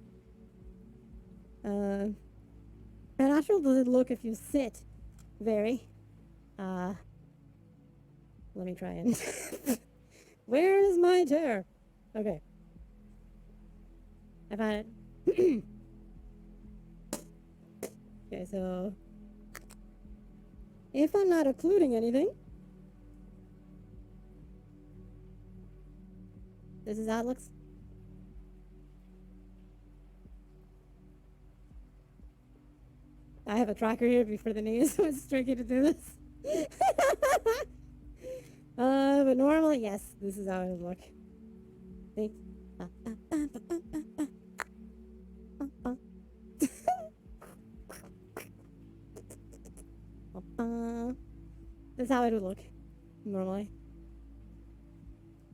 Speaker 1: And natural does it look if you sit very. Let me try and. Where is my chair? Okay. I found it. Okay, so if I'm not occluding anything, this is how it looks. I have a tracker here before the knees, so it's tricky to do this. But normally, yes, this is how it would look. See? This is how it would look normally.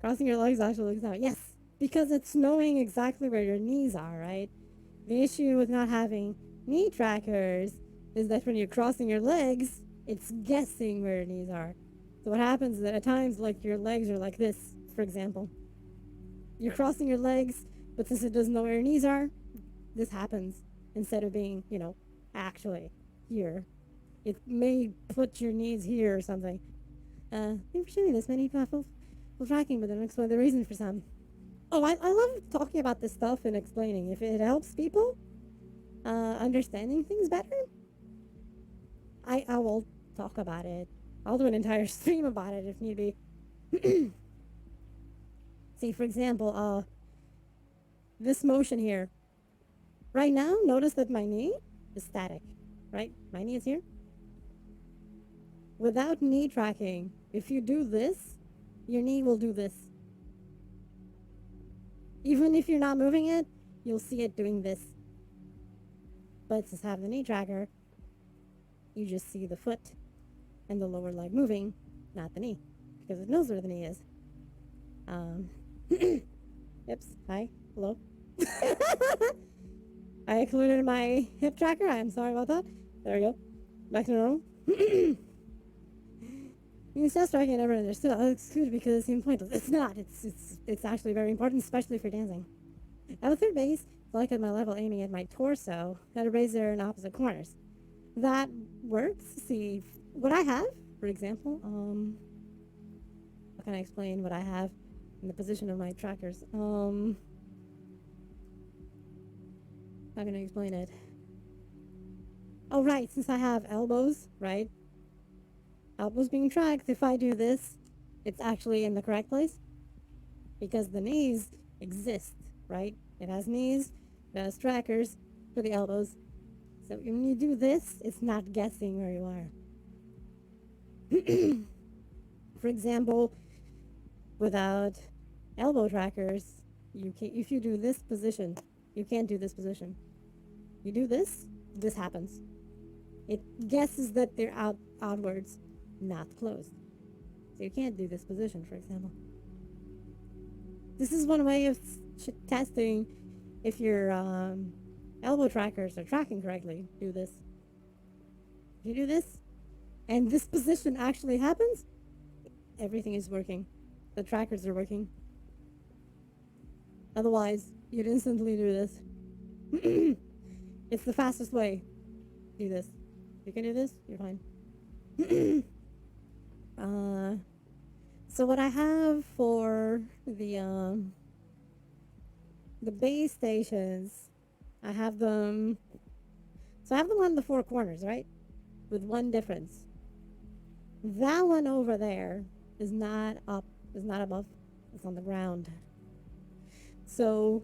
Speaker 1: Crossing your legs actually looks out. Yes, because it's knowing exactly where your knees are, right? The issue with not having knee trackers is that when you're crossing your legs, it's guessing where your knees are. So what happens is that at times, like your legs are like this, for example. You're crossing your legs, but since it doesn't know where your knees are, this happens instead of being, actually here. It may put your knees here or something. Thank you for showing this. Many people tracking, but then explain the reason for some. Oh, I love talking about this stuff and explaining. If it helps people understanding things better, I will talk about it. I'll do an entire stream about it if need be. See, for example, this motion here. Right now, notice that my knee is static, right? My knee is here. Without knee tracking, if you do this, your knee will do this. Even if you're not moving it, you'll see it doing this. But since I have the knee tracker, you just see the foot and the lower leg moving, not the knee, because it knows where the knee is. Oops, hi, hello. I included my hip tracker. I am sorry about that. There we go. Back to normal. You start striking, I never understood. I was excluded because it seemed pointless. It's not. It's actually very important, especially for dancing. At the third base, like at my level, aiming at my torso, had a razor in opposite corners. That works. See, what I have, for example, how can I explain what I have in the position of my trackers? How can I explain it? Oh, right, since I have elbows, right? Elbows being tracked, if I do this, it's actually in the correct place. Because the knees exist, right? It has knees, it has trackers for the elbows. So when you do this, it's not guessing where you are. For example, without elbow trackers, if you do this position, you can't do this position. You do this, this happens. It guesses that they're outwards, not closed. So you can't do this position, for example. This is one way of testing if your elbow trackers are tracking correctly. Do this. If you do this, and this position actually happens, everything is working. The trackers are working. Otherwise, you'd instantly do this. It's the fastest way. Do this. You can do this, you're fine. So what I have for the base stations, I have them. So I have them on the four corners, right? With one difference. That one over there is not up, is not above, it's on the ground. So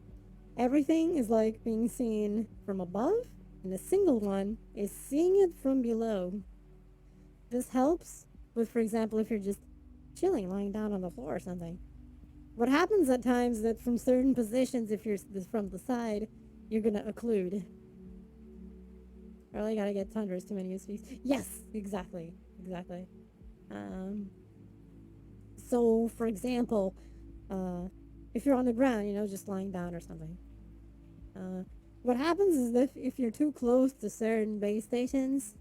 Speaker 1: everything is like being seen from above, and the single one is seeing it from below. This helps with, for example, if you're just chilling, lying down on the floor or something. What happens at times is that from certain positions, if you're from the side, you're gonna occlude. Really gotta get tundras too many USBs. Yes, exactly. So, for example, if you're on the ground, just lying down or something, uh, what happens is that if you're too close to certain base stations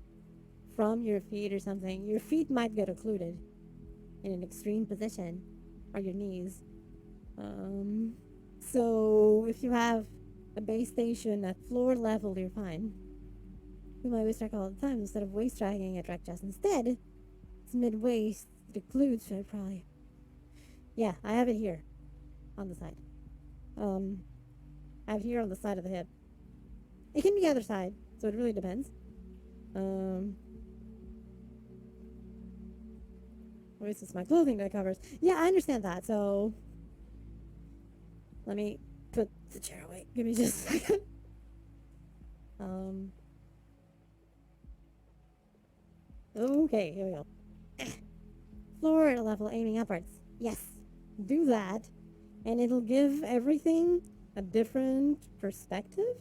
Speaker 1: from your feet or something, your feet might get occluded in an extreme position, or your knees. Um, so if you have a base station at floor level, you're fine. We might waist track all the time instead of waist tracking at track chest. Instead, it's mid waist. It occludes, so probably. Yeah, I have it here on the side. I have it here on the side of the hip. It can be other side, so it really depends. Waist is my clothing that covers. Yeah, I understand that. So let me put the chair away. Give me just a second. Okay, here we go. Floor level aiming upwards. Yes, do that, and it'll give everything a different perspective.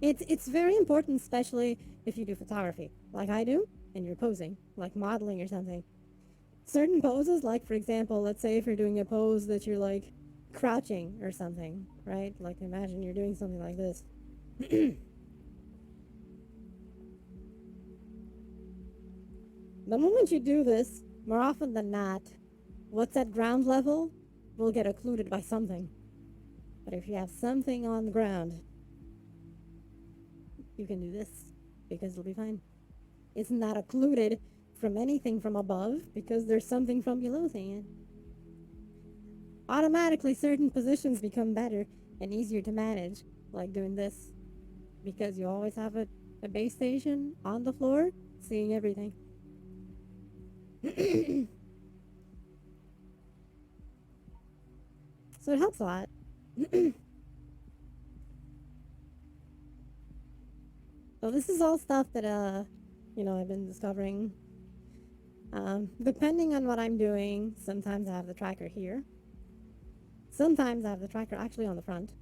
Speaker 1: It's very important, especially if you do photography, like I do, and you're posing, like modeling or something. Certain poses, like for example, let's say if you're doing a pose that you're like crouching or something, right? Like imagine you're doing something like this. The moment you do this, more often than not, what's at ground level will get occluded by something. But if you have something on the ground, you can do this because it'll be fine. It's not occluded from anything from above because there's something from below seeing it. Automatically, certain positions become better and easier to manage, like doing this, because you always have a base station on the floor seeing everything. So it helps a lot. So this is all stuff that I've been discovering. Depending on what I'm doing, sometimes I have the tracker here. Sometimes I have the tracker actually on the front.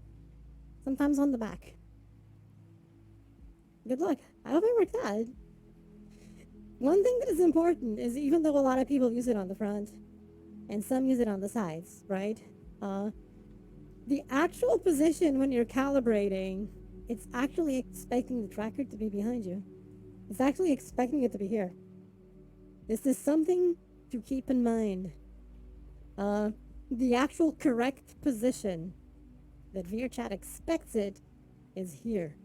Speaker 1: Sometimes on the back. Good luck. I hope it worked out. One thing that is important is even though a lot of people use it on the front and some use it on the sides, right? The actual position when you're calibrating, it's actually expecting the tracker to be behind you. It's actually expecting it to be here. This is something to keep in mind. The actual correct position that VRChat expects it is here.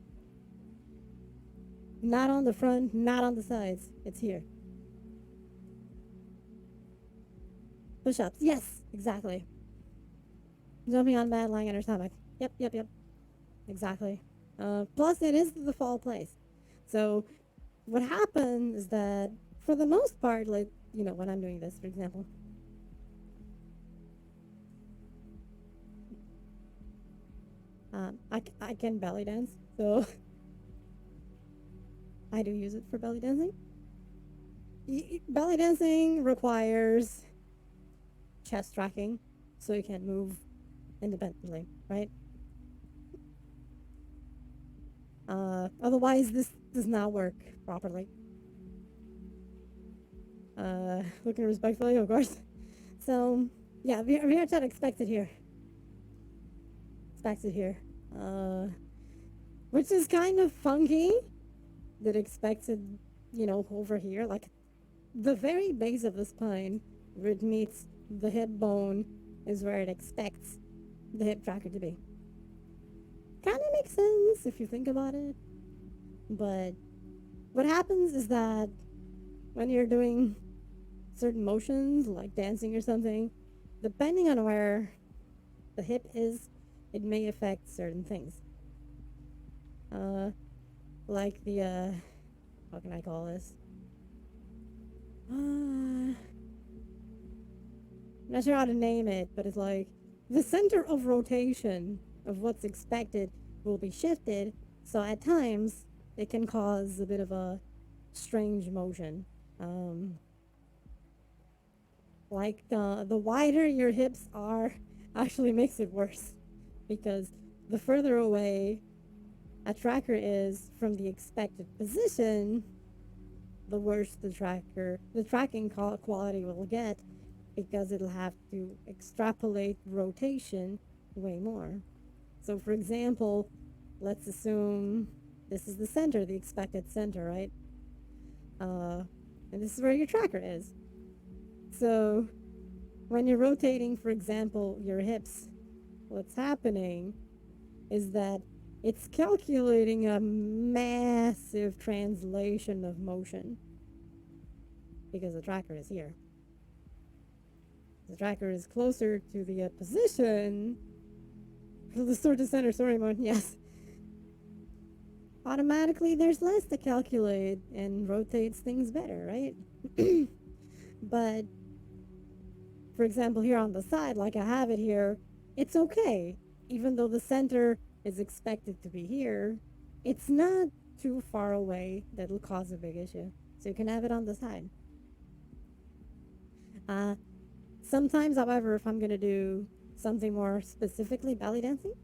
Speaker 1: Not on the front, not on the sides. It's here. Push-ups. Yes, exactly. Jumping on mat, lying on her stomach. Yep. Exactly. Plus, it is the fall place. So, what happens is that, for the most part, like, when I'm doing this, for example, I can belly dance, so I do use it for belly dancing. Belly dancing requires chest tracking, so you can't move independently, right? Otherwise, this does not work properly. Looking respectfully, of course. So, yeah, VRChat expects it here. Expects it here. Which is kind of funky that expects it, over here. Like, the very base of the spine, where it meets the hip bone, is where it expects the hip tracker to be. Kind of makes sense if you think about it. But what happens is that when you're doing certain motions, like dancing or something, depending on where the hip is, it may affect certain things. Like the, how can I call this? I'm not sure how to name it, but it's like the center of rotation of what's expected will be shifted, so at times it can cause a bit of a strange motion. The wider your hips are actually makes it worse because the further away a tracker is from the expected position, the worse the tracking quality will get, because it'll have to extrapolate rotation way more. So, for example, let's assume this is the center, the expected center, right? And this is where your tracker is. So, when you're rotating, for example, your hips, what's happening is that it's calculating a massive translation of motion because the tracker is here. The tracker is closer to the position. The sort of center, sorry, Mon, yes. Automatically, there's less to calculate and rotates things better, right? But, for example, here on the side, like I have it here, it's okay. Even though the center is expected to be here, it's not too far away that'll cause a big issue. So you can have it on the side. Sometimes, however, if I'm going to do something more specifically belly dancing,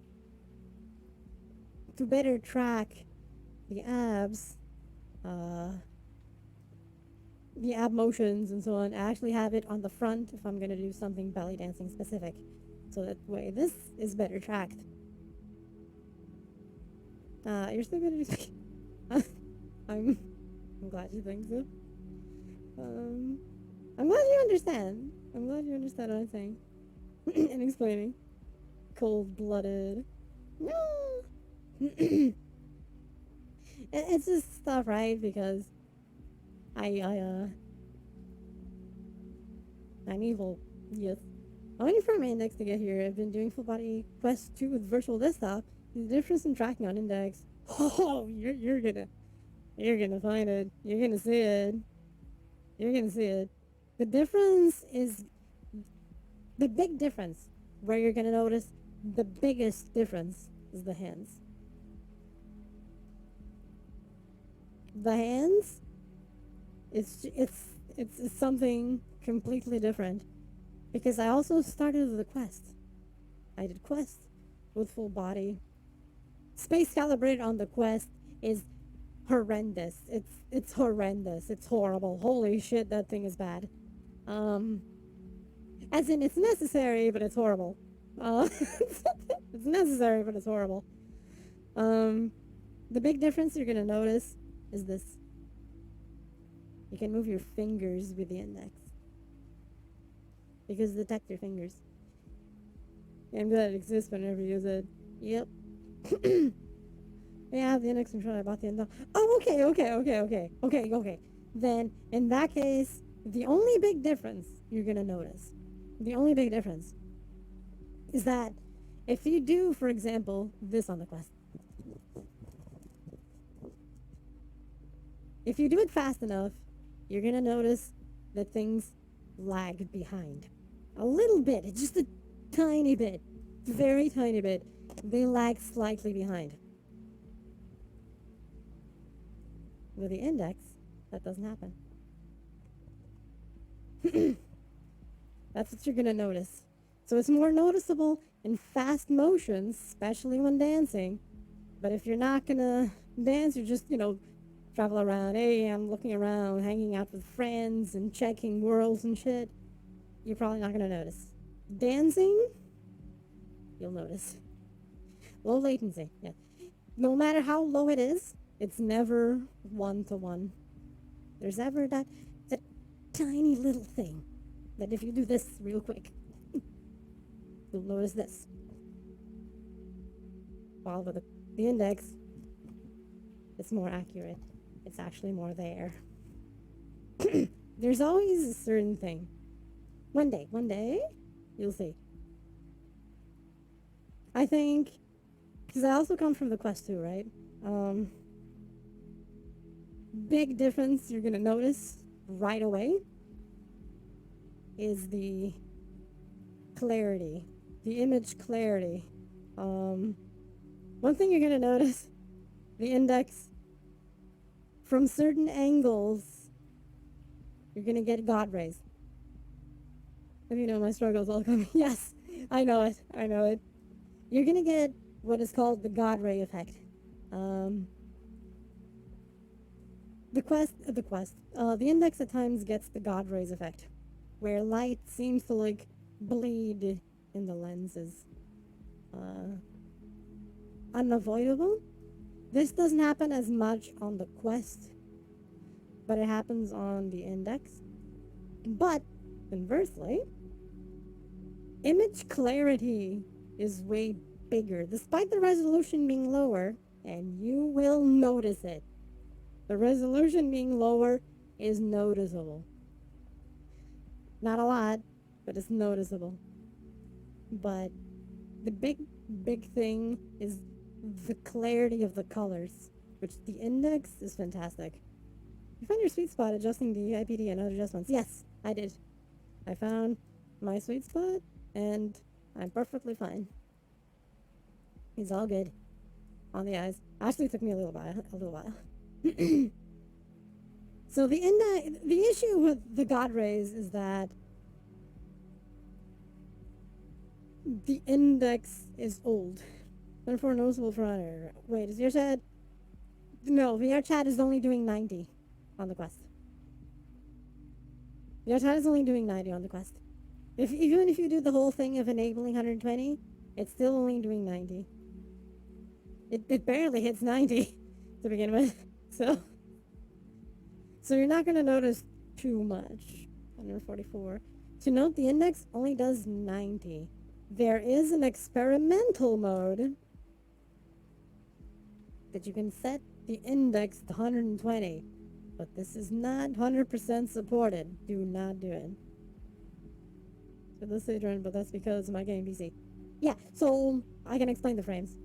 Speaker 1: to better track the abs, the ab motions and so on, I actually have it on the front if I'm going to do something belly dancing specific. So that way this is better tracked. You're still going to do I'm glad you think so. I'm glad you understand. I'm glad you understand what I'm saying and explaining. Cold-blooded. No. It's just stuff, right? Because I'm evil. Yes. I'm waiting for my index to get here. I've been doing full body quest 2 with virtual desktop. The difference in tracking on index. Oh, you're gonna find it. You're gonna see it. You're gonna see it. The difference is the big difference. Where you're gonna notice the biggest difference is the hands. The hands, it's something completely different. Because I also started the quest. I did quest with full body. Space calibrated on the quest is horrendous. It's horrendous. It's horrible. Holy shit, that thing is bad. As in, it's necessary, but it's horrible. It's necessary, but it's horrible. The big difference you're gonna notice is this. You can move your fingers with the index. Because detect your fingers. Yeah, I'm glad it exists whenever you use it. Yep. Yeah, I have the index controller. I bought the index. Oh, okay. Then, in that case, the only big difference you're gonna notice, the only big difference, is that if you do, for example, this on the quest, if you do it fast enough, you're gonna notice that things lag behind. A little bit, it's just a tiny bit, very tiny bit. They lag slightly behind. With the index, that doesn't happen. That's what you're gonna notice. So it's more noticeable in fast motions, especially when dancing. But if you're not gonna dance, you're just, travel around. Hey, I'm looking around, hanging out with friends and checking worlds and shit. You're probably not gonna notice. Dancing, you'll notice. Low latency, yeah. No matter how low it is, it's never 1-to-1. There's ever that tiny little thing that if you do this real quick, you'll notice this. While with the index, it's more accurate. It's actually more there. There's always a certain thing. One day, you'll see. I think, because I also come from the Quest 2, right? Big difference you're going to notice right away is the clarity, the image clarity. One thing you're going to notice, the index, from certain angles, you're going to get God rays. If you know my struggles, all coming. Yes, I know it. You're going to get what is called the God ray effect. the index at times gets the God rays effect, where light seems to like bleed in the lenses. Uh, Unavoidable. This doesn't happen as much on the quest, but it happens on the index. But conversely, image clarity is way bigger, despite the resolution being lower, and you will notice it. The resolution being lower is noticeable. Not a lot, but it's noticeable. But the big thing is the clarity of the colors, which the index is fantastic. You found your sweet spot adjusting the IPD and other adjustments. Yes, I did. I found my sweet spot, and I'm perfectly fine. He's all good on the eyes. Actually, it took me a little while. So the issue with the God rays is that the index is old. Therefore noticeable for wait, is your chat? No, VR chat is only doing 90 on the quest. VR chat is only doing 90 on the quest. Even if you do the whole thing of enabling 120, it's still only doing 90. It barely hits 90 to begin with. So you're not gonna notice too much. 144. To note, the index only does 90. There is an experimental mode that you can set the index to 120, but this is not 100% supported. Do not do it. So let's say run, but that's because of my game PC. Yeah, so I can explain the frames.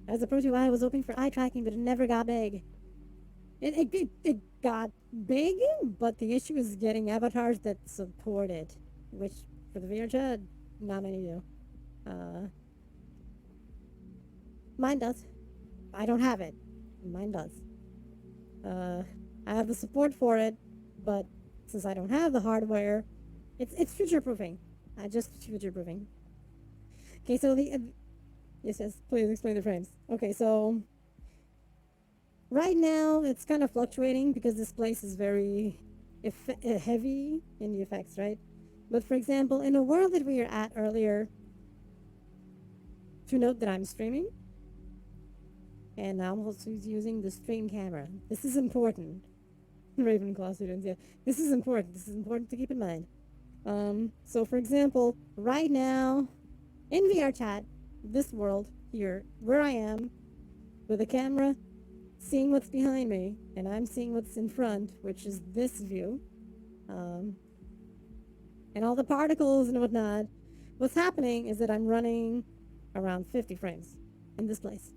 Speaker 1: As a Pro 2, I was hoping for eye tracking, but it never got big. It got big, but the issue is getting avatars that support it, which for the VR chat, not many do. Mine does. I don't have it. Mine does. I have the support for it, but since I don't have the hardware, it's future proofing. I just future proofing. Okay, so yes, please explain the frames. Okay, so right now it's kind of fluctuating because this place is very heavy in the effects, right? But for example, in a world that we were at earlier, to note that I'm streaming, and I'm also using the stream camera. This is important. Ravenclaw students, yeah. This is important. This is important to keep in mind. So for example, right now, in VR chat, this world here, where I am, with a camera, seeing what's behind me, and I'm seeing what's in front, which is this view, and all the particles and whatnot, what's happening is that I'm running around 50 frames in this place.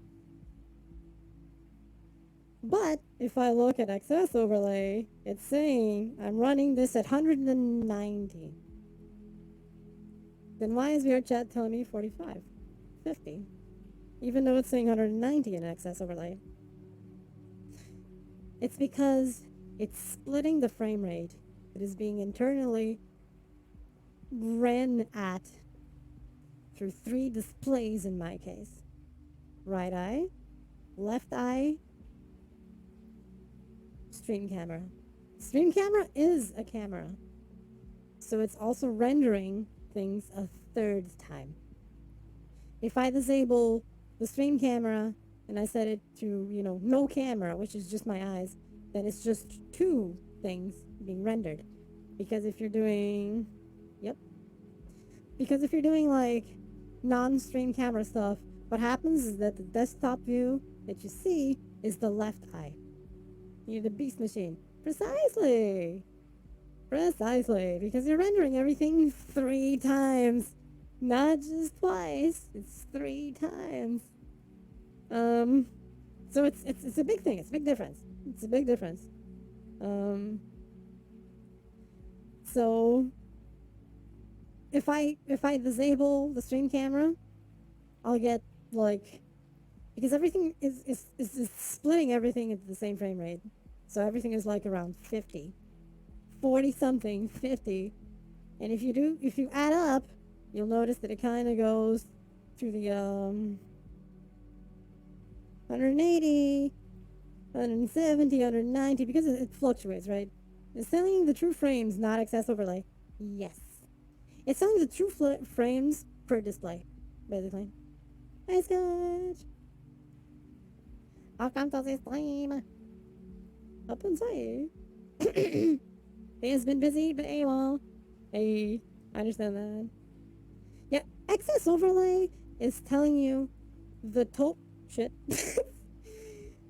Speaker 1: But if I look at XS overlay, it's saying I'm running this at 190. Then why is VR chat telling me 45, 50? Even though it's saying 190 in XS overlay. It's because it's splitting the frame rate that is being internally ran at through 3 displays in my case. Right eye, left eye, stream camera. Stream camera is a camera. So it's also rendering things a third time. If I disable the stream camera and I set it to, no camera, which is just my eyes, then it's just 2 things being rendered. Because if you're doing, because if you're doing like non-stream camera stuff, what happens is that the desktop view that you see is the left eye. You're the beast machine. Precisely, because you're rendering everything 3 times. Not just twice, it's 3 times. So it's a big thing. It's a big difference. It's a big difference. So if I disable the stream camera, I'll get because everything is splitting everything into the same frame rate. So everything is like around 50, 40 something, 50. And if you add up, you'll notice that it kind of goes through the 180, 170, 190, because it fluctuates, right? It's telling you the true frames, not excess overlay. Yes. It's telling you the true frames per display, basically. Hey, Scotch. Welcome to this stream. Up inside. He has been busy, but AWOL. Hey, I understand that. Yeah, excess overlay is telling you the total shit.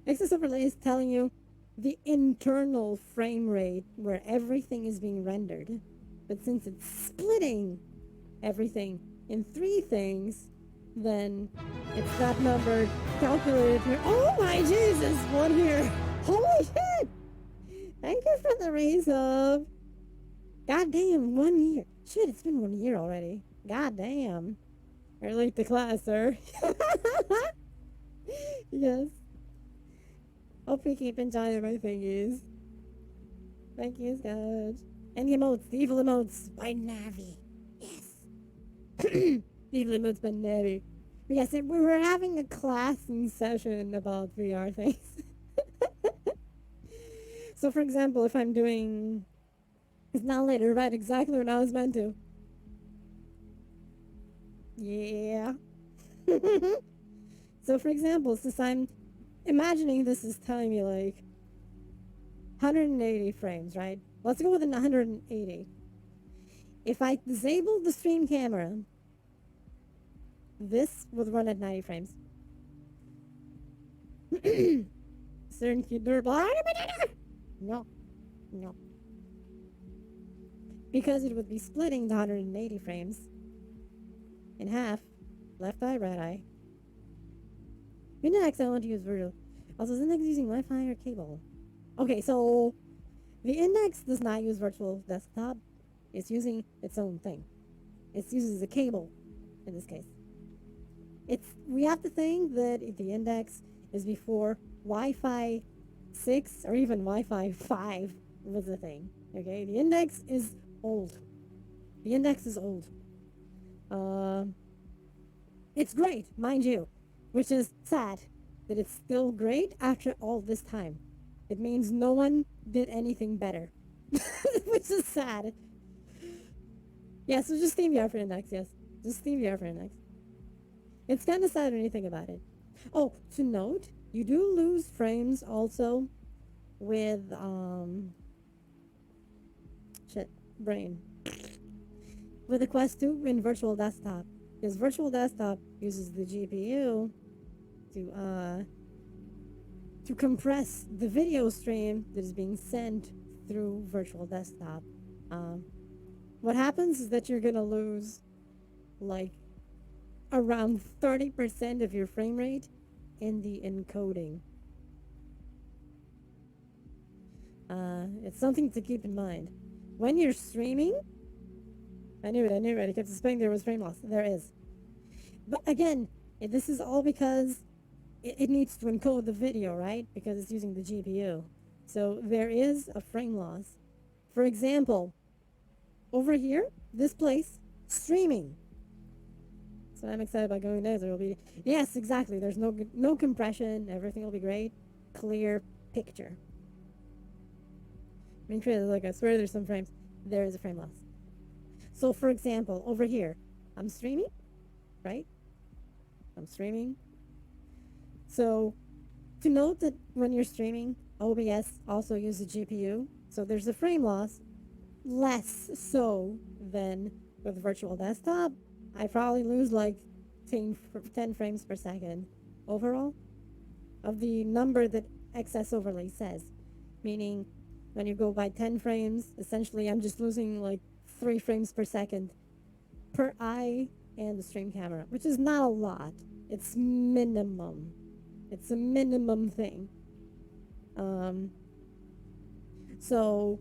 Speaker 1: Excess overlay is telling you the internal frame rate where everything is being rendered. But since it's splitting everything in three things, then it's that number calculated here. Oh my Jesus, one here. Holy shit! Thank you for the raise up. Goddamn, 1 year. Shit, it's been 1 year already. Goddamn. You're late to class, sir. Yes. Hope you keep enjoying my thingies. Thank you, Scotch. And the emotes, the evil emotes by Navi. Yes. The evil emotes by Navi. Yes, we were having a classing session about VR things. So, for example, if I'm doing... It's not later, right? Exactly when I was meant to. Yeah. So, for example, since I'm imagining this is telling me like 180 frames, right? Let's go with 180. If I disable the stream camera, this would run at 90 frames. Certain key durable. No. No. Because it would be splitting the 180 frames in half. Left eye, right eye. Index, I want to use virtual. Also, is Index using Wi-Fi or cable? Okay, so the Index does not use virtual desktop. It's using its own thing. It uses a cable in this case. We have to think that the Index is before Wi-Fi 6 or even Wi-Fi 5 was a thing. Okay, the Index is old. The Index is old. It's great, mind you, which is sad that it's still great after all this time. It means no one did anything better, which is sad. Yeah, so just SteamVR for Index, yes. Just SteamVR for Index. It's kind of sad when you think about it. Oh, to note, you do lose frames also with, brain. With the Quest 2 in Virtual Desktop. Because Virtual Desktop uses the GPU to compress the video stream that is being sent through Virtual Desktop. What happens is that you're gonna lose like around 30% of your frame rate in the encoding. It's something to keep in mind. When you're streaming, I knew it. I kept suspecting there was frame loss. There is. But again, this is all because it needs to encode the video, right? Because it's using the GPU. So there is a frame loss. For example, over here, this place, streaming. So I'm excited about going there. There will be, yes, exactly. There's no compression. Everything will be great. Clear picture. I mean, like I swear there's some frames. There is a frame loss. So for example, over here, I'm streaming, right? I'm streaming. So to note that when you're streaming, OBS also uses GPU. So there's a frame loss, less so than with virtual desktop. I probably lose like 10 frames per second overall of the number that excess overlay says. Meaning when you go by 10 frames, essentially I'm just losing like 3 frames per second per eye and the stream camera, which is not a lot. It's minimum. It's a minimum thing. So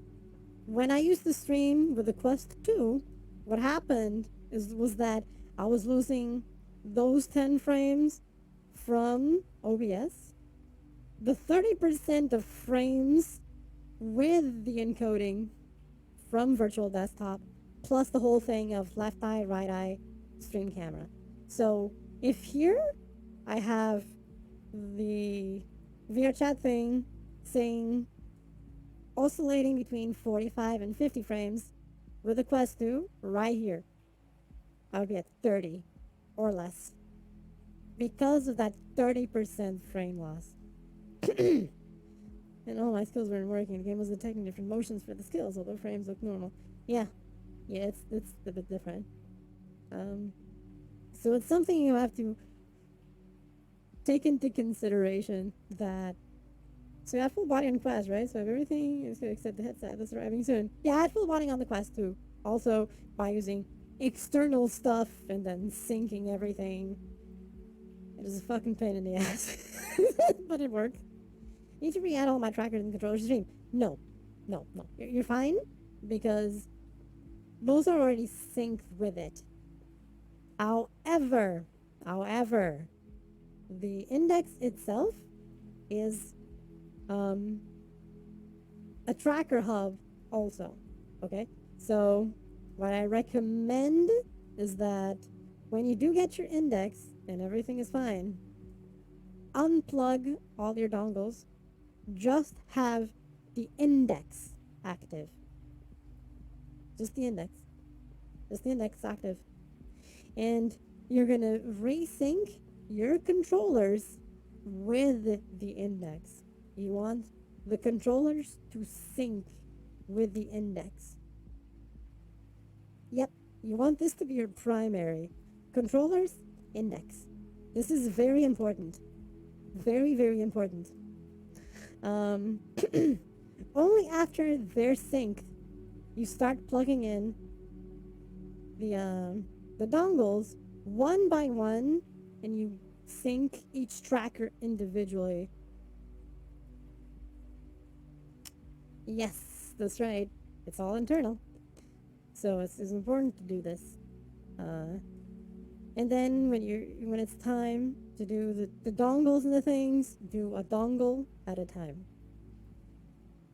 Speaker 1: when I used to stream with the Quest 2, what happened was that I was losing those 10 frames from OBS, the 30% of frames with the encoding from virtual desktop, plus the whole thing of left eye, right eye, stream camera. So if here I have the VR chat thing saying oscillating between 45 and 50 frames with the Quest 2 right here. I would be at 30 or less because of that 30% frame loss. And all my skills weren't working. The game was detecting different motions for the skills, although frames look normal. Yeah, it's a bit different. So it's something you have to take into consideration that. So you had full body on Quest, right? So if everything is good except the headset that's arriving soon. Yeah, I had full body on the Quest too. Also by using external stuff and then syncing everything. It is a fucking pain in the ass. But it worked. Need to re-add all my trackers and controllers to stream. No. You're fine because those are already synced with it. However, the index itself is a tracker hub also. Okay? So what I recommend is that when you do get your index and everything is fine, unplug all your dongles. Just have the index active. Just the index. Just the index active. And you're going to resync your controllers with the index. You want the controllers to sync with the index. Yep, you want this to be your primary. Controllers, index. This is very important. Very, very important. Only after they're synced, you start plugging in the dongles one by one, and you sync each tracker individually. Yes, that's right. It's all internal. So it's important to do this. And then when it's time to do the dongles and the things, do a dongle at a time.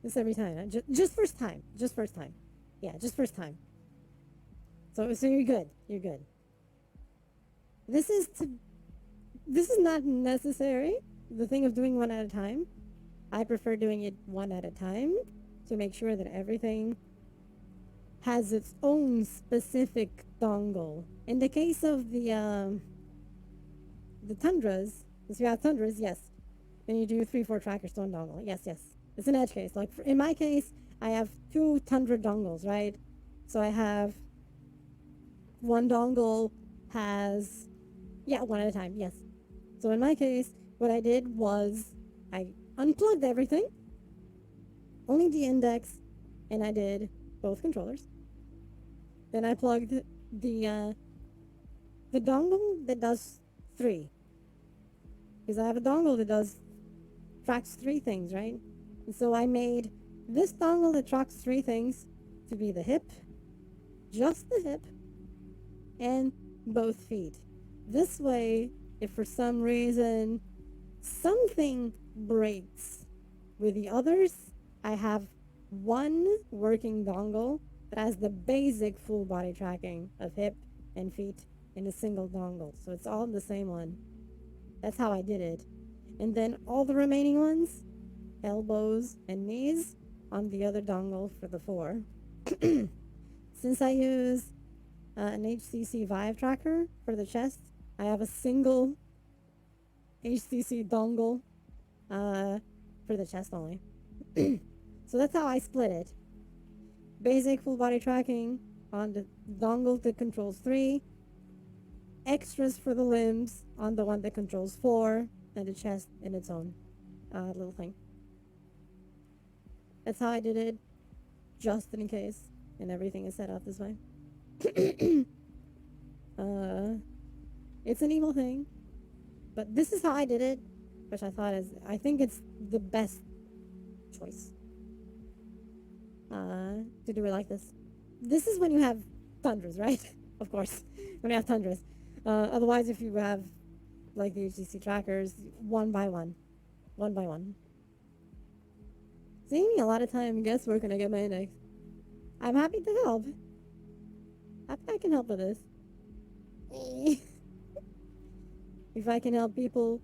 Speaker 1: This every time. Just first time. Just first time. Yeah, just first time. So you're good. You're good. This is not necessary. The thing of doing one at a time. I prefer doing it one at a time to make sure that everything has its own specific dongle. In the case of the tundras, if you have tundras, yes. Then you do 3-4 trackers to one dongle. Yes. It's an edge case. Like in my case, I have 2 tundra dongles, right? So I have one dongle has one at a time. Yes. So in my case, what I did was I unplugged everything, only the index, and I did both controllers. Then I plugged the dongle that does 3, because I have a dongle that tracks 3 things, right? And so I made this dongle that tracks 3 things to be the hip, just the hip, and both feet. This way, if for some reason something breaks with the others, I have one working dongle that has the basic full body tracking of hip and feet in a single dongle. So it's all the same one. That's how I did it. And then all the remaining ones, elbows and knees, on the other dongle for the 4. Since I use an HCC Vive tracker for the chest, I have a single HCC dongle for the chest only. So that's how I split it. Basic full body tracking on the dongle that controls 3, extras for the limbs on the one that controls 4, and the chest in its own little thing. That's how I did it, just in case, and everything is set up this way. It's an evil thing, but this is how I did it, which I think it's the best choice to do it like this. This is when you have tundras, right? Of course, when you have tundras. Otherwise, if you have like the HTC trackers, one by one. Saving me a lot of time and guesswork when I get my index. I'm happy to help. Happy I can help with this. If I can help people,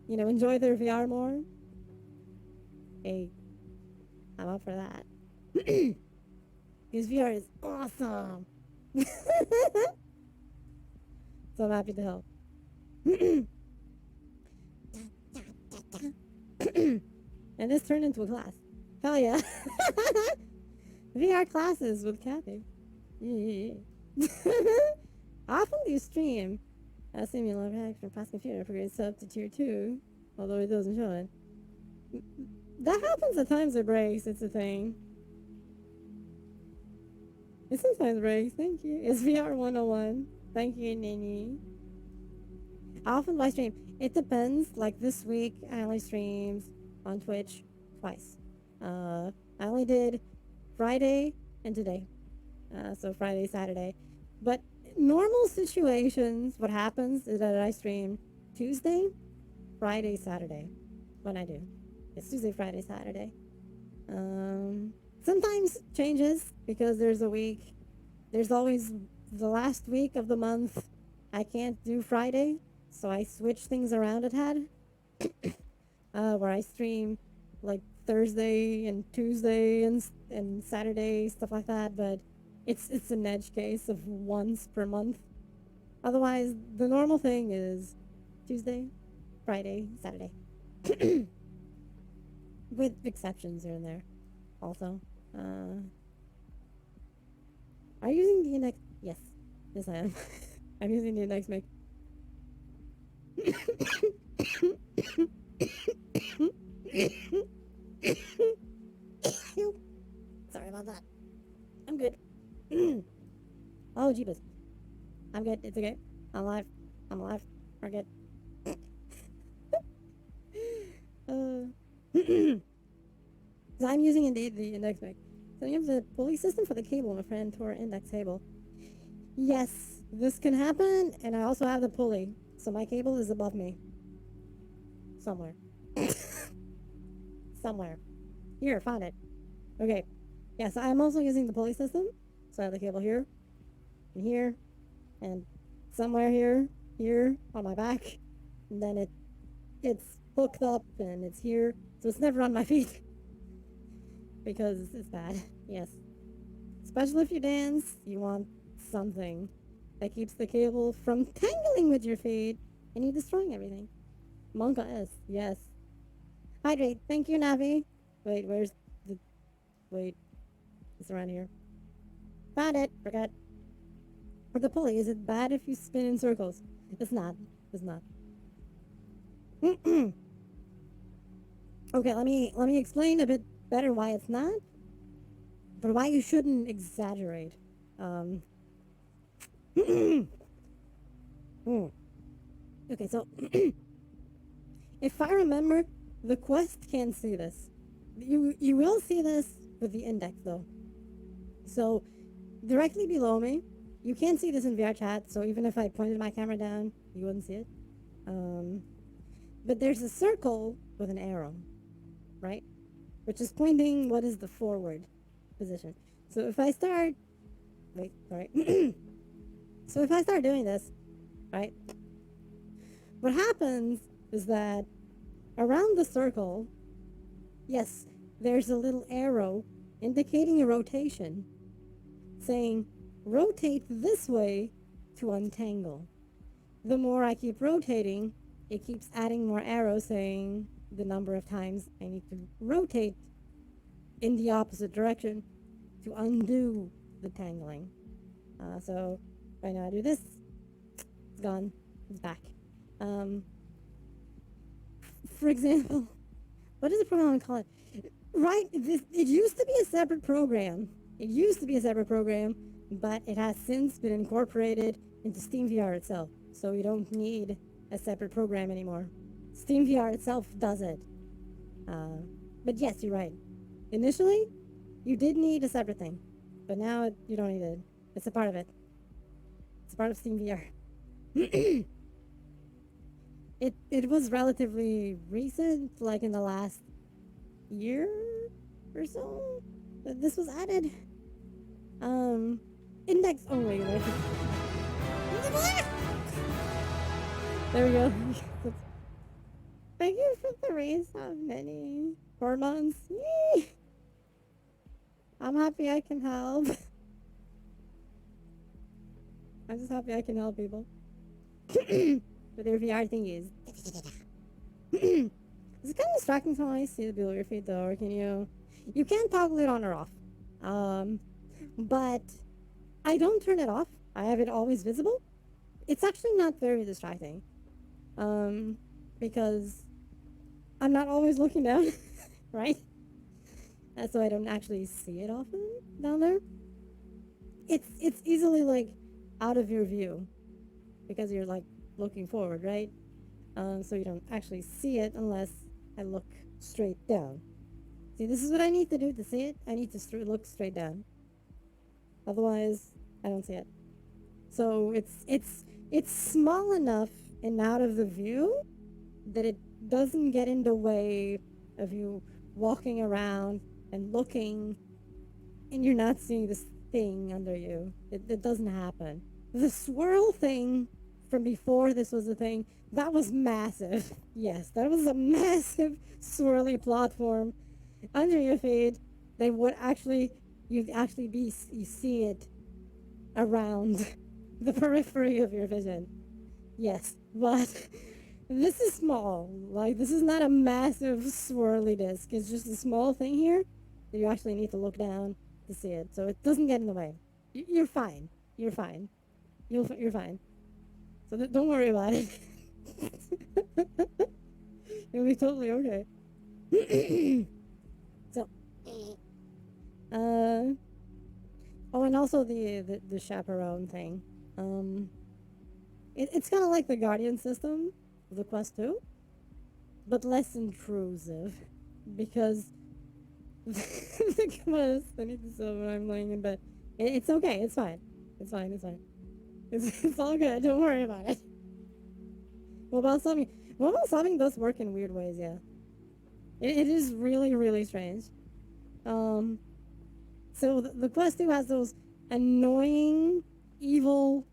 Speaker 1: enjoy their VR more, Hey, I'm up for that. Because VR is awesome. So I'm happy to help. And this turned into a class. Hell yeah. VR classes with Kathy. Yeah. I often do stream. I simulate action past computer upgrades up to tier 2, although it doesn't show it. That happens at times it breaks, it's a thing. It sometimes breaks, thank you. It's VR 101. Thank you, Nini. I often live stream. It depends. Like this week, I only streamed on Twitch twice. I only did Friday and today. So Friday, Saturday. But normal situations, what happens is that I stream Tuesday, Friday, Saturday. When I do. It's Tuesday, Friday, Saturday. Sometimes changes because there's a week. There's always the last week of the month. I can't do Friday, so I switch things around a tad. Where I stream like Thursday and Tuesday and Saturday, stuff like that. But it's an edge case of once per month. Otherwise, the normal thing is Tuesday, Friday, Saturday. With exceptions here and there, also. Are you using the index? Yes. Yes, I am. I'm using the index mic. Sorry about that. I'm good. Oh, jeebus. I'm good. It's okay. I'm alive. I'm alive. We're good. So I'm using indeed the index mic. So you have the pulley system for the cable, my friend, to our index cable. Yes, this can happen, and I also have the pulley. So my cable is above me. Somewhere. Somewhere. Here, found it. Okay. Yeah, so I'm also using the pulley system. So I have the cable here, and somewhere here, on my back. And then it's hooked up, and it's here. So it's never on my feet. Because it's bad. Yes. Especially if you dance, you want something that keeps the cable from tangling with your feet and you destroying everything. Monka S, yes. Hydrate, thank you, Navi. Wait, where's the... Wait. It's around here. Found it, forgot. For the pulley, is it bad if you spin in circles? It's not. It's not. Okay, let me explain a bit better why it's not, but why you shouldn't exaggerate. Okay, so if I remember, the Quest can't see this. You will see this with the index though. So directly below me, you can't see this in VR chat. So even if I pointed my camera down, you wouldn't see it. But there's a circle with an arrow, right? Which is pointing what is the forward position. So if I start, wait, sorry. So if I start doing this, right, what happens is that around the circle, yes, there's a little arrow indicating a rotation, saying rotate this way to untangle. The more I keep rotating, it keeps adding more arrows saying the number of times I need to rotate in the opposite direction to undo the tangling. So right now I do this, it's gone, it's back. For example, what is the program I call it? Right, it used to be a separate program. It used to be a separate program, but it has since been incorporated into SteamVR itself. So you don't need a separate program anymore. SteamVR itself does it. But yes, you're right. Initially, you did need a separate thing, but now you don't need it. It's a part of it. It's a part of SteamVR. It was relatively recent, like in the last year or so, that this was added. Index only. Like, there we go. Thank you for the raise of many. 4 months. Yee! I'm happy I can help. I'm just happy I can help people. With their VR thingies. It's kind of distracting to I see the below your feet though, or can you? You can toggle it on or off. Um, but I don't turn it off. I have it always visible. It's actually not very distracting. Um, because I'm not always looking down, right? So I don't actually see it often down there. It's easily like out of your view because you're like looking forward, right? So you don't actually see it unless I look straight down. See, this is what I need to do to see it. I need to look straight down. Otherwise, I don't see it. So it's small enough and out of the view that it doesn't get in the way of you walking around and looking, and you're not seeing this thing under you. It doesn't happen. The swirl thing from before this was a thing, that was massive. Yes, that was a massive swirly platform under your feet that would actually, you see it around the periphery of your vision. Yes, but this is small. Like, this is not a massive swirly disc. It's just a small thing here that you actually need to look down to see it. So it doesn't get in the way. You're fine. You're fine. You're fine. So don't worry about it. You'll be totally okay. So, oh, and also the chaperone thing. It's kind of like the Guardian system of the Quest 2, but less intrusive because the Quest. I need to stop when I'm laying in bed. It's okay. It's fine. It's fine. It's fine. It's all good. Don't worry about it. Mobile subbing. Mobile subbing does work in weird ways. Yeah, it is really really strange. Um, so the Quest 2 has those annoying, evil,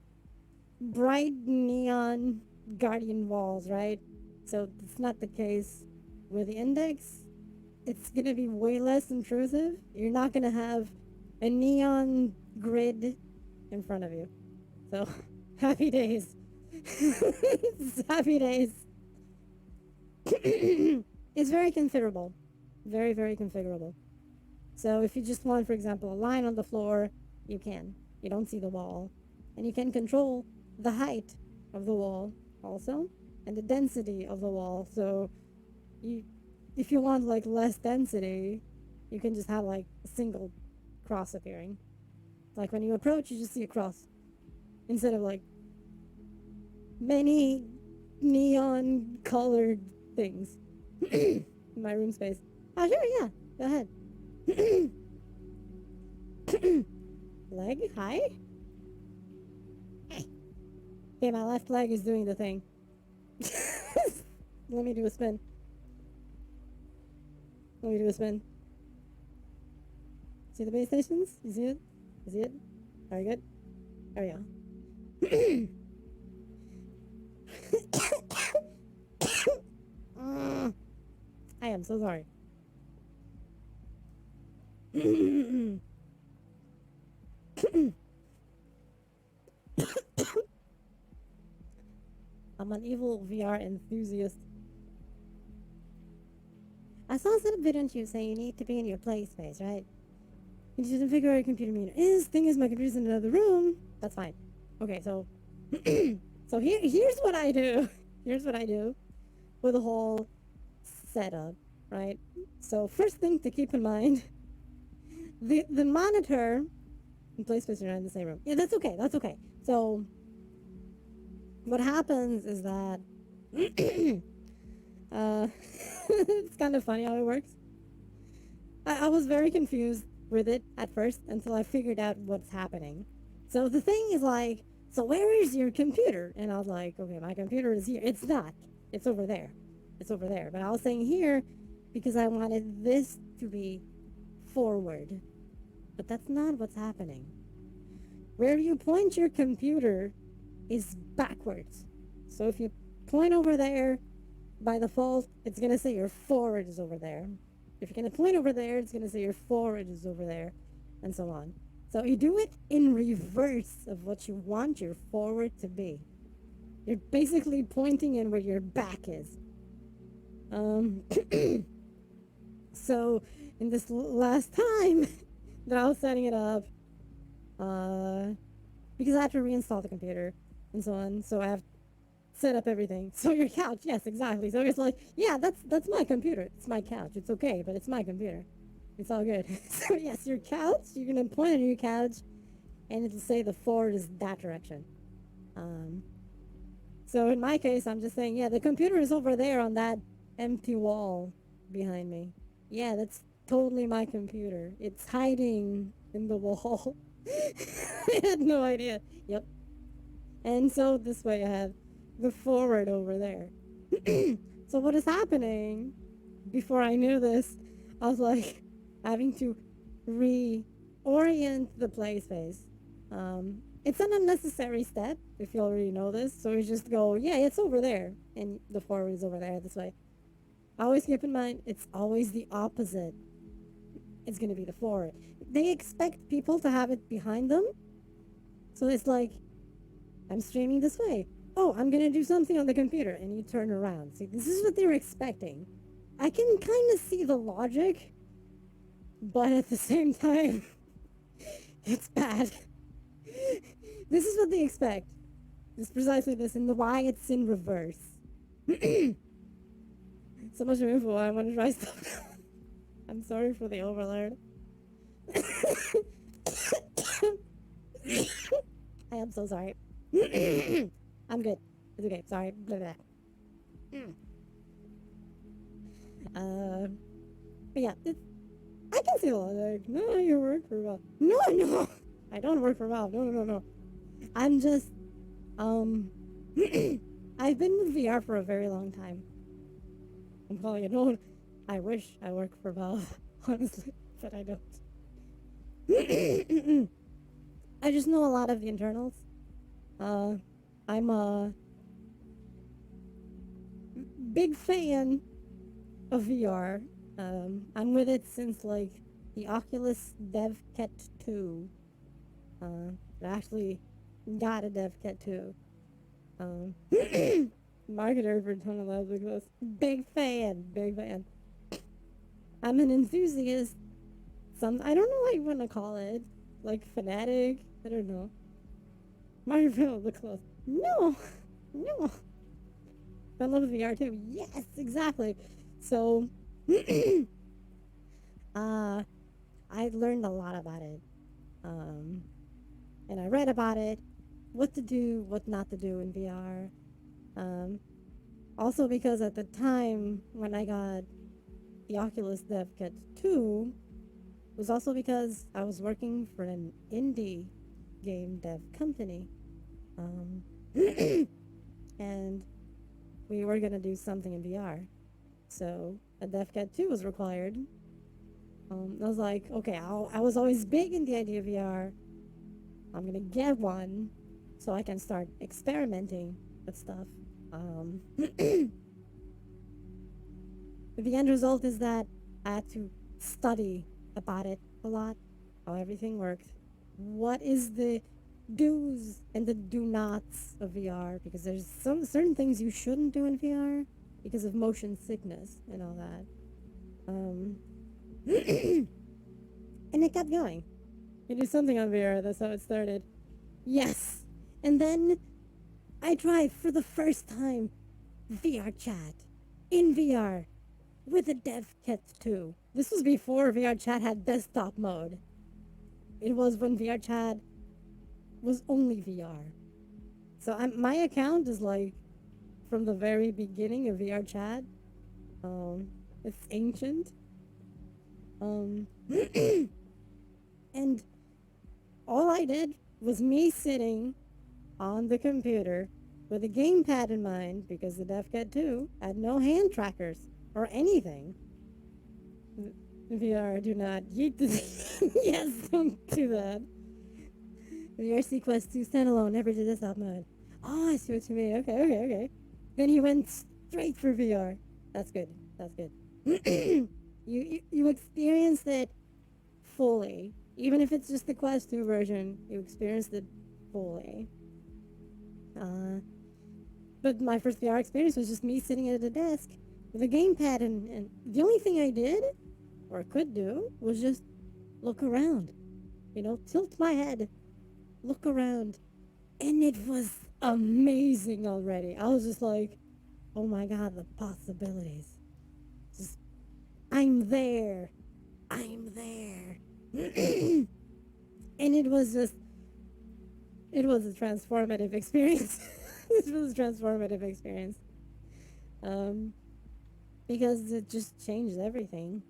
Speaker 1: bright neon guardian walls, right? So it's not the case with the Index. It's gonna be way less intrusive. You're not gonna have a neon grid in front of you. So happy days. Happy days. It's very configurable. Very, very configurable. So if you just want, for example, a line on the floor, you can. You don't see the wall. And you can control the height of the wall also, and the density of the wall. So if you want like less density, you can just have like a single cross appearing. Like when you approach, you just see a cross instead of like many neon colored things in my room space. Oh, sure, yeah. Go ahead. Leg? Hi? Okay, my left leg is doing the thing. Let me do a spin. Let me do a spin. See the base stations? You see it? You see it? Very good. There we go. I am so sorry. I'm an evil VR enthusiast. I saw some video on you saying you need to be in your play space, right? You need to configure your computer meter. This thing is my computer's in another room. That's fine. Okay, so so here's what I do. Here's what I do with the whole setup, right? So first thing to keep in mind, the monitor and play space are not in the same room. Yeah, that's okay. That's okay. So what happens is that it's kind of funny how it works. I was very confused with it at first until I figured out what's happening. So the thing is like, so where is your computer? And I was like, okay, my computer is here. It's not. It's over there. It's over there. But I was saying here because I wanted this to be forward. But that's not what's happening. Where you point your computer is backwards. So if you point over there, by default, it's going to say your forward is over there. If you're going to point over there, it's going to say your forward is over there, and so on. So you do it in reverse of what you want your forward to be. You're basically pointing in where your back is. So in this last time that I was setting it up, because I have to reinstall the computer and so on, so I have set up everything. So your couch, yes, exactly. So it's like, yeah, that's my computer. It's my couch. It's okay, but it's my computer. It's all good. So yes, your couch. You're gonna point at your couch, and it'll say the forward is that direction. So in my case, I'm just saying, yeah, the computer is over there on that empty wall behind me. Yeah, that's totally my computer. It's hiding in the wall. I had no idea. Yep. And so this way I have the forward over there. So what is happening? Before I knew this, I was like having to reorient the play space. It's an unnecessary step if you already know this. So you just go, yeah, it's over there, and the forward is over there this way. Always keep in mind, it's always the opposite. It's gonna be the forward. They expect people to have it behind them. So it's like, I'm streaming this way. Oh, I'm gonna do something on the computer, and you turn around. See, this is what they're expecting. I can kind of see the logic, but at the same time, it's bad. This is what they expect. It's precisely this, and the why it's in reverse. So much info. I want to try stuff. I'm sorry for the overload. I am so sorry. I'm good. It's okay. Sorry. Blah, blah. But yeah, I can see the logic. No, you work for Valve. No, no, I don't work for Valve. No, no, no, no. I'm just, I've been with VR for a very long time. I'm calling it old. I wish I worked for Valve, honestly, but I don't. I just know a lot of the internals. I'm a big fan of VR. I'm with it since like the Oculus Dev Kit 2. I actually got a Dev Kit 2. Marketer for Ton of Labs Eclipse. Big fan, big fan. I'm an enthusiast. I don't know what you want to call it. Like fanatic? I don't know. Marketer the close. No, no. I love VR too. Yes, exactly. So, I learned a lot about it. And I read about it, what to do, what not to do in VR. Also because at the time when I got the Oculus Dev Kit 2, was also because I was working for an indie game dev company. And we were gonna do something in VR. So a Dev Kit 2 was required. I was like, okay, I was always big in the idea of VR. I'm gonna get one so I can start experimenting with stuff. The end result is that I had to study about it a lot, how everything worked. What is the do's and the do nots of VR? Because there's some certain things you shouldn't do in VR because of motion sickness and all that. And it kept going. You do something on VR, that's how it started. Yes! And then I tried for the first time VR chat in VR with a Dev Kit 2. This was before VR chat had desktop mode. It was when VR chat was only VR. So my account is like from the very beginning of VR chat. It's ancient. And all I did was me sitting on the computer with a gamepad in mind because the DevCat 2 had no hand trackers or anything. VR, do not yeet this. Yes, don't do that. VR Quest 2 standalone, never did this out mode. Oh, I see what you mean. Okay. Then he went straight for VR. That's good. You experienced it fully. Even if it's just the Quest 2 version, you experienced it fully. Uh, but my first VR experience was just me sitting at a desk with a gamepad, and the only thing I did, or could do, was just look around. You know, tilt my head, look around. And it was amazing already. I was just like, oh my god, the possibilities. Just, I'm there. I'm there. And it was a transformative experience. It was a transformative experience. Um, because it just changed everything.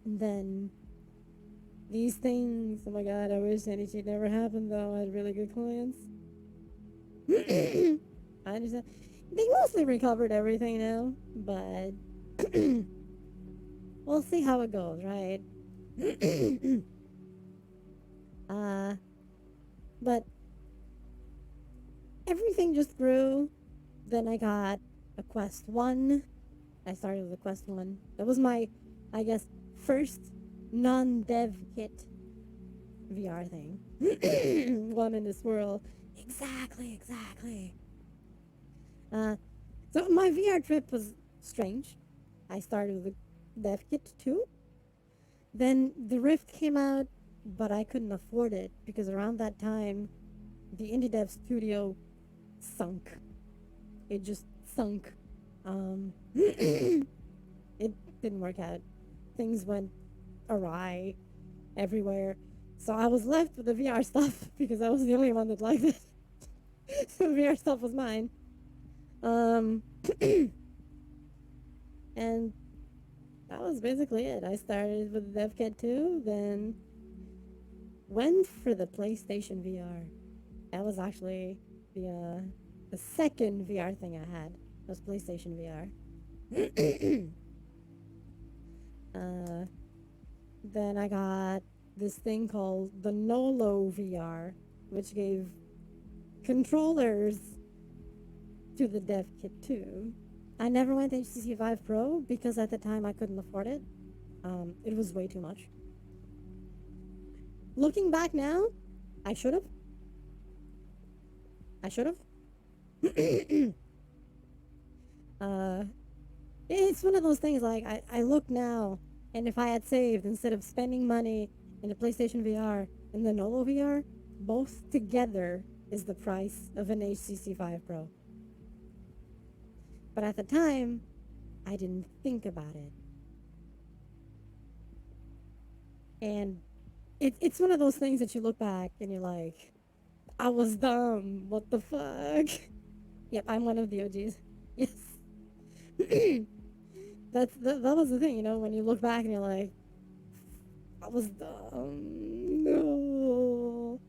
Speaker 1: And then these things, oh my god, I wish any shit never happened though. I had really good clients. I understand. They mostly recovered everything now, but we'll see how it goes, right? uh, but everything just grew. Then I got a Quest 1. I started with a Quest 1. That was my, I guess, first non dev kit VR thing. One in this world. Exactly, exactly. Uh, so my VR trip was strange. I started with a dev kit too. Then the Rift came out, but I couldn't afford it because around that time, the indie dev studio sunk. It just sunk. It didn't work out. Things went awry everywhere. So I was left with the VR stuff because I was the only one that liked it. So the VR stuff was mine. Um, and that was basically it. I started with DevKit 2, then went for the PlayStation VR. That was actually the second VR thing I had was PlayStation VR. uh, then I got this thing called the Nolo VR, which gave controllers to the Dev Kit 2. I never went to HTC Vive Pro because at the time I couldn't afford it. It was way too much. Looking back now, I should have. I should have. uh, it's one of those things like I look now, and if I had saved instead of spending money in the PlayStation VR and the Nolo VR, both together is the price of an HTC Vive Pro. But at the time, I didn't think about it. And it's one of those things that you look back and you're like, I was dumb. What the fuck? Yep, I'm one of the OGs. Yes. That was the thing, you know, when you look back and you're like, I was dumb. No.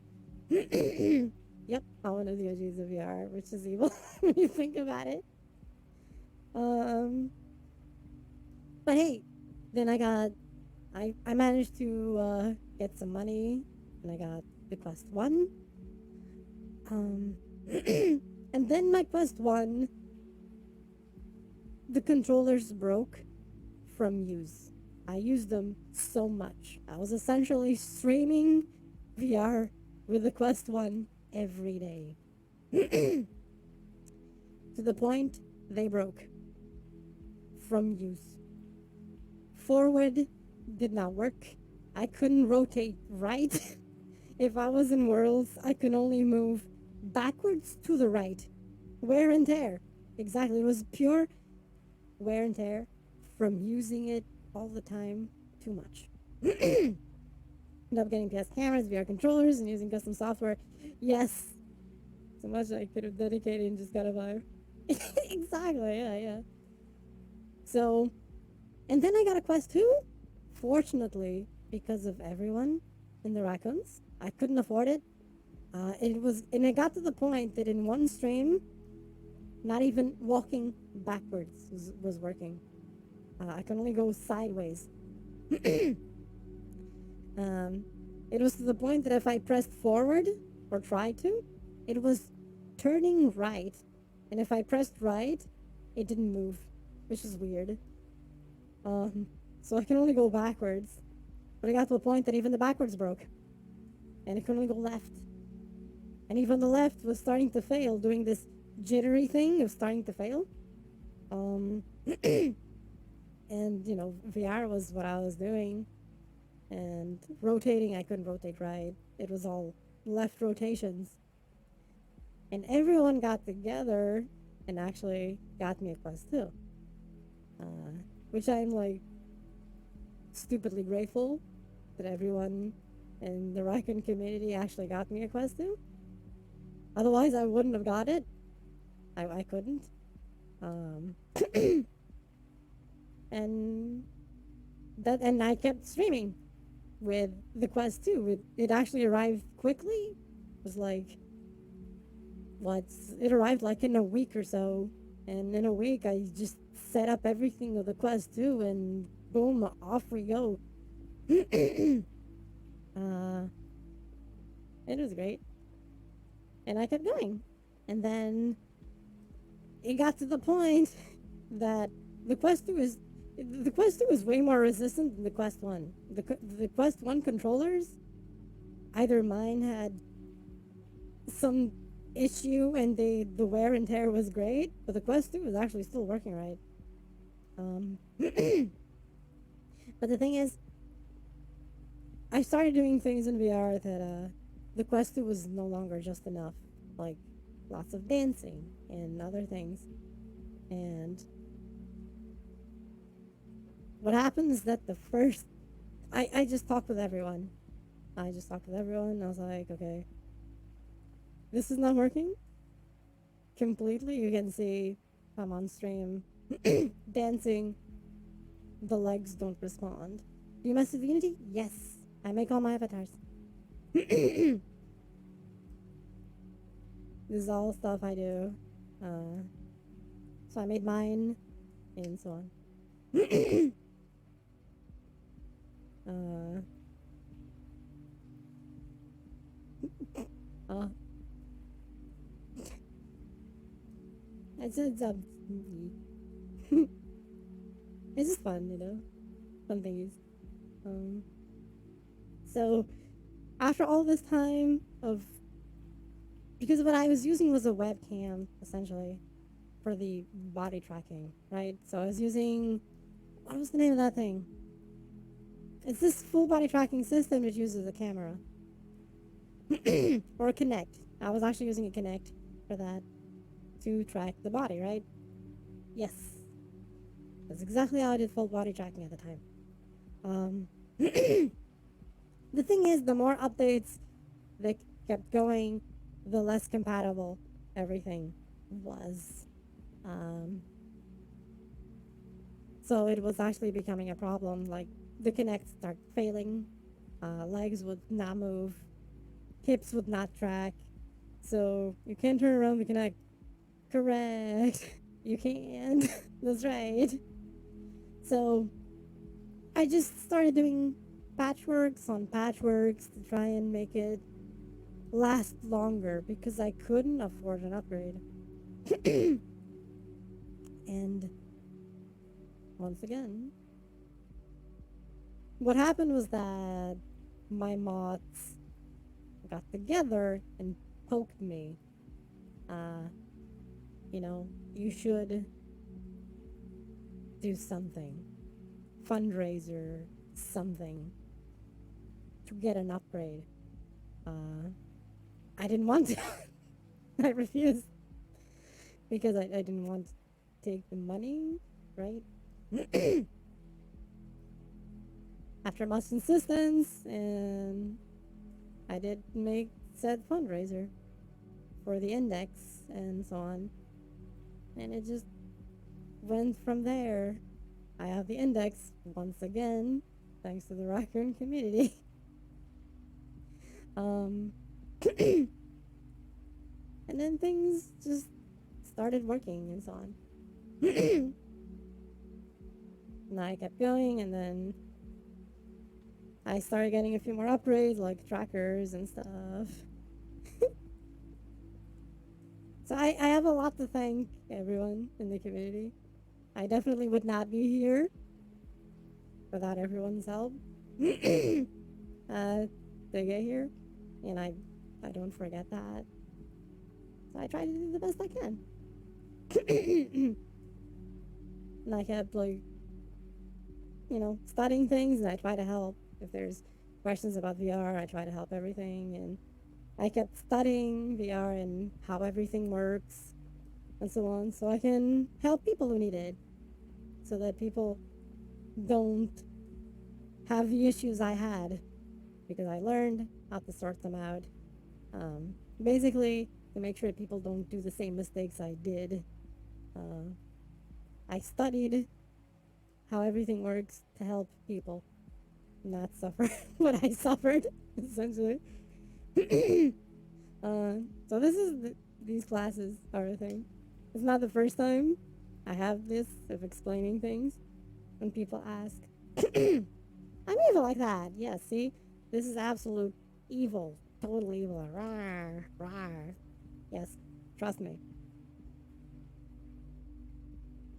Speaker 1: Yep, I'm one of the OGs of VR, which is evil when you think about it. Um, but hey, then I managed to get some money, and I got the Quest 1. Um, and then my Quest 1, the controllers broke from use. I used them so much. I was essentially streaming VR with the Quest 1 every day. To the point they broke from use. Forward did not work. I couldn't rotate right. If I was in Worlds, I could only move backwards to the right. Wear and tear. Exactly. It was pure wear and tear from using it all the time too much. Ended up getting PS cameras, VR controllers, and using custom software. Yes. So much I could have dedicated and just got a Vive. Exactly, yeah. So, and then I got a Quest 2. Fortunately, because of everyone in the raccoons, I couldn't afford it. And it got to the point that in one stream, not even walking backwards was working. I could only go sideways. um, it was to the point that if I pressed forward or tried to, it was turning right, and if I pressed right, it didn't move, which is weird. Um, So I can only go backwards. But it got to a point that even the backwards broke. And it could only go left. And even the left was starting to fail, doing this jittery thing of starting to fail. Um, and, VR was what I was doing. And rotating, I couldn't rotate right. It was all left rotations. And everyone got together and actually got me a Quest 2. Which I'm like stupidly grateful that everyone in the raccoon community actually got me a Quest 2. Otherwise, I wouldn't have got it. I couldn't. Um, and and I kept streaming with the Quest 2. It actually arrived quickly. It was like it arrived like in a week or so, and in a week I just set up everything with the Quest 2, and boom, off we go. uh, it was great, and I kept going, and then it got to the point that the Quest 2 is way more resistant than the Quest 1. The Quest 1 controllers, either mine had some issue and the wear and tear was great, but the Quest 2 was actually still working right. But the thing is, I started doing things in VR that the Quest 2 was no longer just enough. Like lots of dancing and other things. And what happens is that the first I just talked with everyone. I just talked with everyone. I was like, okay, this is not working completely. You can see I'm on stream dancing. The legs don't respond. Do you mess with Unity? Yes. I make all my avatars. This is all stuff I do. So I made mine and so on. uh, it's it's just fun, fun things. So after all this time of, because what I was using was a webcam essentially for the body tracking, right? So I was using, what was the name of that thing? It's this full body tracking system which uses a camera or a Kinect. I was actually using a Kinect for that to track the body, right? Yes, that's exactly how I did full body tracking at the time. The thing is, the more updates that kept going, the less compatible everything was. So it was actually becoming a problem. Like the Kinect started failing, legs would not move, hips would not track. So you can't turn around the Kinect. Correct. You can't. That's right. So I just started doing patchworks on patchworks to try and make it last longer because I couldn't afford an upgrade. And once again, what happened was that my mods got together and poked me. You should do something, fundraiser, something to get an upgrade. I didn't want to. I refused because I didn't want to take the money, right? After much insistence, and I did make said fundraiser for the index and so on, and it just went from there. I have the index once again, thanks to the raccoon community. And then things just started working and so on. And I kept going, and then I started getting a few more upgrades, like trackers and stuff. So I have a lot to thank everyone in the community. I definitely would not be here without everyone's help to get here, and I don't forget that. So I try to do the best I can. And I kept like, studying things, and I try to help. If there's questions about VR, I try to help everything, and I kept studying VR and how everything works and so on, so I can help people who need it, so that people don't have the issues I had, because I learned how to sort them out. Basically, to make sure that people don't do the same mistakes I did. Uh, I studied how everything works to help people not suffer what I suffered, essentially. So these classes are a thing. It's not the first time I have this of explaining things when people ask. I'm evil like that. Yes, see? This is absolute evil. Total evil. Rawr, rawr. Yes, trust me.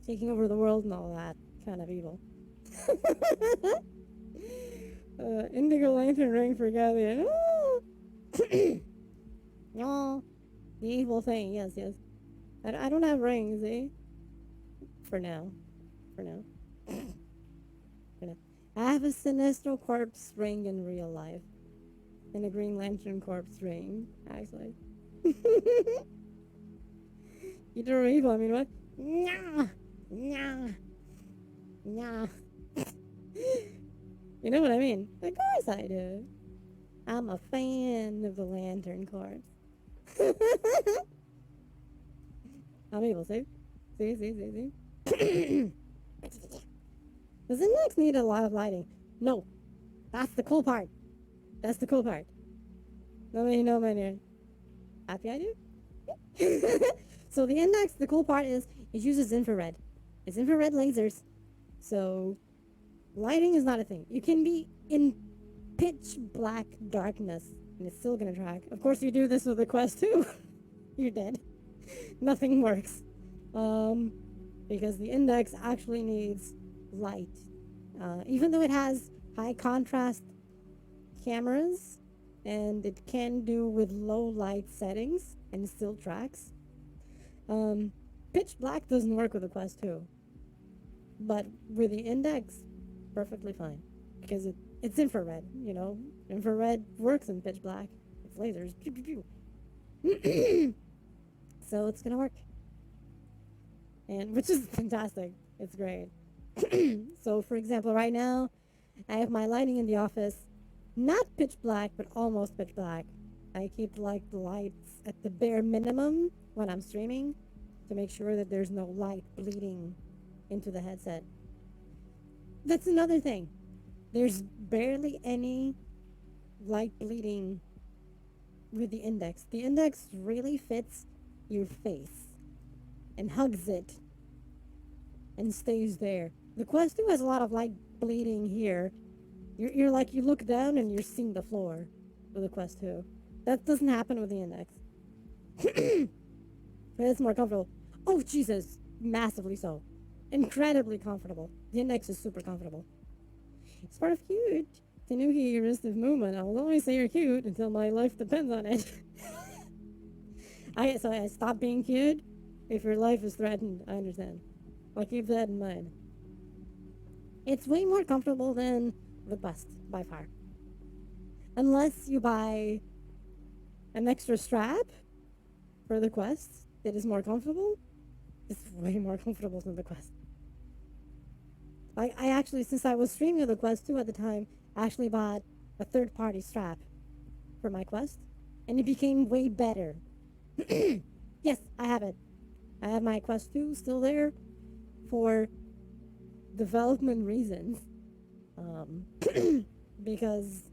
Speaker 1: Taking over the world and all that kind of evil. Indigo Lantern ring for Galleon. No, the evil thing. Yes, yes. I don't have rings, eh? For now. For now. For now. I have a Sinestro Corpse ring in real life. And a Green Lantern Corpse ring, actually. Either or evil, I mean, what? Nah! Nah! Nah! You know what I mean? Of course I do. I'm a fan of the Lantern Corps. I'm able to. See. Does Index need a lot of lighting? No. That's the cool part. That's the cool part. Nobody know my name. Happy I do? So the Index, the cool part is it uses infrared. It's infrared lasers. So lighting is not a thing. You can be in pitch black darkness and it's still gonna track. Of course you do this with the Quest too. You're dead. Nothing works. Because the Index actually needs light. Even though it has high contrast cameras and it can do with low light settings and it still tracks. Pitch black doesn't work with the Quest 2. But with the Index, perfectly fine. Because it's infrared, Infrared works in pitch black. It's lasers. Pew, pew, pew. So it's gonna work. And which is fantastic. It's great. So for example, right now, I have my lighting in the office, not pitch black, but almost pitch black. I keep like the lights at the bare minimum when I'm streaming to make sure that there's no light bleeding into the headset. That's another thing. There's barely any light bleeding with the Index. The Index really fits your face and hugs it and stays there. The Quest 2 has a lot of light bleeding here. You're like, you look down and you're seeing the floor with the Quest 2. That doesn't happen with the Index. But it's more comfortable. Oh, Jesus. Massively so. Incredibly comfortable. The Index is super comfortable. It's part of cute. Tanuki heuristic movement. I will always say you're cute until my life depends on it. So I stop being cute if your life is threatened. I understand. I'll keep that in mind. It's way more comfortable than the Quest, by far. Unless you buy an extra strap for the Quest that is more comfortable, it's way more comfortable than the Quest. I actually, since I was streaming the Quest 2 at the time, I actually bought a third-party strap for my Quest, and it became way better. Yes, I have it. I have my Quest 2 still there for development reasons. Because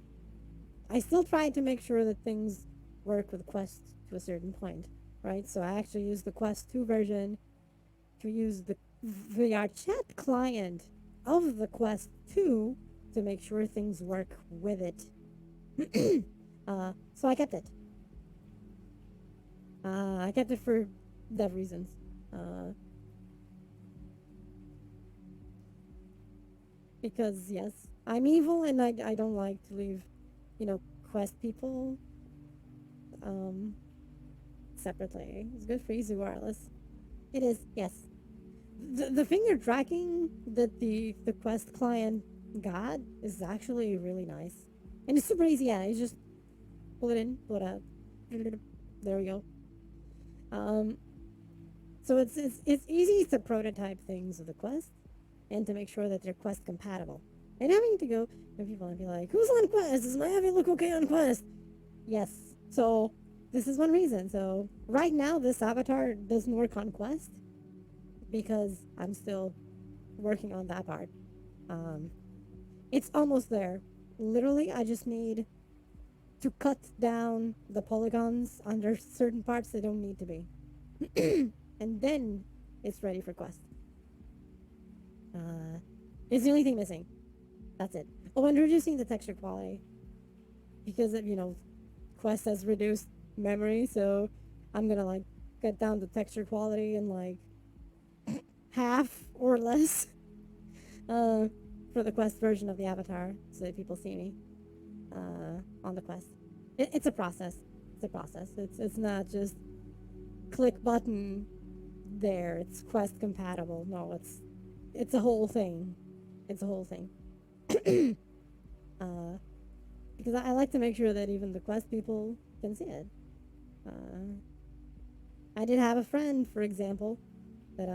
Speaker 1: I still try to make sure that things work with Quest to a certain point, right? So I actually use the Quest 2 version to use the VR chat client of the Quest 2 to make sure things work with it. So I kept it. I kept it for dev reasons. because yes, I'm evil and I don't like to leave, you know, quest people um separately. It's good for easy wireless. It is, yes. The finger tracking that the quest client got is actually really nice. And it's super easy, yeah. You just pull it in, pull it out. There we go. Um so it's easy to prototype things with the quest and to make sure that they're quest compatible. And having to go and people and be like, who's on quest? Does my heavy look okay on quest? Yes. So this is one reason. So right now this avatar doesn't work on quest because I'm still working on that part. Um it's almost there. Literally I just need to cut down the polygons under certain parts they don't need to be. And then it's ready for quest. Uh it's the only thing missing. That's it. Oh, and reducing the texture quality because of, Quest has reduced memory, so I'm gonna like cut down the texture quality in like half or less uh, for the Quest version of the avatar, so that people see me on the Quest. It's a process. It's a process. It's not just click button there. It's Quest compatible. No, it's a whole thing. It's a whole thing. uh, because I like to make sure that even the Quest people can see it. Uh, I did have a friend, for example, that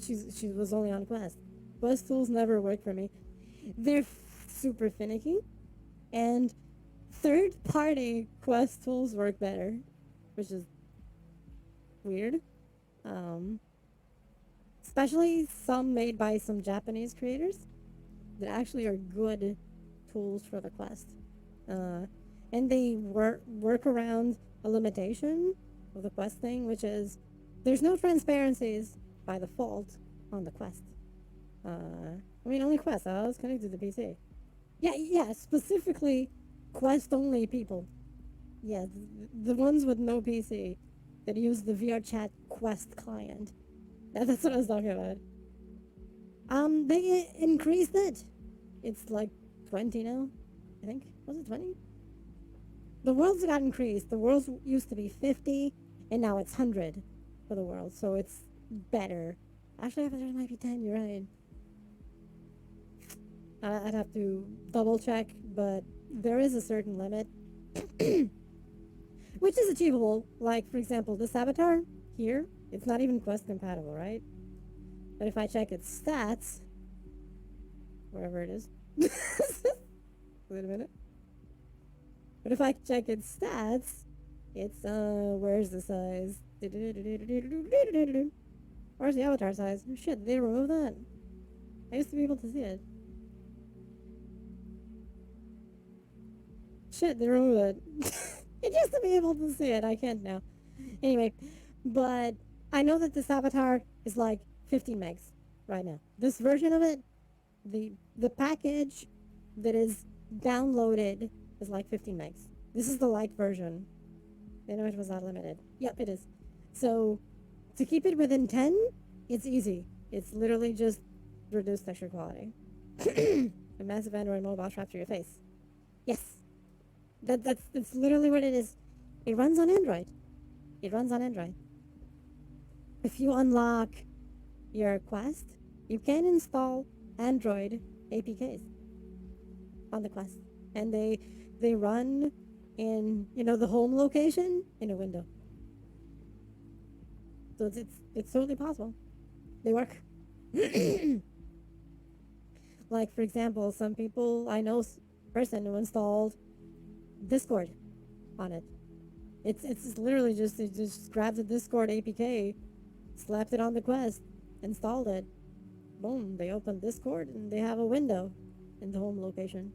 Speaker 1: she was only on Quest. Quest tools never work for me. They're super finicky, and third-party Quest tools work better, which is weird. Um, Especially some made by some Japanese creators that actually are good tools for the Quest. Uh, and they work around a limitation of the Quest thing, which is there's no transparencies by default on the Quest. I mean, only Quest. I was connected to the PC. Yeah, yeah, specifically Quest only people. Yeah, the ones with no PC that use the VRChat Quest client. That's what I was talking about. They increased it. It's like 20 now, I think. Was it 20? The worlds got increased. The worlds used to be 50, and now it's 100 for the world, so it's better. Actually, I think it might be 10, you're right. I'd have to double check, but there is a certain limit, which is achievable. Like, for example, this avatar here, it's not even Quest compatible, right? But if I check its stats, wherever it is, wait a minute. But if I check its stats, it's, where's the size? Where's the avatar size? Oh, shit, they removed that. I used to be able to see it. Shit, they removed it. I used to be able to see it. I can't now. Anyway, but I know that this avatar is like 15 megs right now. This version of it, the package that is downloaded is like 15 megs. This is the light version. I know it was not limited. Yep, it is. So to keep it within 10, it's easy. It's literally just reduce texture quality. A massive Android mobile trapped to your face. Yes. That's literally what it is. It runs on Android. It runs on Android. If you unlock your Quest, you can install Android APKs on the Quest. And they run in, the home location in a window. So it's totally possible. They work. Like, for example, some people, I know person who installed Discord on it. It's literally just, they just grabbed the Discord APK, slapped it on the Quest, installed it. Boom, they opened Discord and they have a window in the home location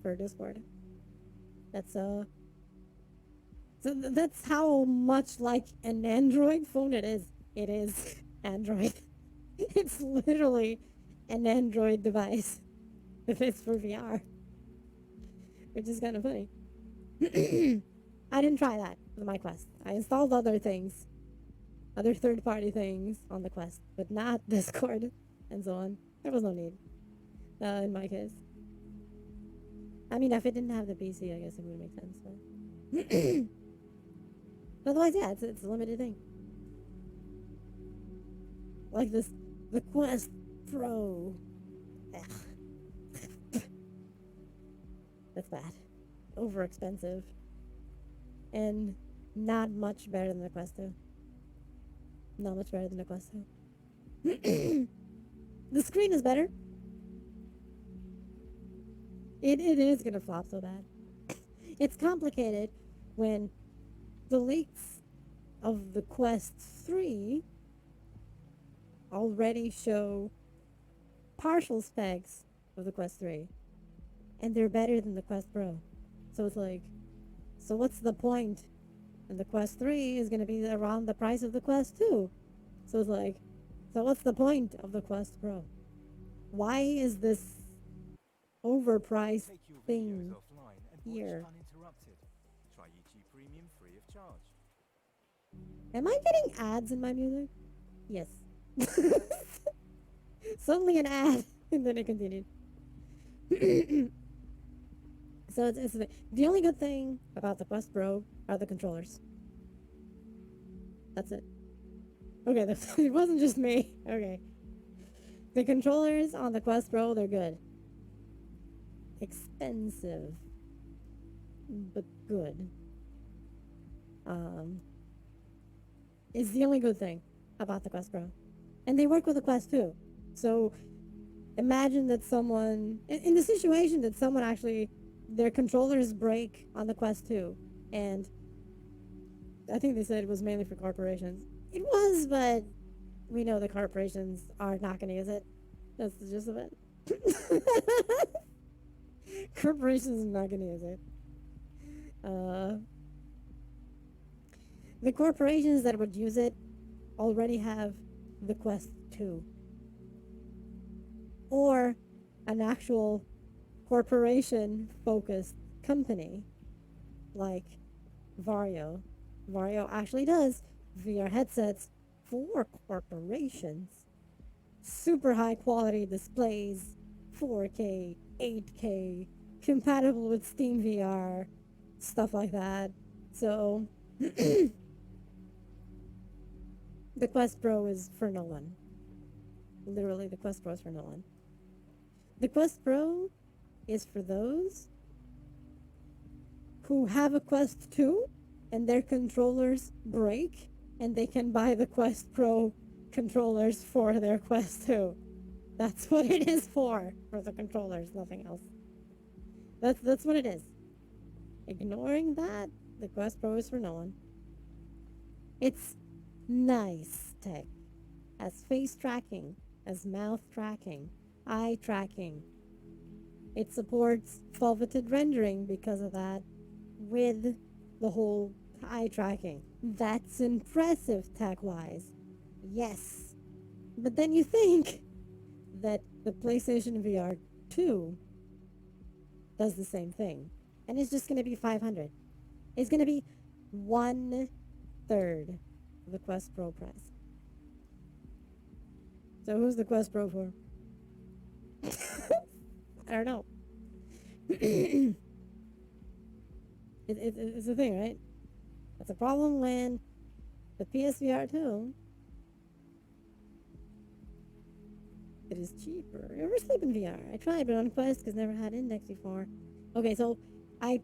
Speaker 1: for Discord. That's that's how much like an Android phone it is. It is Android. It's literally an Android device if it's for VR, which is kind of funny. I didn't try that with my Quest. I installed other things, other third-party things on the Quest, but not Discord. and so on. There was no need, in my case. I mean, if it didn't have the PC, I guess it would make sense. But otherwise, yeah, it's a limited thing. Like the Quest Pro. That's bad. Over expensive. And not much better than the Quest 2. Not much better than the Quest 2. The screen is better. It is gonna flop so bad. It's complicated when the leaks of the Quest 3 already show partial specs of the Quest 3. And they're better than the Quest Pro. So it's like, so what's the point? And the Quest 3 is gonna be around the price of the Quest 2. So it's like, so what's the point of the Quest Pro? Why is this overpriced thing here?
Speaker 2: Try YouTube Premium free of charge.
Speaker 1: Am I getting ads in my music? Yes. Suddenly an ad, and then it continued. So it's the only good thing about the Quest Pro are the controllers. That's it. Okay, it wasn't just me. Okay. The controllers on the Quest Pro, they're good. Expensive, but good. Is the only good thing about the Quest Pro. And they work with the Quest 2. So imagine that someone, in the situation that someone actually, their controllers break on the Quest 2. And I think they said it was mainly for corporations. It was, but we know the corporations are not going to use it. That's the gist of it. Corporations are not going to use it. The corporations that would use it already have the Quest 2. Or an actual corporation-focused company like Vario. Vario actually does VR headsets for corporations. Super high quality displays, 4K, 8K, compatible with Steam VR, stuff like that. So the Quest Pro is for no one. Literally, the Quest Pro is for no one. The Quest Pro is for those who have a Quest 2 and their controllers break and they can buy the Quest Pro controllers for their Quest 2. That's what it is for the controllers, nothing else. That's what it is. Ignoring that, the Quest Pro is for no one. It's nice tech. Has face tracking, has mouth tracking, eye tracking. It supports foveated rendering because of that, with the whole eye tracking. That's impressive tech-wise. Yes. But then you think that the PlayStation VR 2 does the same thing. And it's just going to be $500. It's going to be 1/3 of the Quest Pro price. So who's the Quest Pro for? I don't know. It's a thing, right? That's a problem when the PSVR 2, it is cheaper. You ever sleep in VR? I tried, but on Quest because never had Index before. Okay, so I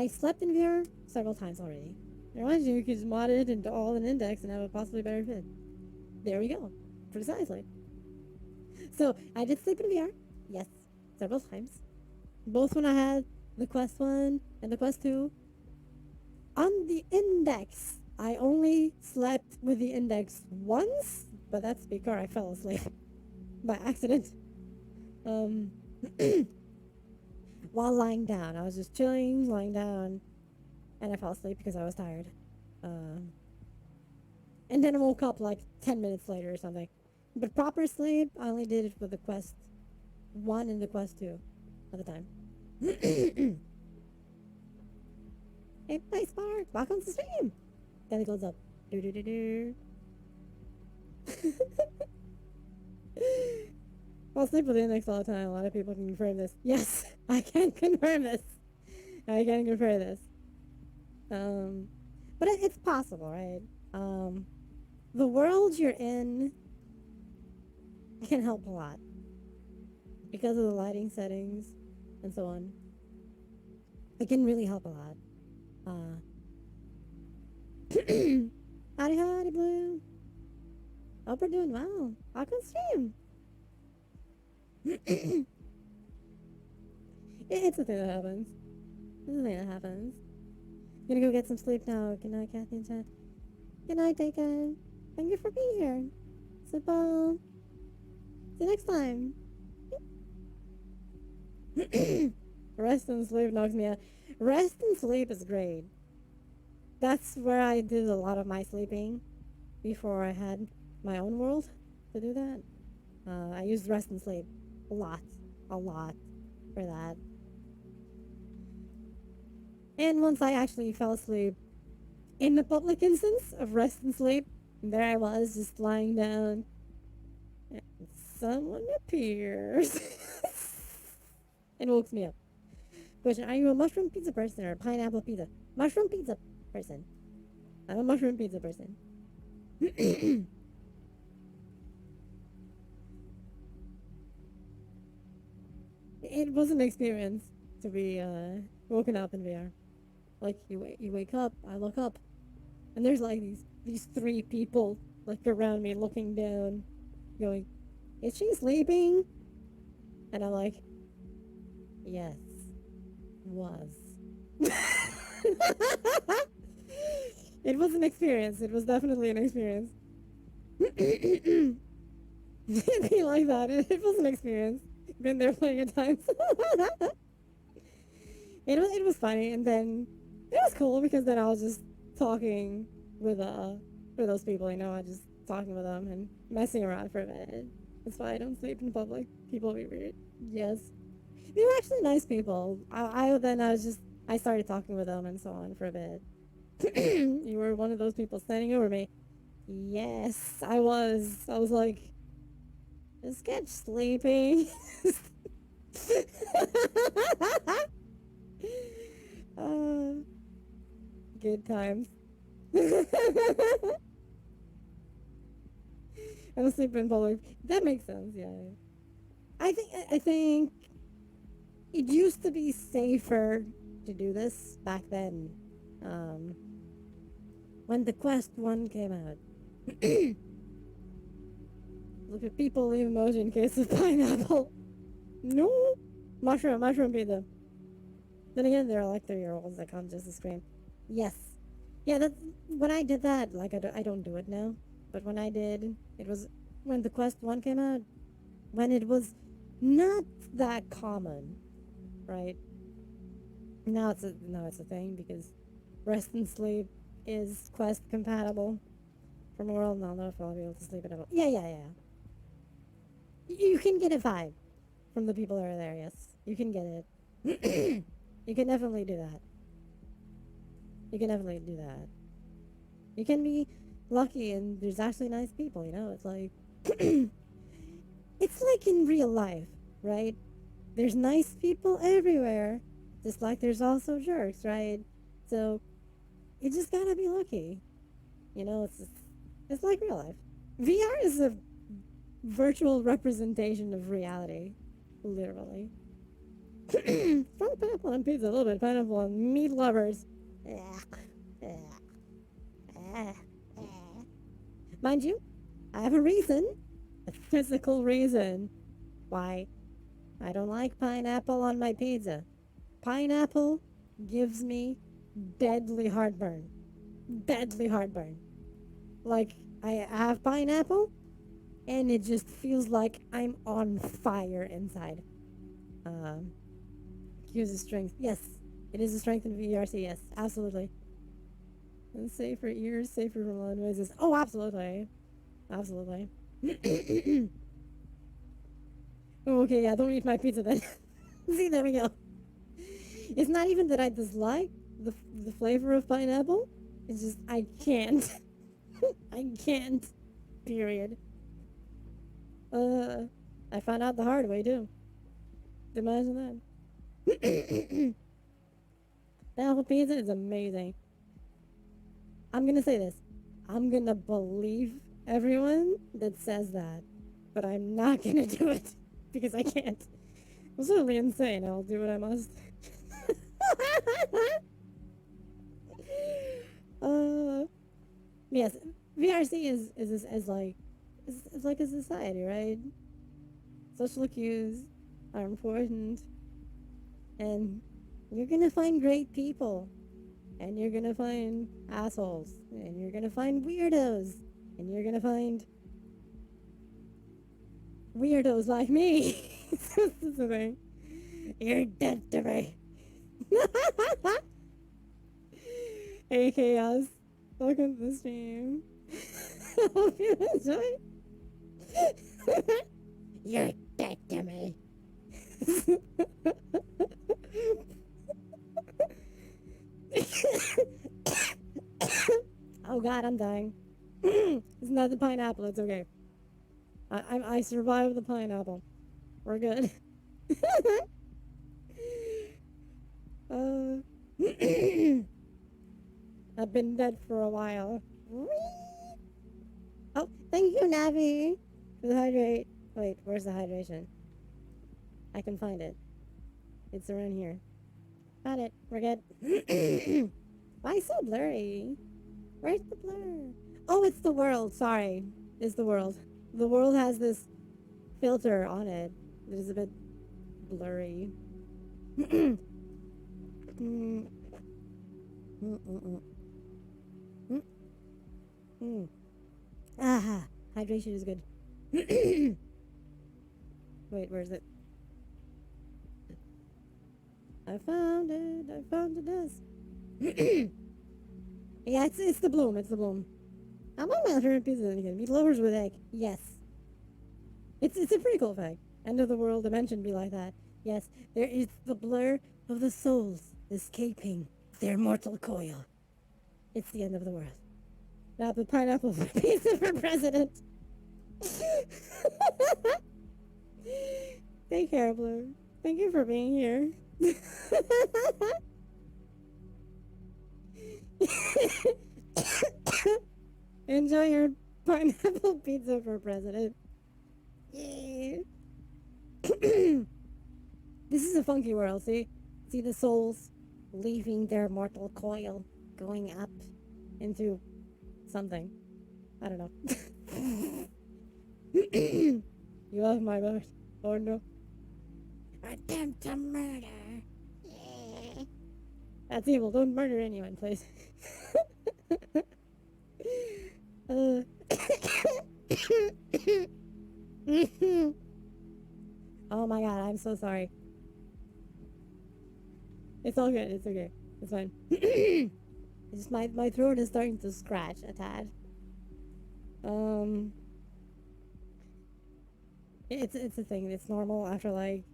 Speaker 1: slept in VR several times already. It reminds you could just mod it into all an Index and have a possibly better fit. There we go. Precisely. So I did sleep in VR. Yes, several times. Both when I had the Quest 1 and the Quest 2. On the Index, I only slept with the Index once, but that's because I fell asleep by accident. While lying down. I was just chilling, lying down, and I fell asleep because I was tired. And then I woke up like 10 minutes later or something. But proper sleep, I only did it with the Quest 1 and the Quest 2 at the time. Hey, nice Spark! Welcome to the stream! Then it goes up. I'll sleep with the index all the time. A lot of people can confirm this. Yes, I can confirm this. I can confirm this. But it's possible, right? The world you're in can help a lot because of the lighting settings and so on. It can really help a lot. Howdy, howdy, Blue. Hope we're doing well. Welcome stream. It's a thing that happens. It's a thing that happens. Gonna go get some sleep now. Good night, Kathy and Chad. Good night, Taken. Thank you for being here. Simple. See you next time. Rest and sleep knocks me out. Rest and sleep is great. That's where I did a lot of my sleeping before I had my own world to do that. I used rest and sleep a lot for that. And once I actually fell asleep in the public instance of rest and sleep, there I was just lying down, and someone appears and wakes me up. Question: are you a mushroom pizza person or a pineapple pizza? Mushroom pizza person. I'm a mushroom pizza person. It was an experience to be woken up in VR. Like you wake up, I look up, and there's like these three people like around me looking down, going, "Is she sleeping?" And I'm like, "Yes, was." It was an experience. It was definitely an experience. It'd be like that. It was an experience. Been there plenty of times. It was funny, and then it was cool because then I was just talking with those people. You know, I just talking with them and messing around for a bit. That's why I don't sleep in public. People be weird. Yes, they were actually nice people. I started talking with them and so on for a bit. You were one of those people standing over me. Yes, I was. I was like, is Sketch sleeping? uh, good times. I don't sleep in public. That makes sense. Yeah. I think it used to be safer to do this back then. When the Quest 1 came out. Look at people leave emoji in case of pineapple. No! Mushroom pizza. Then again, they're like 3-year-olds that can't just scream. Yes. Yeah, that's when I did that. Like, I don't do it now. But when I did, it was when the Quest 1 came out. When it was not that common, right? Now it's a thing because rest and sleep is Quest compatible. From a world, now if I'll be able to sleep at all. Yeah. You can get a vibe from the people that are there, yes. You can get it. You can definitely do that. You can definitely do that. You can be lucky and there's actually nice people, you know? It's like it's like in real life, right? There's nice people everywhere. Just like there's also jerks, right? So you just gotta be lucky. You know, it's like real life. VR is a virtual representation of reality, literally. Strong pineapple on pizza, a little bit of pineapple on meat lovers. Mind you, I have a reason, a physical reason, why I don't like pineapple on my pizza. Pineapple gives me deadly heartburn. Deadly heartburn. Like, I have pineapple, and it just feels like I'm on fire inside. Uses strength. Yes, it is a strength in VRC. Yes, absolutely. And safe for ears, safer from loud noises. Oh, absolutely. Absolutely. Oh, okay, yeah, don't eat my pizza then. See, there we go. It's not even that I dislike the flavor of pineapple. It's just I can't. I can't. Period. I found out the hard way too. Imagine that. The apple pizza is amazing. I'm gonna say this. I'm gonna believe everyone that says that, but I'm not gonna do it because I can't. I'm certainly insane. I'll do what I must. uh, yes, VRC is like is like a society, right? Social cues are important, and you're gonna find great people, and you're gonna find assholes, and you're gonna find weirdos, and you're gonna find weirdos like me. This is the thing. You're dead to me. Hey Chaos, welcome to the stream. Hope you enjoy. You're dead to me. Oh god, I'm dying. It's not the pineapple, it's okay. I survived the pineapple. We're good. uh, I've been dead for a while. Oh, thank you, Navi, for the hydrate. Wait, where's the hydration? I can find it. It's around here. Got it. We're good. Why so blurry? Where's the blur? Oh, it's the world. Sorry. It's the world. The world has this filter on it that is a bit blurry. Aha! Hydration is good. Wait, where is it? I found it. I found the desk. Yeah, it's the bloom. It's the bloom. I'm on my favorite pizza again. Meat lovers with egg. Yes. It's a pretty cool fact. End of the world dimension be like that. Yes, there is the blur of the souls escaping their mortal coil. It's the end of the world. Now the pineapple pizza for president. Take care, Blue. Thank you for being here. Enjoy your pineapple pizza for president. Yeah. This is a funky world, see? See the souls leaving their mortal coil, going up into something. I don't know. You love my vote. Oh no. Attempt to murder. Yeah. That's evil. Don't murder anyone, please. Oh my god, I'm so sorry. It's all good. It's okay. It's fine. It's just my throat is starting to scratch a tad. It's a thing. It's normal after like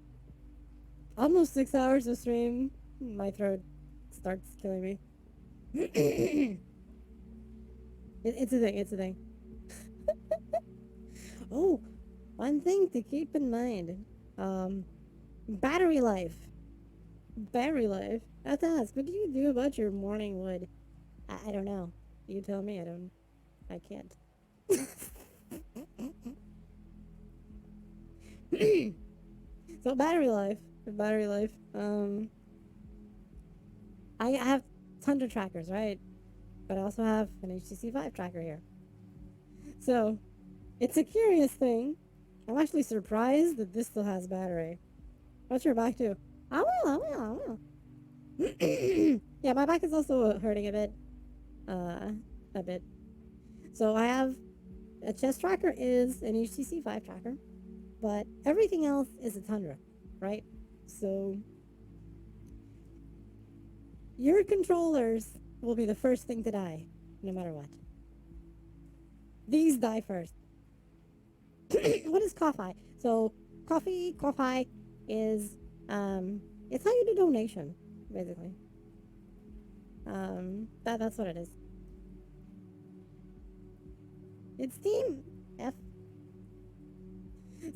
Speaker 1: almost 6 hours of stream. My throat starts killing me. It's a thing. It's a thing. Oh, one thing to keep in mind. Battery life. Battery life. I have to ask, what do you do about your morning wood? I don't know. You tell me. I can't. So battery life. Battery life. I have Tundra trackers, right? But I also have an HTC Vive tracker here. So it's a curious thing. I'm actually surprised that this still has battery. What's your back too? I will. Yeah, my back is also hurting a bit. A bit. So I have a chest tracker is an HTC Vive tracker, but everything else is a Tundra, right? So your controllers will be the first thing to die, no matter what. These die first. What is Ko-Fi? So Ko-Fi is it's how you do donation, basically. That's what it is. It's Team F.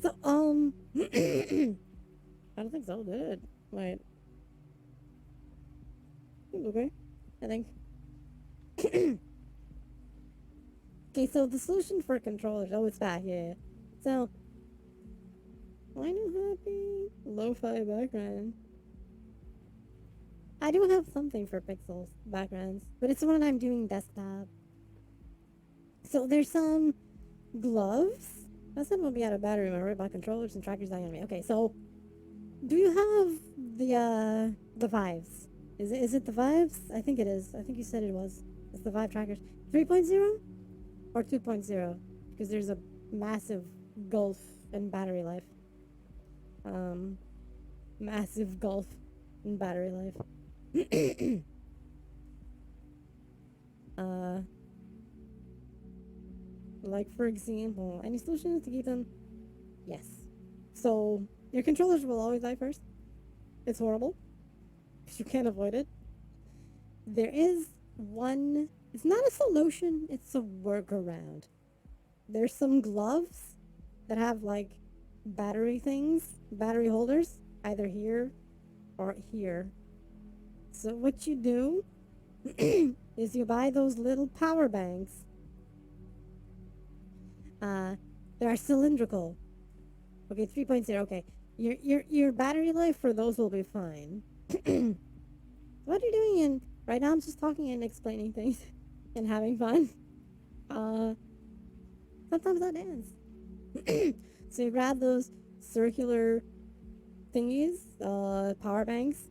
Speaker 1: So, I don't think so, did it? Wait. Okay. I think. Okay, so the solution for controllers. Oh, it's back, yeah. So, why no happy? Lo-fi background. I do have something for pixels backgrounds, but it's when I'm doing desktop. So there's some gloves. That's not gonna be out of battery. Am I right about controllers and trackers? Not gonna be. Okay, so do you have the Vives? Is it the Vives? I think it is. I think you said it was. It's the Vive trackers. 3.0 or 2.0? Because there's a massive gulf in battery life. Um, Massive gulf in battery life. uh, like for example, any solutions to keep them? Yes. So your controllers will always die first. It's horrible because you can't avoid it. There is one. It's not a solution. It's a workaround. There's some gloves that have like battery things, battery holders, either here or here. So what you do is you buy those little power banks. Uh, they are cylindrical. Okay, 3.0. Okay, your battery life for those will be fine. What are you doing? And right now I'm just talking and explaining things and having fun. Uh, Sometimes I dance. So you grab those circular thingies, power banks,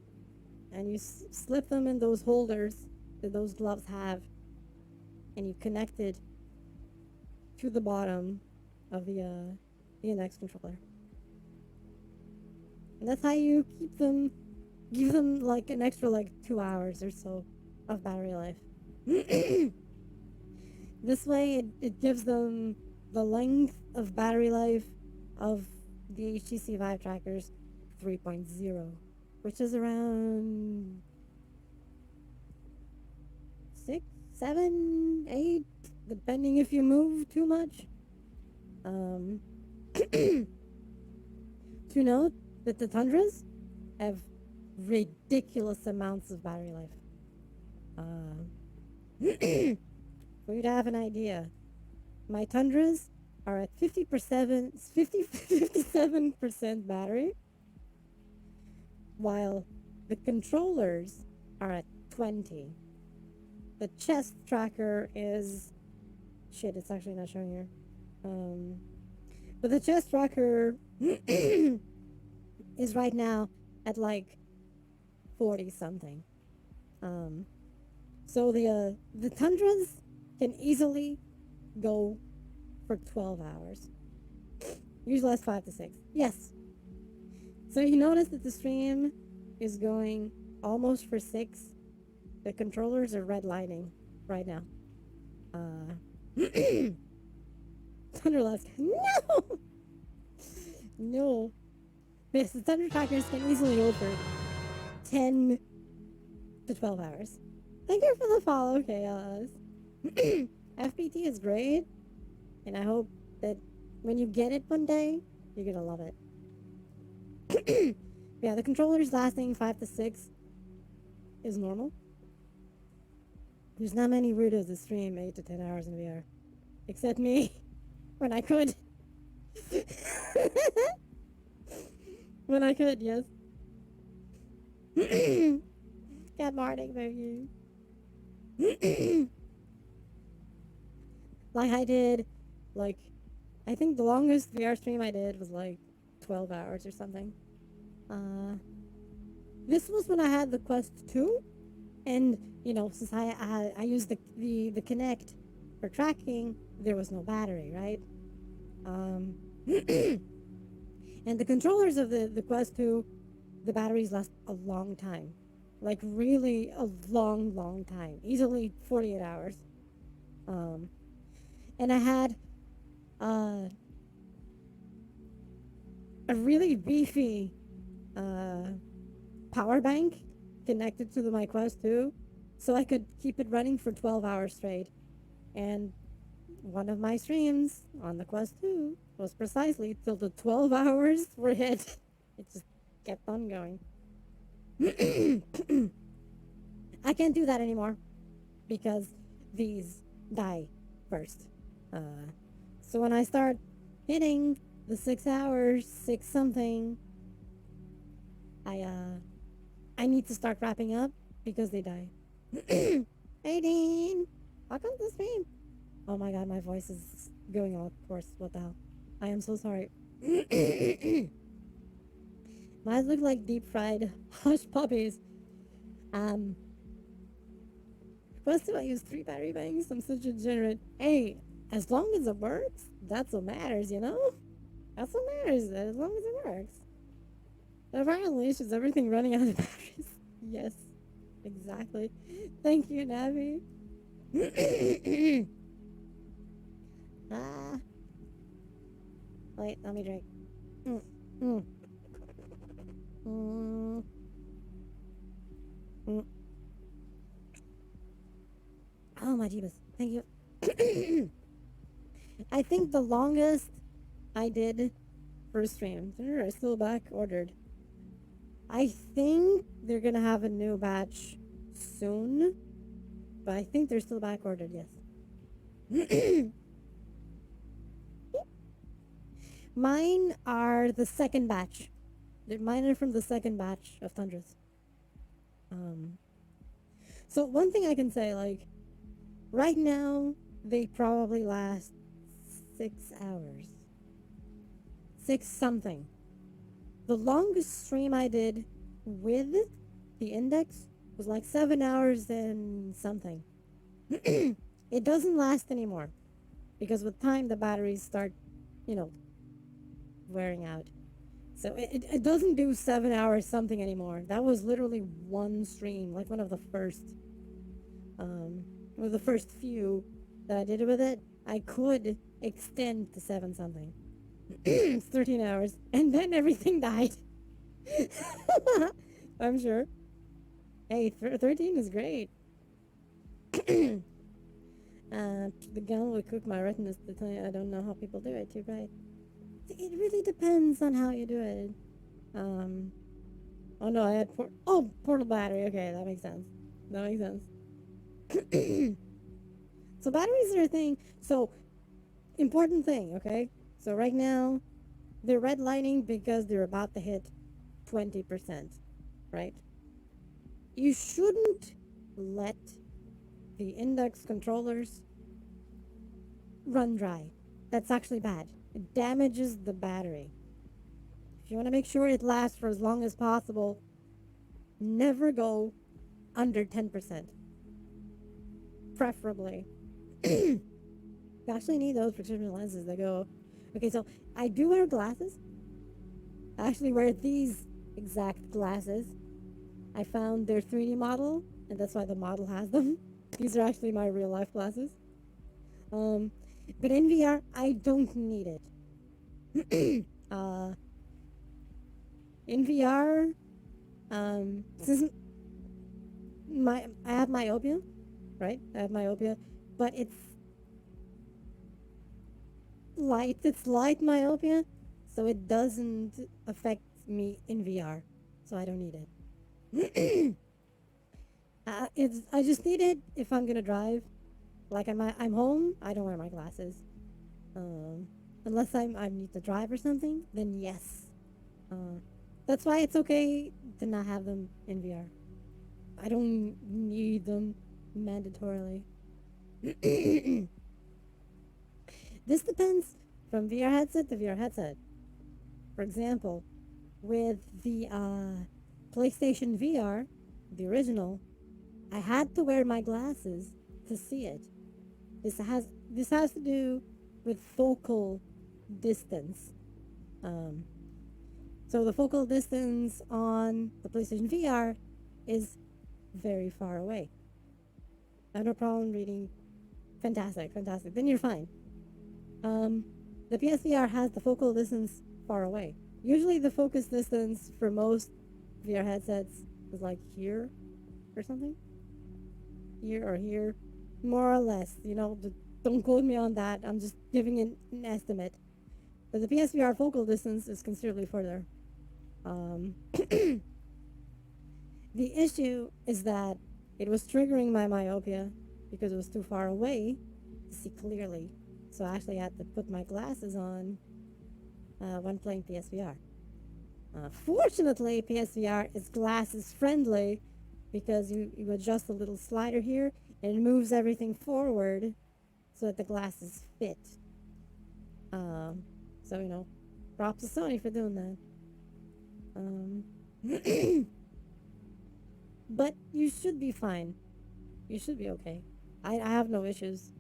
Speaker 1: and you slip them in those holders that those gloves have, and you connect it to the bottom of the index controller. And that's how you keep them, give them like an extra like 2 hours or so of battery life. This way, it gives them the length of battery life of the HTC Vive trackers 3.0, which is around 6, 7, 8, depending if you move too much. To note that the Tundras have ridiculous amounts of battery life. For you to have an idea, my Tundras are at 57% battery, while the controllers are at 20. The chest tracker is shit. It's actually not showing here. But the chest tracker is right now at like 40 something. So the Tundras can easily go for 12 hours. Usually that's 5 to 6. Yes. So you notice that the stream is going almost for 6. The controllers are redlining right now. Thunder left. No! No. Yes, the Thunder trackers can easily go for 10 to 12 hours. Thank you for the follow, Chaos. FPT is great, and I hope that when you get it one day, you're gonna love it. Yeah, the controllers lasting 5 to 6 is normal. There's not many weirdos that stream 8 to 10 hours in VR. Except me. When I could. When I could, yes. Good morning, baby. Like I did, like, I think the longest VR stream I did was like 12 hours or something. This was when I had the Quest 2, and since I used the Kinect for tracking, there was no battery, right? And the controllers of the Quest 2, the batteries last a long time, like really a long time, easily 48 hours. And I had a really beefy power bank connected to my Quest 2, so I could keep it running for 12 hours straight. And one of my streams on the Quest 2 was precisely till the 12 hours were hit. It just kept on going. I can't do that anymore because these die first. So when I start hitting the 6 hours, 6 something, I need to start wrapping up because they die. Hey Dean, welcome to the stream. Oh my god, my voice is going all hoarse. What the hell? I am so sorry. My eyes look like deep fried hush puppies. First do I use 3 battery banks? I'm such a degenerate. Hey, as long as it works, that's what matters, you know? That's what matters, as long as it works. Apparently, it's just everything running out of batteries. Yes, exactly. Thank you, Navi. Ah. Wait, let me drink. Mm. Mm. Mm. Mm. Oh, my jeebus. Thank you. I think the longest I did for a stream. They're still back ordered. I think they're gonna have a new batch soon, but I think they're still back ordered. Yes. Mine are the second batch. Mine are from the second batch of Tundras. So one thing I can say, like, right now they probably last 6 hours, 6 something. The longest stream I did with the index was like 7 hours and something. It doesn't last anymore because with time the batteries start, you know, wearing out. So it doesn't do 7 hours something anymore. That was literally one stream, like one of the first, or the first few that I did with it. I could extend to 7 something. It's 13 hours, and then everything died. I'm sure. Hey, 13 is great. The gun will cook my retinas to tell you I don't know how people do it too bright. It really depends on how you do it. Oh no, I had portal battery. Okay, that makes sense. That makes sense. So batteries are a thing. So important thing, okay? So right now they're redlining because they're about to hit 20%, right? You shouldn't let the index controllers run dry. That's actually bad. It damages the battery. If you want to make sure it lasts for as long as possible, never go under 10%. Preferably. You actually need those prescription lenses that go. Okay, so I do wear glasses. I actually wear these exact glasses. I found their 3D model, and that's why the model has them. These are actually my real life glasses. But in VR, I don't need it. In VR, since I have myopia, right? I have myopia, but it's light. It's light myopia, so it doesn't affect me in VR. So I don't need it. I just need it if I'm gonna drive. Like I'm home, I don't wear my glasses. Unless I need to drive or something, then yes. That's why it's okay to not have them in VR. I don't need them mandatorily. This depends from VR headset to VR headset. For example, with the PlayStation VR, the original, I had to wear my glasses to see it. This has to do with focal distance. So the focal distance on the PlayStation VR is very far away. I have no problem reading. Fantastic, fantastic. Then you're fine. The PSVR has the focal distance far away. Usually the focus distance for most VR headsets is like here or something. Here or here. More or less, you know, Don't quote me on that. I'm just giving an estimate. But the PSVR focal distance is considerably further. The issue is that it was triggering my myopia because it was too far away to see clearly. So I actually had to put my glasses on when playing PSVR. Fortunately, PSVR is glasses friendly because you adjust a little slider here and it moves everything forward so that the glasses fit. So, props to Sony for doing that. But you should be fine. You should be okay. I have no issues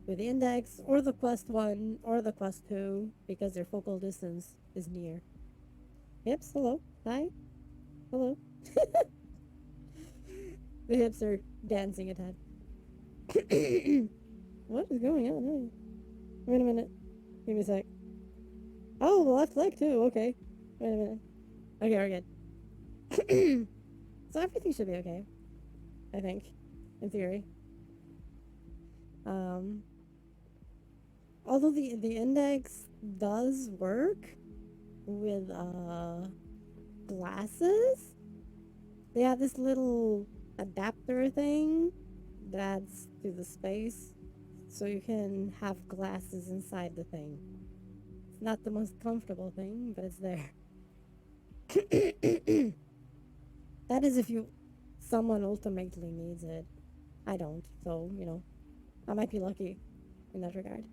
Speaker 1: with the Index or the Quest 1 or the Quest 2 because their focal distance is near. Hips, hello. Hi. Hello. The hips are dancing at head. What is going on? Hey. Wait a minute. Give me a sec. Oh, the left leg too. Okay. Wait a minute. Okay, we're good. So everything should be okay. I think, in theory. Although the index does work with glasses, they have this little adapter thing that's to the space, so you can have glasses inside the thing. It's not the most comfortable thing, but it's there. That is if someone ultimately needs it. I don't, so I might be lucky in that regard.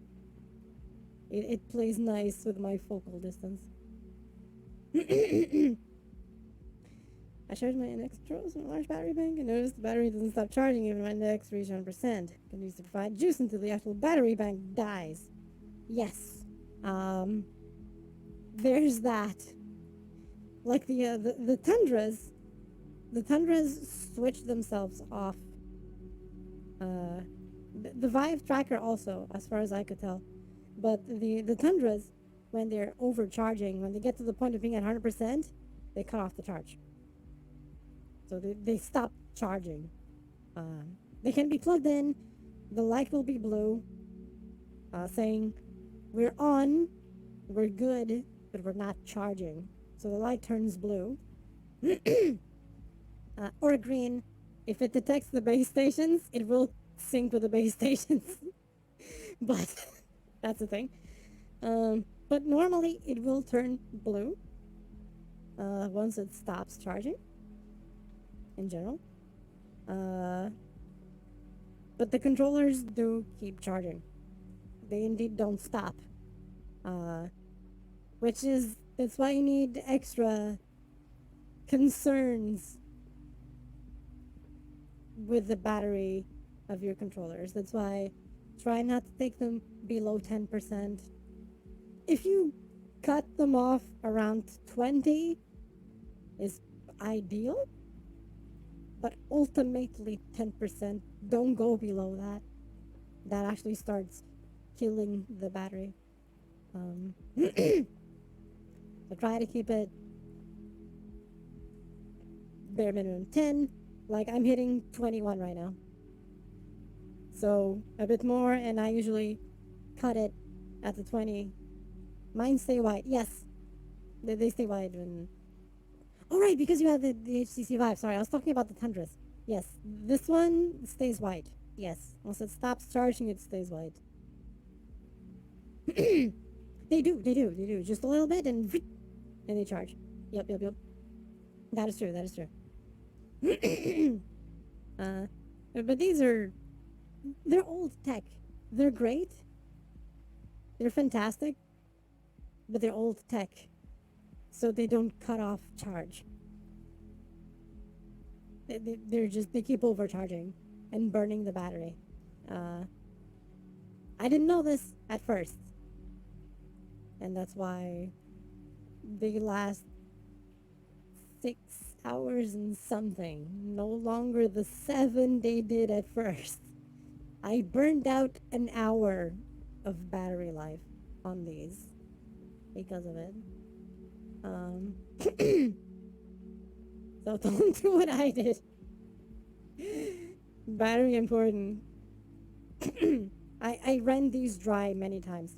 Speaker 1: It plays nice with my focal distance. I charged my NX Controls on a large battery bank and noticed the battery doesn't stop charging even when the NX reaches 100%. Continues to provide juice until the actual battery bank dies. Yes. There's that. Like the Tundras. The Tundras switch themselves off. The Vive tracker also, as far as I could tell. But the Tundras, when they're overcharging, when they get to the point of being at 100%, they cut off the charge. So they stop charging. They can be plugged in. The light will be blue, saying, we're on, we're good, but we're not charging. So the light turns blue. Or green. If it detects the base stations, it will sync with the base stations. But that's the thing. But normally it will turn blue once it stops charging, in general. But the controllers do keep charging. They indeed don't stop. That's why you need extra concerns with the battery of your controllers. That's why try not to take them below 10%. If you cut them off around 20 is ideal, but ultimately 10%. Don't go below that. That actually starts killing the battery. So try to keep it bare minimum 10. Like I'm hitting 21 right now. So a bit more, and I usually cut it at the 20. Mine stay wide. Yes, they stay wide when. Oh right, because you have the HTC Vive. Sorry, I was talking about the Tundras. Yes, this one stays wide. Yes, once it stops charging, it stays wide. They do. Just a little bit, and they charge. Yep. That is true. But they're old tech. They're great. They're fantastic. But they're old tech. So they don't cut off charge. They keep overcharging and burning the battery. I didn't know this at first. And that's why they last 6 hours and something. No longer the 7 they did at first. I burned out an hour of battery life on these because of it. So don't do what I did. Battery important. I ran these dry many times.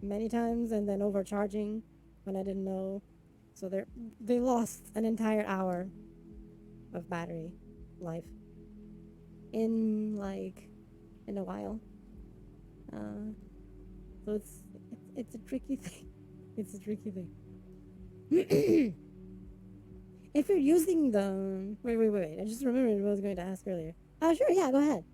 Speaker 1: Many times, and then overcharging when I didn't know. So they lost an entire hour of battery life in like in a while. Uh, so it's a tricky thing. It's a tricky thing. If you're using the wait, I just remembered what I was going to ask earlier. Oh sure, yeah, go ahead.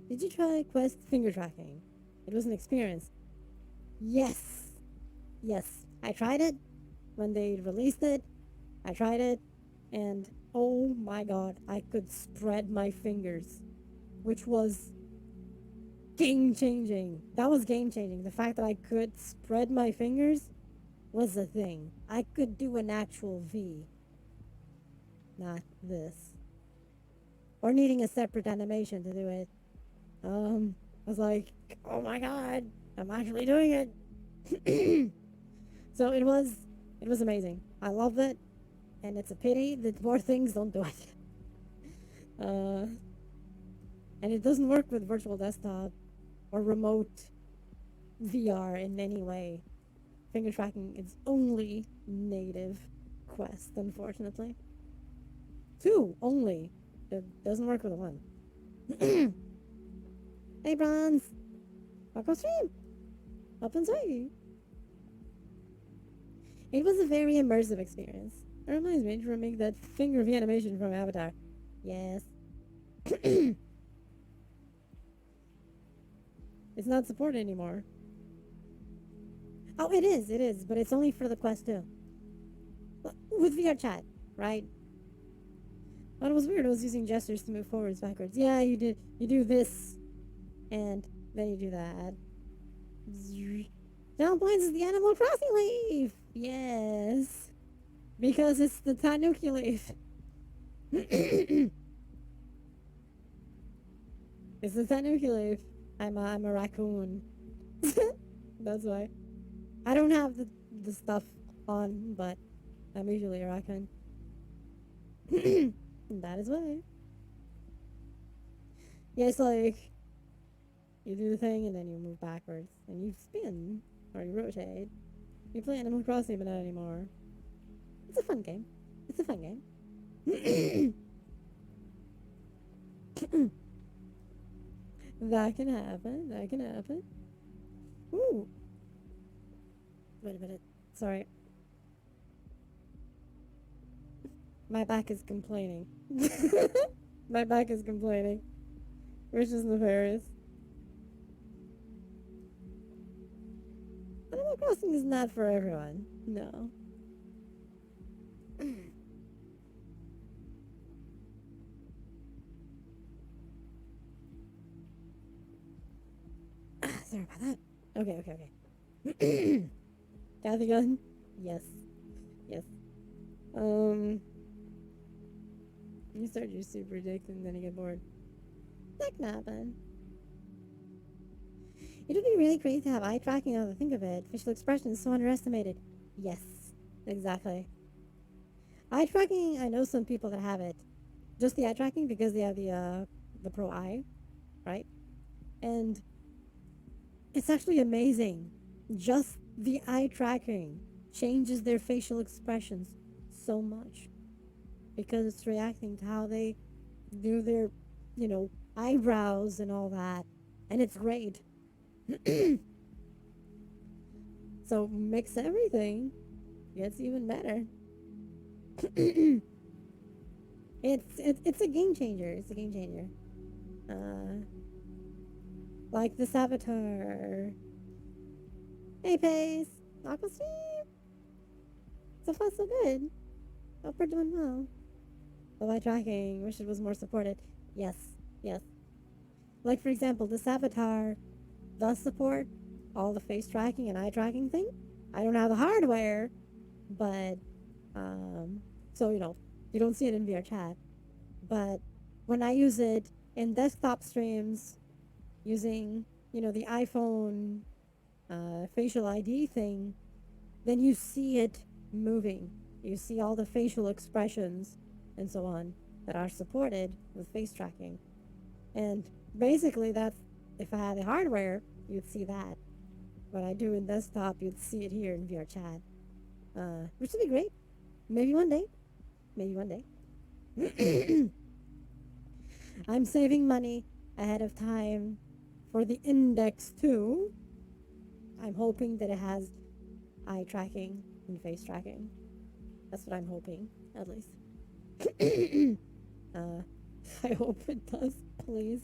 Speaker 1: Did you try Quest finger tracking? It was an experience. Yes. Yes. I tried it when they released it. I tried it, and oh my god, I could spread my fingers, which was game changing. That was game changing. The fact that I could spread my fingers was a thing. I could do an actual V, not this. Or needing a separate animation to do it. I was like, oh my god, I'm actually doing it. So it was amazing. I love it, and it's a pity that more things don't do it. Uh, and it doesn't work with virtual desktop or remote VR in any way. Finger tracking is only native Quest, unfortunately. Two only. It doesn't work with one. Hey, Bronze. Welcome stream. Up and say. It was a very immersive experience. It reminds me to remake that finger V animation from Avatar. Yes. It's not supported anymore. Oh, it is, but it's only for the Quest 2. With VR chat, right? What was weird was using gestures to move forwards, backwards. Yeah, you do this, and then you do that. Down points is the Animal Crossing leaf! Yes. Because it's the Tanuki leaf. It's the Tanuki leaf. I'm a raccoon. That's why. I don't have the stuff on, but I'm usually a raccoon. That is why. Yeah, it's like you do the thing and then you move backwards and you spin or you rotate. You play Animal Crossing, but not anymore. It's a fun game. It's a fun game. That can happen. That can happen. Ooh. Wait a minute. Sorry. My back is complaining. My back is complaining. Which is nefarious. Animal Crossing is not for everyone. No. Sorry about that. Okay. Kathy gun? Yes. Yes. You start your super addicted and then you get bored. That can happen. It would be really great to have eye tracking now that I think of it. Facial expression is so underestimated. Yes. Exactly. Eye tracking, I know some people that have it. Just the eye tracking because they have the Pro Eye, right? And it's actually amazing. Just the eye tracking changes their facial expressions so much because it's reacting to how they do their, eyebrows and all that. And it's great. So mix everything, gets even better. It's a game changer. It's a game changer. Uh, like this avatar. Hey, Pace. Aqua Steve. So far, so good. Hope we're doing well. But by tracking, wish it was more supported. Yes, yes. Like, for example, this avatar does support all the face tracking and eye tracking thing. I don't have the hardware, but, um, so, you don't see it in VR chat. But when I use it in desktop streams using, the iPhone facial ID thing, then you see it moving. You see all the facial expressions and so on that are supported with face tracking. And basically, that's if I had the hardware, you'd see that. What I do in desktop, you'd see it here in VR chat, which would be great. Maybe one day. Maybe one day. I'm saving money ahead of time for the Index 2. I'm hoping that it has eye tracking and face tracking. That's what I'm hoping, at least. uh, I hope it does, please.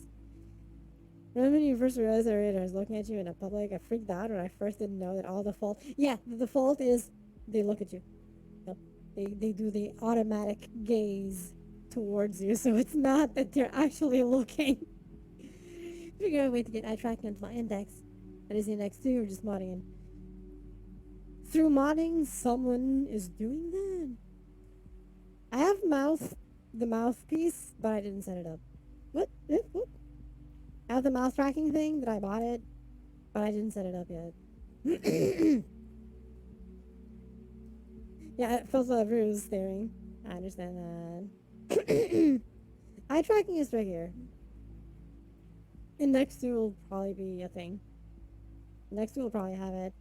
Speaker 1: Remember when you first realized that I was looking at you in a public? I freaked out when I first didn't know that all the fault. Yeah, the default is they look at you. No, they do the automatic gaze towards you, so it's not that they're actually looking. Figure out a way to get eye tracking into my index. That is the index 2 or just modding in. Through modding, someone is doing that. I have the mouthpiece, but I didn't set it up. What? What? I have the mouse tracking thing that I bought it, but I didn't set it up yet. Yeah, it feels like everyone was staring. I understand that. Eye tracking is right here. Index 2 will probably be a thing. Next 2 will probably have it.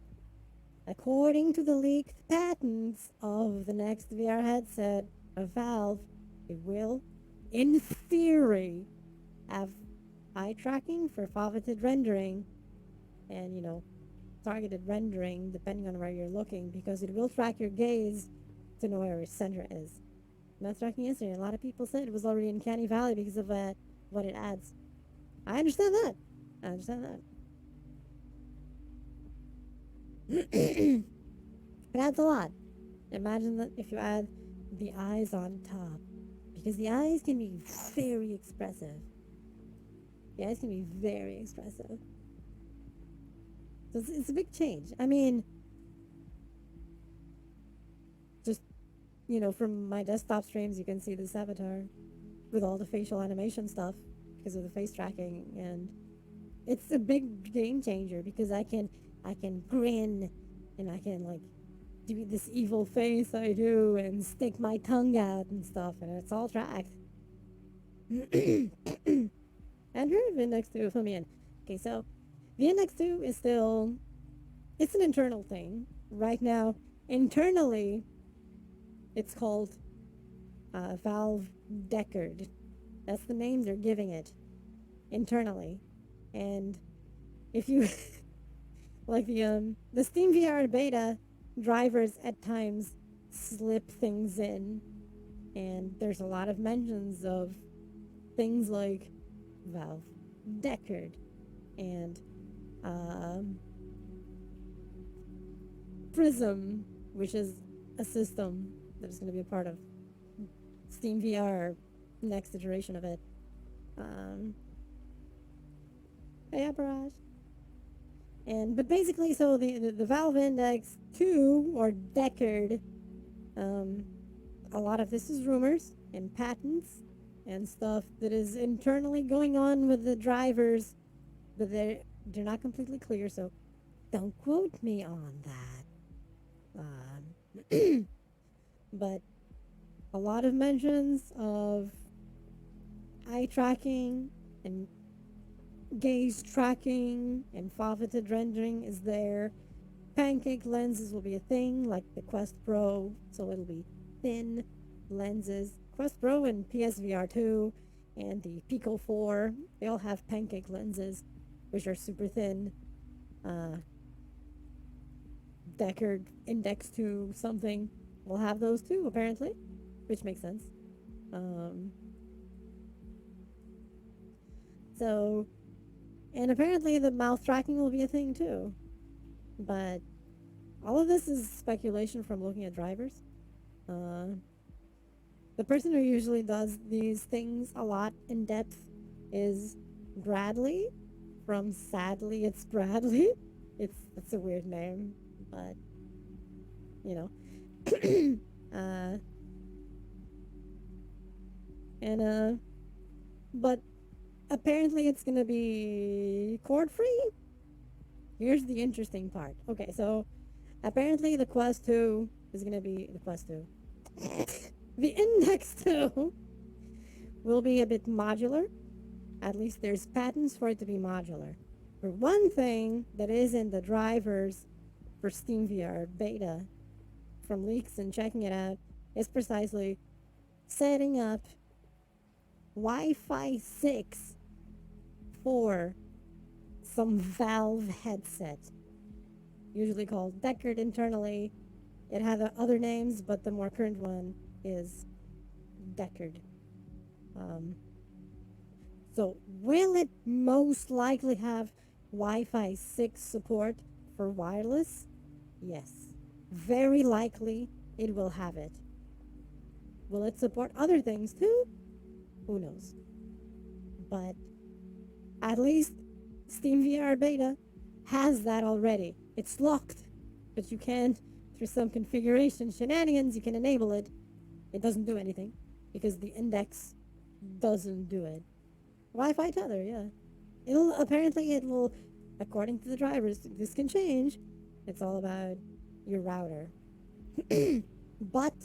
Speaker 1: According to the leaked patents of the next VR headset of Valve, it will, in theory, have eye tracking for favorited rendering and, targeted rendering depending on where you're looking because it will track your gaze to know where your center is. Mouse tracking yesterday, a lot of people said it was already in Canny Valley because of what it adds. I understand that. It adds a lot. Imagine that if you add the eyes on top, because the eyes can be very expressive. So it's a big change. I mean, just, from my desktop streams, you can see this avatar with all the facial animation stuff because of the face tracking, and it's a big game changer because I can grin and I can do this evil face I do and stick my tongue out and stuff, and it's all tracked. Andrew, Index 2, fill me in. Okay, so the Index 2 is still, it's an internal thing. Right now, internally, it's called Valve Deckard. That's the name they're giving it internally. And if you like the Steam VR beta drivers at times slip things in, and there's a lot of mentions of things like Valve Deckard and Prism, which is a system that is going to be a part of Steam VR next iteration of it. Yeah, Barrage. But basically, so the Valve Index 2 or Deckard, a lot of this is rumors and patents and stuff that is internally going on with the drivers, but they're not completely clear. So don't quote me on that. But a lot of mentions of eye tracking and gaze tracking and favorited rendering is there. Pancake lenses will be a thing, like the Quest Pro, so it'll be thin lenses. Quest Pro and PSVR 2 and the Pico 4, they all have pancake lenses, which are super thin. Deckard Index 2 something will have those too, apparently, which makes sense. So, and apparently the mouth tracking will be a thing too. But all of this is speculation from looking at drivers. The person who usually does these things a lot in depth is Bradley from Sadly It's Bradley. It's a weird name, but you know. uh, and but apparently it's gonna be cord free. Here's the interesting part. Okay, so apparently the Quest 2 is gonna be the Quest 2. The Index 2 will be a bit modular. At least there's patents for it to be modular. For one thing that is in the drivers for SteamVR beta from leaks and checking it out is precisely setting up Wi-Fi 6 for some Valve headset, usually called Deckard internally. It had other names, but the more current one is Deckard. So will it most likely have Wi-Fi 6 support for wireless? Yes. Very likely it will have it. Will it support other things too? Who knows? But at least SteamVR Beta has that already. It's locked, but you can, through some configuration shenanigans, you can enable it. It doesn't do anything because the index doesn't do it. Wi-Fi tether, yeah. It will, according to the drivers, this can change. It's all about your router. But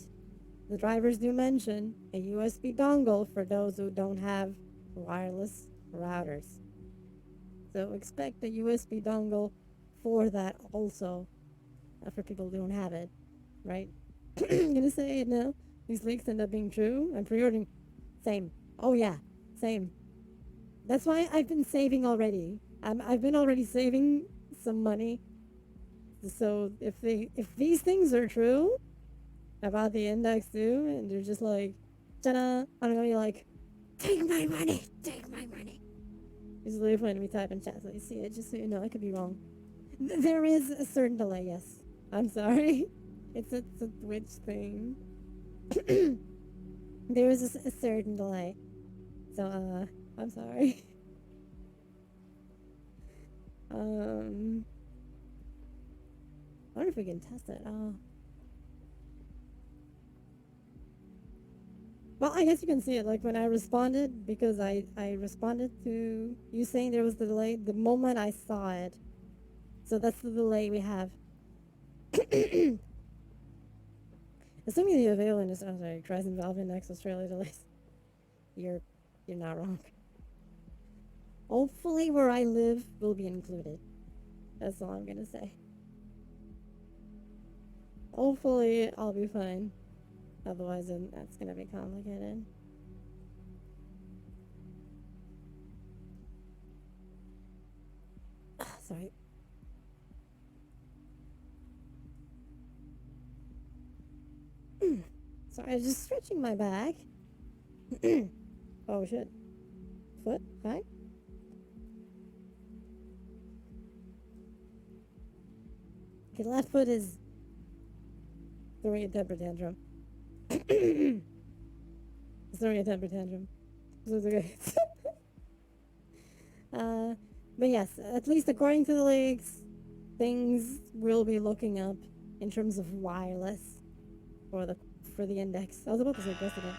Speaker 1: the drivers do mention a USB dongle for those who don't have wireless routers. So expect a USB dongle for that also, for people who don't have it, right? I'm gonna say it now. These leaks end up being true. I'm pre-ordering. Same. Oh yeah, same. That's why I've been saving already. I've been already saving some money. So if these things are true about the index too, and they're just like, ta-da, I'm gonna be like, take my money, take my money. It's really funny to me type in chat so you see it, just so you know. I could be wrong. There is a certain delay, yes. I'm sorry. It's a Twitch thing. There is a certain delay. So, I'm sorry. I wonder if we can test it. Well, I guess you can see it. Like when I responded, because I responded to you saying there was the delay the moment I saw it. So that's the delay we have. Assuming the available is sorry, Cries and Valve Index Australia delays. You're not wrong. Hopefully where I live will be included. That's all I'm gonna say. Hopefully I'll be fine. Otherwise then that's gonna be complicated. Sorry. Sorry, I was just stretching my back. Oh shit. Foot? Hi? Okay, left foot is throwing a temper tantrum. It's throwing a temper tantrum. So it's okay. But yes, at least according to the leaks, things will be looking up in terms of wireless for the index. I was about to say Quest again.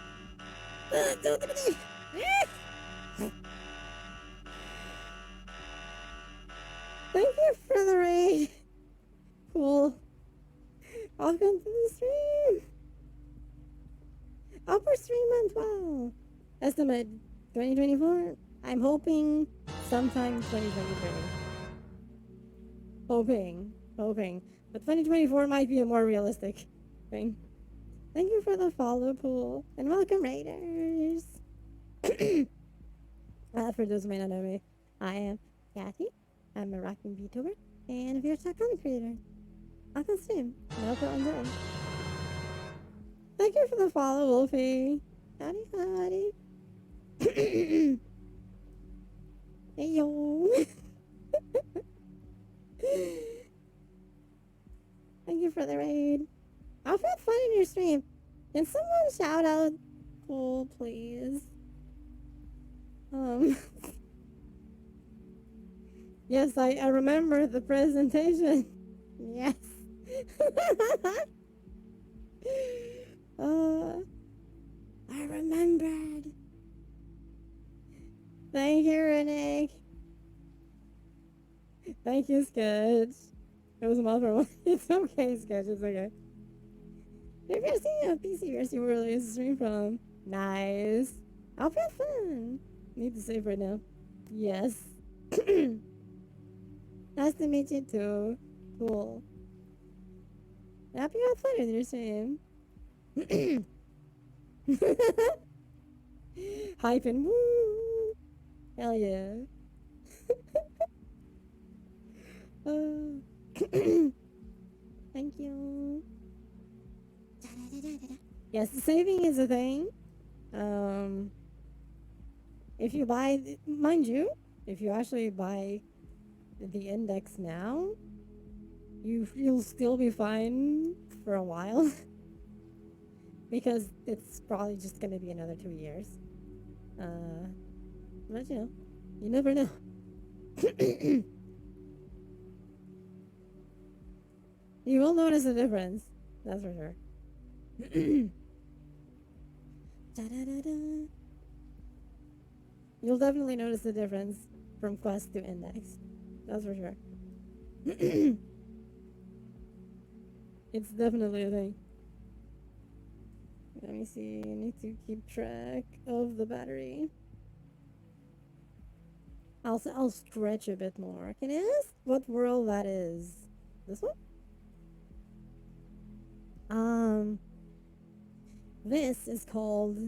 Speaker 1: Thank you for the raid. Cool. Welcome to the stream. Upper stream month, wow. Estimate 2024. I'm hoping sometime 2023. Hoping. But 2024 might be a more realistic thing. Thank you for the follow, Pool. And welcome, Raiders. For those who may not know me, I am Kathy. I'm a rocking VTuber and a VRChat content creator. I can stream. No problem doing. Thank you for the follow, Wolfie. Howdy, howdy. Hey, yo. Thank you for the raid. I've had fun in your stream. Can someone shout out full, please. Um, yes, I remember the presentation. Yes. uh, I remembered. Thank you, Renee. Thank you, Sketch. It was a mouthful. It's okay, Sketch. It's okay. If you're seeing a PC version where it's stream from, nice. I'll have fun. Need to save right now. Yes. Nice to meet you too. Cool. Happy you had fun with your stream. Hyping. Woo! Hell yeah. Thank you. Yes, saving is a thing. If you buy, mind you, if you actually buy the index now, you'll still be fine for a while because it's probably just gonna be another 2 years. But you know, you never know. You will notice a difference, that's for sure. You'll definitely notice the difference from quest to index, that's for sure. It's definitely a thing. Let me see. I need to keep track of the battery. I'll stretch a bit more. Can I ask what world that is? This one? This is called.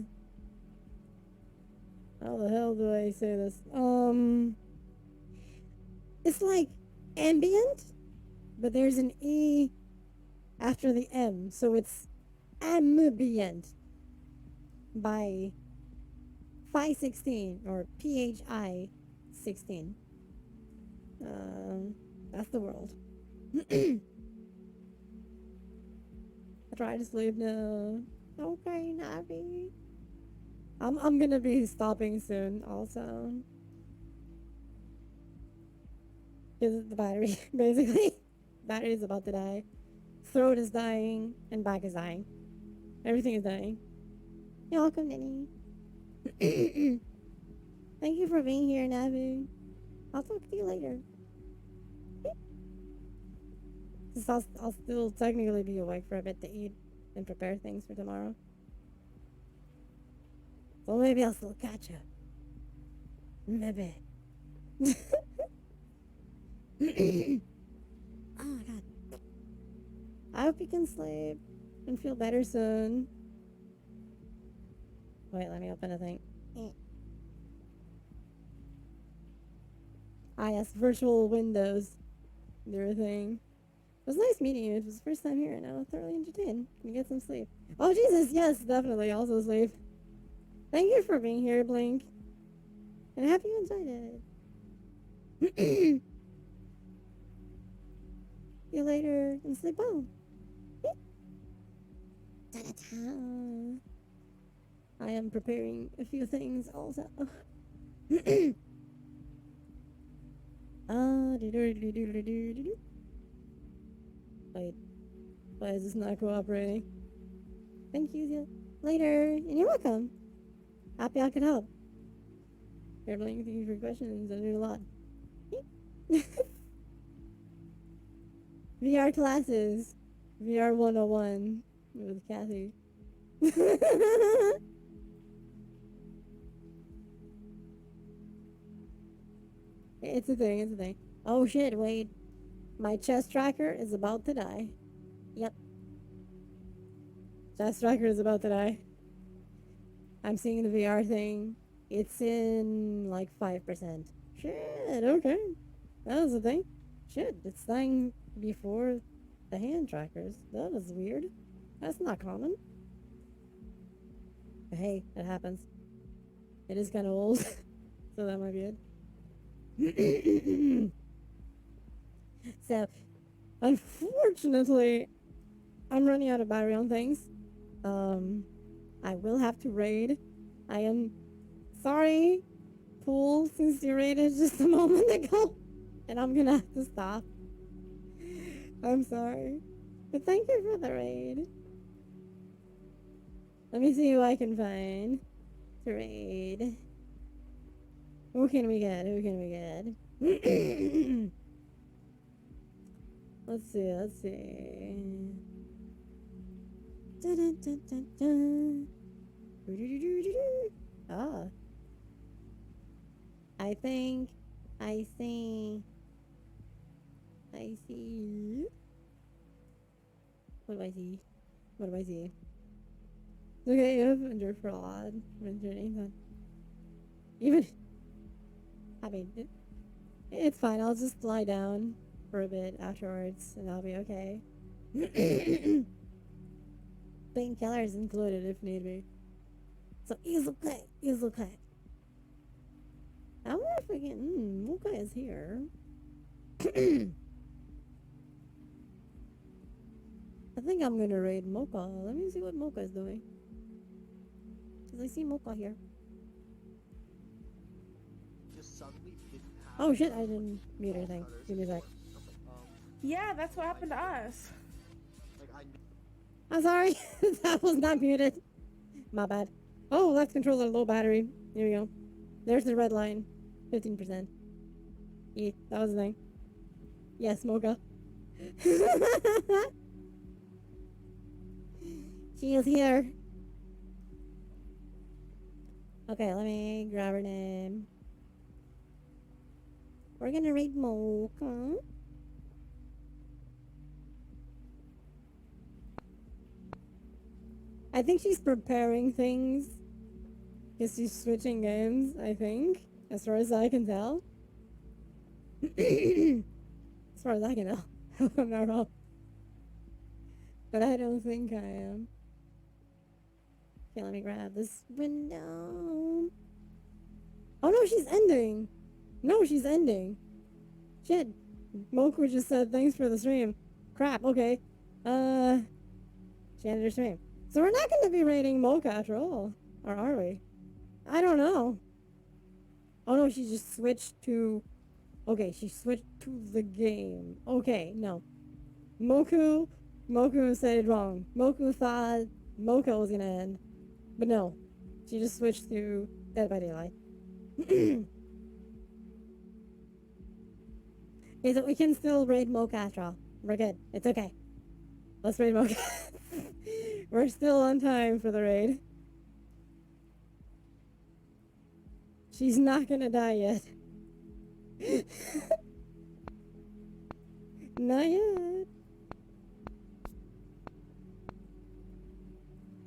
Speaker 1: How the hell do I say this? It's like ambient, but there's an E after the M, so it's ambient by Phi16 or PHI 16. That's the world. I try to sleep now. Okay, Navi. I'm gonna be stopping soon also. Because the battery, basically. Battery is about to die. Throat is dying, and back is dying. Everything is dying. You're welcome, Ninny. Thank you for being here, Navu. I'll talk to you later. Since I'll still technically be awake for a bit to eat and prepare things for tomorrow. So maybe I'll still catch you. Maybe. Oh, God. I hope you can sleep and feel better soon. Wait, let me open a thing. Ah, yes, virtual windows. They're a thing. It was nice meeting you. It was the first time here, and I was thoroughly entertained. Can you get some sleep? Oh, Jesus, yes, definitely. Also sleep. Thank you for being here, Blink. And I hope you enjoyed it. See you later, and sleep well. I am preparing a few things also. Wait, why is this not cooperating? Thank you. Later, and you're welcome. Happy I could help. Here, Blink, thank you for your questions. I did a lot. VR classes. VR 101 with Kathy. It's a thing. Oh shit, wait. My chest tracker is about to die. Yep. Chest tracker is about to die. I'm seeing the VR thing. It's in like 5%. Shit, okay. That was the thing. Shit, it's dying before the hand trackers. That is weird. That's not common. But hey, it happens. It is kind of old, so that might be it. So, unfortunately, I'm running out of battery on things. I will have to raid. I am sorry, Pool, since you raided just a moment ago. And I'm gonna have to stop. I'm sorry. But thank you for the raid. Let me see who I can find to raid. Who can we get? Who can we get? Let's see, let's see. Dun, dun, dun, dun. Ah. I think I see. I see. What do I see? What do I see? Okay, you have under fraud. Even. I mean, it's fine. I'll just lie down for a bit afterwards and I'll be okay. Painkillers included if need be. So it's okay. It's okay. I wonder if I can. Mocha is here. I think I'm gonna raid Mocha. Let me see what Mocha is doing. Cause I see Mocha here.
Speaker 3: Just suddenly didn't have.
Speaker 1: Oh shit! I didn't mute her thing. Give me a sec.
Speaker 4: Yeah, that's what happened to us.
Speaker 3: Like I knew.
Speaker 1: I'm sorry. That was not muted. My bad. Oh, left controller low battery. Here we go. There's the red line. 15%. Yeah, that was the thing. Yes, Mocha. She is here. Okay, let me grab her name. We're gonna read Mocha. I think she's preparing things. Because she's switching games, I think. As far as I can tell. As far as I can tell. I'm not wrong. But I don't think I am. Okay, let me grab this window. Oh no, she's ending. No, she's ending. Shit. Moku just said thanks for the stream. Crap, okay. She ended her stream. So we're not going to be rating Mocha after all. Or are we? I don't know. Oh no, she just switched to... Okay, she switched to the game. Okay, no. Moku said it wrong. Moku thought Mocha was gonna end. But no. She just switched to Dead by Daylight. Okay, so we can still raid Mocha after all. We're good. It's okay. Let's raid Mocha. We're still on time for the raid. She's not gonna die yet. Not yet.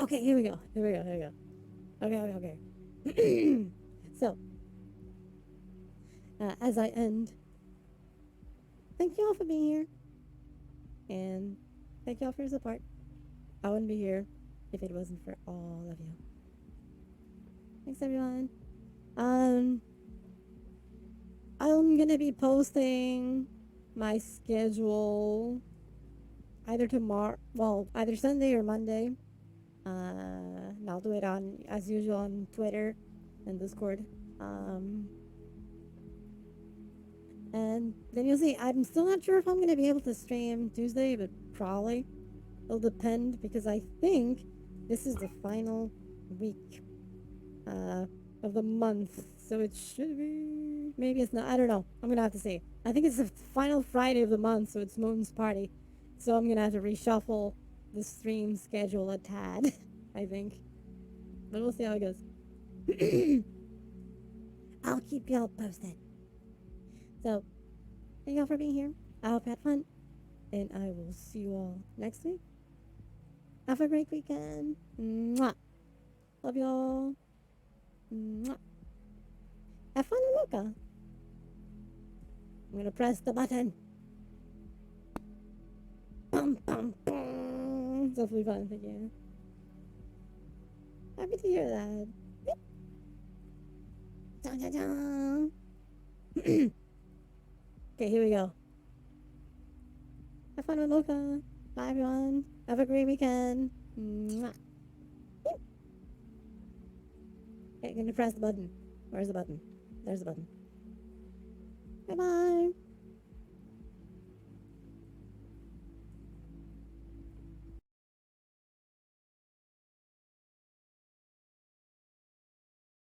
Speaker 1: Okay, here we go. Okay. So, as I end, thank you all for being here. And thank you all for your support. I wouldn't be here if it wasn't for all of you. Thanks, everyone. I'm gonna be posting my schedule either tomorrow, well, either Sunday or Monday. And I'll do it on, as usual, on Twitter and Discord. And then you'll see. I'm still not sure if I'm gonna be able to stream Tuesday, but probably. It'll depend because I think this is the final week of the month, so it should be. Maybe it's not. I don't know. I'm gonna have to see. I think it's the final Friday of the month, so it's Moon's party. So I'm gonna have to reshuffle the stream schedule a tad. I think, but we'll see how it goes. I'll keep y'all posted. So, thank y'all for being here. I hope you had fun, and I will see you all next week. Have a great weekend. Mwah. Love y'all. Mwah. Have fun with Mocha. I'm gonna press the button. Bum, bum, bum. It's hopefully fun. Thank you. Happy to hear that. Beep. Dun, dun, dun. Okay, here we go. Have fun with Mocha. Bye, everyone. Have a great weekend. Mwah. Okay, I'm gonna press the button. Where's the button? There's the button. Bye bye.